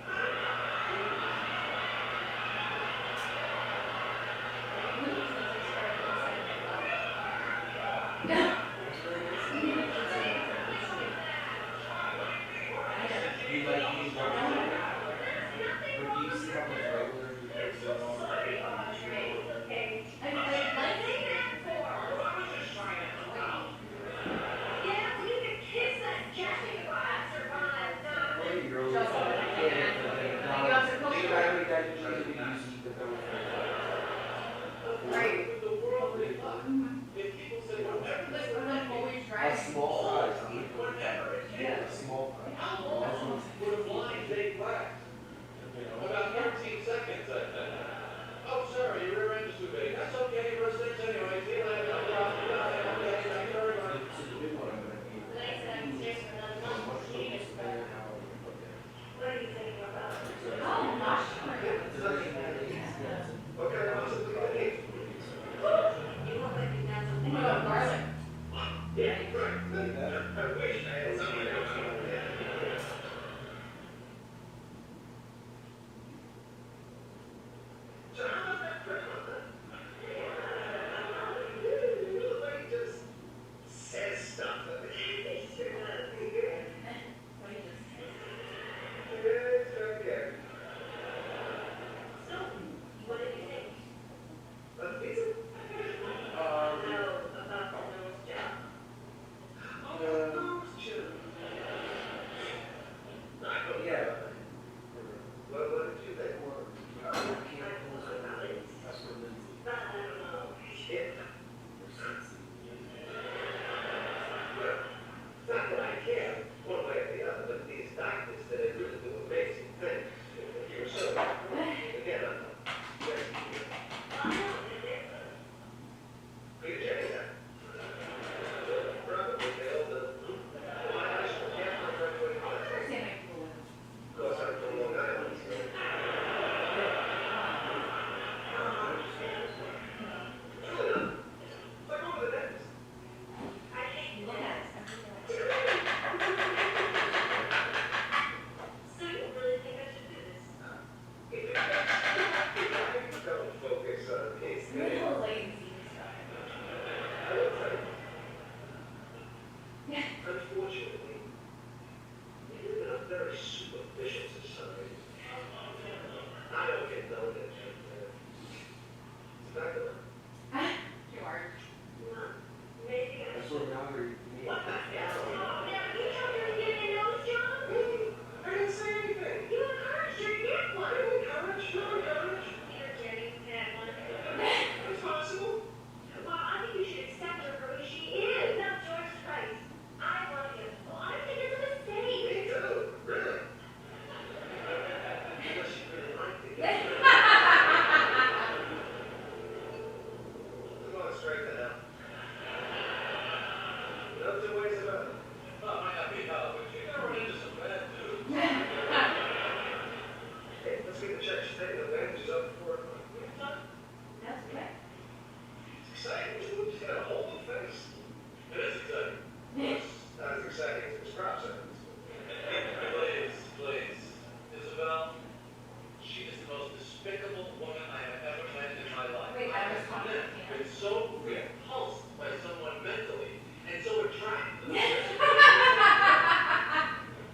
so repulsed by someone mentally and so attracted to them.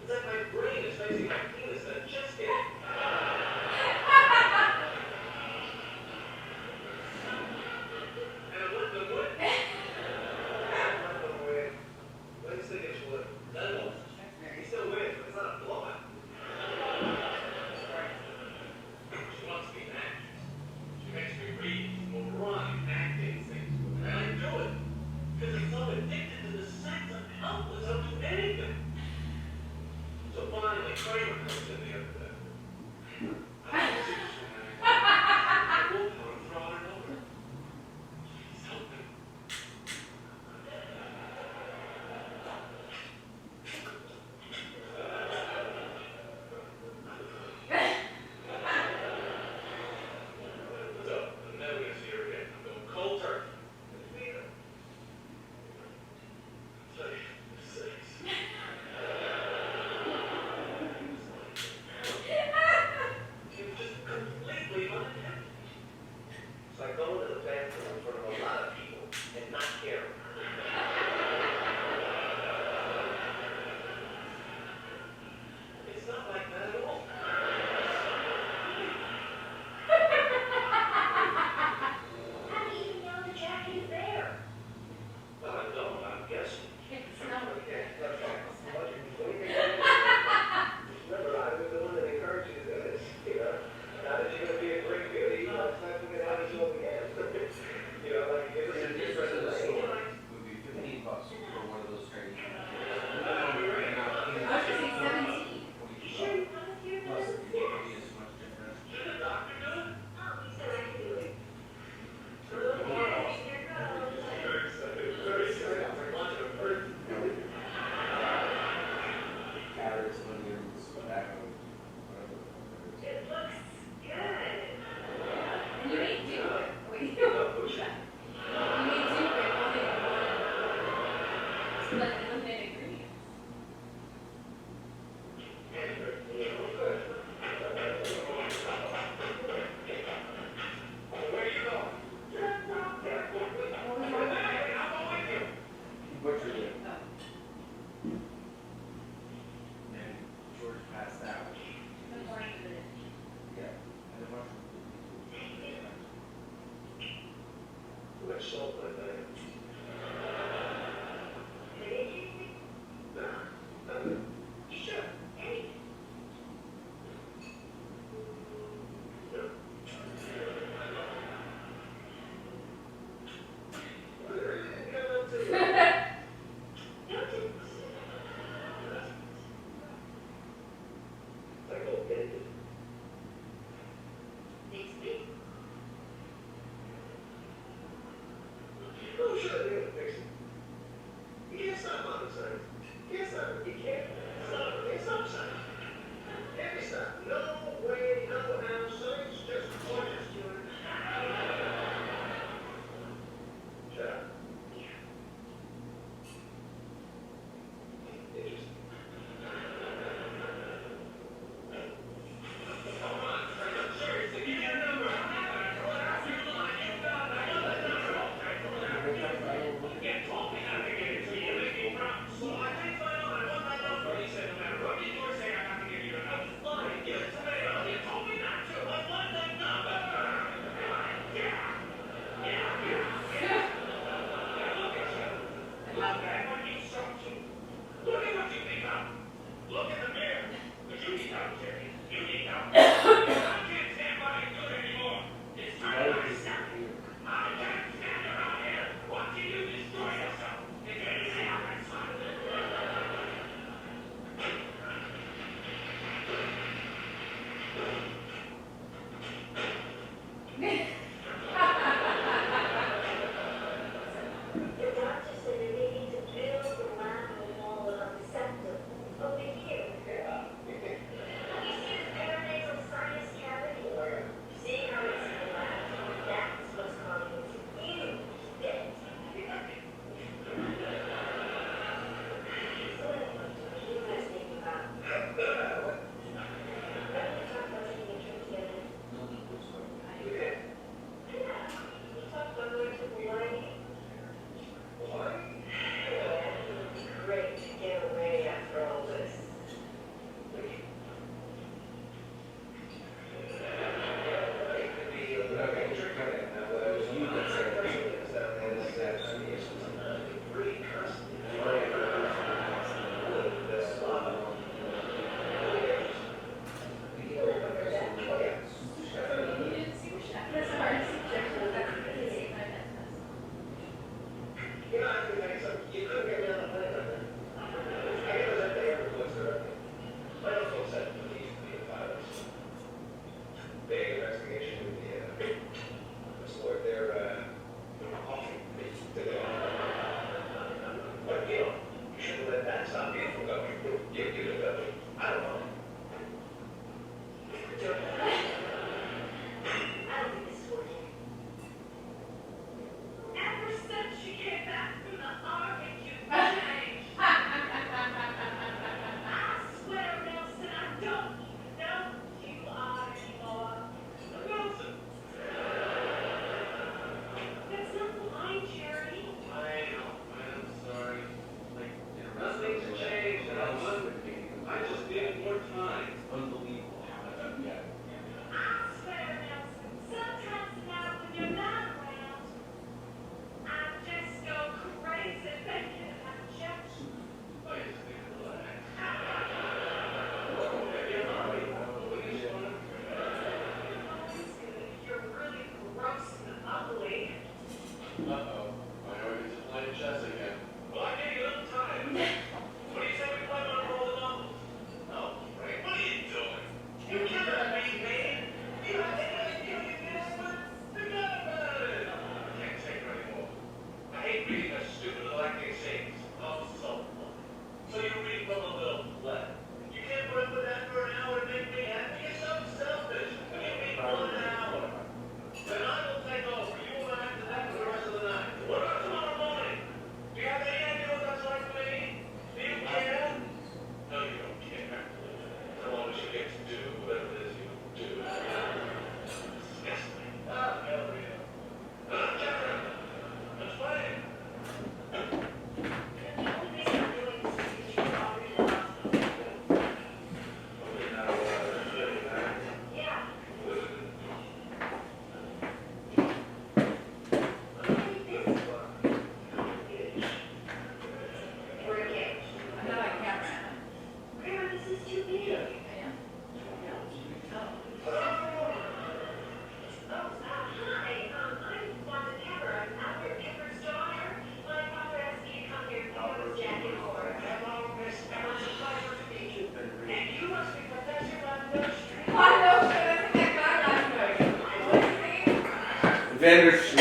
It's like my brain is facing my penis in a chess game. And I let them win. Let's think it's what that was. He still wins, but it's not a blowout. She wants to be an actress. She makes me read moronic acting things. And I do it. Because I'm so addicted to the sex, I'm helpless. I'll do anything. So finally, Kramer comes in the other day. I don't see what's going on. I won't put him throw it over. Please help me. So, I'm never gonna see her again. I'm going cold turkey. Leave her. It's like, sex. She was just completely uninhibited. It's like going to the bathroom in front of a lot of people and not caring. It's not like that at all. How do you even know the jacket is there? Well, I don't, I'm guessing. Remember, I was the one that encouraged you to do this, you know? Now that you're gonna be a great beauty, you know, it's time to get out of your again. You know, like, give us a different Would be $15 for one of those trainings. Sure you promised you Plus, this? it would be as much different. Should the doctor do it? Oh, you said I could do it. Very excited, very excited. It's like watching a bird. Carrots, onions, tobacco, whatever. It looks good. And you may do it. Wait, you may do it only one. Like limited ingredients. Where you going? Butchered it. And George passed out. Yeah. And the mushroom. Let's salt that thing. Sure. Like old David. Next week. Oh, sure, they're gonna fix it. You can't stop on the signs. You can't stop it. You can't stop it. Can't stop signs. Can't be stopped. No way, no how. Signs just gorgeous. Shut up. Interesting. Come on, seriously, give me your number. Yeah, told me not to give it to you. Make me promise. So I think I know. I want my number. He said, no matter what you do or say, I have to give you your number. Fine, give it to me. You told me not to. I want that number. Yeah. Look at you. Look at what you suck to. Look at what you think of. Look in the mirror. Because you need help, Jerry. You need help. I can't stand by and do it anymore. It's time I stop. I can't stand around here watching you destroy yourself. If you say I'm not smart. The doctor said that they need to build the lateral wall of the septum over here. Yeah. You see this perinatal sinus cavity? See how it's collapsed? That's what's causing this huge dent. So what are you guys thinking about? When we talk about taking a trip together? Yeah. Vandersloot.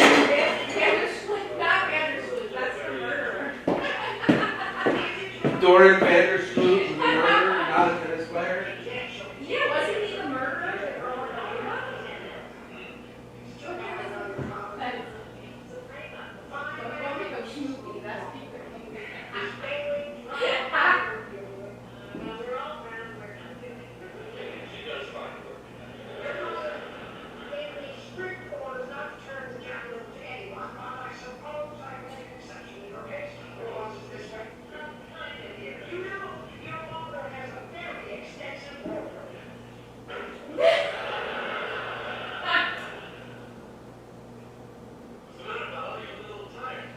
Vandersloot, not Vandersloot, that's the murderer. Doran Vandersloot was the murderer, not a tennis player. Yeah, wasn't he the murderer that we're all talking about? She does fine work. Samantha, are you a little tired?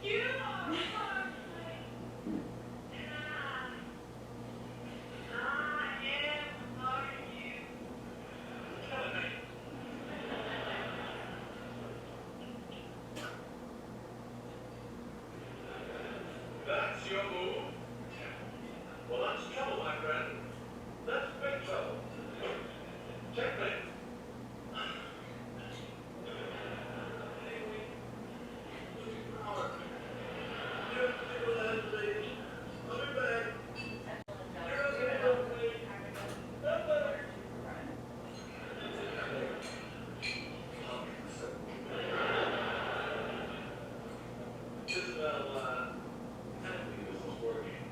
You are lovely. And I am for you. That's your move? Well, that's trouble, my friend. That's big trouble. Checkmate. Isabel, I don't think this is working.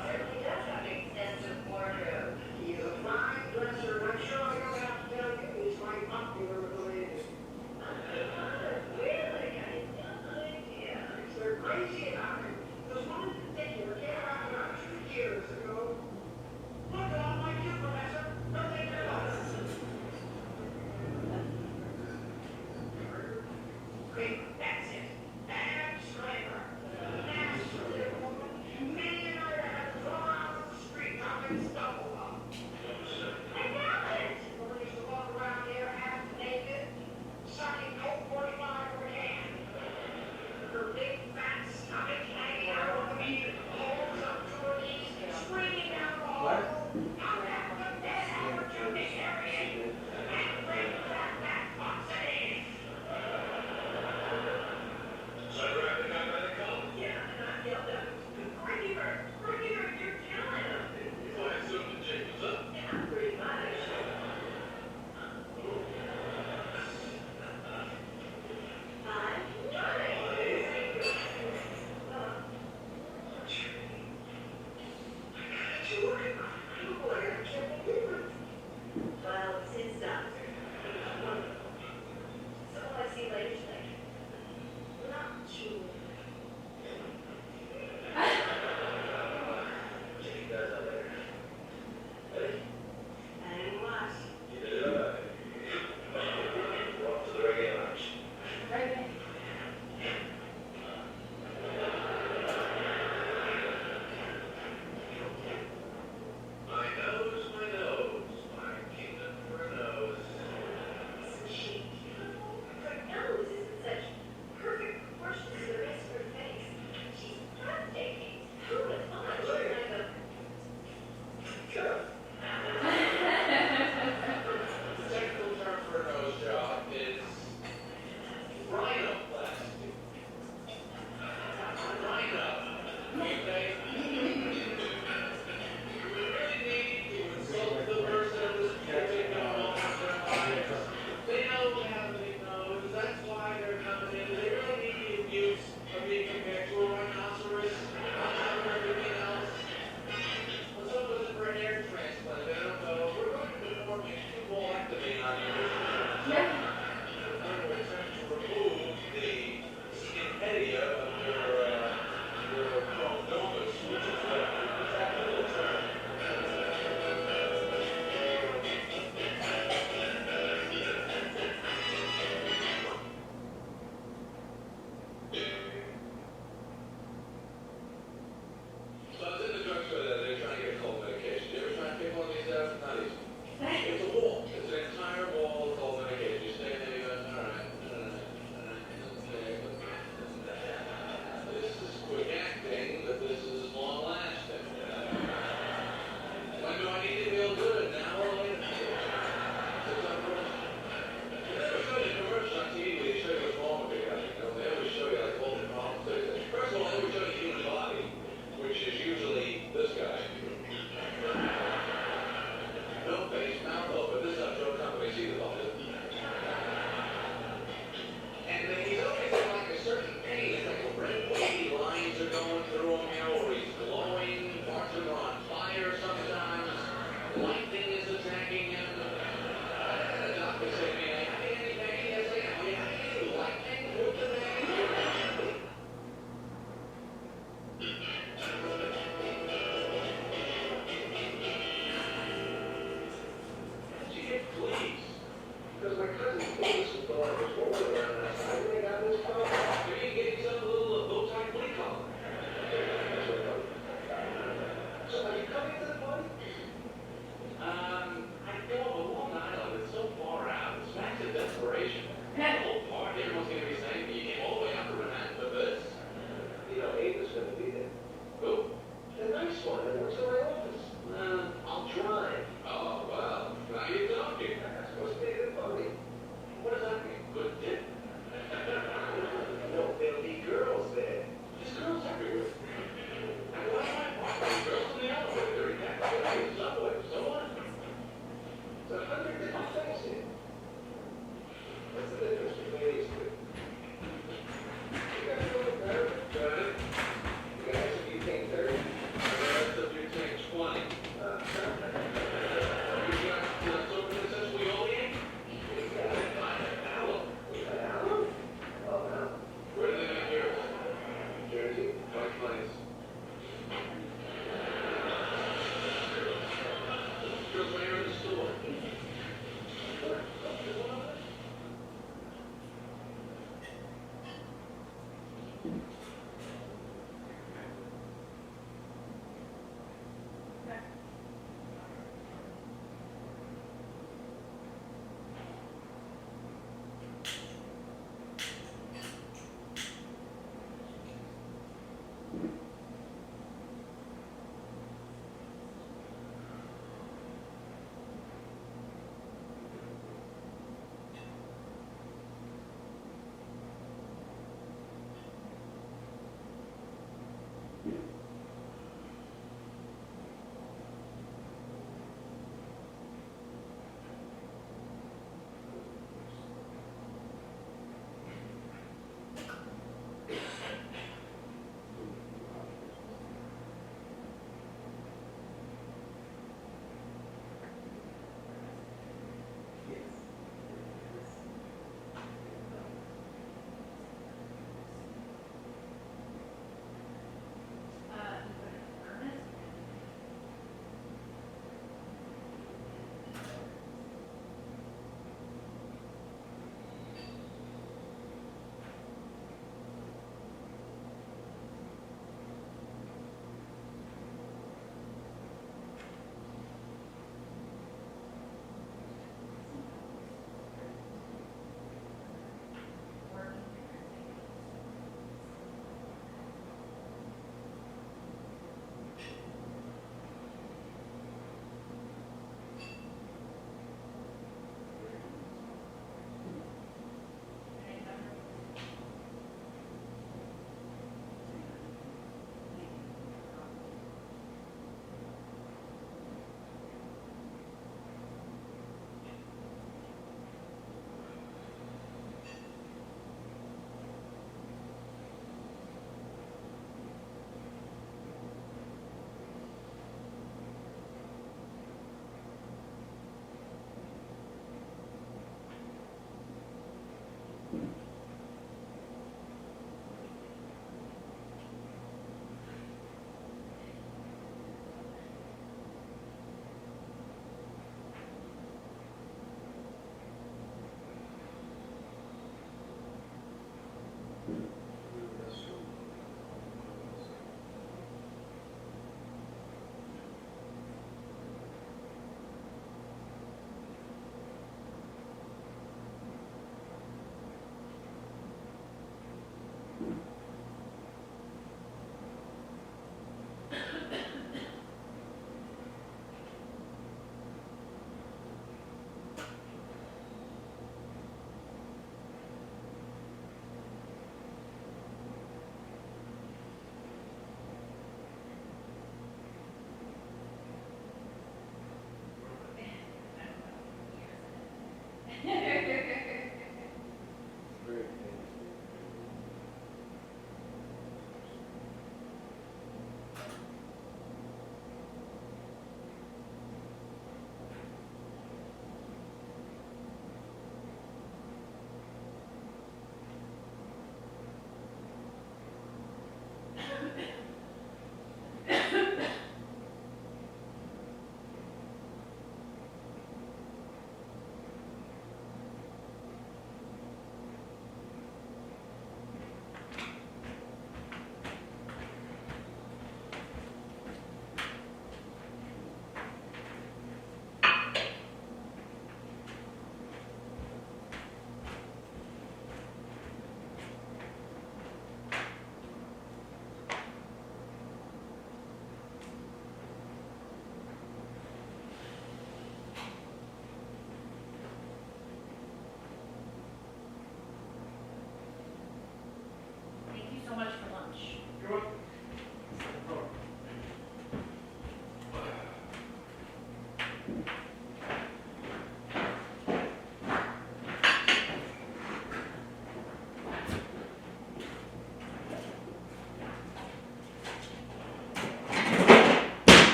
Certainly does have an extensive wardrobe. He's a fine dresser, and I'm sure I don't have to tell you he's quite popular with the ladies. Really? I had no idea. They're crazy about him. There's one in particular came around about 2 years ago. Look at all my you, Professor. Don't think they're lost. Great, that's it. Adam Schreiber. Nasty little woman. Millionaire that had to go out on the street dropping stubble up. And now it. Woman used to walk around here half naked, sucking Colt 45 from a can. Her big fat stomach hanging out on the meat, holes up to her knees, screaming down the hall. Out at the dead opportunity, Harriet. And bring that box of eggs. So I grabbed the guy by the collar. Yeah, and I yelled at him, Griever, you're killing him. So I assumed the jig was up. Yeah, pretty much. I'm nice. You're looking cool, I can't believe it. Well, since doctor. So I see you later tonight. Not you. Check you guys out later. Ready? And what? Yeah. We're off to the reggae lounge.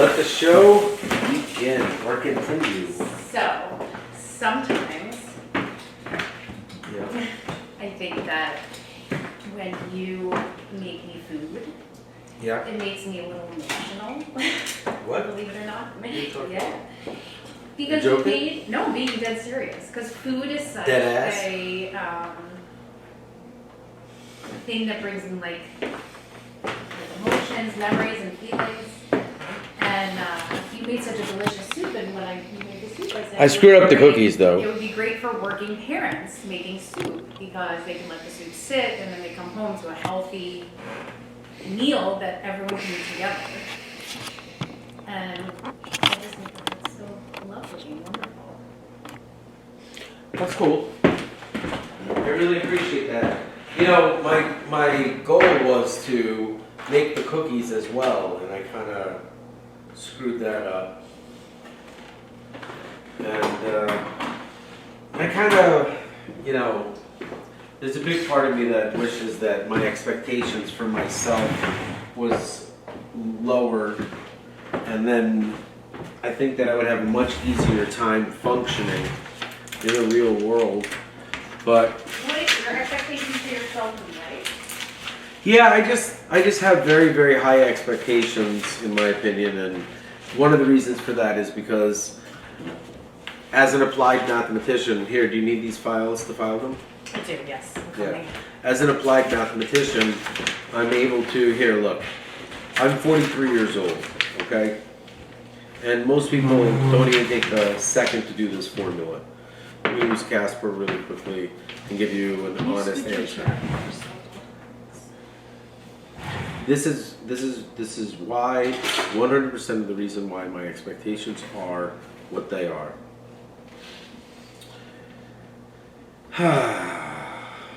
Let the show begin or continue. So, sometimes Yeah. I think that when you make me food, Yeah. it makes me a little emotional. What? Believe it or not. you talking Yeah. Because You you joking? made, no, being dead serious. Because food is such Dead ass? a thing that brings in like emotions, memories, and feelings. And you made such a delicious soup, and when you made the soup, I said I screwed up the it would be great- cookies, though. It would be great for working parents making soup because they can let the soup sit, and then they come home to a healthy meal that everyone can eat together. And I just think that it's so lovely and wonderful. That's cool. I really appreciate that. You know, my goal was to make the cookies as well, and I kind of screwed that up. And I kind of, you know, there's a big part of me that wishes that my expectations for myself was lower, and then I think that I would have a much easier time functioning in the real world. But What is your expectations for yourself in life? yeah, I just have very, very high expectations in my opinion, and one of the reasons for that is because as an applied mathematician, here, do you need these files to file them? I do, yes. Yeah. As an applied mathematician, I'm able to, here, look, I'm 43 years old, okay? And most people don't even take a second to do this formula. Let me use Casper really quickly and give you an honest answer. This is why 100% of the reason why my expectations are what they are.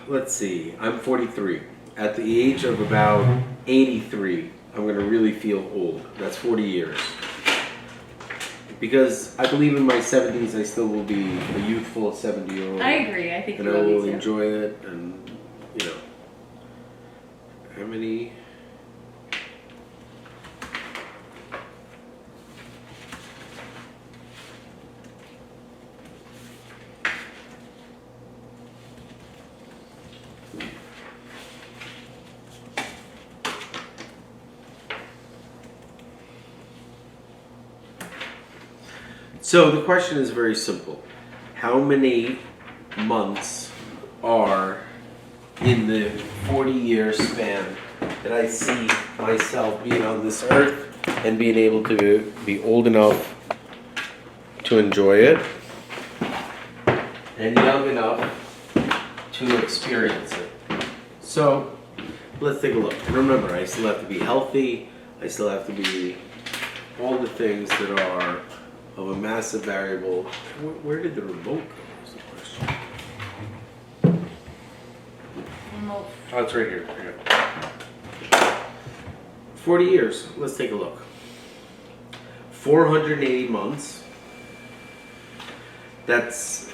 Let's see. I'm 43. At the age of about 83, I'm going to really feel old. That's 40 years. Because I believe in my 70s, I still will be a youthful 70-year-old. I agree. I think And you I will will be too. enjoy it, and you know, how many? So the question is very simple. How many months are in the 40-year span that I see myself being on this earth and being able to be old enough to enjoy it and young enough to experience it? So let's take a look. And remember, I still have to be healthy. I still have to be all the things that are of a massive variable. Where did the remote go is the question. Remote. Oh, it's right here. Here you go. 40 years. Let's take a look. 480 months. That's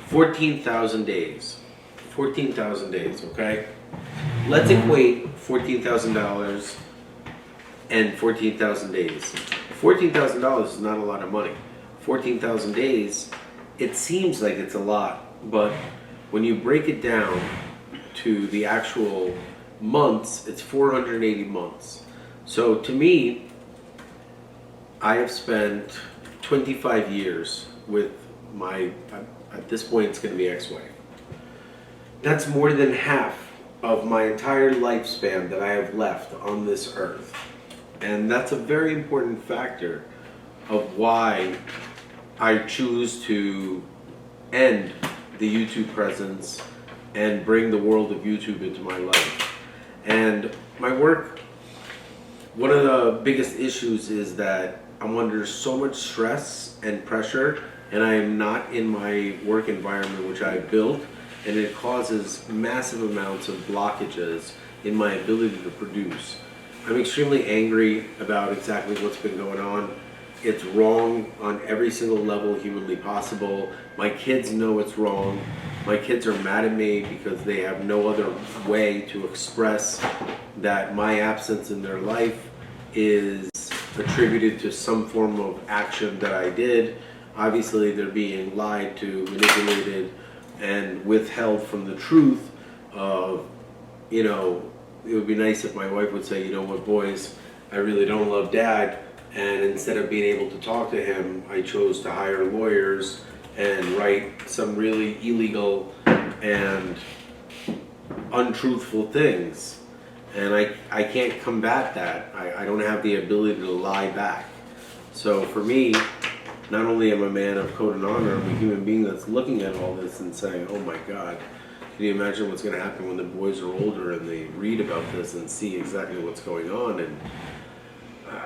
14,000 days. 14,000 days, okay? Let's equate $14,000 and 14,000 days. $14,000 is not a lot of money. 14,000 days, it seems like it's a lot, but when you break it down to the actual months, it's 480 months. So to me, I have spent 25 years with my, at this point it's going to be ex-wife. That's more than half of my entire lifespan that I have left on this earth. And that's a very important factor of why I choose to end the YouTube presence and bring the world of YouTube into my life. And my work, one of the biggest issues is that I'm under so much stress and pressure, and I am not in my work environment which I built, and it causes massive amounts of blockages in my ability to produce. I'm extremely angry about exactly what's been going on. It's wrong on every single level humanly possible. My kids know it's wrong. My kids are mad at me because they have no other way to express that my absence in their life is attributed to some form of action that I did. Obviously, they're being lied to, manipulated, and withheld from the truth of, you know, it would be nice if my wife would say, you know what, boys, I really don't love Dad, and instead of being able to talk to him, I chose to hire lawyers and write some really illegal and untruthful things. And I can't combat that. I don't have the ability to lie back. So for me, not only am I a man of code and honor, I'm a human being that's looking at all this and saying, oh my God, can you imagine what's going to happen when the boys are older and they read about this and see exactly what's going on? And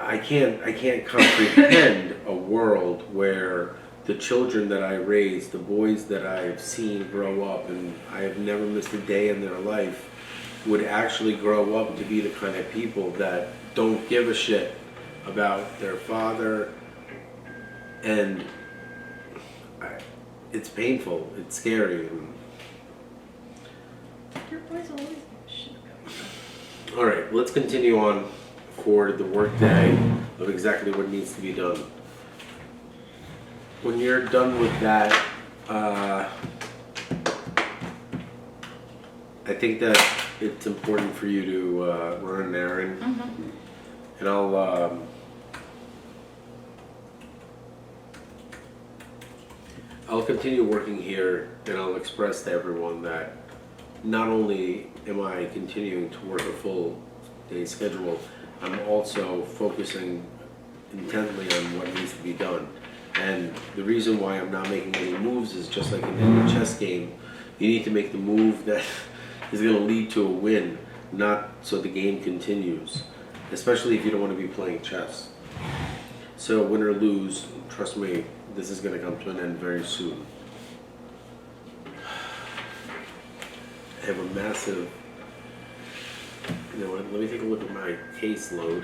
I can't comprehend a world where the children that I raised, the boys that I've seen grow up, and I have never missed a day in their life, would actually grow up to be the kind of people that don't give a shit about their father. And it's painful, it's scary. Your boys always give a shit about you. All right, let's continue on for the work day of exactly what needs to be done. When you're done with that, I think that it's important for you to run an errand, and I'll continue working here, and I'll express to everyone that not only am I continuing to work a full day schedule, I'm also focusing intently on what needs to be done. And the reason why I'm not making any moves is just like in any chess game, you need to make the move that is going to lead to a win, not so the game continues, especially if you don't want to be playing chess. So win or lose, trust me, this is going to come to an end very soon. I have a massive, you know what, let me take a look at my caseload.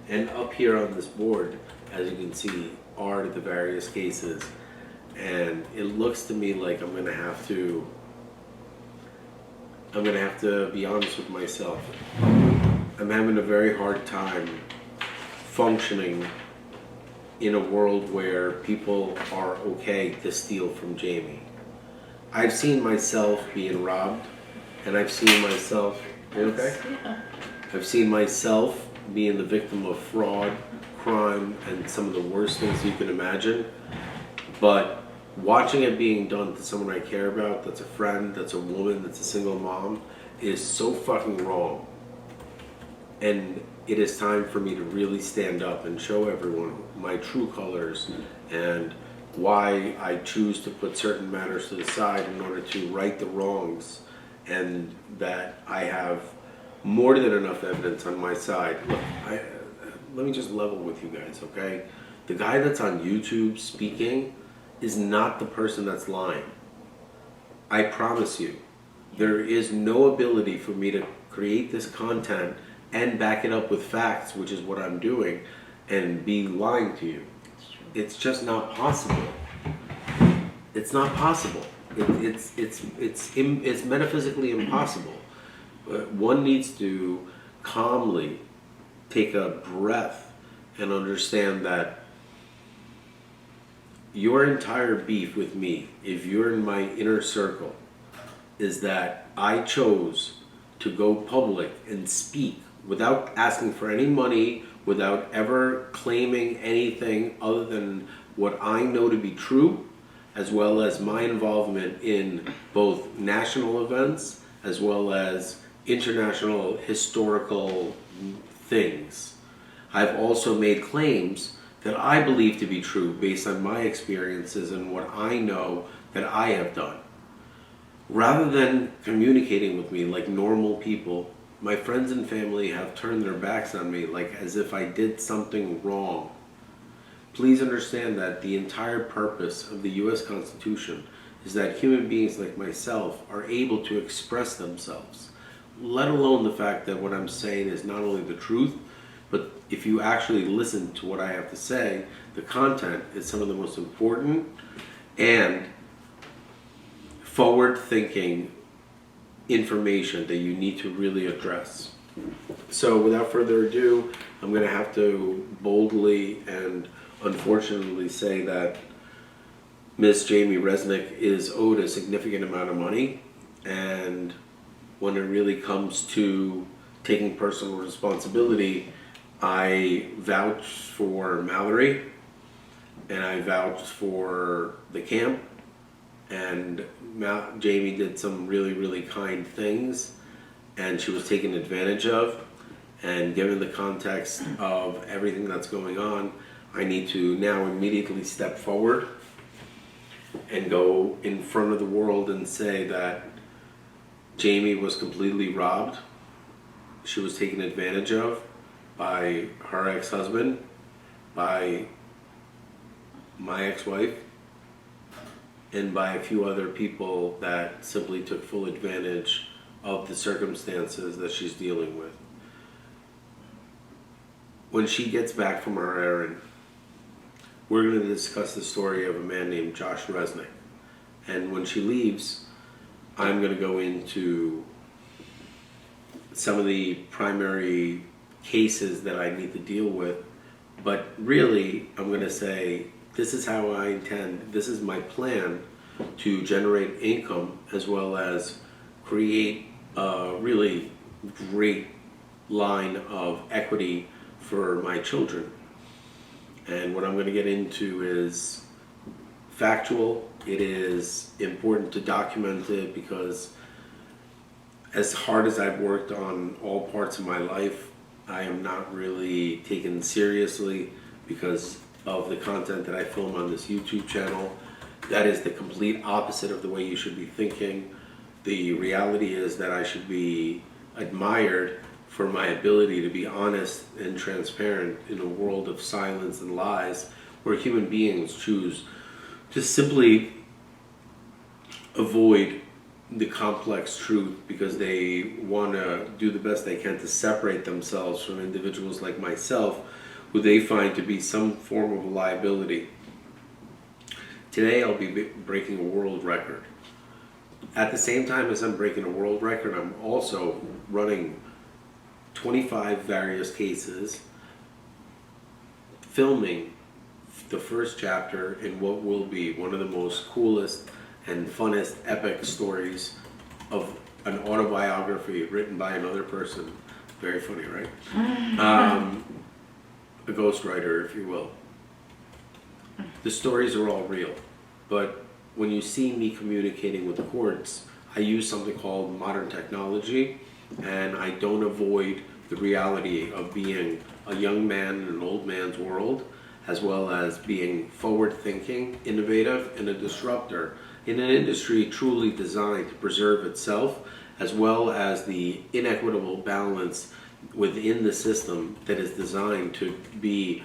And up here on this board, as you can see, are the various cases. And it looks to me like I'm gonna have to be honest with myself. I'm having a very hard time functioning in a world where people are okay to steal from Jamie. I've seen myself being robbed, and I've seen myself, you okay? Yeah. I've seen myself being the victim of fraud, crime, and some of the worst things you can imagine. But watching it being done to someone I care about, that's a friend, that's a woman, that's a single mom, is so fucking wrong. And it is time for me to really stand up and show everyone my true colors and why I choose to put certain matters to the side in order to right the wrongs, and that I have more than enough evidence on my side. Look, let me just level with you guys, okay? The guy that's on YouTube speaking is not the person that's lying. I promise you. There is no ability for me to create this content and back it up with facts, which is what I'm doing, and be lying to you. It's just not possible. It's not possible. It's metaphysically impossible. One needs to calmly take a breath and understand that your entire beef with me, if you're in my inner circle, is that I chose to go public and speak without asking for any money, without ever claiming anything other than what I know to be true, as well as my involvement in both national events as well as international historical things. I've also made claims that I believe to be true based on my experiences and what I know that I have done. Rather than communicating with me like normal people, my friends and family have turned their backs on me like as if I did something wrong. Please understand that the entire purpose of the U.S. Constitution is that human beings like myself are able to express themselves, let alone the fact that what I'm saying is not only the truth, but if you actually listen to what I have to say, the content is some of the most important and forward-thinking information that you need to really address. So without further ado, I'm going to have to boldly and unfortunately say that Miss Jamie Resnick is owed a significant amount of money, and when it really comes to taking personal responsibility, I vouch for Mallory, and I vouched for the camp, and Jamie did some really, really kind things, and she was taken advantage of. And given the context of everything that's going on, I need to now immediately step forward and go in front of the world and say that Jamie was completely robbed. She was taken advantage of by her ex-husband, by my ex-wife, and by a few other people that simply took full advantage of the circumstances that she's dealing with. When she gets back from her errand, we're going to discuss the story of a man named Josh Resnick. And when she leaves, I'm going to go into some of the primary cases that I need to deal with. But really, I'm going to say, this is how I intend, this is my plan to generate income as well as create a really great line of equity for my children. And what I'm going to get into is factual. It is important to document it because as hard as I've worked on all parts of my life, I am not really taken seriously because of the content that I film on this YouTube channel. That is the complete opposite of the way you should be thinking. The reality is that I should be admired for my ability to be honest and transparent in a world of silence and lies where human beings choose to simply avoid the complex truth because they want to do the best they can to separate themselves from individuals like myself who they find to be some form of a liability. Today I'll be breaking a world record. At the same time as I'm breaking a world record, I'm also running 25 various cases, filming the first chapter in what will be one of the most coolest and funnest epic stories of an autobiography written by another person. Very funny, right? A ghostwriter, if you will. The stories are all real, but when you see me communicating with the courts, I use something called modern technology, and I don't avoid the reality of being a young man in an old man's world, as well as being forward-thinking, innovative, and a disruptor in an industry truly designed to preserve itself, as well as the inequitable balance within the system that is designed to be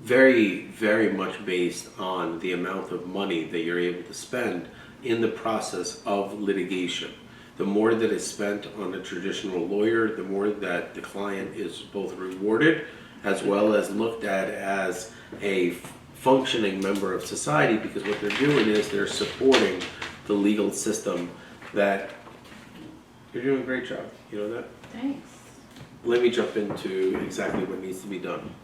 very, very much based on the amount of money that you're able to spend in the process of litigation. The more that is spent on a traditional lawyer, the more that the client is both rewarded as well as looked at as a functioning member of society, because what they're doing is they're supporting the legal system that you're doing a great job. You know that? Thanks. Let me jump into exactly what needs to be done.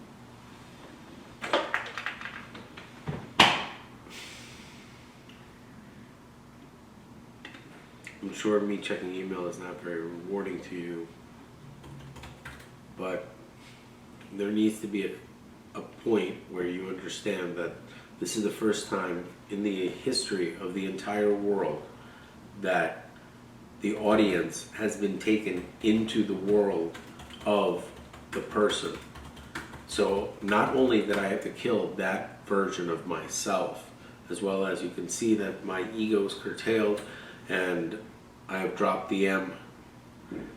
I'm sure me checking email is not very rewarding to you, but there needs to be a point where you understand that this is the first time in the history of the entire world that the audience has been taken into the world of the person. So not only that I have to kill that version of myself, as well as you can see that my ego is curtailed and I have dropped the M.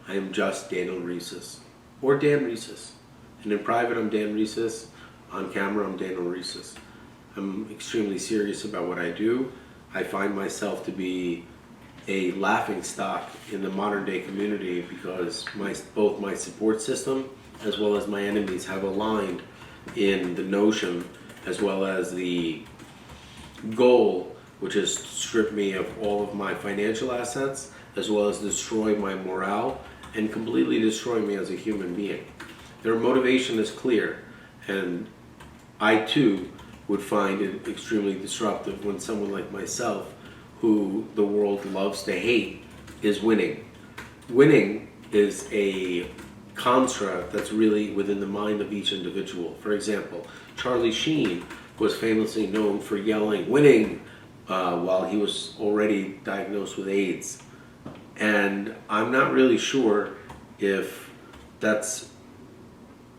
I am just Daniel Rhesus, or Dan Rhesus. And in private, I'm Dan Rhesus. On camera, I'm Daniel Rhesus. I'm extremely serious about what I do. I find myself to be a laughing stock in the modern day community because both my support system as well as my enemies have aligned in the notion as well as the goal which has stripped me of all of my financial assets, as well as destroy my morale and completely destroy me as a human being. Their motivation is clear, and I too would find it extremely disruptive when someone like myself, who the world loves to hate, is winning. Winning is a construct that's really within the mind of each individual. For example, Charlie Sheen was famously known for yelling "winning" while he was already diagnosed with AIDS. And I'm not really sure if that's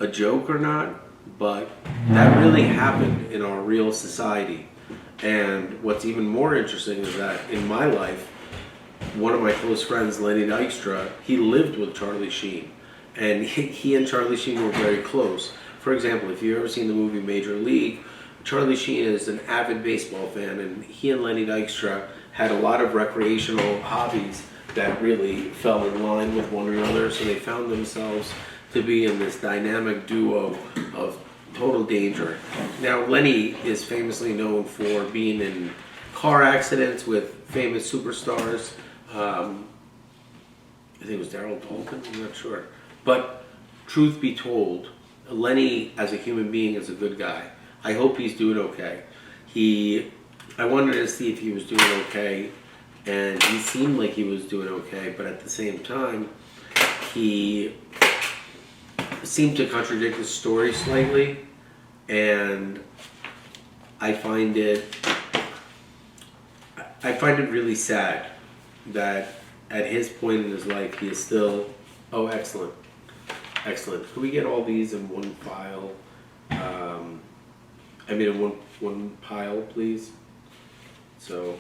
a joke or not, but that really happened in our real society. And what's even more interesting is that in my life, one of my close friends, Lenny Dykstra, he lived with Charlie Sheen. And he and Charlie Sheen were very close. For example, if you've ever seen the movie Major League, Charlie Sheen is an avid baseball fan, and he and Lenny Dykstra had a lot of recreational hobbies that really fell in line with one another, so they found themselves to be in this dynamic duo of total danger. Now, Lenny is famously known for being in car accidents with famous superstars. I think it was Daryl Dalton, I'm not sure. But truth be told, Lenny as a human being is a good guy. I hope he's doing okay. I wanted to see if he was doing okay, and he seemed like he was doing okay, but at the same time, he seemed to contradict his story slightly, and I find it really sad that at his point in his life he is still. Oh, excellent. Could we get all these in one file? In one pile, please. So,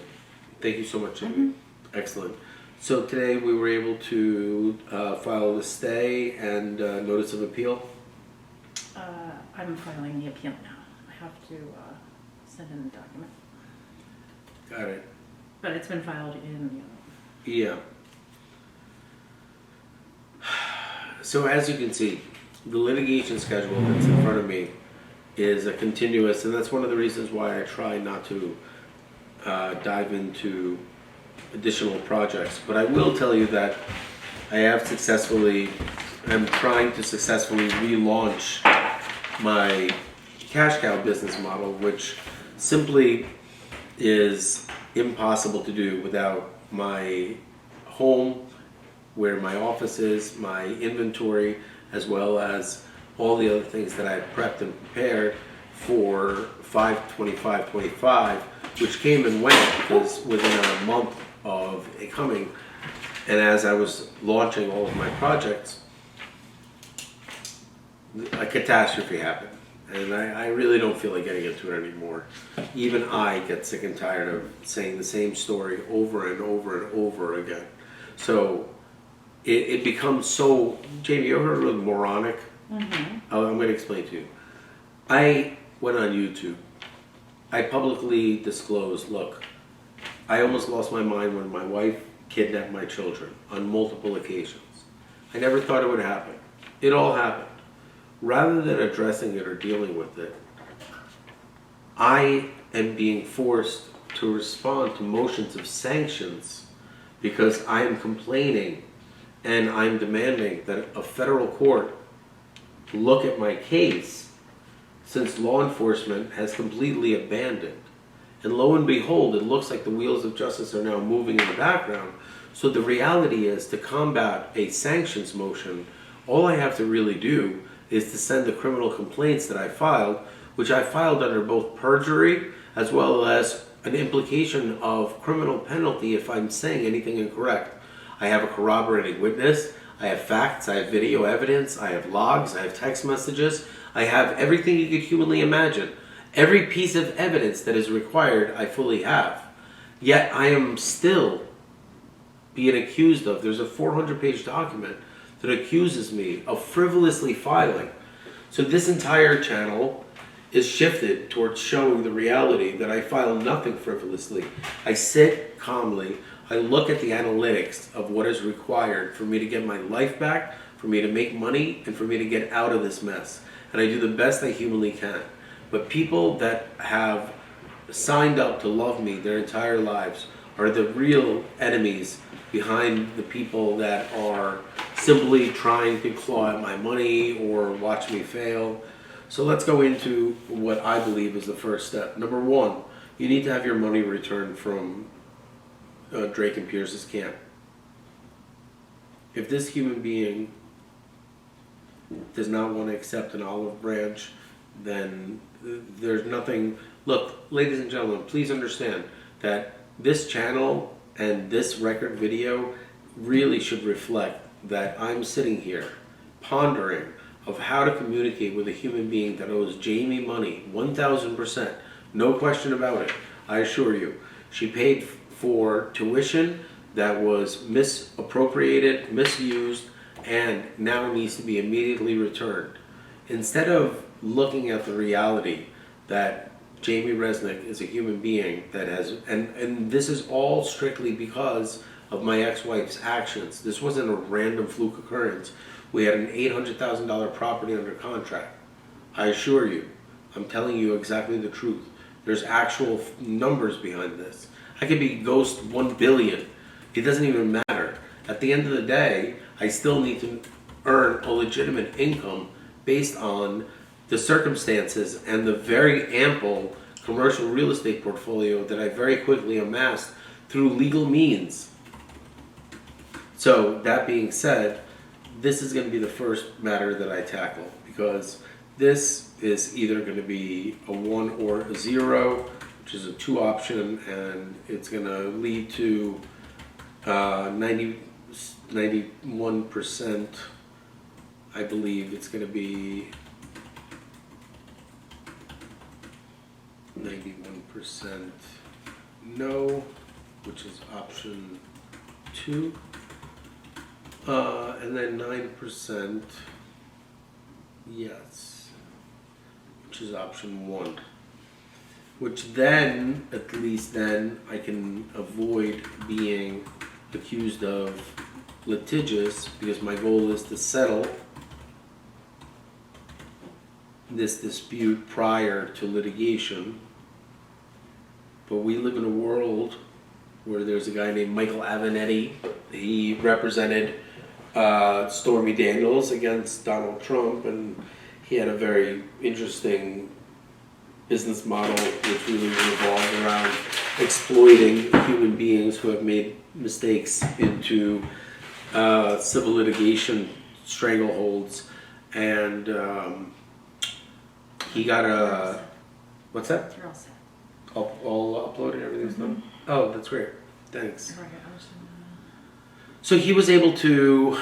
thank you so much, Amy. Excellent. So today we were able to file the stay and notice of appeal. I'm filing the appeal now. I have to send in the document. Got it. But it's been filed in. Yeah. So as you can see, the litigation schedule that's in front of me is a continuous, and that's one of the reasons why I try not to dive into additional projects. But I will tell you that I'm trying to successfully relaunch my cash cow business model, which simply is impossible to do without my home, where my office is, my inventory, as well as all the other things that I've prepped and prepared for 5/25/25, which came and went because within a month of it coming, and as I was launching all of my projects, a catastrophe happened. And I really don't feel like getting into it anymore. Even I get sick and tired of saying the same story over and over and over again. So it becomes so... Jamie, you ever heard of the word moronic? Mm-hmm. I'm going to explain to you. I went on YouTube. I publicly disclosed, look, I almost lost my mind when my wife kidnapped my children on multiple occasions. I never thought it would happen. It all happened. Rather than addressing it or dealing with it, I am being forced to respond to motions of sanctions because I am complaining and I'm demanding that a federal court look at my case since law enforcement has completely abandoned. And lo and behold, it looks like the wheels of justice are now moving in the background. So the reality is, to combat a sanctions motion, all I have to really do is to send the criminal complaints that I filed, which I filed under both perjury as well as an implication of criminal penalty if I'm saying anything incorrect. I have a corroborating witness, I have facts, I have video evidence, I have logs, I have text messages, I have everything you could humanly imagine. Every piece of evidence that is required, I fully have. Yet I am still being accused of, there's a 400-page document that accuses me of frivolously filing. So this entire channel is shifted towards showing the reality that I file nothing frivolously. I sit calmly, I look at the analytics of what is required for me to get my life back, for me to make money, and for me to get out of this mess. And I do the best I humanly can. But people that have signed up to love me their entire lives are the real enemies behind the people that are simply trying to claw at my money or watch me fail. So let's go into what I believe is the first step. Number one, you need to have your money returned from Drake and Pierce's camp. If this human being does not want to accept an olive branch, then there's nothing. Look, ladies and gentlemen, please understand that this channel and this record video really should reflect that I'm sitting here pondering of how to communicate with a human being that owes Jamie money, 1,000%, no question about it. I assure you, she paid for tuition that was misappropriated, misused, and now needs to be immediately returned. Instead of looking at the reality that Jamie Resnick is a human being that has, and this is all strictly because of my ex-wife's actions. This wasn't a random fluke occurrence. We had an $800,000 property under contract. I assure you, I'm telling you exactly the truth. There's actual numbers behind this. I could be ghost 1 billion. It doesn't even matter. At the end of the day, I still need to earn a legitimate income based on the circumstances and the very ample commercial real estate portfolio that I very quickly amassed through legal means. So that being said, this is going to be the first matter that I tackle, because this is either going to be a 1 or a 0, which is a 2 option, and it's going to lead to 91%. I believe it's going to be 91% no, which is option 2, and then 9% yes, which is option 1. Which then, at least then, I can avoid being accused of litigious, because my goal is to settle this dispute prior to litigation. But we live in a world where there's a guy named Michael Avenatti. He represented Stormy Daniels against Donald Trump, and he had a very interesting business model which really revolved around exploiting human beings who have made mistakes into civil litigation strangleholds. And he got a... What's that? You're all set. All uploaded, everything's done? Oh, that's great. Thanks. So he was able to...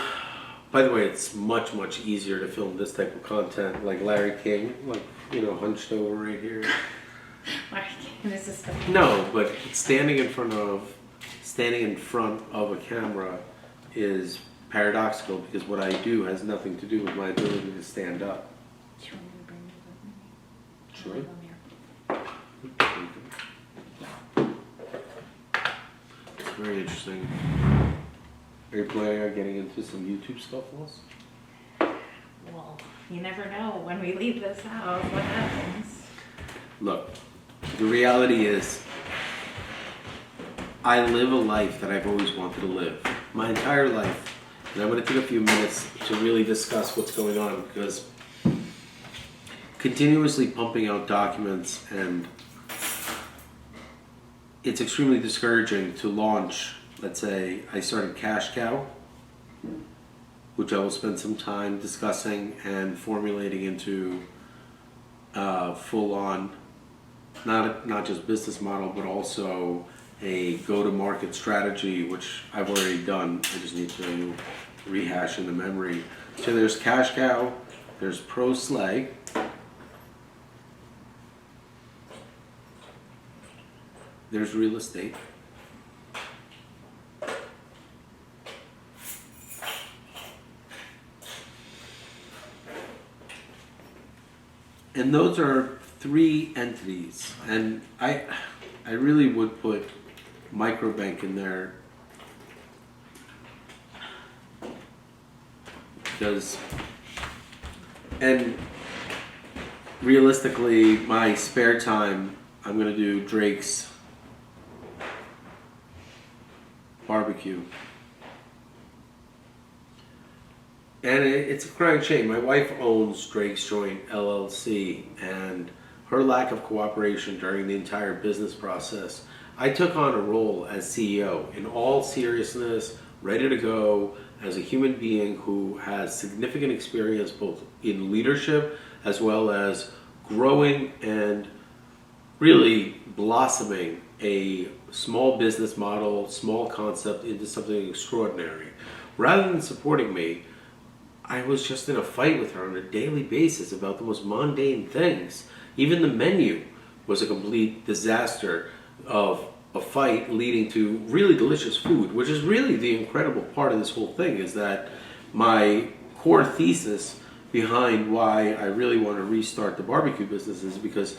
By the way, it's much, much easier to film this type of content, like Larry King, like, you know, hunched over right here. Larry King, this is good. No, but standing in front of a camera is paradoxical, because what I do has nothing to do with my ability to stand up. Do you want me to bring you with me? Sure. It's very interesting. Are you planning on getting into some YouTube stuff, Lois? Well, you never know when we leave this house what happens. Look, the reality is, I live a life that I've always wanted to live. My entire life. And I'm going to take a few minutes to really discuss what's going on, because continuously pumping out documents, and it's extremely discouraging to launch. Let's say I started Cash Cow, which I will spend some time discussing and formulating into full-on, not just business model, but also a go-to-market strategy, which I've already done. I just need to rehash in the memory. So there's Cash Cow, there's Pro Slay, there's real estate, and those are 3 entities. And I really would put Microbank in there, because, and realistically, my spare time, I'm gonna do Drake's barbecue. And it's a crying shame. My wife owns Drake's Joint LLC, and her lack of cooperation during the entire business process, I took on a role as CEO in all seriousness, ready to go, as a human being who has significant experience both in leadership as well as growing and really blossoming a small business model, small concept into something extraordinary. Rather than supporting me, I was just in a fight with her on a daily basis about the most mundane things. Even the menu was a complete disaster of a fight leading to really delicious food, which is really the incredible part of this whole thing, is that my core thesis behind why I really want to restart the barbecue business is because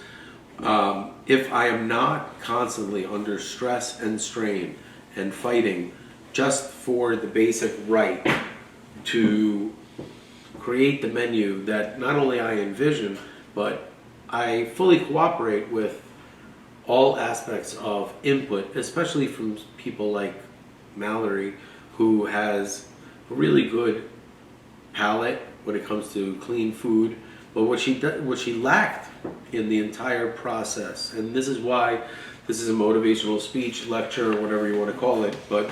if I am not constantly under stress and strain and fighting just for the basic right to create the menu that not only I envision, but I fully cooperate with all aspects of input, especially from people like Mallory, who has a really good palate when it comes to clean food. But what she lacked in the entire process, and this is why this is a motivational speech, lecture, whatever you want to call it, but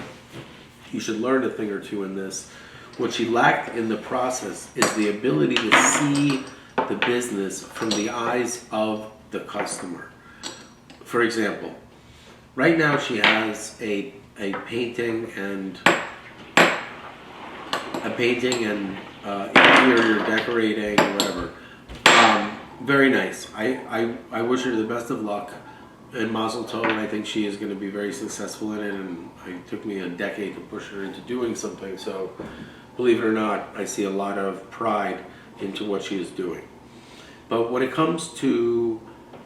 you should learn a thing or two in this. What she lacked in the process is the ability to see the business from the eyes of the customer. For example, right now she has a painting and interior decorating or whatever. Very nice. I wish her the best of luck in Mazel Tov, and I think she is going to be very successful in it, and it took me a decade to push her into doing something, so believe it or not, I see a lot of pride into what she is doing. But when it comes to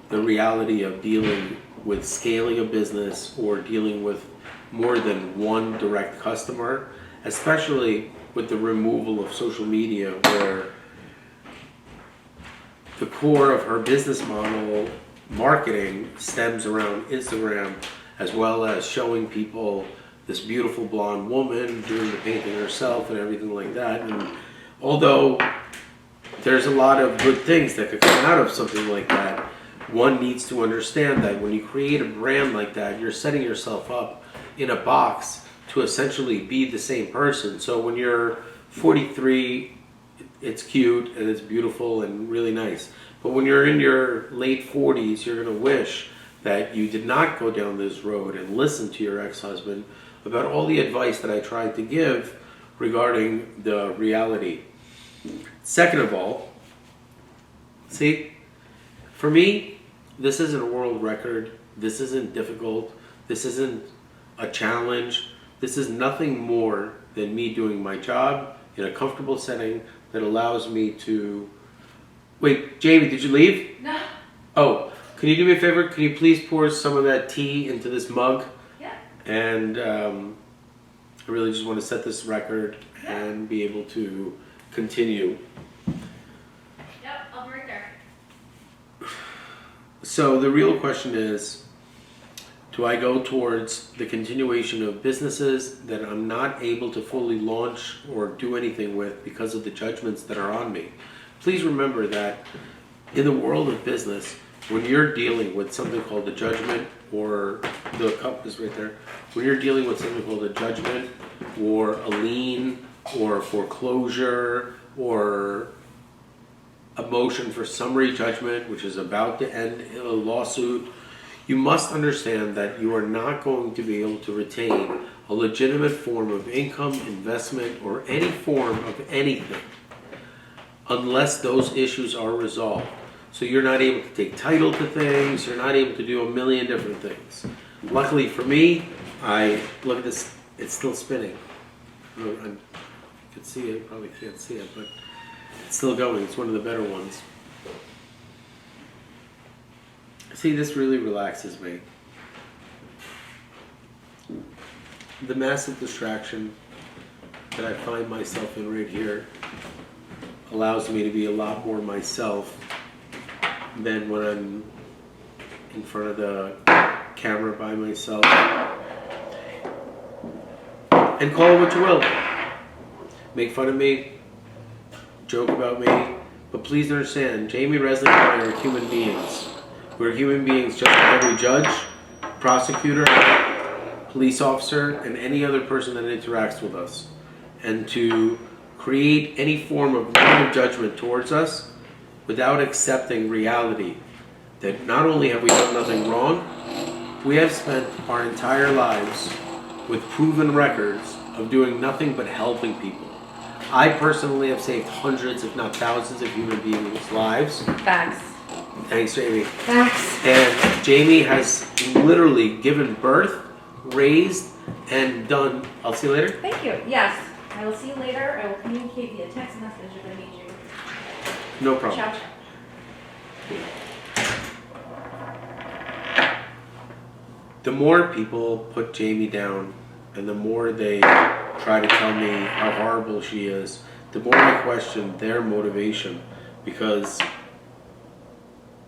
the reality of dealing with scaling a business or dealing with more than one direct customer, especially with the removal of social media, where the core of her business model marketing stems around Instagram, as well as showing people this beautiful blonde woman doing the painting herself and everything like that. And although there's a lot of good things that could come out of something like that, one needs to understand that when you create a brand like that, you're setting yourself up in a box to essentially be the same person. So when you're 43, it's cute and it's beautiful and really nice. But when you're in your late 40s, you're going to wish that you did not go down this road and listen to your ex-husband about all the advice that I tried to give regarding the reality. Second of all, see, for me, this isn't a world record. This isn't difficult. This isn't a challenge. This is nothing more than me doing my job in a comfortable setting that allows me to... Wait, Jamie, did you leave? No. Oh, can you do me a favor? Can you please pour some of that tea into this mug? Yeah. And I really just want to set this record and be able to continue. Yep, I'll be right there. So the real question is, do I go towards the continuation of businesses that I'm not able to fully launch or do anything with because of the judgments that are on me? Please remember that in the world of business, when you're dealing with something called a judgment, or the cup is right there, when you're dealing with something called a judgment or a lien or a foreclosure or a motion for summary judgment, which is about to end in a lawsuit, you must understand that you are not going to be able to retain a legitimate form of income, investment, or any form of anything unless those issues are resolved. So you're not able to take title to things, you're not able to do a million different things. Luckily for me, look at this, it's still spinning. You can see it, probably can't see it, but it's still going. It's one of the better ones. See, this really relaxes me. The massive distraction that I find myself in right here allows me to be a lot more myself than when I'm in front of the camera by myself. And call it what you will. Make fun of me, joke about me, but please understand, Jamie Resnick and I are human beings. We're human beings just like every judge, prosecutor, police officer, and any other person that interacts with us. And to create any form of negative judgment towards us without accepting reality that not only have we done nothing wrong, we have spent our entire lives with proven records of doing nothing but helping people. I personally have saved hundreds, if not thousands, of human beings' lives. Facts. Thanks, Jamie. Facts. And Jamie has literally given birth, raised, and done. I'll see you later. Thank you. Yes. I will see you later. I will communicate via text message if I need you. No problem. Ciao. The more people put Jamie down and the more they try to tell me how horrible she is, the more I question their motivation, because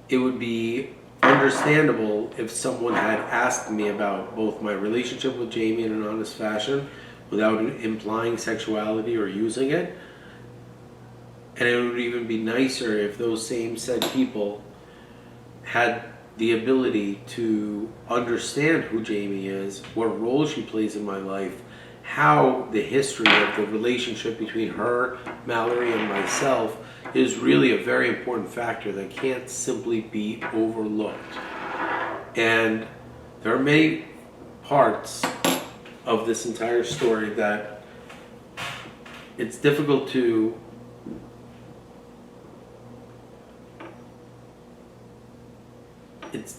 it would be understandable if someone had asked me about both my relationship with Jamie in an honest fashion without implying sexuality or using it. And it would even be nicer if those same said people had the ability to understand who Jamie is, what role she plays in my life, how the history of the relationship between her, Mallory, and myself is really a very important factor that can't simply be overlooked. And there are many parts of this entire story that it's difficult to it's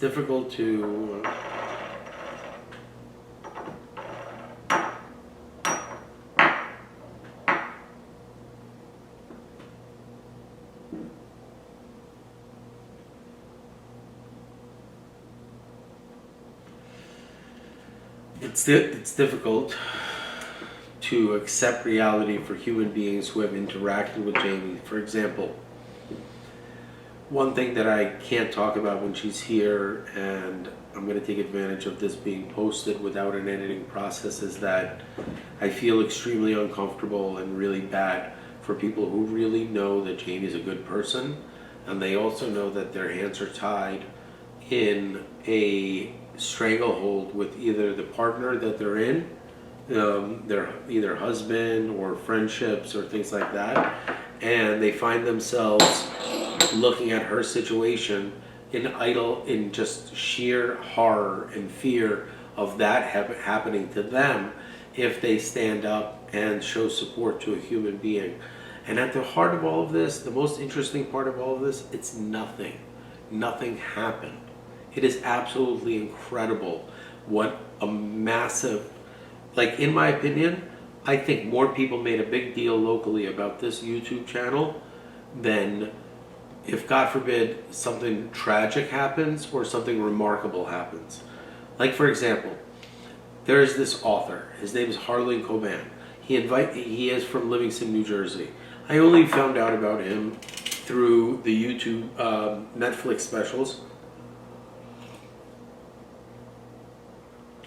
difficult to accept reality for human beings who have interacted with Jamie. For example, one thing that I can't talk about when she's here, and I'm going to take advantage of this being posted without an editing process, is that I feel extremely uncomfortable and really bad for people who really know that Jamie's a good person, and they also know that their hands are tied in a stranglehold with either the partner that they're in, their either husband or friendships or things like that, and they find themselves looking at her situation in just sheer horror and fear of that happening to them if they stand up and show support to a human being. And at the heart of all of this, the most interesting part of all of this, it's nothing. Nothing happened. It is absolutely incredible what a massive, like in my opinion, I think more people made a big deal locally about this YouTube channel than if, God forbid, something tragic happens or something remarkable happens. Like, for example, there is this author. His name is Harlan Coben. He is from Livingston, New Jersey. I only found out about him through the YouTube Netflix specials,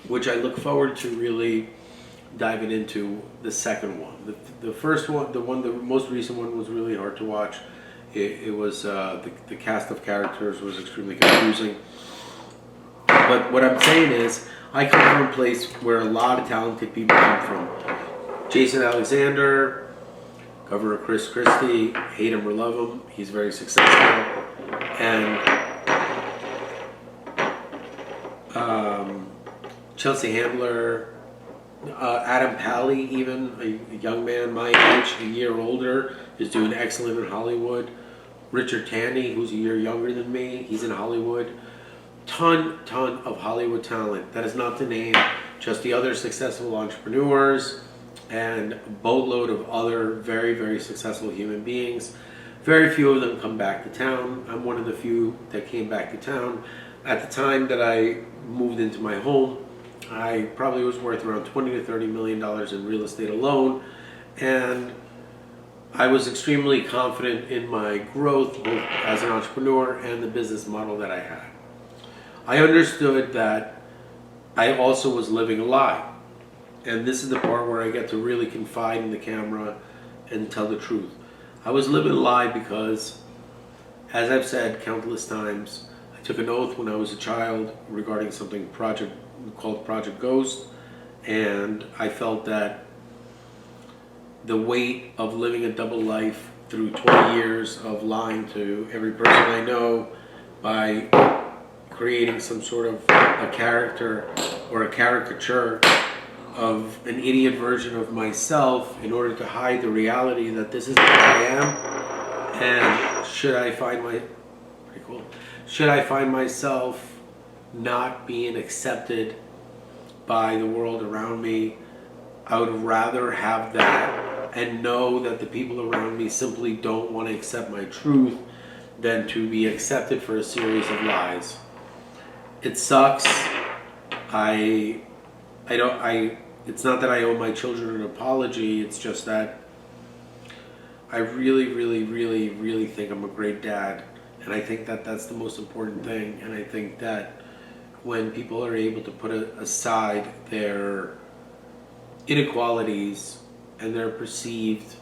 which I look forward to really diving into the second one. The first one, the most recent one, was really hard to watch. It was the cast of characters was extremely confusing. But what I'm saying is, I come from a place where a lot of talented people come from. Jason Alexander, Governor Chris Christie, hate him or love him, he's very successful. And Chelsea Handler, Adam Pally, even a young man my age, a year older, is doing excellent in Hollywood. Richard Taney, who's a year younger than me, he's in Hollywood. Ton of Hollywood talent. That is not to name just the other successful entrepreneurs and a boatload of other very, very successful human beings. Very few of them come back to town. I'm one of the few that came back to town. At the time that I moved into my home, I probably was worth around $20 to $30 million in real estate alone, and I was extremely confident in my growth both as an entrepreneur and the business model that I had. I understood that I also was living a lie. And this is the part where I get to really confide in the camera and tell the truth. I was living a lie because, as I've said countless times, I took an oath when I was a child regarding something called Project Ghost, and I felt that the weight of living a double life through 20 years of lying to every person I know by creating some sort of a character or a caricature of an idiot version of myself in order to hide the reality that this is what I am. And should I find myself not being accepted by the world around me, I would rather have that and know that the people around me simply don't want to accept my truth than to be accepted for a series of lies. It sucks. It's not that I owe my children an apology, it's just that I really, really, really, really think I'm a great dad. And I think that that's the most important thing. And I think that when people are able to put aside their inequalities and their perceived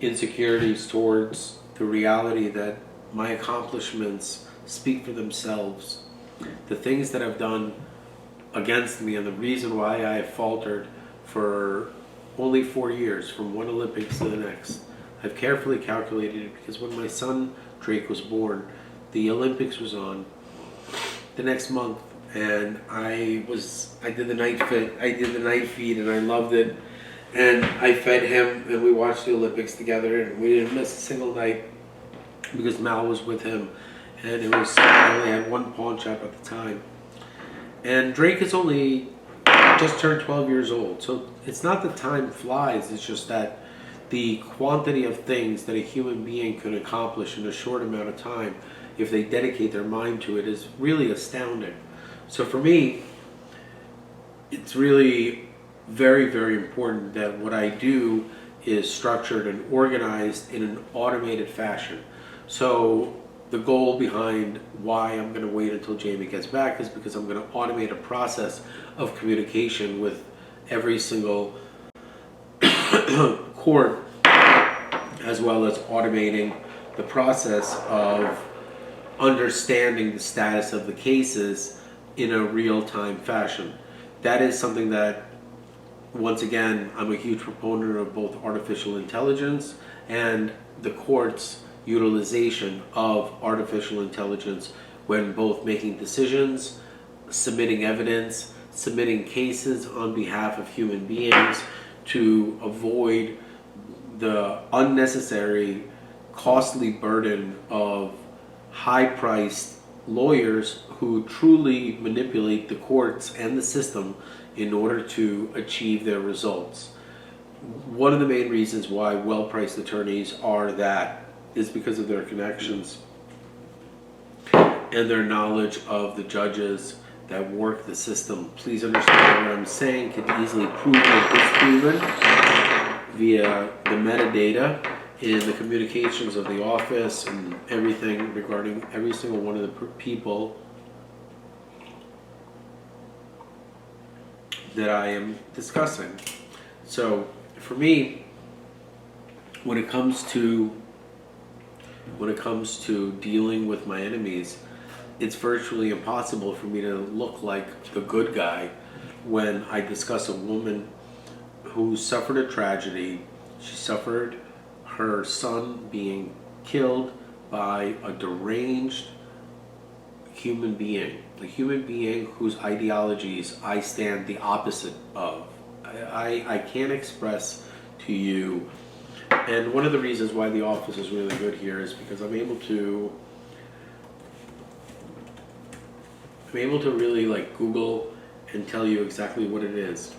insecurities towards the reality that my accomplishments speak for themselves, the things that I've done against me and the reason why I have faltered for only 4 years from one Olympics to the next. I've carefully calculated it because when my son Drake was born, the Olympics was on the next month, and I did the night feed and I loved it, and I fed him and we watched the Olympics together, and we didn't miss a single night because Mal was with him, and I only had one pawn shop at the time. And Drake is only just turned 12 years old. So it's not that time flies, it's just that the quantity of things that a human being can accomplish in a short amount of time, if they dedicate their mind to it, is really astounding. So for me, it's really very, very important that what I do is structured and organized in an automated fashion. So the goal behind why I'm going to wait until Jamie gets back is because I'm going to automate a process of communication with every single court, as well as automating the process of understanding the status of the cases in a real-time fashion. That is something that, once again, I'm a huge proponent of both artificial intelligence and the court's utilization of artificial intelligence when both making decisions, submitting evidence, submitting cases on behalf of human beings to avoid the unnecessary, costly burden of high-priced lawyers who truly manipulate the courts and the system in order to achieve their results. One of the main reasons why well-priced attorneys are that is because of their connections and their knowledge of the judges that work the system. Please understand what I'm saying can easily prove or disproven via the metadata in the communications of the office and everything regarding every single one of the people that I am discussing. So for me, when it comes to dealing with my enemies, it's virtually impossible for me to look like the good guy when I discuss a woman who suffered a tragedy. She suffered her son being killed by a deranged human being, a human being whose ideologies I stand the opposite of. I can't express to you. And one of the reasons why the office is really good here is because I'm able to really like Google and tell you exactly what it is.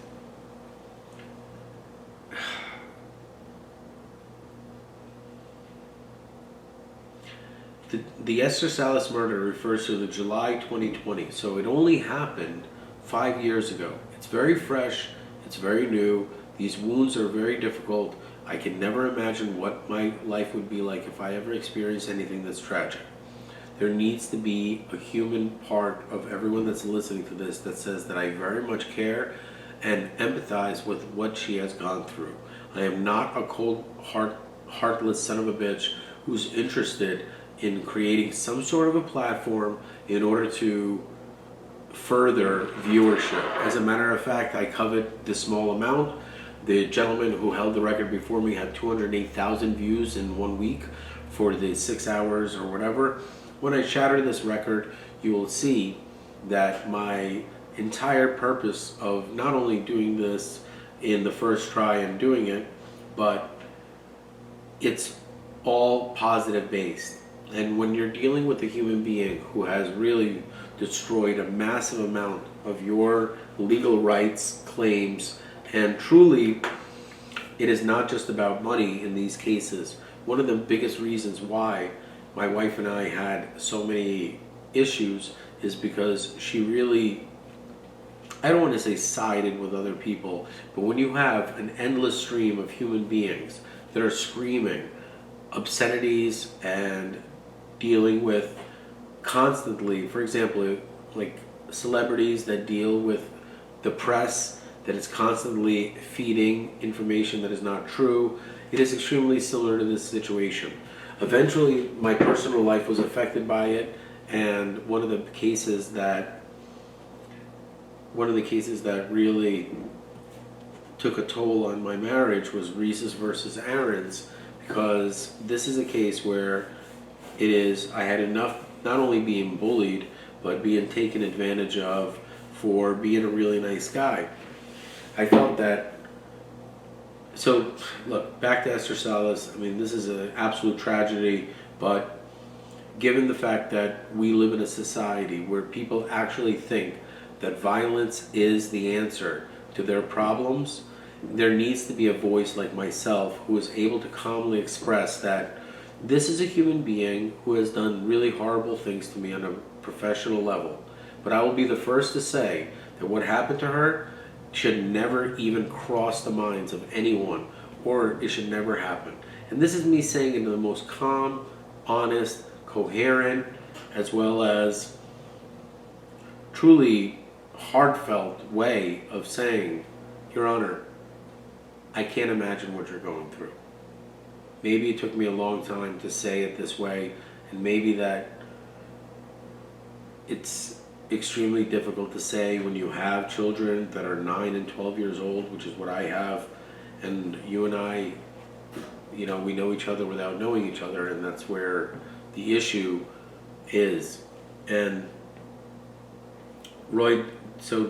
The Esther Salas murder refers to the July 2020, so it only happened 5 years ago. It's very fresh, it's very new, these wounds are very difficult. I can never imagine what my life would be like if I ever experienced anything that's tragic. there needs to be a human part of everyone that's listening to this that says that I very much care and empathize with what she has gone through. I am not a heartless son of a bitch who's interested in creating some sort of a platform in order to further viewership. As a matter of fact, I covet this small amount. The gentleman who held the record before me had 208,000 views in 1 week for the 6 hours or whatever. When I shatter this record, you will see that my entire purpose of not only doing this in the first try and doing it, but it's all positive based. And when you're dealing with a human being who has really destroyed a massive amount of your legal rights, claims, and truly, it is not just about money in these cases. One of the biggest reasons why my wife and I had so many issues is because she really, I don't want to say sided with other people, but when you have an endless stream of human beings that are screaming obscenities and dealing with constantly, for example, like celebrities that deal with the press that is constantly feeding information that is not true, it is extremely similar to this situation. Eventually, my personal life was affected by it, and one of the cases that really took a toll on my marriage was Reese's versus Aaron's, because this is a case where I had enough not only being bullied, but being taken advantage of for being a really nice guy. I felt that, so look, back to Esther Salas, I mean, this is an absolute tragedy, but given the fact that we live in a society where people actually think that violence is the answer to their problems, there needs to be a voice like myself who is able to calmly express that this is a human being who has done really horrible things to me on a professional level. But I will be the first to say that what happened to her should never even cross the minds of anyone, or it should never happen. And this is me saying it in the most calm, honest, coherent, as well as truly heartfelt way of saying, Your Honor, I can't imagine what you're going through. Maybe it took me a long time to say it this way, and maybe that it's extremely difficult to say when you have children that are 9 and 12 years old, which is what I have, and you and I, we know each other without knowing each other, and that's where the issue is. And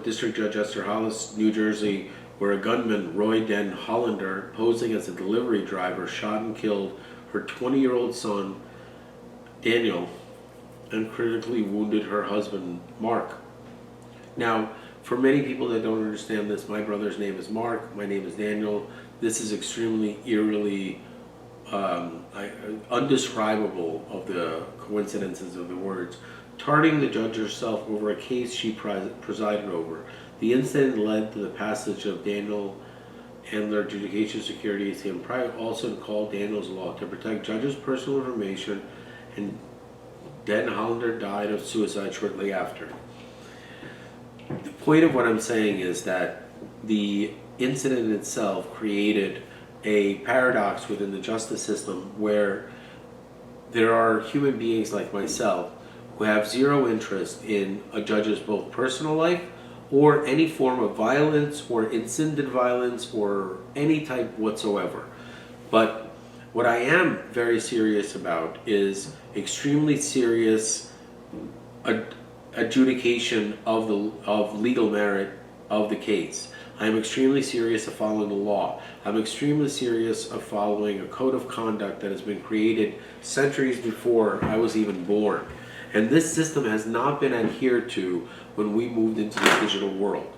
District Judge Esther Hollis, New Jersey, where a gunman, Roy Den Hollander, posing as a delivery driver, shot and killed her 20-year-old son, Daniel, and critically wounded her husband, Mark. Now, for many people that don't understand this, my brother's name is Mark, my name is Daniel. This is extremely eerily undescribable of the coincidences of the words. Targeting the judge herself over a case she presided over. The incident led to the passage of Daniel Handler Adjudication Security Team. Private also called Daniel's Law to protect judges' personal information, and Den Hollander died of suicide shortly after. The point of what I'm saying is that the incident itself created a paradox within the justice system where there are human beings like myself who have zero interest in a judge's both personal life or any form of violence or incidental violence or any type whatsoever. But what I am very serious about is extremely serious adjudication of legal merit of the case. I'm extremely serious of following the law. I'm extremely serious of following a code of conduct that has been created centuries before I was even born. And this system has not been adhered to when we moved into the digital world.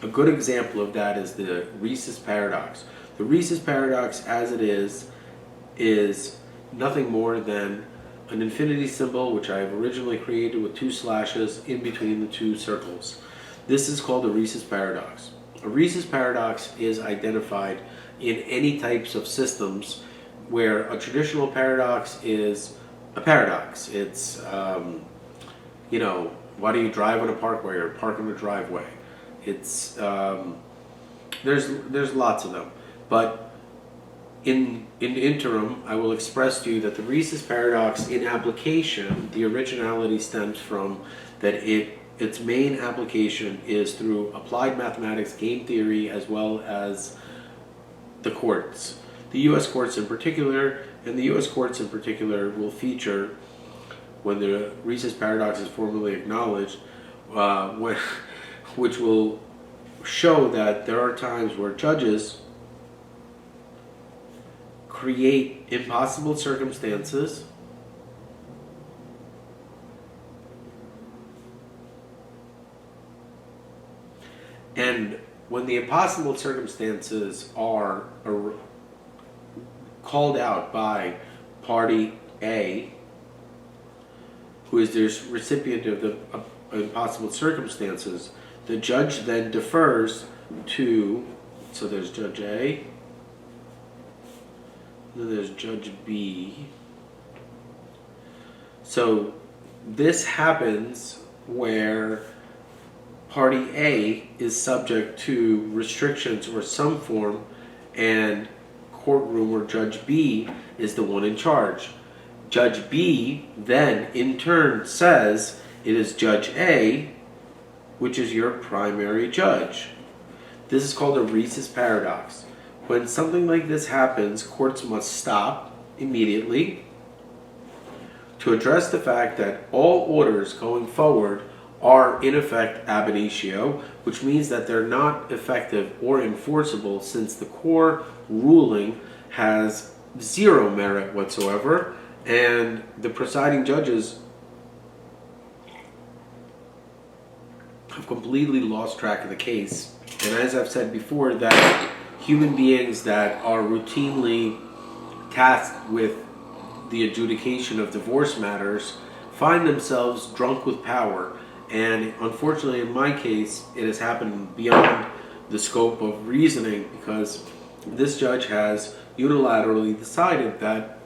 A good example of that is the Reese's paradox. The Reese's paradox, as it is nothing more than an infinity symbol which I have originally created with 2 slashes in between the 2 circles. This is called the Reese's paradox. A Reese's paradox is identified in any types of systems where a traditional paradox is a paradox. It's, you know, why do you drive on a parkway or park on a driveway? It's, there's lots of them. But in interim, I will express to you that the rhesus paradox in application, the originality stems from that its main application is through applied mathematics, game theory, as well as the courts. The U.S. courts in particular, and the U.S. courts in particular will feature, when the rhesus paradox is formally acknowledged, which will show that there are times where judges create impossible circumstances and when the impossible circumstances are called out by party A, who is the recipient of the impossible circumstances, the judge then defers to, so there's Judge A, then there's Judge B. So this happens where party A is subject to restrictions or some form, and courtroom or Judge B is the one in charge. Judge B then in turn says it is Judge A, which is your primary judge. This is called a rhesus paradox. When something like this happens, courts must stop immediately to address the fact that all orders going forward are in effect ab initio, which means that they're not effective or enforceable since the core ruling has zero merit whatsoever, and the presiding judges have completely lost track of the case. And as I've said before, that human beings that are routinely tasked with the adjudication of divorce matters find themselves drunk with power. And unfortunately, in my case, it has happened beyond the scope of reasoning, because this judge has unilaterally decided that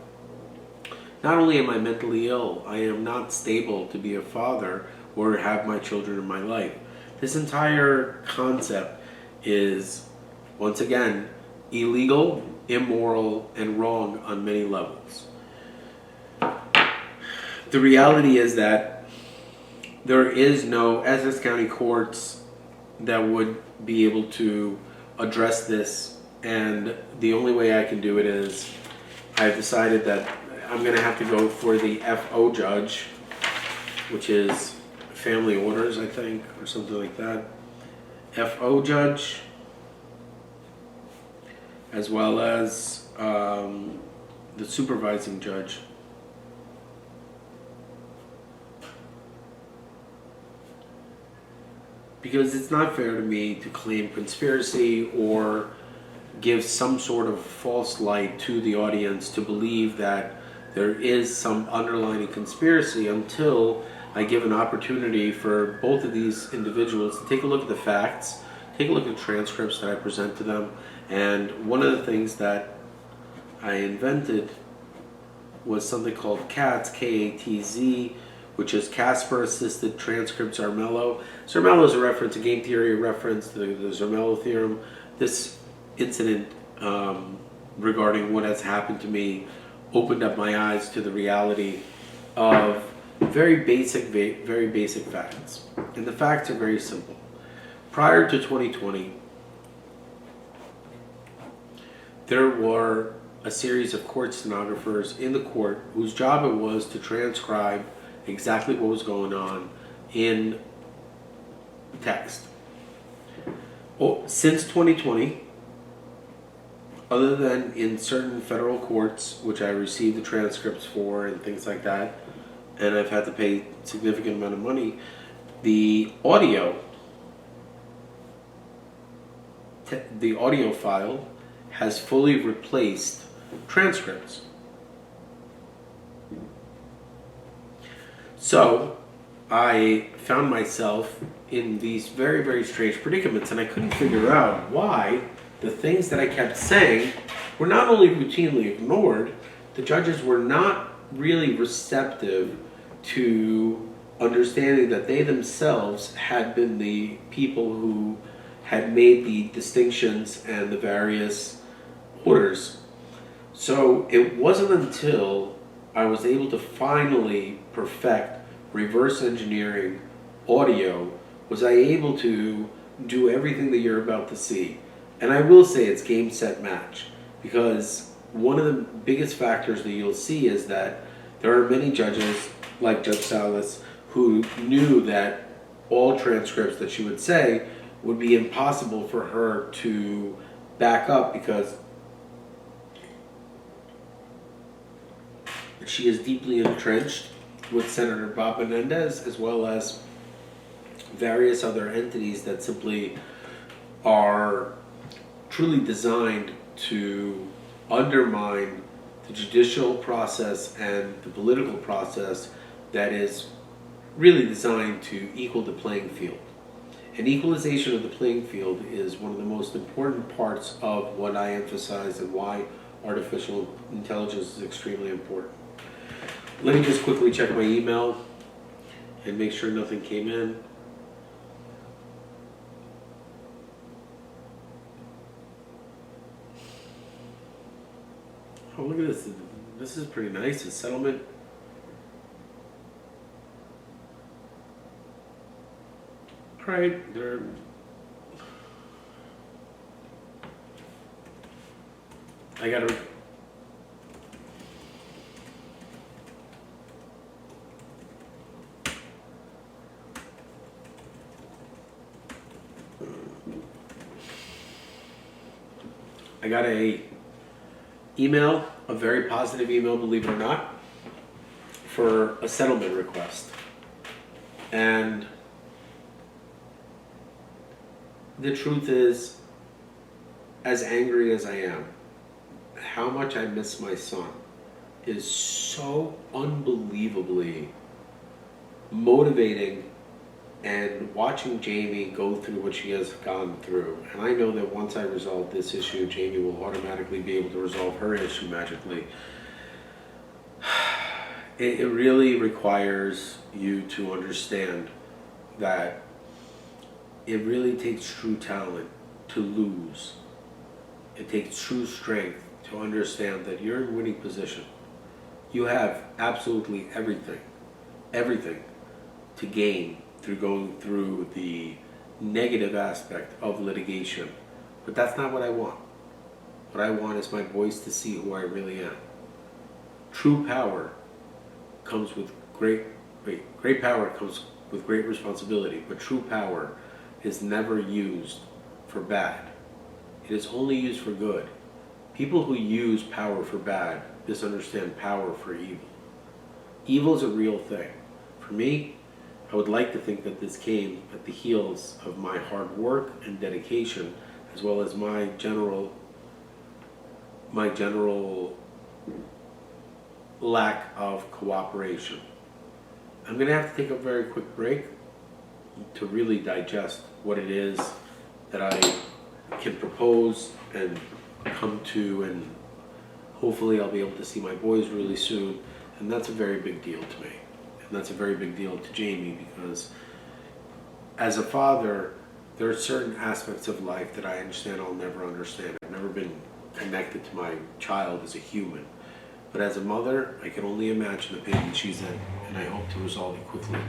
not only am I mentally ill, I am not stable to be a father or have my children in my life. This entire concept is, once again, illegal, immoral, and wrong on many levels. The reality is that there is no Essex County courts that would be able to address this, and the only way I can do it is I've decided that I'm going to have to go for the FO judge, which is family orders, I think, or something like that. FO judge, as well as the supervising judge. Because it's not fair to me to claim conspiracy or give some sort of false light to the audience to believe that there is some underlying conspiracy until I give an opportunity for both of these individuals to take a look at the facts, take a look at the transcripts that I present to them. And one of the things that I invented was something called CATZ, K-A-T-Z, which is Casper Assisted Transcript Zermelo. Zermelo is a reference, a game theory reference to the Zermelo theorem. This incident regarding what has happened to me opened up my eyes to the reality of very basic facts. And the facts are very simple. Prior to 2020, there were a series of court stenographers in the court whose job it was to transcribe exactly what was going on in text. Since 2020, other than in certain federal courts, which I received the transcripts for and things like that, and I've had to pay a significant amount of money, the audio file has fully replaced transcripts. So I found myself in these very strange predicaments, and I couldn't figure out why the things that I kept saying were not only routinely ignored, the judges were not really receptive to understanding that they themselves had been the people who had made the distinctions and the various orders. So it wasn't until I was able to finally perfect reverse engineering audio was I able to do everything that you're about to see. And I will say it's game, set, match, because one of the biggest factors that you'll see is that there are many judges, like Judge Salas, who knew that all transcripts that she would say would be impossible for her to back up because she is deeply entrenched with Senator Bob Menendez, as well as various other entities that simply are truly designed to undermine the judicial process and the political process that is really designed to equal the playing field. And equalization of the playing field is one of the most important parts of what I emphasize and why artificial intelligence is extremely important. Let me just quickly check my email and make sure nothing came in. Oh, look at this. This is pretty nice. A settlement. All right, there. I gotta. I got a email, a very positive email, believe it or not, for a settlement request. And the truth is, as angry as I am, how much I miss my son is so unbelievably motivating, and watching Jamie go through what she has gone through. And I know that once I resolve this issue, Jamie will automatically be able to resolve her issue magically. It really requires you to understand that it really takes true talent to lose. It takes true strength to understand that you're in winning position. You have absolutely everything to gain through going through the negative aspect of litigation. But that's not what I want. What I want is my voice to see who I really am. True power comes with great power comes with great responsibility, but true power is never used for bad. It is only used for good. People who use power for bad misunderstand power for evil. Evil is a real thing. For me, I would like to think that this came at the heels of my hard work and dedication, as well as my general lack of cooperation. I'm going to have to take a very quick break to really digest what it is that I can propose and come to, and hopefully I'll be able to see my boys really soon, and that's a very big deal to me. And that's a very big deal to Jamie, because as a father, there are certain aspects of life that I understand I'll never understand. I've never been connected to my child as a human. But as a mother, I can only imagine the pain that she's in, and I hope to resolve it quickly.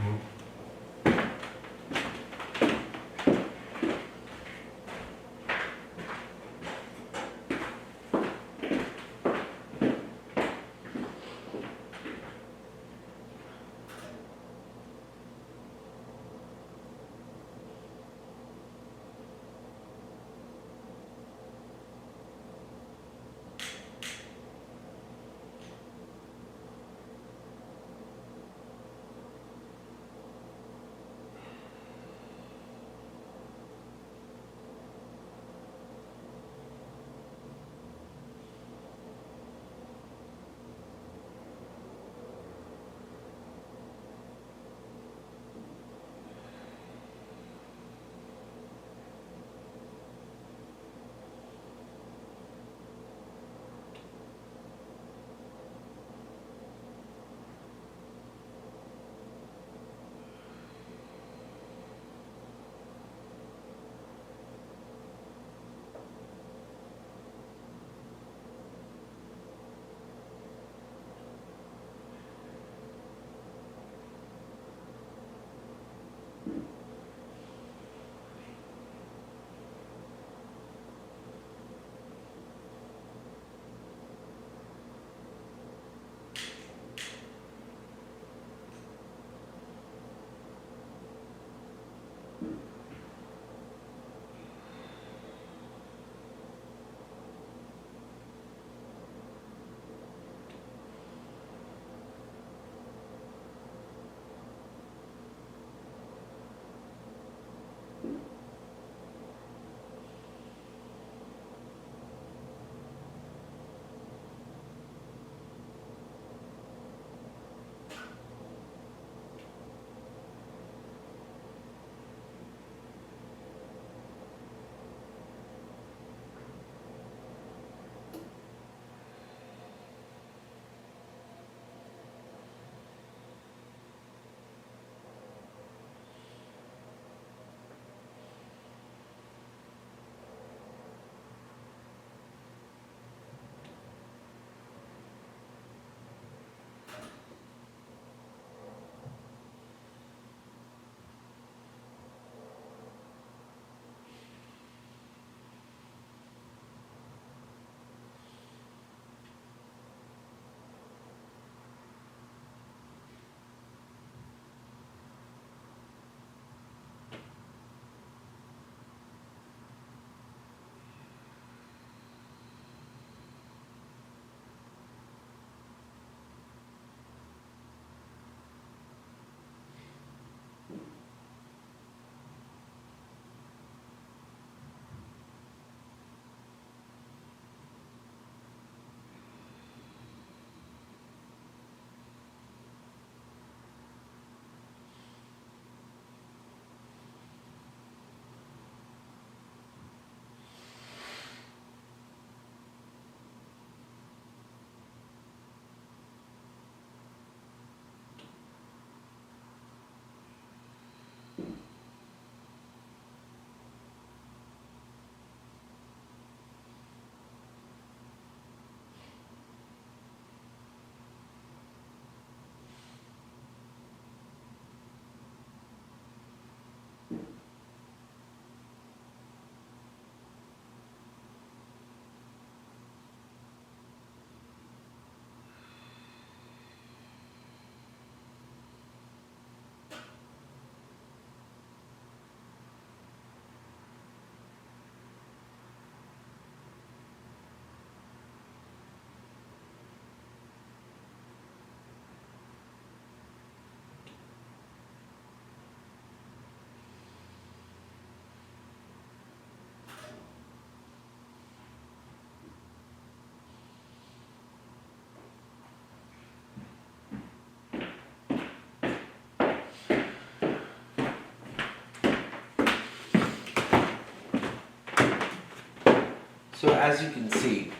So as you can see,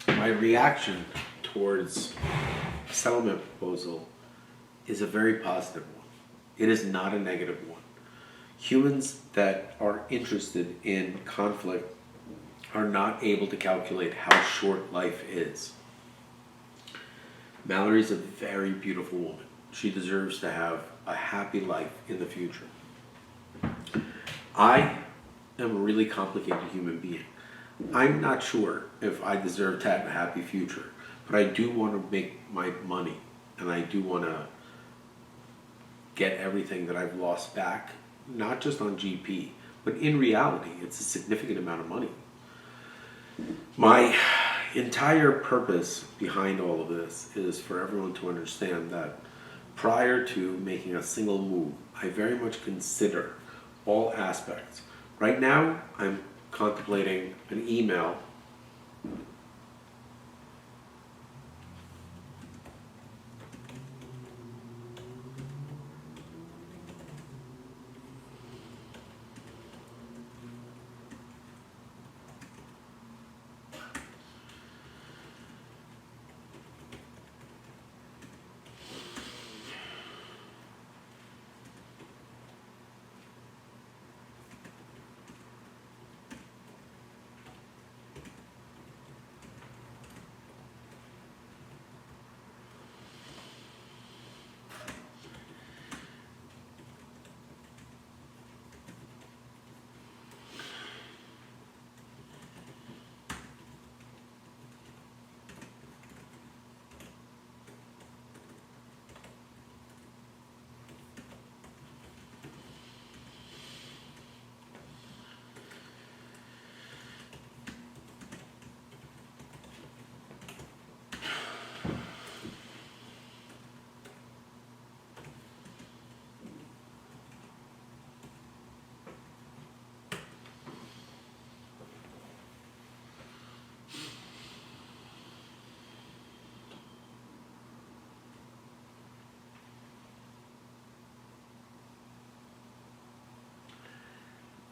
my reaction towards a settlement proposal is a very positive one. It is not a negative one. Humans that are interested in conflict are not able to calculate how short life is. Mallory's a very beautiful woman. She deserves to have a happy life in the future. I am a really complicated human being. I'm not sure if I deserve to have a happy future, but I do want to make my money, and I do want to get everything that I've lost back, not just on GP, but in reality, it's a significant amount of money. My entire purpose behind all of this is for everyone to understand that prior to making a single move, I very much consider all aspects. Right now, I'm contemplating an email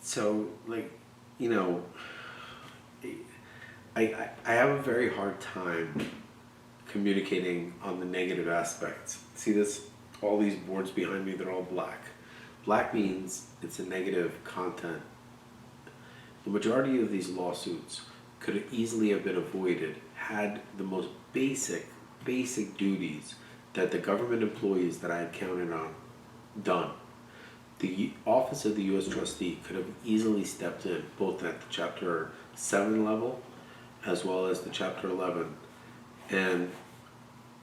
So, like, you know, I have a very hard time communicating on the negative aspects. See this? All these boards behind me, they're all black. Black means it's a negative content. The majority of these lawsuits could have easily have been avoided had the most basic duties that the government employees that I had counted on done. The Office of the U.S. Trustee could have easily stepped in, both at the Chapter 7 level as well as the Chapter 11, and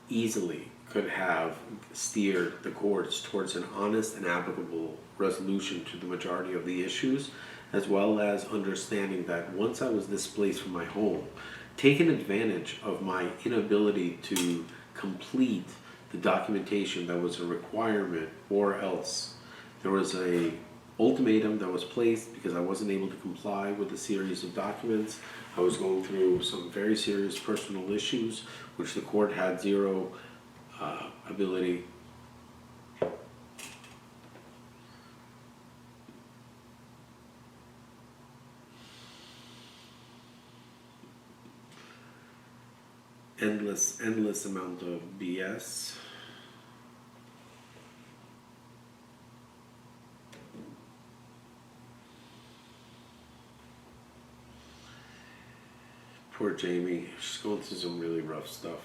easily could have steered the courts towards an honest and applicable resolution to the majority of the issues, as well as understanding that once I was displaced from my home, taking advantage of my inability to complete the documentation that was a requirement, or else there was a ultimatum that was placed because I wasn't able to comply with a series of documents. I was going through some very serious personal issues, which the court had zero ability. Endless amount of BS. Poor Jamie, she's going through some really rough stuff.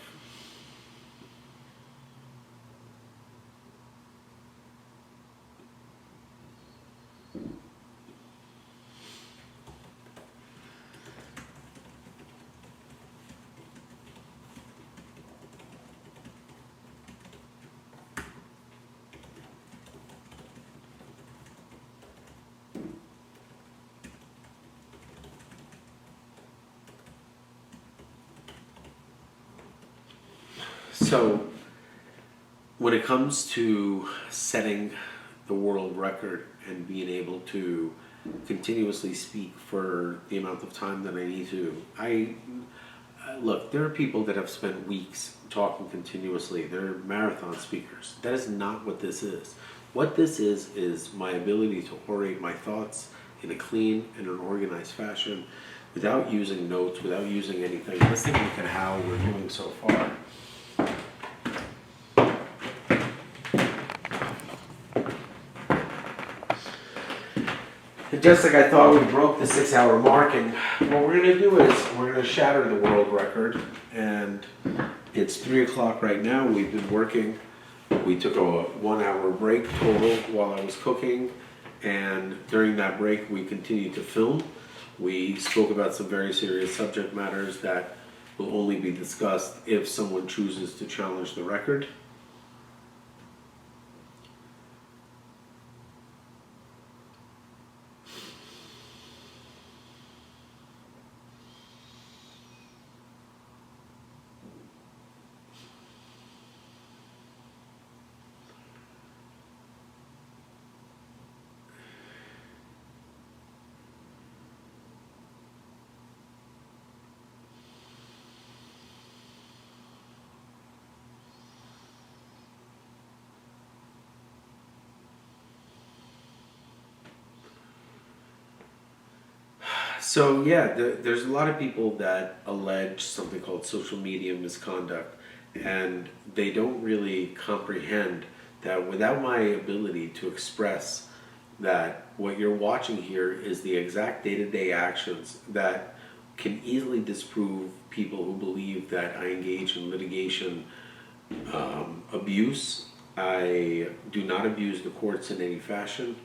So, when it comes to setting the world record and being able to continuously speak for the amount of time that I need to, look, there are people that have spent weeks talking continuously. They're marathon speakers. That is not what this is. What this is my ability to orate my thoughts in a clean and an organized fashion. without using notes, without using anything. Let's take a look at how we're doing so far. And just like I thought, we broke the 6-hour mark, and what we're gonna do is we're gonna shatter the world record. And it's 3 o'clock right now. We've been working. We took a 1-hour break total while I was cooking, and during that break we continued to film. We spoke about some very serious subject matters that will only be discussed if someone chooses to challenge the record. So yeah, there's a lot of people that allege something called social media misconduct, and they don't really comprehend that without my ability to express that what you're watching here is the exact day-to-day actions that can easily disprove people who believe that I engage in litigation abuse. I do not abuse the courts in any fashion.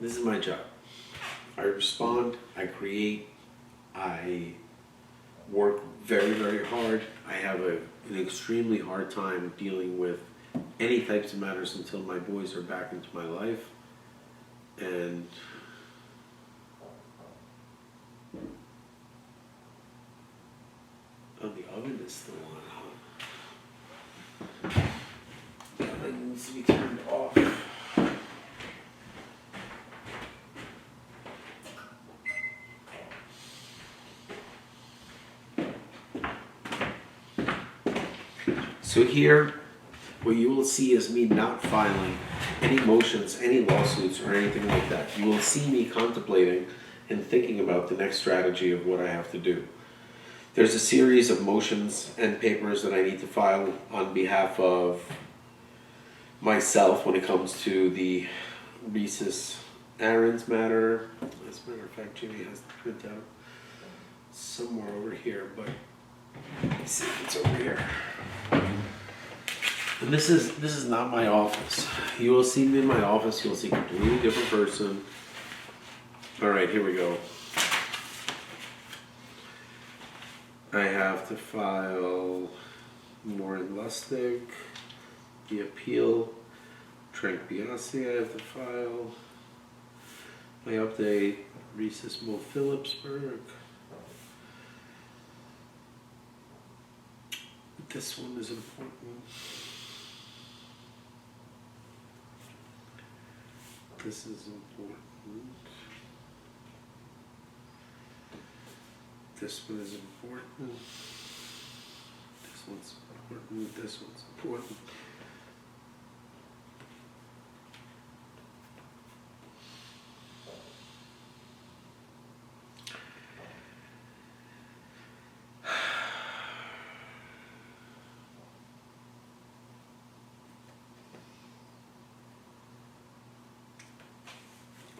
This is my job. I respond, I create, I work very, very hard. I have an extremely hard time dealing with any types of matters until my boys are back into my life. And oh, the oven is still on, huh? The oven needs to be turned off. So here, what you will see is me not filing any motions, any lawsuits, or anything like that. You will see me contemplating and thinking about the next strategy of what I have to do. There's a series of motions and papers that I need to file on behalf of myself when it comes to the Rhesus Aaron's matter. As a matter of fact, Jimmy has the printout somewhere over here, but let's see if it's over here. And this is not my office. You will see me in my office. You'll see a completely different person. All right, here we go. I have to file Warren Lustig, the appeal. Trank Biasi I have to file. My update, Rhesus Mo Phillipsburg. This one is important. This is important. This one is important. This one's important. This one's important.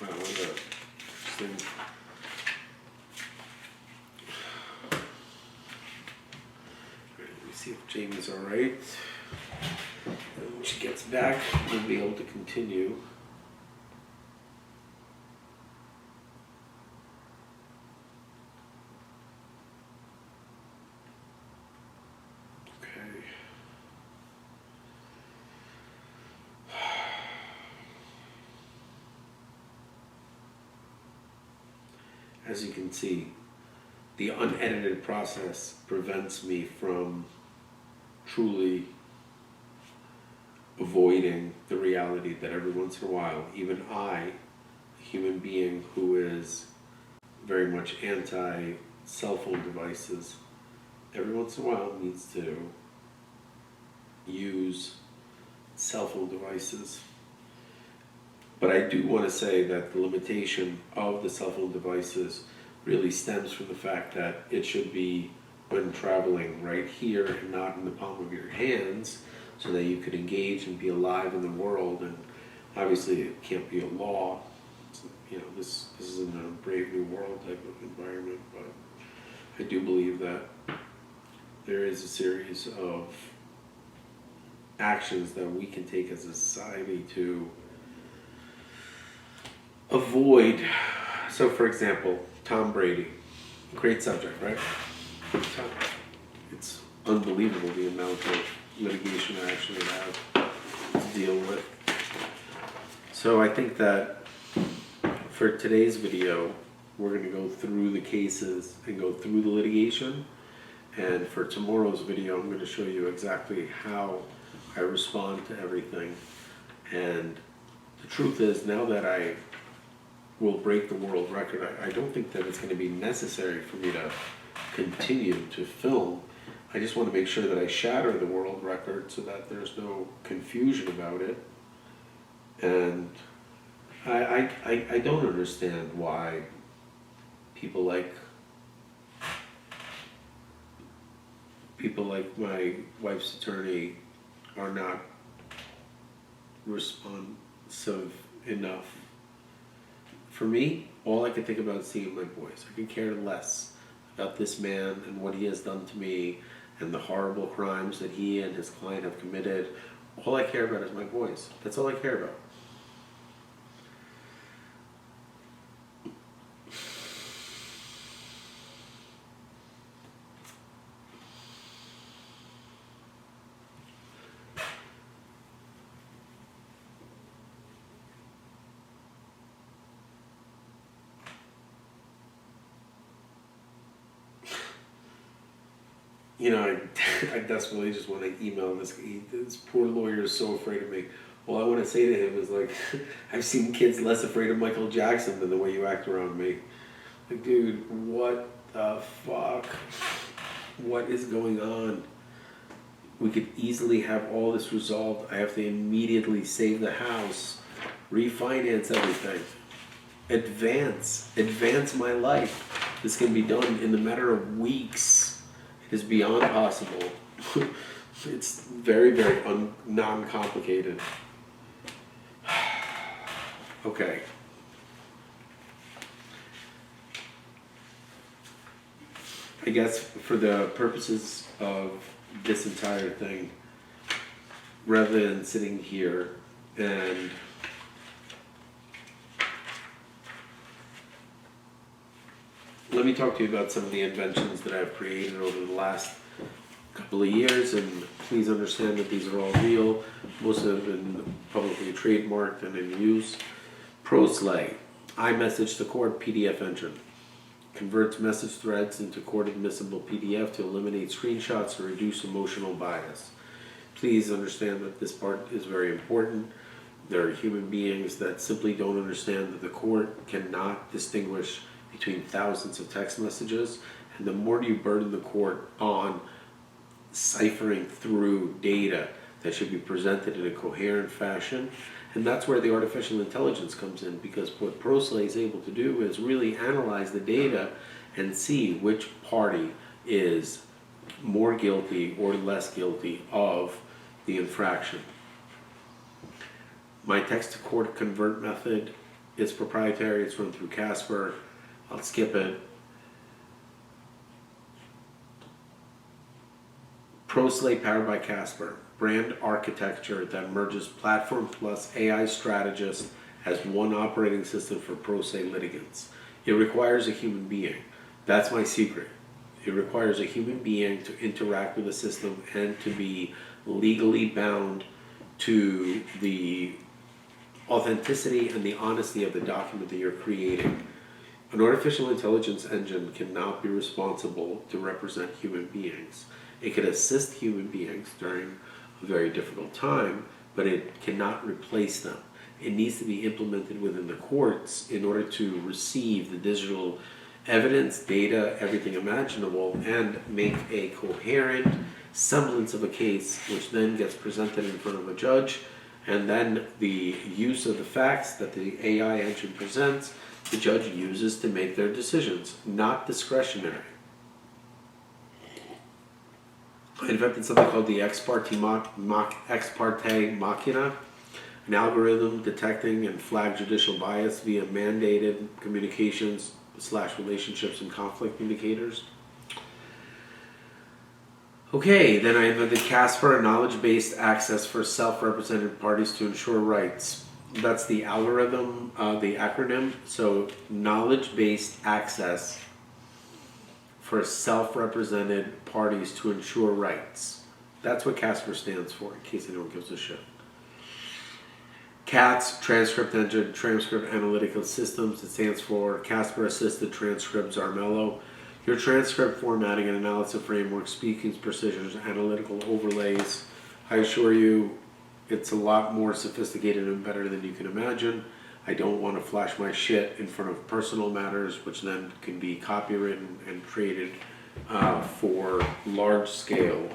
Wow, what a interesting. Let me see if Jamie's all right. And when she gets back, we'll be able to continue. Okay. As you can see, the unedited process prevents me from truly avoiding the reality that every once in a while, even I, a human being who is very much anti-cell phone devices, every once in a while needs to use cell phone devices. But I do want to say that the limitation of the cell phone devices really stems from the fact that it should be when traveling right here and not in the palm of your hands, so that you could engage and be alive in the world. And obviously it can't be a law. You know, this isn't a Brave New World type of environment, but I do believe that there is a series of actions that we can take as a society to avoid. So for example, Tom Brady, great subject, right? It's unbelievable the amount of litigation I actually have to deal with. So I think that for today's video, we're going to go through the cases and go through the litigation. And for tomorrow's video, I'm going to show you exactly how I respond to everything. And the truth is, now that I will break the world record, I don't think that it's going to be necessary for me to continue to film. I just want to make sure that I shatter the world record so that there's no confusion about it. And I don't understand why people like my wife's attorney are not responsive enough. For me, all I can think about is seeing my boys. I could care less about this man and what he has done to me and the horrible crimes that he and his client have committed. All I care about is my boys. That's all I care about. You know, I desperately just want to email this poor lawyer is so afraid of me. All I want to say to him is like, I've seen kids less afraid of Michael Jackson than the way you act around me. Like, dude, what the fuck? What is going on? We could easily have all this resolved. I have to immediately save the house, refinance everything, advance my life. This can be done in the matter of weeks. It is beyond possible. It's very, very non-complicated. Okay. I guess for the purposes of this entire thing, rather than sitting here and let me talk to you about some of the inventions that I've created over the last couple of years, and please understand that these are all real. Most of them have been publicly trademarked and in use. ProSlay. iMessage to court PDF engine. Converts message threads into court admissible PDF to eliminate screenshots and reduce emotional bias. Please understand that this part is very important. There are human beings that simply don't understand that the court cannot distinguish between thousands of text messages, and the more you burden the court on ciphering through data that should be presented in a coherent fashion, and that's where the artificial intelligence comes in, because what ProSlay is able to do is really analyze the data and see which party is more guilty or less guilty of the infraction. My text to court convert method is proprietary. It's run through Casper. I'll skip it. ProSlay powered by Casper. Brand architecture that merges platform plus AI strategist as one operating system for ProSlay litigants. It requires a human being. That's my secret. It requires a human being to interact with the system and to be legally bound to the authenticity and the honesty of the document that you're creating. An artificial intelligence engine cannot be responsible to represent human beings. It can assist human beings during a very difficult time, but it cannot replace them. It needs to be implemented within the courts in order to receive the digital evidence, data, everything imaginable, and make a coherent semblance of a case, which then gets presented in front of a judge, and then the use of the facts that the AI engine presents, the judge uses to make their decisions, not discretionary. I invented something called the ex parte machina, an algorithm detecting and flag judicial bias via mandated communications / relationships and conflict indicators. Okay, then I invented Casper, a knowledge-based access for self-represented parties to ensure rights. That's the algorithm, the acronym. So knowledge-based access for self-represented parties to ensure rights. That's what Casper stands for, in case anyone gives a shit. CATS, Transcript Engine, Transcript Analytical Systems. It stands for Casper Assisted Transcript Zarmello. Your transcript formatting and analysis framework, speaking precisions, analytical overlays. I assure you, it's a lot more sophisticated and better than you can imagine. I don't want to flash my shit in front of personal matters, which then can be copywritten and created for large scale.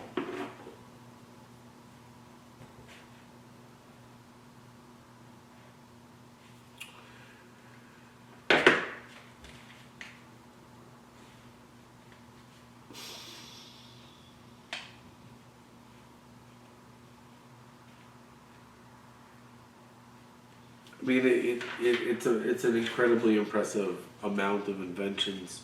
I mean, it's an incredibly impressive amount of inventions.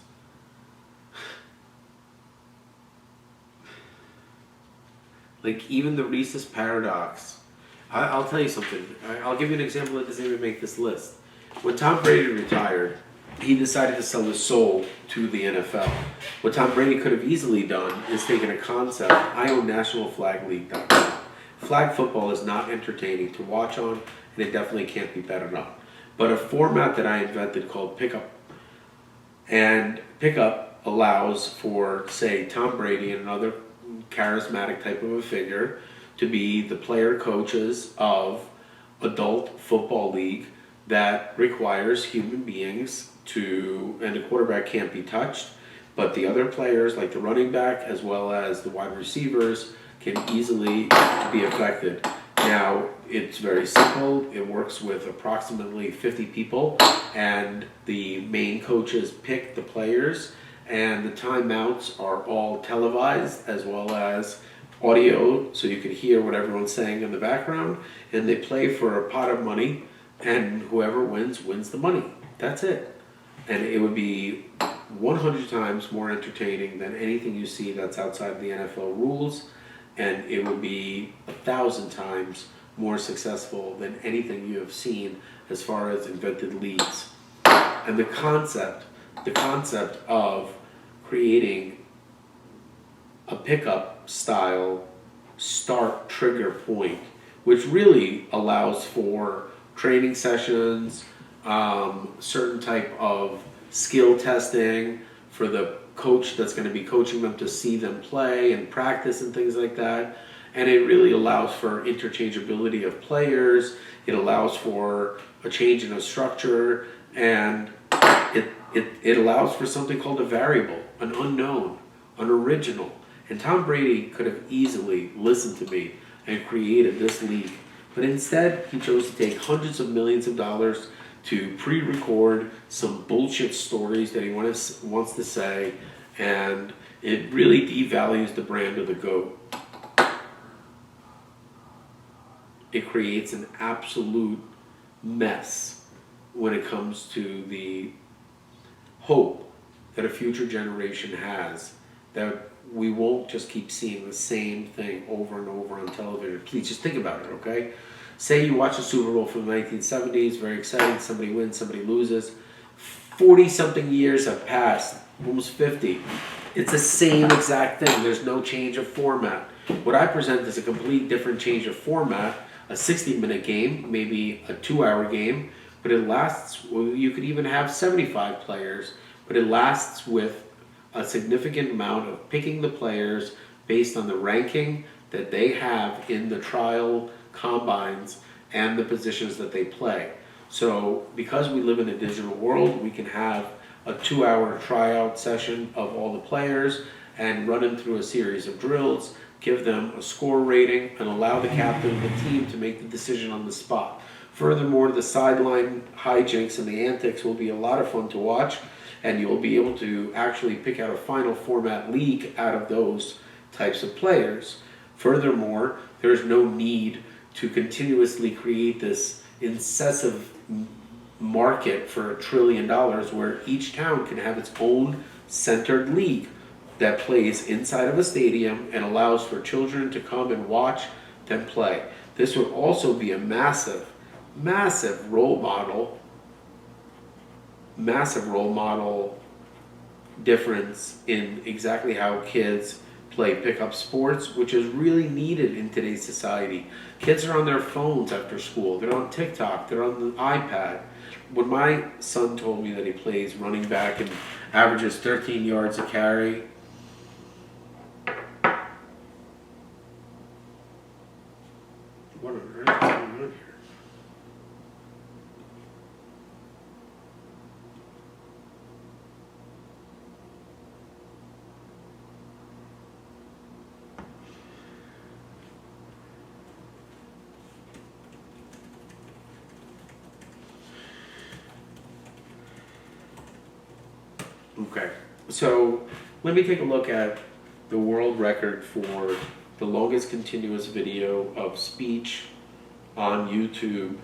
Like even the rhesus paradox. I'll tell you something. I'll give you an example that doesn't even make this list. When Tom Brady retired, he decided to sell his soul to the NFL. What Tom Brady could have easily done is taken a concept. I own NationalFlagLeague.com. Flag football is not entertaining to watch on, and it definitely can't be betted on. But a format that I invented called Pickup. And Pickup allows for, say, Tom Brady and another charismatic type of a figure to be the player coaches of adult football league that requires human beings to, and the quarterback can't be touched, but the other players like the running back as well as the wide receivers can easily be affected. Now, it's very simple. It works with approximately 50 people, and the main coaches pick the players, and the timeouts are all televised as well as audio, so you can hear what everyone's saying in the background, and they play for a pot of money, and whoever wins the money. That's it. And it would be 100 times more entertaining than anything you see that's outside the NFL rules, and it would be 1,000 times more successful than anything you have seen as far as invented leagues. And the concept of creating a pickup style start trigger point, which really allows for training sessions, certain type of skill testing for the coach that's going to be coaching them to see them play and practice and things like that. And it really allows for interchangeability of players. It allows for a change in a structure, and it allows for something called a variable, an unknown, an original. And Tom Brady could have easily listened to me and created this league. But instead, he chose to take hundreds of millions of dollars to pre-record some bullshit stories that he wants to say, and it really devalues the brand of the GOAT. It creates an absolute mess when it comes to the hope that a future generation has that we won't just keep seeing the same thing over and over on television. Please just think about it, okay? Say you watch a Super Bowl from the 1970s, very exciting, somebody wins, somebody loses. 40-something years have passed, almost 50. It's the same exact thing. There's no change of format. What I present is a complete different change of format, a 60-minute game, maybe a 2-hour game, but it lasts, well, you could even have 75 players, but it lasts with a significant amount of picking the players based on the ranking that they have in the trial combines and the positions that they play. So because we live in a digital world, we can have a 2-hour tryout session of all the players and run them through a series of drills, give them a score rating, and allow the captain of the team to make the decision on the spot. Furthermore, the sideline hijinks and the antics will be a lot of fun to watch, and you'll be able to actually pick out a final format league out of those types of players. Furthermore, there's no need to continuously create this incessive market for $1 trillion where each town can have its own centered league that plays inside of a stadium and allows for children to come and watch them play. This would also be a massive role model difference in exactly how kids play pickup sports, which is really needed in today's society. Kids are on their phones after school. They're on TikTok. They're on the iPad. When my son told me that he plays running back and averages 13 yards a carry, what on earth is going on here? Okay, so let me take a look at the world record for the longest continuous video of speech on YouTube.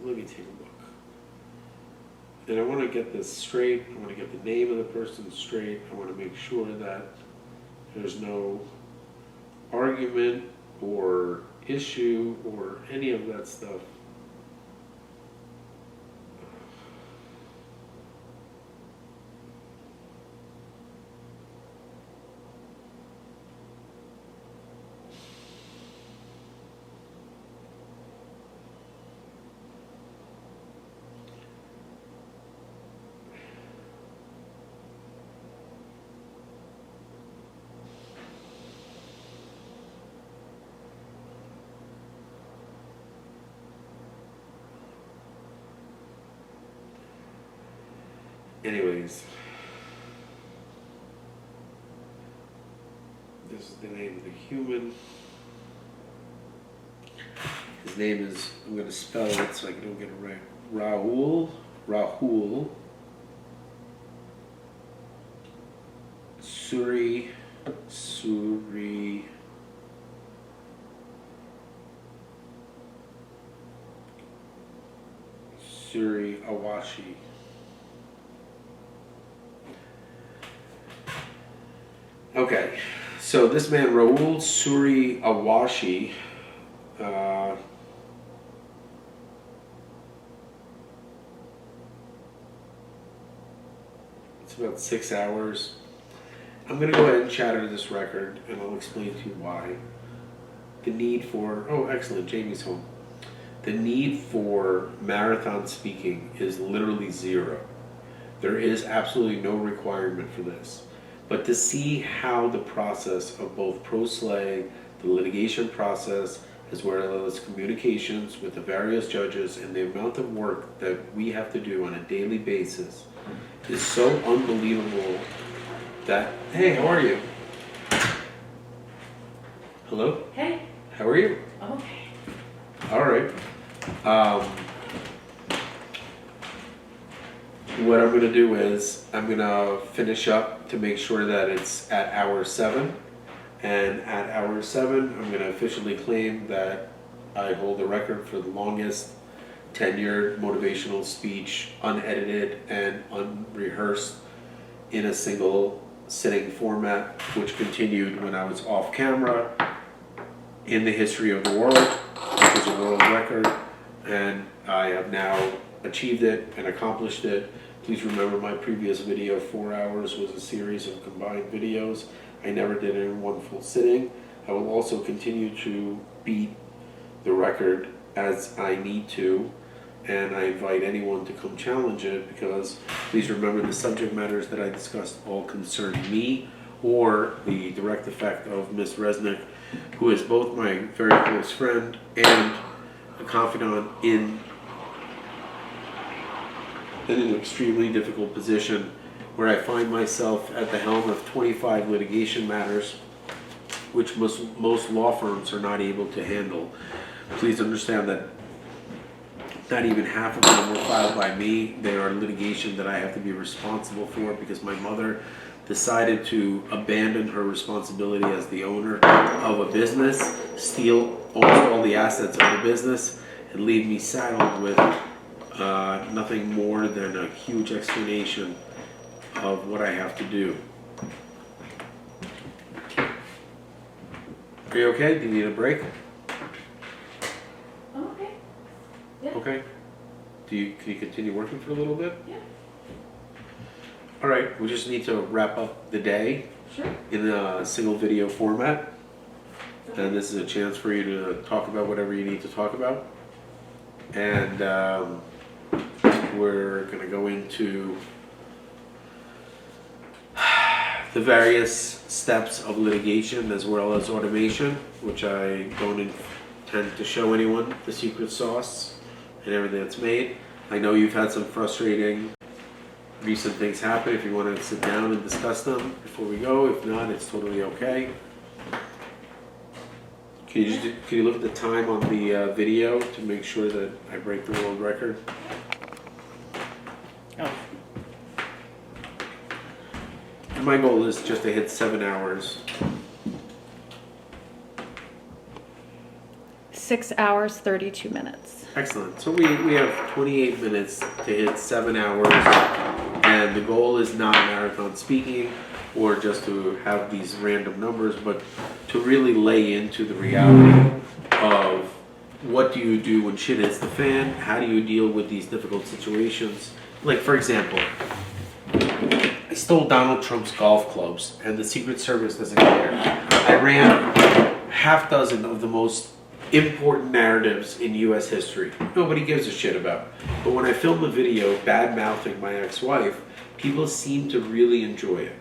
Let me take a look. And I want to get this straight. I want to get the name of the person straight. I want to make sure that there's no argument or issue or any of that stuff. Anyways, this is the name of the human. His name is, I'm going to spell it so I don't get it right. Rahul Suri Awashi. Okay, so this man Rahul Suri Awashi, it's about 6 hours. I'm going to go ahead and shatter this record, and I'll explain to you why. The need for, oh excellent, Jamie's home. The need for marathon speaking is literally zero. There is absolutely no requirement for this. But to see how the process of both pro se, the litigation process, as well as communications with the various judges and the amount of work that we have to do on a daily basis is so unbelievable that, hey, how are you? Hello? Hey, How are you? I'm okay. All right. What I'm going to do is I'm going to finish up to make sure that it's at hour 7. And at hour 7, I'm going to officially claim that I hold the record for the longest tenured motivational speech, unedited and unrehearsed in a single sitting format, which continued when I was off camera in the history of the world, which is a world record. And I have now achieved it and accomplished it. Please remember my previous video, 4 hours, was a series of combined videos. I never did it in one full sitting. I will also continue to beat the record as I need to, and I invite anyone to come challenge it, because please remember the subject matters that I discussed all concern me or the direct effect of Ms. Resnick, who is both my very close friend and a confidant in an extremely difficult position where I find myself at the helm of 25 litigation matters, which most law firms are not able to handle. Please understand that not even half of them were filed by me. They are litigation that I have to be responsible for because my mother decided to abandon her responsibility as the owner of a business, steal almost all the assets of the business, and leave me saddled with nothing more than a huge explanation of what I have to do. Are you okay? Do you need a break? I'm okay. Yeah. Okay. Can you continue working for a little bit? Yeah. All right. We just need to wrap up the day Sure. in a single video format. And this is a chance for you to talk about whatever you need to talk about. And we're going to go into the various steps of litigation as well as automation, which I don't intend to show anyone the secret sauce and everything that's made. I know you've had some frustrating recent things happen. If you want to sit down and discuss them before we go, if not, it's totally okay. Can you look at the time on the video to make sure that I break the world record? Oh. And my goal is just to hit 7 hours. 6 hours, 32 minutes. Excellent. So we have 28 minutes to hit 7 hours, and the goal is not marathon speaking or just to have these random numbers, but to really lay into the reality of what do you do when shit hits the fan, how do you deal with these difficult situations. Like, for example, I stole Donald Trump's golf clubs and the Secret Service doesn't care. I ran half dozen of the most important narratives in US history. Nobody gives a shit about. But when I film a video bad-mouthing my ex-wife, people seem to really enjoy it.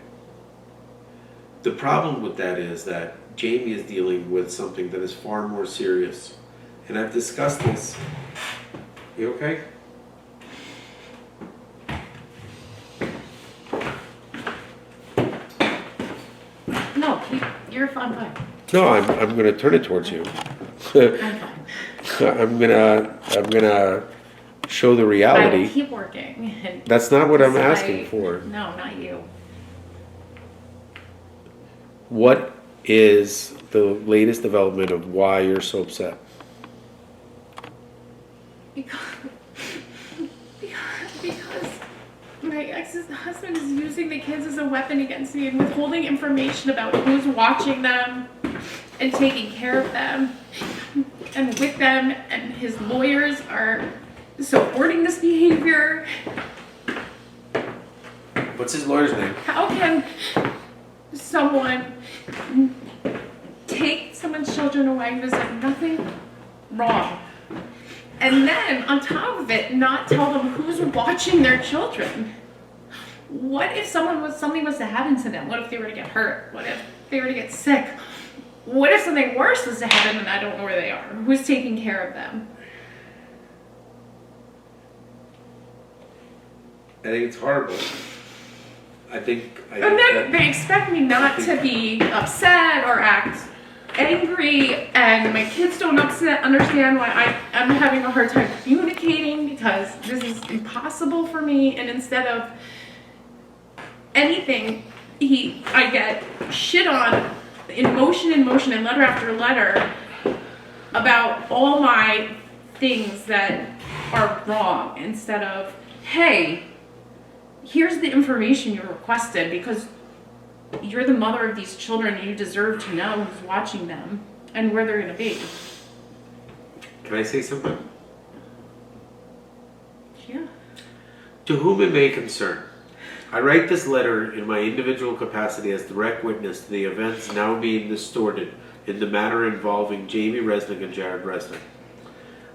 The problem with that is that Jamie is dealing with something that is far more serious. And I've discussed this. You okay? No, you're fine. No, I'm going to turn it towards you. I'm fine. I'm gonna show the I will reality. keep working. and That's not what I'm decide- asking for. No, not you. What is the latest development of why you're so upset? Because my ex's husband is using the kids as a weapon against me and withholding information about who's watching them and taking care of them and with them, and his lawyers are supporting this behavior. What's his lawyer's name? How can someone take someone's children away who's done nothing wrong And then, on top of it, not tell them who's watching their children. What if something was to happen to them? What if they were to get hurt? What if they were to get sick? What if something worse was to happen and I don't know where they are? Who's taking care of them? I think it's horrible. I think And then that- they expect me not to be upset or act angry, and my kids don't understand why I'm having a hard time communicating because this is impossible for me. And instead of anything, I get shit on in motion and letter after letter about all my things that are wrong, instead of, hey, here's the information you requested because you're the mother of these children and you deserve to know who's watching them and where they're going to be. Can I say something? Yeah. To whom it may concern, I write this letter in my individual capacity as direct witness to the events now being distorted in the matter involving Jamie Resnick and Jared Resnick.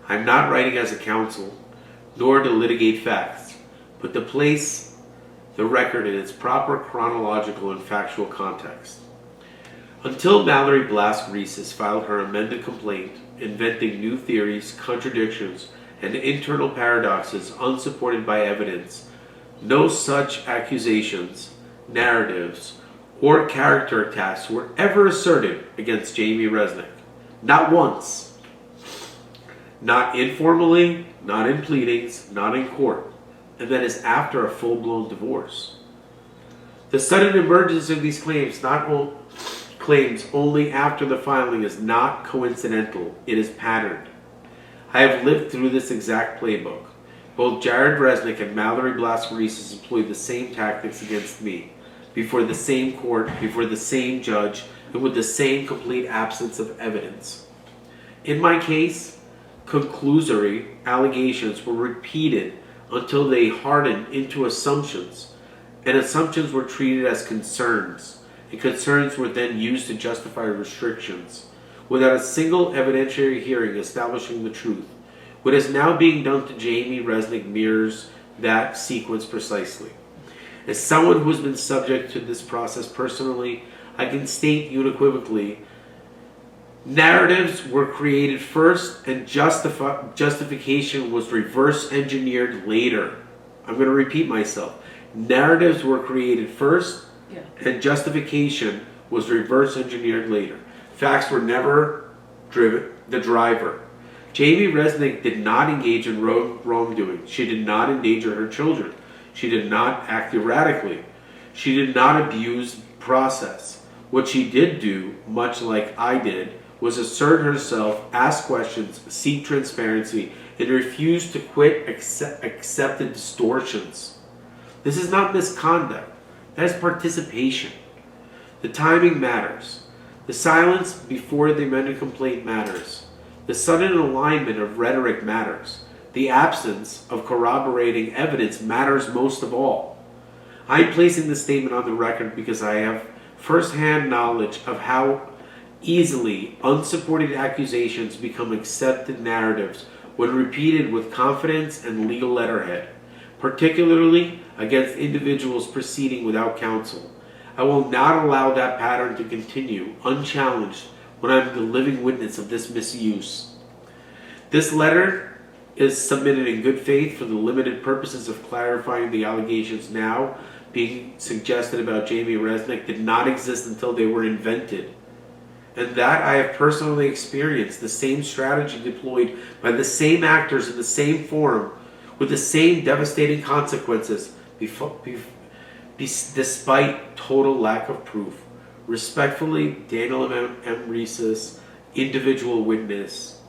I'm not writing as a counsel, nor to litigate facts, but to place the record in its proper chronological and factual context. Until Mallory Blask-Reeses filed her amended complaint, inventing new theories, contradictions, and internal paradoxes unsupported by evidence, no such accusations, narratives, or character attacks were ever asserted against Jamie Resnick. Not once. Not informally, not in pleadings, not in court. And that is after a full-blown divorce. The sudden emergence of these claims only after the filing is not coincidental, it is patterned. I have lived through this exact playbook. Both Jared Resnick and Mallory Blask-Reeses employed the same tactics against me, before the same court, before the same judge, and with the same complete absence of evidence. In my case, conclusory allegations were repeated until they hardened into assumptions, and assumptions were treated as concerns, and concerns were then used to justify restrictions, without a single evidentiary hearing establishing the truth. What is now being done to Jamie Resnick mirrors that sequence precisely. As someone who has been subject to this process personally, I can state unequivocally, narratives were created first and justification was reverse engineered later. I'm going to repeat myself. Narratives were created first and justification was reverse engineered later. Facts were never the driver. Jamie Resnick did not engage in wrongdoing. She did not endanger her children. She did not act erratically. She did not abuse process. What she did do, much like I did, was assert herself, ask questions, seek transparency, and refuse to quit accepted distortions. This is not misconduct. That is participation. The timing matters. The silence before the amended complaint matters. The sudden alignment of rhetoric matters. The absence of corroborating evidence matters most of all. I'm placing this statement on the record because I have first-hand knowledge of how easily unsupported accusations become accepted narratives when repeated with confidence and legal letterhead, particularly against individuals proceeding without counsel. I will not allow that pattern to continue unchallenged when I'm the living witness of this misuse. This letter is submitted in good faith for the limited purposes of clarifying the allegations now being suggested about Jamie Resnick did not exist until they were invented. And that I have personally experienced the same strategy deployed by the same actors in the same forum with the same devastating consequences despite total lack of proof. Respectfully, Daniel M. Reeses, individual witness.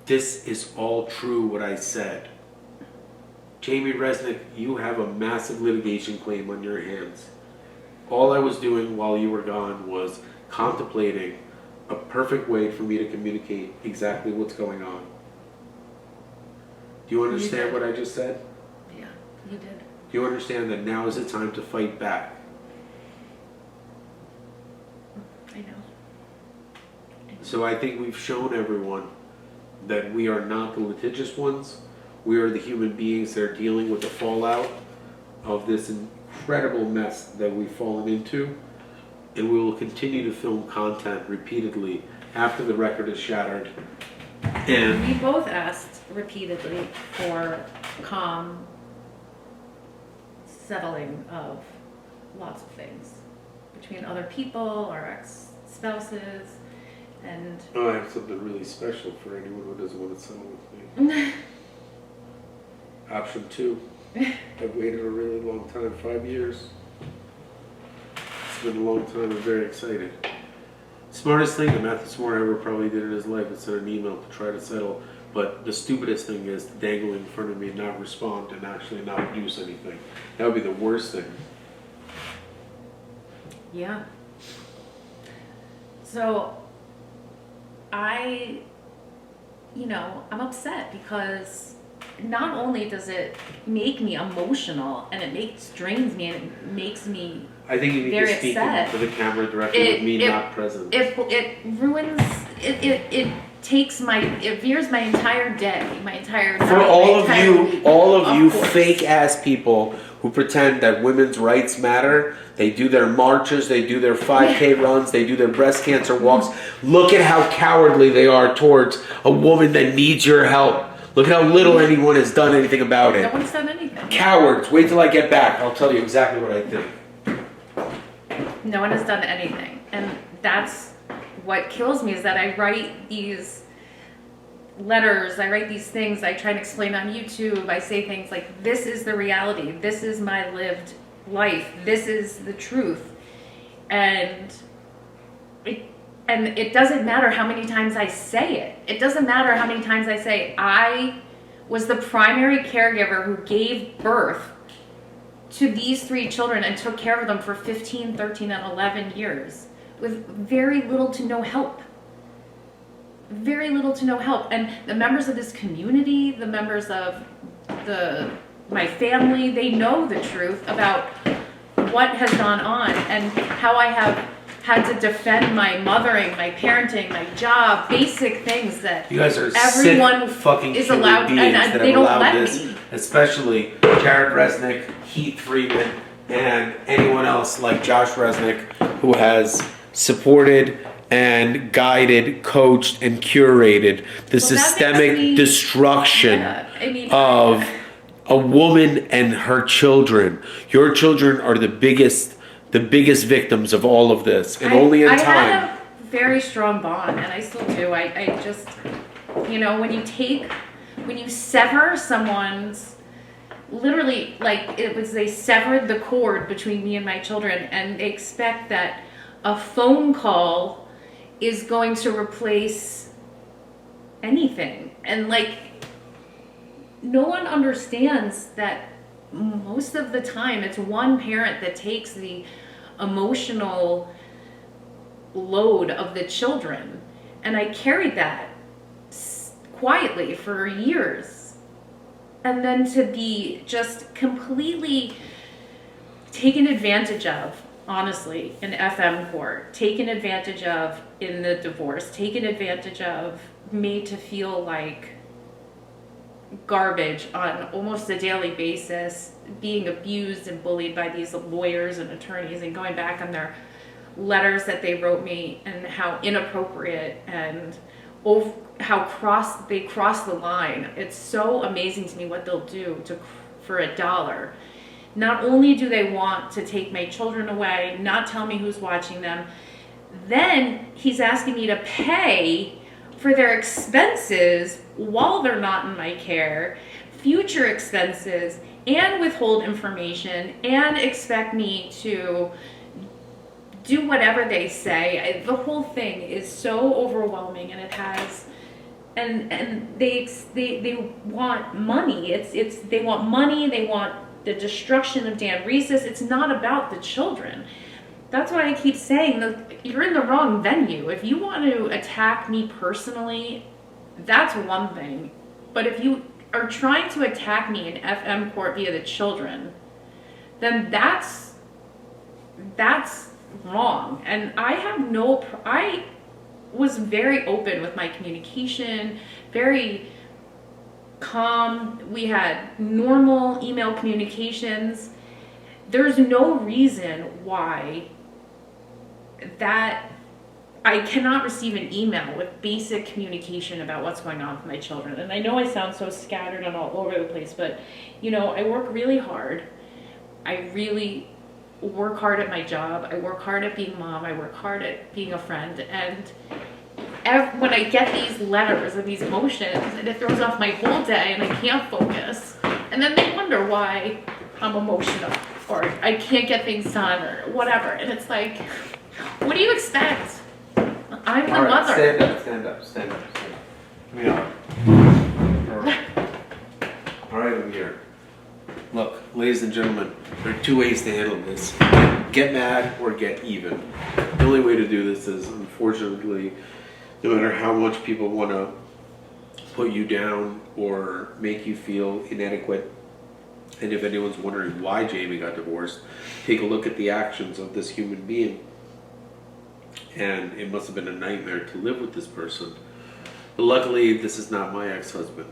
This is all true what I said. Jamie Resnick, you have a massive litigation claim on your hands. All I was doing while you were gone was contemplating a perfect way for me to communicate exactly what's going on. Do you understand what I just said? Yeah, you did. Do you understand that now is the time to fight back? I know. So I think we've shown everyone that we are not the litigious ones. We are the human beings that are dealing with the fallout of this incredible mess that we've fallen into. And we will continue to film content repeatedly after the record is shattered. And We both asked repeatedly for calm settling of lots of things between other people, our ex-spouses, and I have something really special for anyone who doesn't want to settle with me. Option 2. I've waited a really long time, 5 years. It's been a long time. I'm very excited. Smartest thing that Matthew Seymour ever probably did in his life was send an email to try to settle. But the stupidest thing is to dangle in front of me and not respond and actually not use anything. That would be the worst thing. yeah. So I'm upset because not only does it make me emotional and it drains me and it makes me I think you need very to speak upset. into the camera directly with me not present. It ruins it veers my entire day, my entire night, For my all of entire you, week. all of you course. fake ass people who pretend that women's rights matter, they do their marches, they do their 5K runs, they do their breast cancer walks. Look at how cowardly they are towards a woman that needs your help. Look how little anyone has done anything about No it. one's done anything. Cowards, wait till I get back. I'll tell you exactly what I think. No one has done anything. And that's what kills me, is that I write these letters, I write these things, I try to explain on YouTube, I say things like, this is the reality, this is my lived life, this is the truth. And it doesn't matter how many times I say it. It doesn't matter how many times I say, I was the primary caregiver who gave birth to these 3 children and took care of them for 15, 13, and 11 years with very little to no help. Very little to no help. And the members of this community, the members of my family, they know the truth about what has gone on and how I have had to defend my mothering, my parenting, my job, basic things that You guys are everyone sick fucking is human allowed, beings and that they have don't allowed let this, me. especially Jared Resnick, Heath Freeman, and anyone else like Josh Resnick who has supported and guided, coached, and curated the Well, that makes systemic me- destruction Yeah, I mean, of a woman and her children. Your children are the biggest victims of all of this, and only in I time. had a very strong bond, and I still do. I just, when you sever someone's, literally, like they severed the cord between me and my children, and they expect that a phone call is going to replace anything. And no one understands that most of the time it's one parent that takes the emotional load of the children. And I carried that quietly for years. And then to be just completely taken advantage of, honestly, in FM court, taken advantage of in the divorce, taken advantage of, made to feel like garbage on almost a daily basis, being abused and bullied by these lawyers and attorneys, and going back on their letters that they wrote me and how inappropriate and how they cross the line. It's so amazing to me what they'll do for $1. Not only do they want to take my children away, not tell me who's watching them, then he's asking me to pay for their expenses while they're not in my care, future expenses, and withhold information, and expect me to do whatever they say. The whole thing is so overwhelming, and it has, and they want money. They want money. They want the destruction of Dan Reeses. It's not about the children. That's why I keep saying that you're in the wrong venue. If you want to attack me personally, that's one thing. But if you are trying to attack me in FM court via the children, then that's wrong. And I have was very open with my communication, very calm. We had normal email communications. There's no reason why that I cannot receive an email with basic communication about what's going on with my children. And I know I sound so scattered and all over the place, but you know, I work really hard. I really work hard at my job. I work hard at being mom. I work hard at being a friend. And when I get these letters and these motions, and it throws off my whole day and I can't focus. And then they wonder why I'm emotional or I can't get things done or whatever. And it's like, what do you expect? I'm the All right, mother. stand up, stand up, stand up, stand up. Come here. All right. All right, I'm here. Look, ladies and gentlemen, there are two ways to handle this. Get mad or get even. The only way to do this is, unfortunately, no matter how much people want to put you down or make you feel inadequate, and if anyone's wondering why Jamie got divorced, take a look at the actions of this human being. And it must have been a nightmare to live with this person. But luckily, this is not my ex-husband.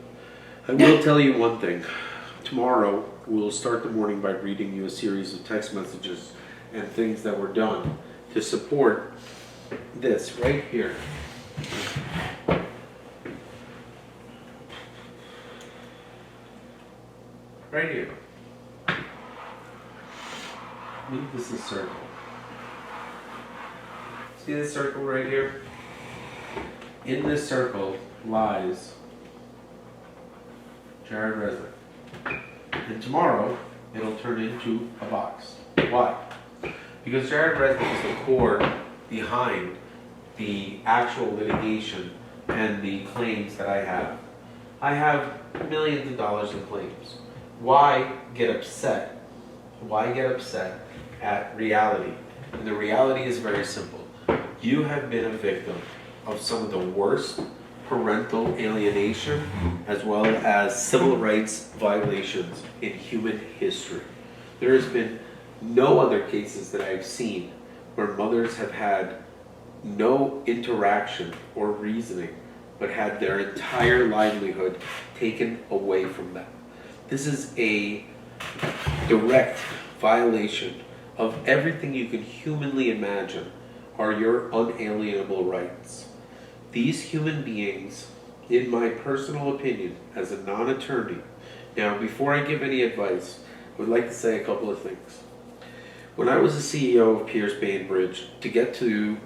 I will tell you one thing. Tomorrow, we'll start the morning by reading you a series of text messages and things that were done to support this right here. Right here. Make this a circle. See this circle right here? In this circle lies Jared Resnick. And tomorrow, it'll turn into a box. Why? Because Jared Resnick is the core behind the actual litigation and the claims that I have. I have millions of dollars in claims. Why get upset? Why get upset at reality? And the reality is very simple. You have been a victim of some of the worst parental alienation as well as civil rights violations in human history. There has been no other cases that I've seen where mothers have had no interaction or reasoning but had their entire livelihood taken away from them. This is a direct violation of everything you can humanly imagine are your unalienable rights. These human beings, in my personal opinion, as a non-attorney, now before I give any advice, I would like to say a couple of things. When I was the CEO of Pierce Bainbridge, to get to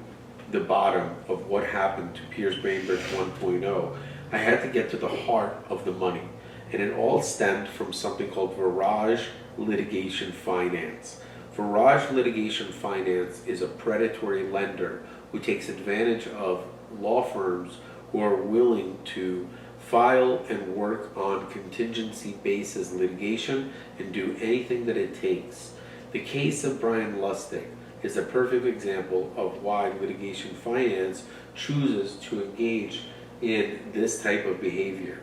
the bottom of what happened to Pierce Bainbridge 1.0, I had to get to the heart of the money. And it all stemmed from something called Virage Litigation Finance. Virage Litigation Finance is a predatory lender who takes advantage of law firms who are willing to file and work on contingency basis litigation and do anything that it takes. The case of Brian Lustig is a perfect example of why litigation finance chooses to engage in this type of behavior.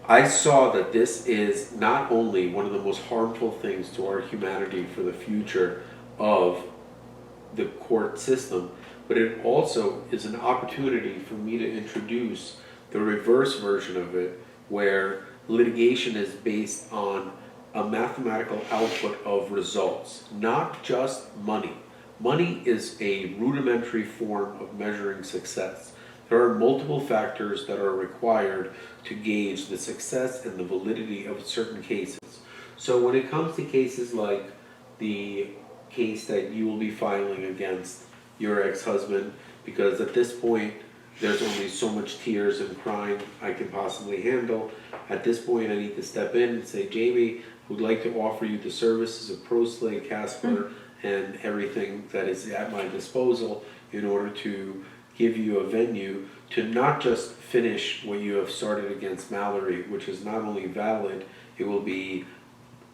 I saw that this is not only one of the most harmful things to our humanity for the future of the court system, but it also is an opportunity for me to introduce the reverse version of it, where litigation is based on a mathematical output of results, not just money. Money is a rudimentary form of measuring success. There are multiple factors that are required to gauge the success and the validity of certain cases. So when it comes to cases like the case that you will be filing against your ex-husband, because at this point there's only so much tears and crying I can possibly handle. At this point I need to step in and say, Jamie, would like to offer you the services of Pro Slate, Casper, and everything that is at my disposal in order to give you a venue to not just finish what you have started against Mallory, which is not only valid, it will be,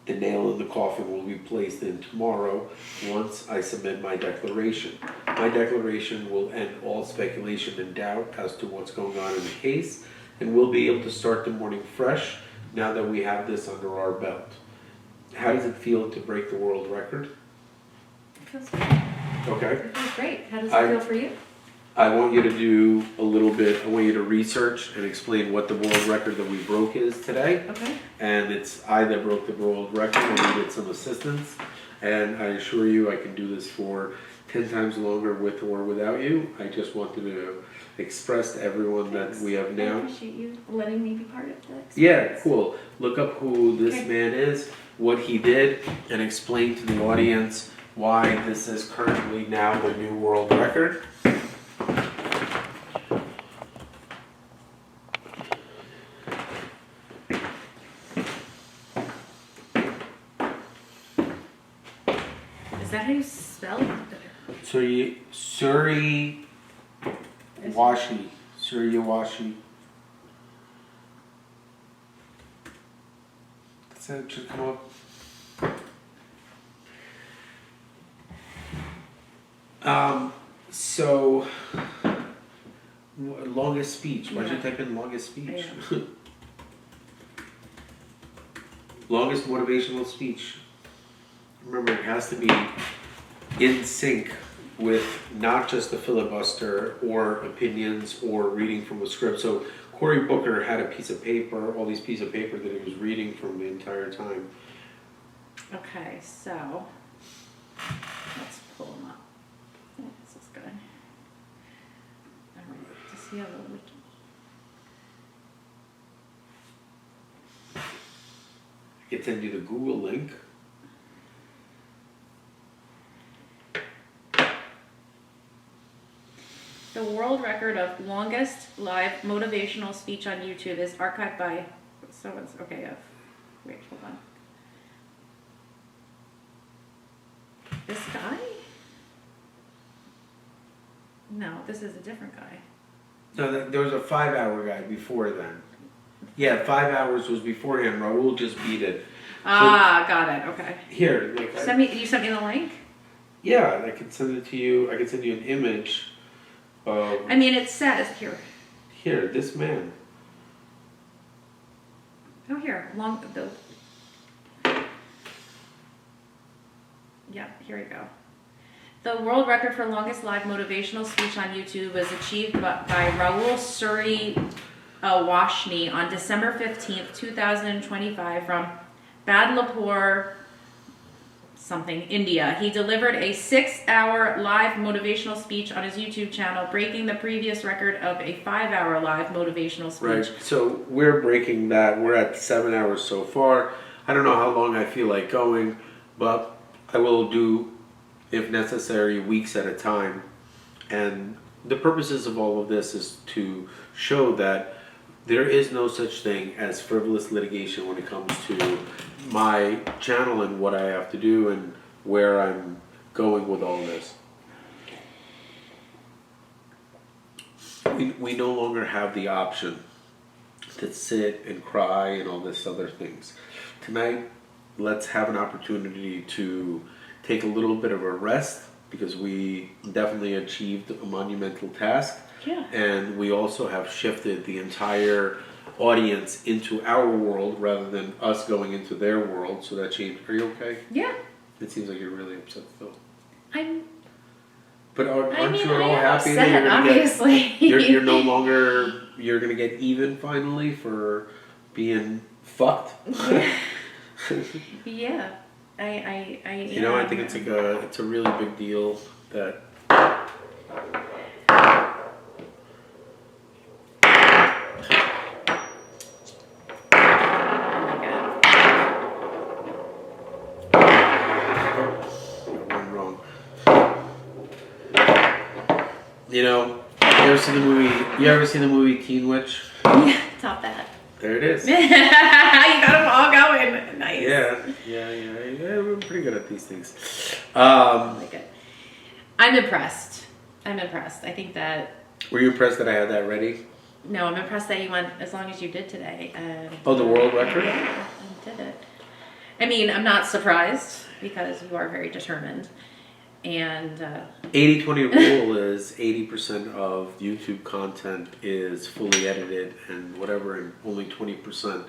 the nail in the coffin will be placed in tomorrow once I submit my declaration. My declaration will end all speculation and doubt as to what's going on in the case, and we'll be able to start the morning fresh now that we have this under our belt. How does it feel to break the world record? It feels good. Okay. It feels great. How does it feel for you? I want you to do a little bit, I want you to research and explain what the world record that we broke is today. Okay. And it's I that broke the world record and needed some assistance. And I assure you I can do this for 10 times longer with or without you. I just wanted to express to everyone that we have I now. appreciate you letting me be part of this. Yeah, cool. Look up who this Okay. man is, what he did, and explain to the audience why this is currently now the new world record. Is that how you spell it? Suriyawashi. Suriyawashi. That should come up. So, longest speech. Why'd you Yeah. type in longest speech? Yeah. Longest motivational speech. Remember, it has to be in sync with not just the filibuster or opinions or reading from a script. So Cory Booker had a piece of paper, all these pieces of paper that he was reading from the entire time. Okay, so let's pull them up. Yeah, this is good. Alright, to see how the wiki. I can send you the Google link. The world record of longest live motivational speech on YouTube is archived by someone's. Okay, wait, hold on. This guy? No, this is a different guy. No, there was a 5-hour guy before then. Yeah, 5 hours was before him. Raul just beat it. Ah, got it. Okay. Here, look. You sent me the link? Yeah, I can send it to you. I can send you an image of. I mean, it says here. Here, this man. Oh, here. Yeah, here we go. The world record for longest live motivational speech on YouTube was achieved by Raul Suriyawashi on December 15th, 2025 from Badlapur, something, India. He delivered a 6-hour live motivational speech on his YouTube channel, breaking the previous record of a 5-hour live motivational speech. Right, so we're breaking that. We're at 7 hours so far. I don't know how long I feel like going, but I will do, if necessary, weeks at a time. And the purposes of all of this is to show that there is no such thing as frivolous litigation when it comes to my channel and what I have to do and where I'm going with all this. We no longer have the option to sit and cry and all this other things. Tonight, let's have an opportunity to take a little bit of a rest because we definitely achieved a monumental task. Yeah. And we also have shifted the entire audience into our world rather than us going into their world. So that changed. Are you okay? Yeah. It seems like you're really upset still. But aren't you all I am happy upset, that you're gonna obviously. you're no longer, you're gonna get even finally for being fucked? Yeah. You know, I think it's a really big deal that. You know, you ever seen the movie Teen Witch? Yeah, top that. There it is. You got them all going. Nice. Yeah, we're pretty good at these things. Like it. I'm impressed. I think that. Were you impressed that I had that ready? No, I'm impressed that you went as long as you did today. Oh, the world record? Yeah, you did it. I mean, I'm not surprised because you are very determined. And 80-20 rule is 80% of YouTube content is fully edited and whatever, and only 20%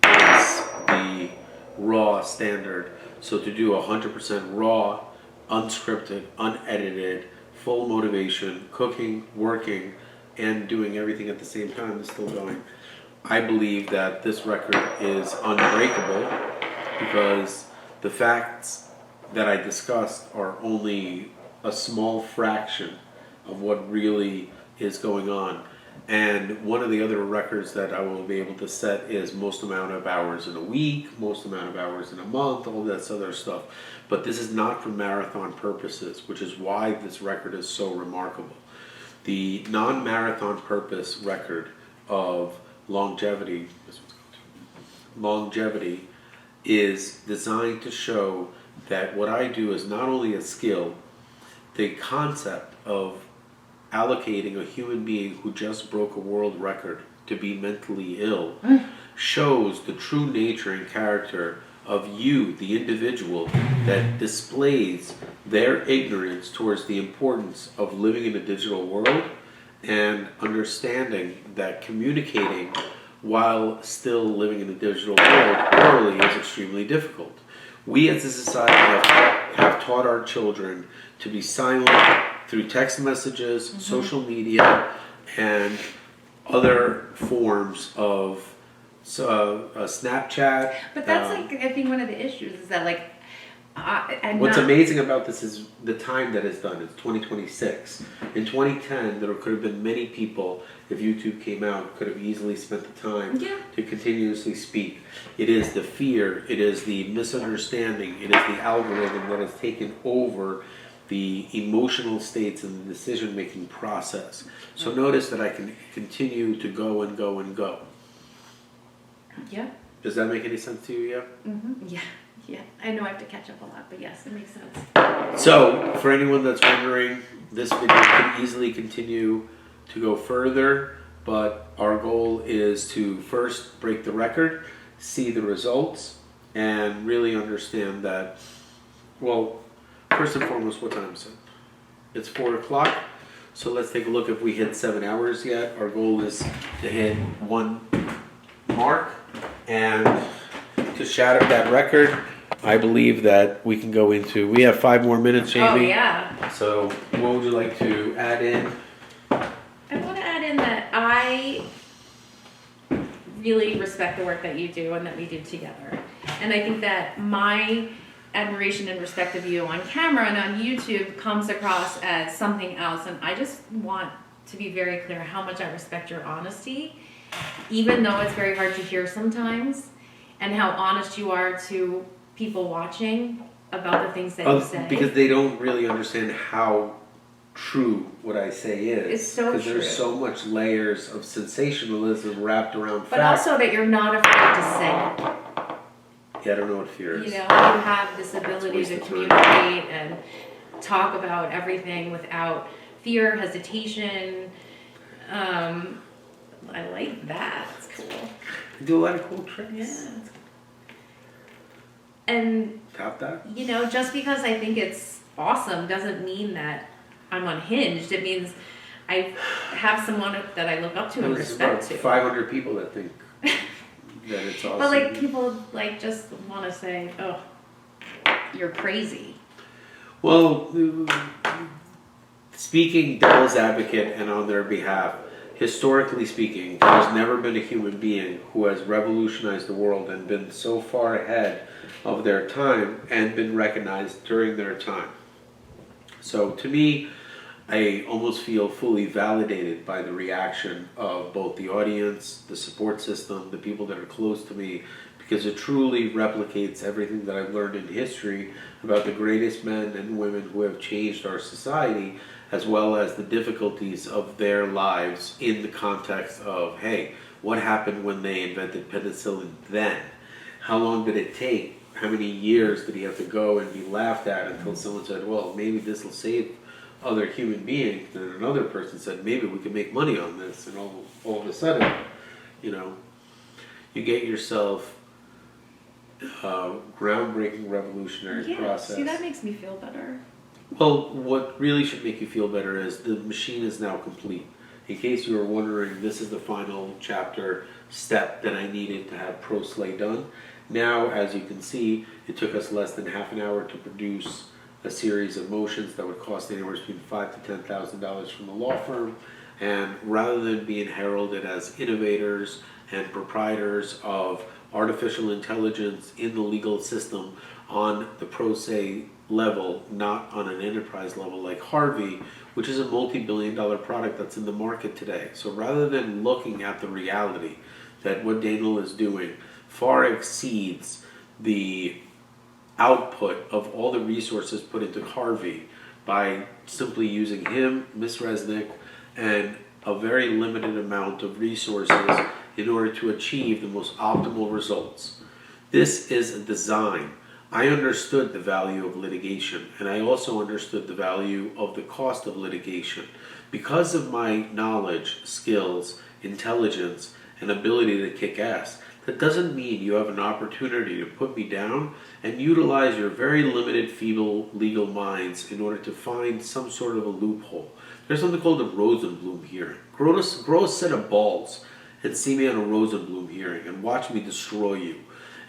is the raw standard. So to do 100% raw, unscripted, unedited, full motivation, cooking, working, and doing everything at the same time is still going. I believe that this record is unbreakable because the facts that I discussed are only a small fraction of what really is going on. And one of the other records that I will be able to set is most amount of hours in a week, most amount of hours in a month, all this other stuff. But this is not for marathon purposes, which is why this record is so remarkable. The non-marathon purpose record of longevity is designed to show that what I do is not only a skill, the concept of allocating a human being who just broke a world record to be mentally ill shows the true nature and character of you, the individual, that displays their ignorance towards the importance of living in a digital world and understanding that communicating while still living in a digital world orally is extremely difficult. We as a society have taught our children to be silent through text messages, social media, and other forms of Snapchat. But that's I think one of the issues is that what's amazing about this is the time that it's done. It's 2026. In 2010, there could have been many people, if YouTube came out, could have easily spent the time to continuously speak. It is the fear, it is the misunderstanding, it is the algorithm that has taken over the emotional states and the decision-making process. So notice that I can continue to go and go and go. Yeah. Does that make any sense to you yet? Yeah. Yeah. I know I have to catch up a lot, but yes, it makes sense. So, for anyone that's wondering, this video could easily continue to go further, but our goal is to first break the record, see the results, and really understand that, well, first and foremost, what time is it? It's 4 o'clock. So let's take a look if we hit 7 hours yet. Our goal is to hit 1 mark. And to shatter that record, I believe that we can go into, we have 5 more minutes, Jamie. Oh, yeah. So what would you like to add in? I want to add in that I really respect the work that you do and that we do together. And I think that my admiration and respect of you on camera and on YouTube comes across as something else. And I just want to be very clear how much I respect your honesty, even though it's very hard to hear sometimes, and how honest you are to people watching about the things that you say. Because they don't really understand how true what I say is. It's so true. Because there's so much layers of sensationalism wrapped around facts. But also that you're not afraid to say it. Yeah, I don't know what fear is. You know, you have this ability to communicate and talk about everything without fear, hesitation. I like that. It's cool. I do a lot of cool tricks. Yeah. And, Top that? you know, just because I think it's awesome doesn't mean that I'm unhinged. It means I have someone that I look up to and respect to. 500 people that think that it's awesome. But like people like just want to say, "Oh, you're crazy." Well, speaking devil's advocate and on their behalf, historically speaking, there's never been a human being who has revolutionized the world and been so far ahead of their time and been recognized during their time. So to me, I almost feel fully validated by the reaction of both the audience, the support system, the people that are close to me, because it truly replicates everything that I've learned in history about the greatest men and women who have changed our society, as well as the difficulties of their lives in the context of, hey, what happened when they invented penicillin then? How long did it take? How many years did he have to go and be laughed at until someone said, well, maybe this will save other human beings? And another person said, maybe we can make money on this. And all of a sudden, you know, you get yourself a groundbreaking revolutionary process. See, that makes me feel better. Well, what really should make you feel better is the machine is now complete. In case you were wondering, this is the final chapter step that I needed to have ProSlay done. Now, as you can see, it took us less than half an hour to produce a series of motions that would cost anywhere between $5,000 to $10,000 from the law firm. And rather than being heralded as innovators and proprietors of artificial intelligence in the legal system on the pro se level, not on an enterprise level like Harvey, which is a multi-billion-dollar product that's in the market today. So rather than looking at the reality that what Daniel is doing far exceeds the output of all the resources put into Harvey by simply using him, Miss Resnick, and a very limited amount of resources in order to achieve the most optimal results. This is a design. I understood the value of litigation, and I also understood the value of the cost of litigation. Because of my knowledge, skills, intelligence, and ability to kick ass, that doesn't mean you have an opportunity to put me down and utilize your very limited, feeble legal minds in order to find some sort of a loophole. There's something called a Rosenblum hearing. Grow a set of balls and see me on a Rosenblum hearing and watch me destroy you.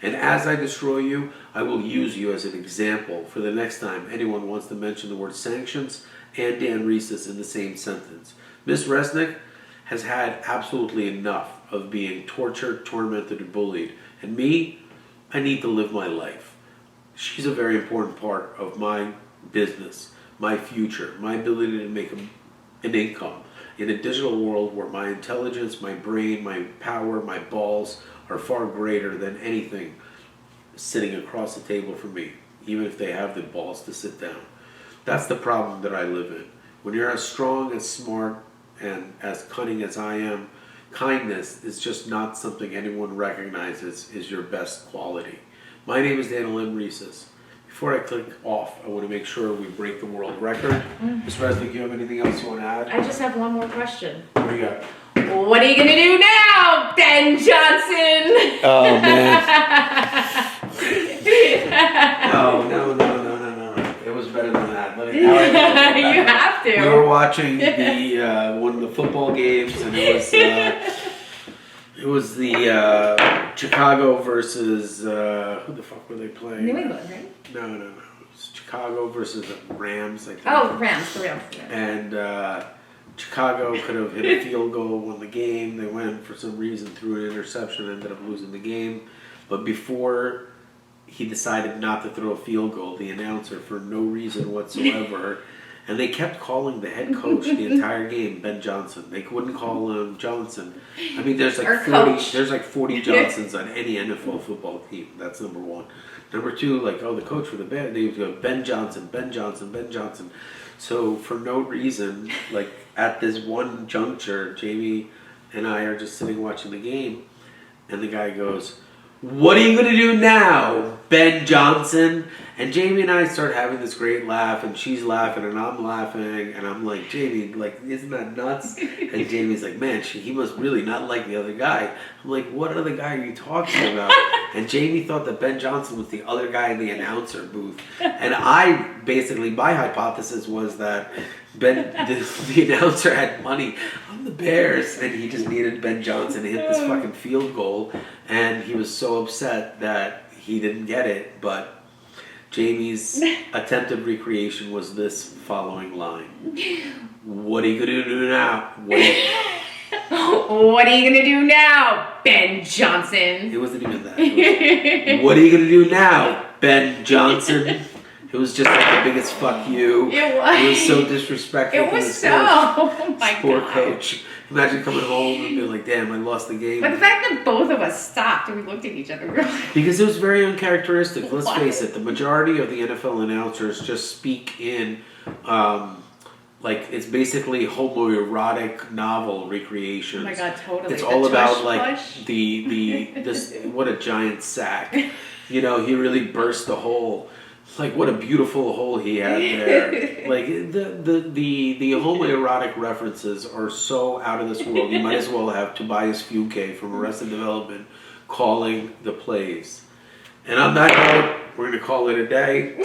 And as I destroy you, I will use you as an example for the next time anyone wants to mention the word sanctions and Dan Reeses in the same sentence. Miss Resnick has had absolutely enough of being tortured, tormented, and bullied. And me, I need to live my life. She's a very important part of my business, my future, my ability to make an income in a digital world where my intelligence, my brain, my power, my balls are far greater than anything sitting across the table from me, even if they have the balls to sit down. That's the problem that I live in. When you're as strong, as smart, and as cunning as I am, kindness is just not something anyone recognizes is your best quality. My name is Daniel M. Reeses. Before I click off, I want to make sure we break the world record. Ms. Resnick, you have anything else you want to add? I just have one more question. What do you got? What are you gonna do now, Ben Johnson? Oh, man. No. It was better than that. You have to. We were watching one of the football games, and it was the Chicago versus who the fuck were they playing? New England, right? No. It was Chicago versus the Rams, I think. Oh, Rams. And Chicago could have hit a field goal, won the game. They went for some reason through an interception, ended up losing the game. But before he decided not to throw a field goal, the announcer, for no reason whatsoever, and they kept calling the head coach the entire game Ben Johnson. They wouldn't call him Johnson. I mean, there's like 40 Johnsons on any NFL football team. That's number one. Number two, the coach for the band, they would go Ben Johnson. So for no reason, at this one juncture, Jamie and I are just sitting watching the game, and the guy goes, "What are you going to do now, Ben Johnson?" And Jamie and I start having this great laugh, and she's laughing, and I'm laughing, and I'm like, "Jamie, isn't that nuts?" And Jamie's like, "Man, he must really not like the other guy." I'm like, "What other guy are you talking about?" And Jamie thought that Ben Johnson was the other guy in the announcer booth. And my hypothesis was that the announcer had money on the Bears, and he just needed Ben Johnson to hit this fucking field goal, and he was so upset that he didn't get it. But Jamie's attempted recreation was this following line: "What are you gonna do now? What are you gonna do now, Ben Johnson?" It wasn't even that. It was, "What are you gonna do now, Ben Johnson?" It was just the biggest fuck you. It was so disrespectful. It was so. Oh my poor God. coach. Imagine coming home and being like, "Damn, I lost the game." But the fact that both of us stopped and we looked at each other, we were like, Because it was very uncharacteristic. Let's What? face it, the majority of the NFL announcers just speak in, it's basically homoerotic novel recreations. oh my God, totally. It's The all about tush push. this. What a giant sack! He really burst the hole. What a beautiful hole he had there. The homoerotic references are so out of this world. You might as well have Tobias Fuke from Arrested Development calling the plays. And on that note, we're gonna call it a day.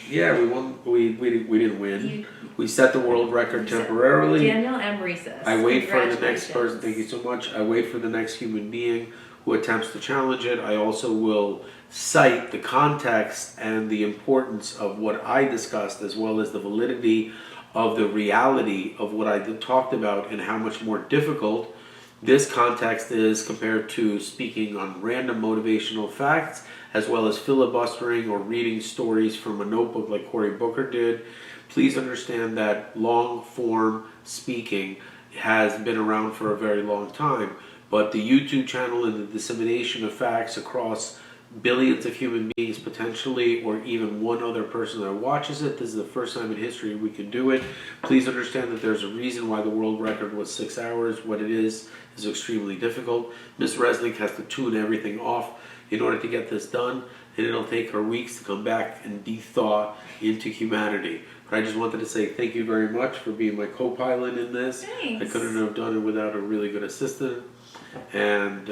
Yeah, we won. We didn't win. We set the world record temporarily. Daniel M. Reeses. I wait for the next person. Thank you so much. I wait for the next human being who attempts to challenge it. I also will cite the context and the importance of what I discussed, as well as the validity of the reality of what I talked about and how much more difficult this context is compared to speaking on random motivational facts, as well as filibustering or reading stories from a notebook like Cory Booker did. Please understand that long form speaking has been around for a very long time, but the YouTube channel and the dissemination of facts across billions of human beings potentially, or even one other person that watches it, this is the first time in history we can do it. Please understand that there's a reason why the world record was 6 hours. What it is extremely difficult. Ms. Resnick has to tune everything off in order to get this done, and it'll take her weeks to come back and de-thaw into humanity. But I just wanted to say thank you very much for being my co-pilot in this. Thanks. I couldn't have done it without a really good assistant, and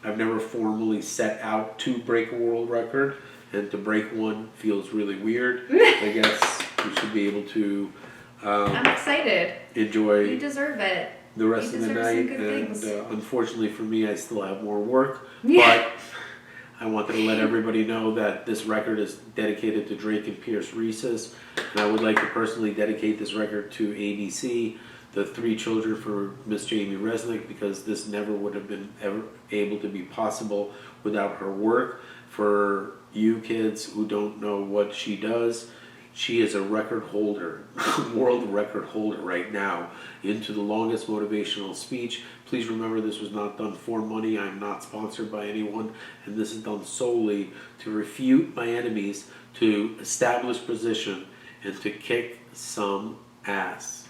I've never formally set out to break a world record, and to break one feels really weird. I guess we should be able to I'm excited. enjoy You deserve it. the rest You of the deserve some night, good and things. unfortunately for me, I still have more work. Yeah. But I wanted to let everybody know that this record is dedicated to Drake and Pierce Reeses, and I would like to personally dedicate this record to ABC, the 3 children for Miss Jamie Resnick, because this never would have been ever able to be possible without her work. For you kids who don't know what she does, she is a record holder, world record holder right now, into the longest motivational speech. Please remember, this was not done for money. I'm not sponsored by anyone, and this is done solely to refute my enemies, to establish position, and to kick some ass.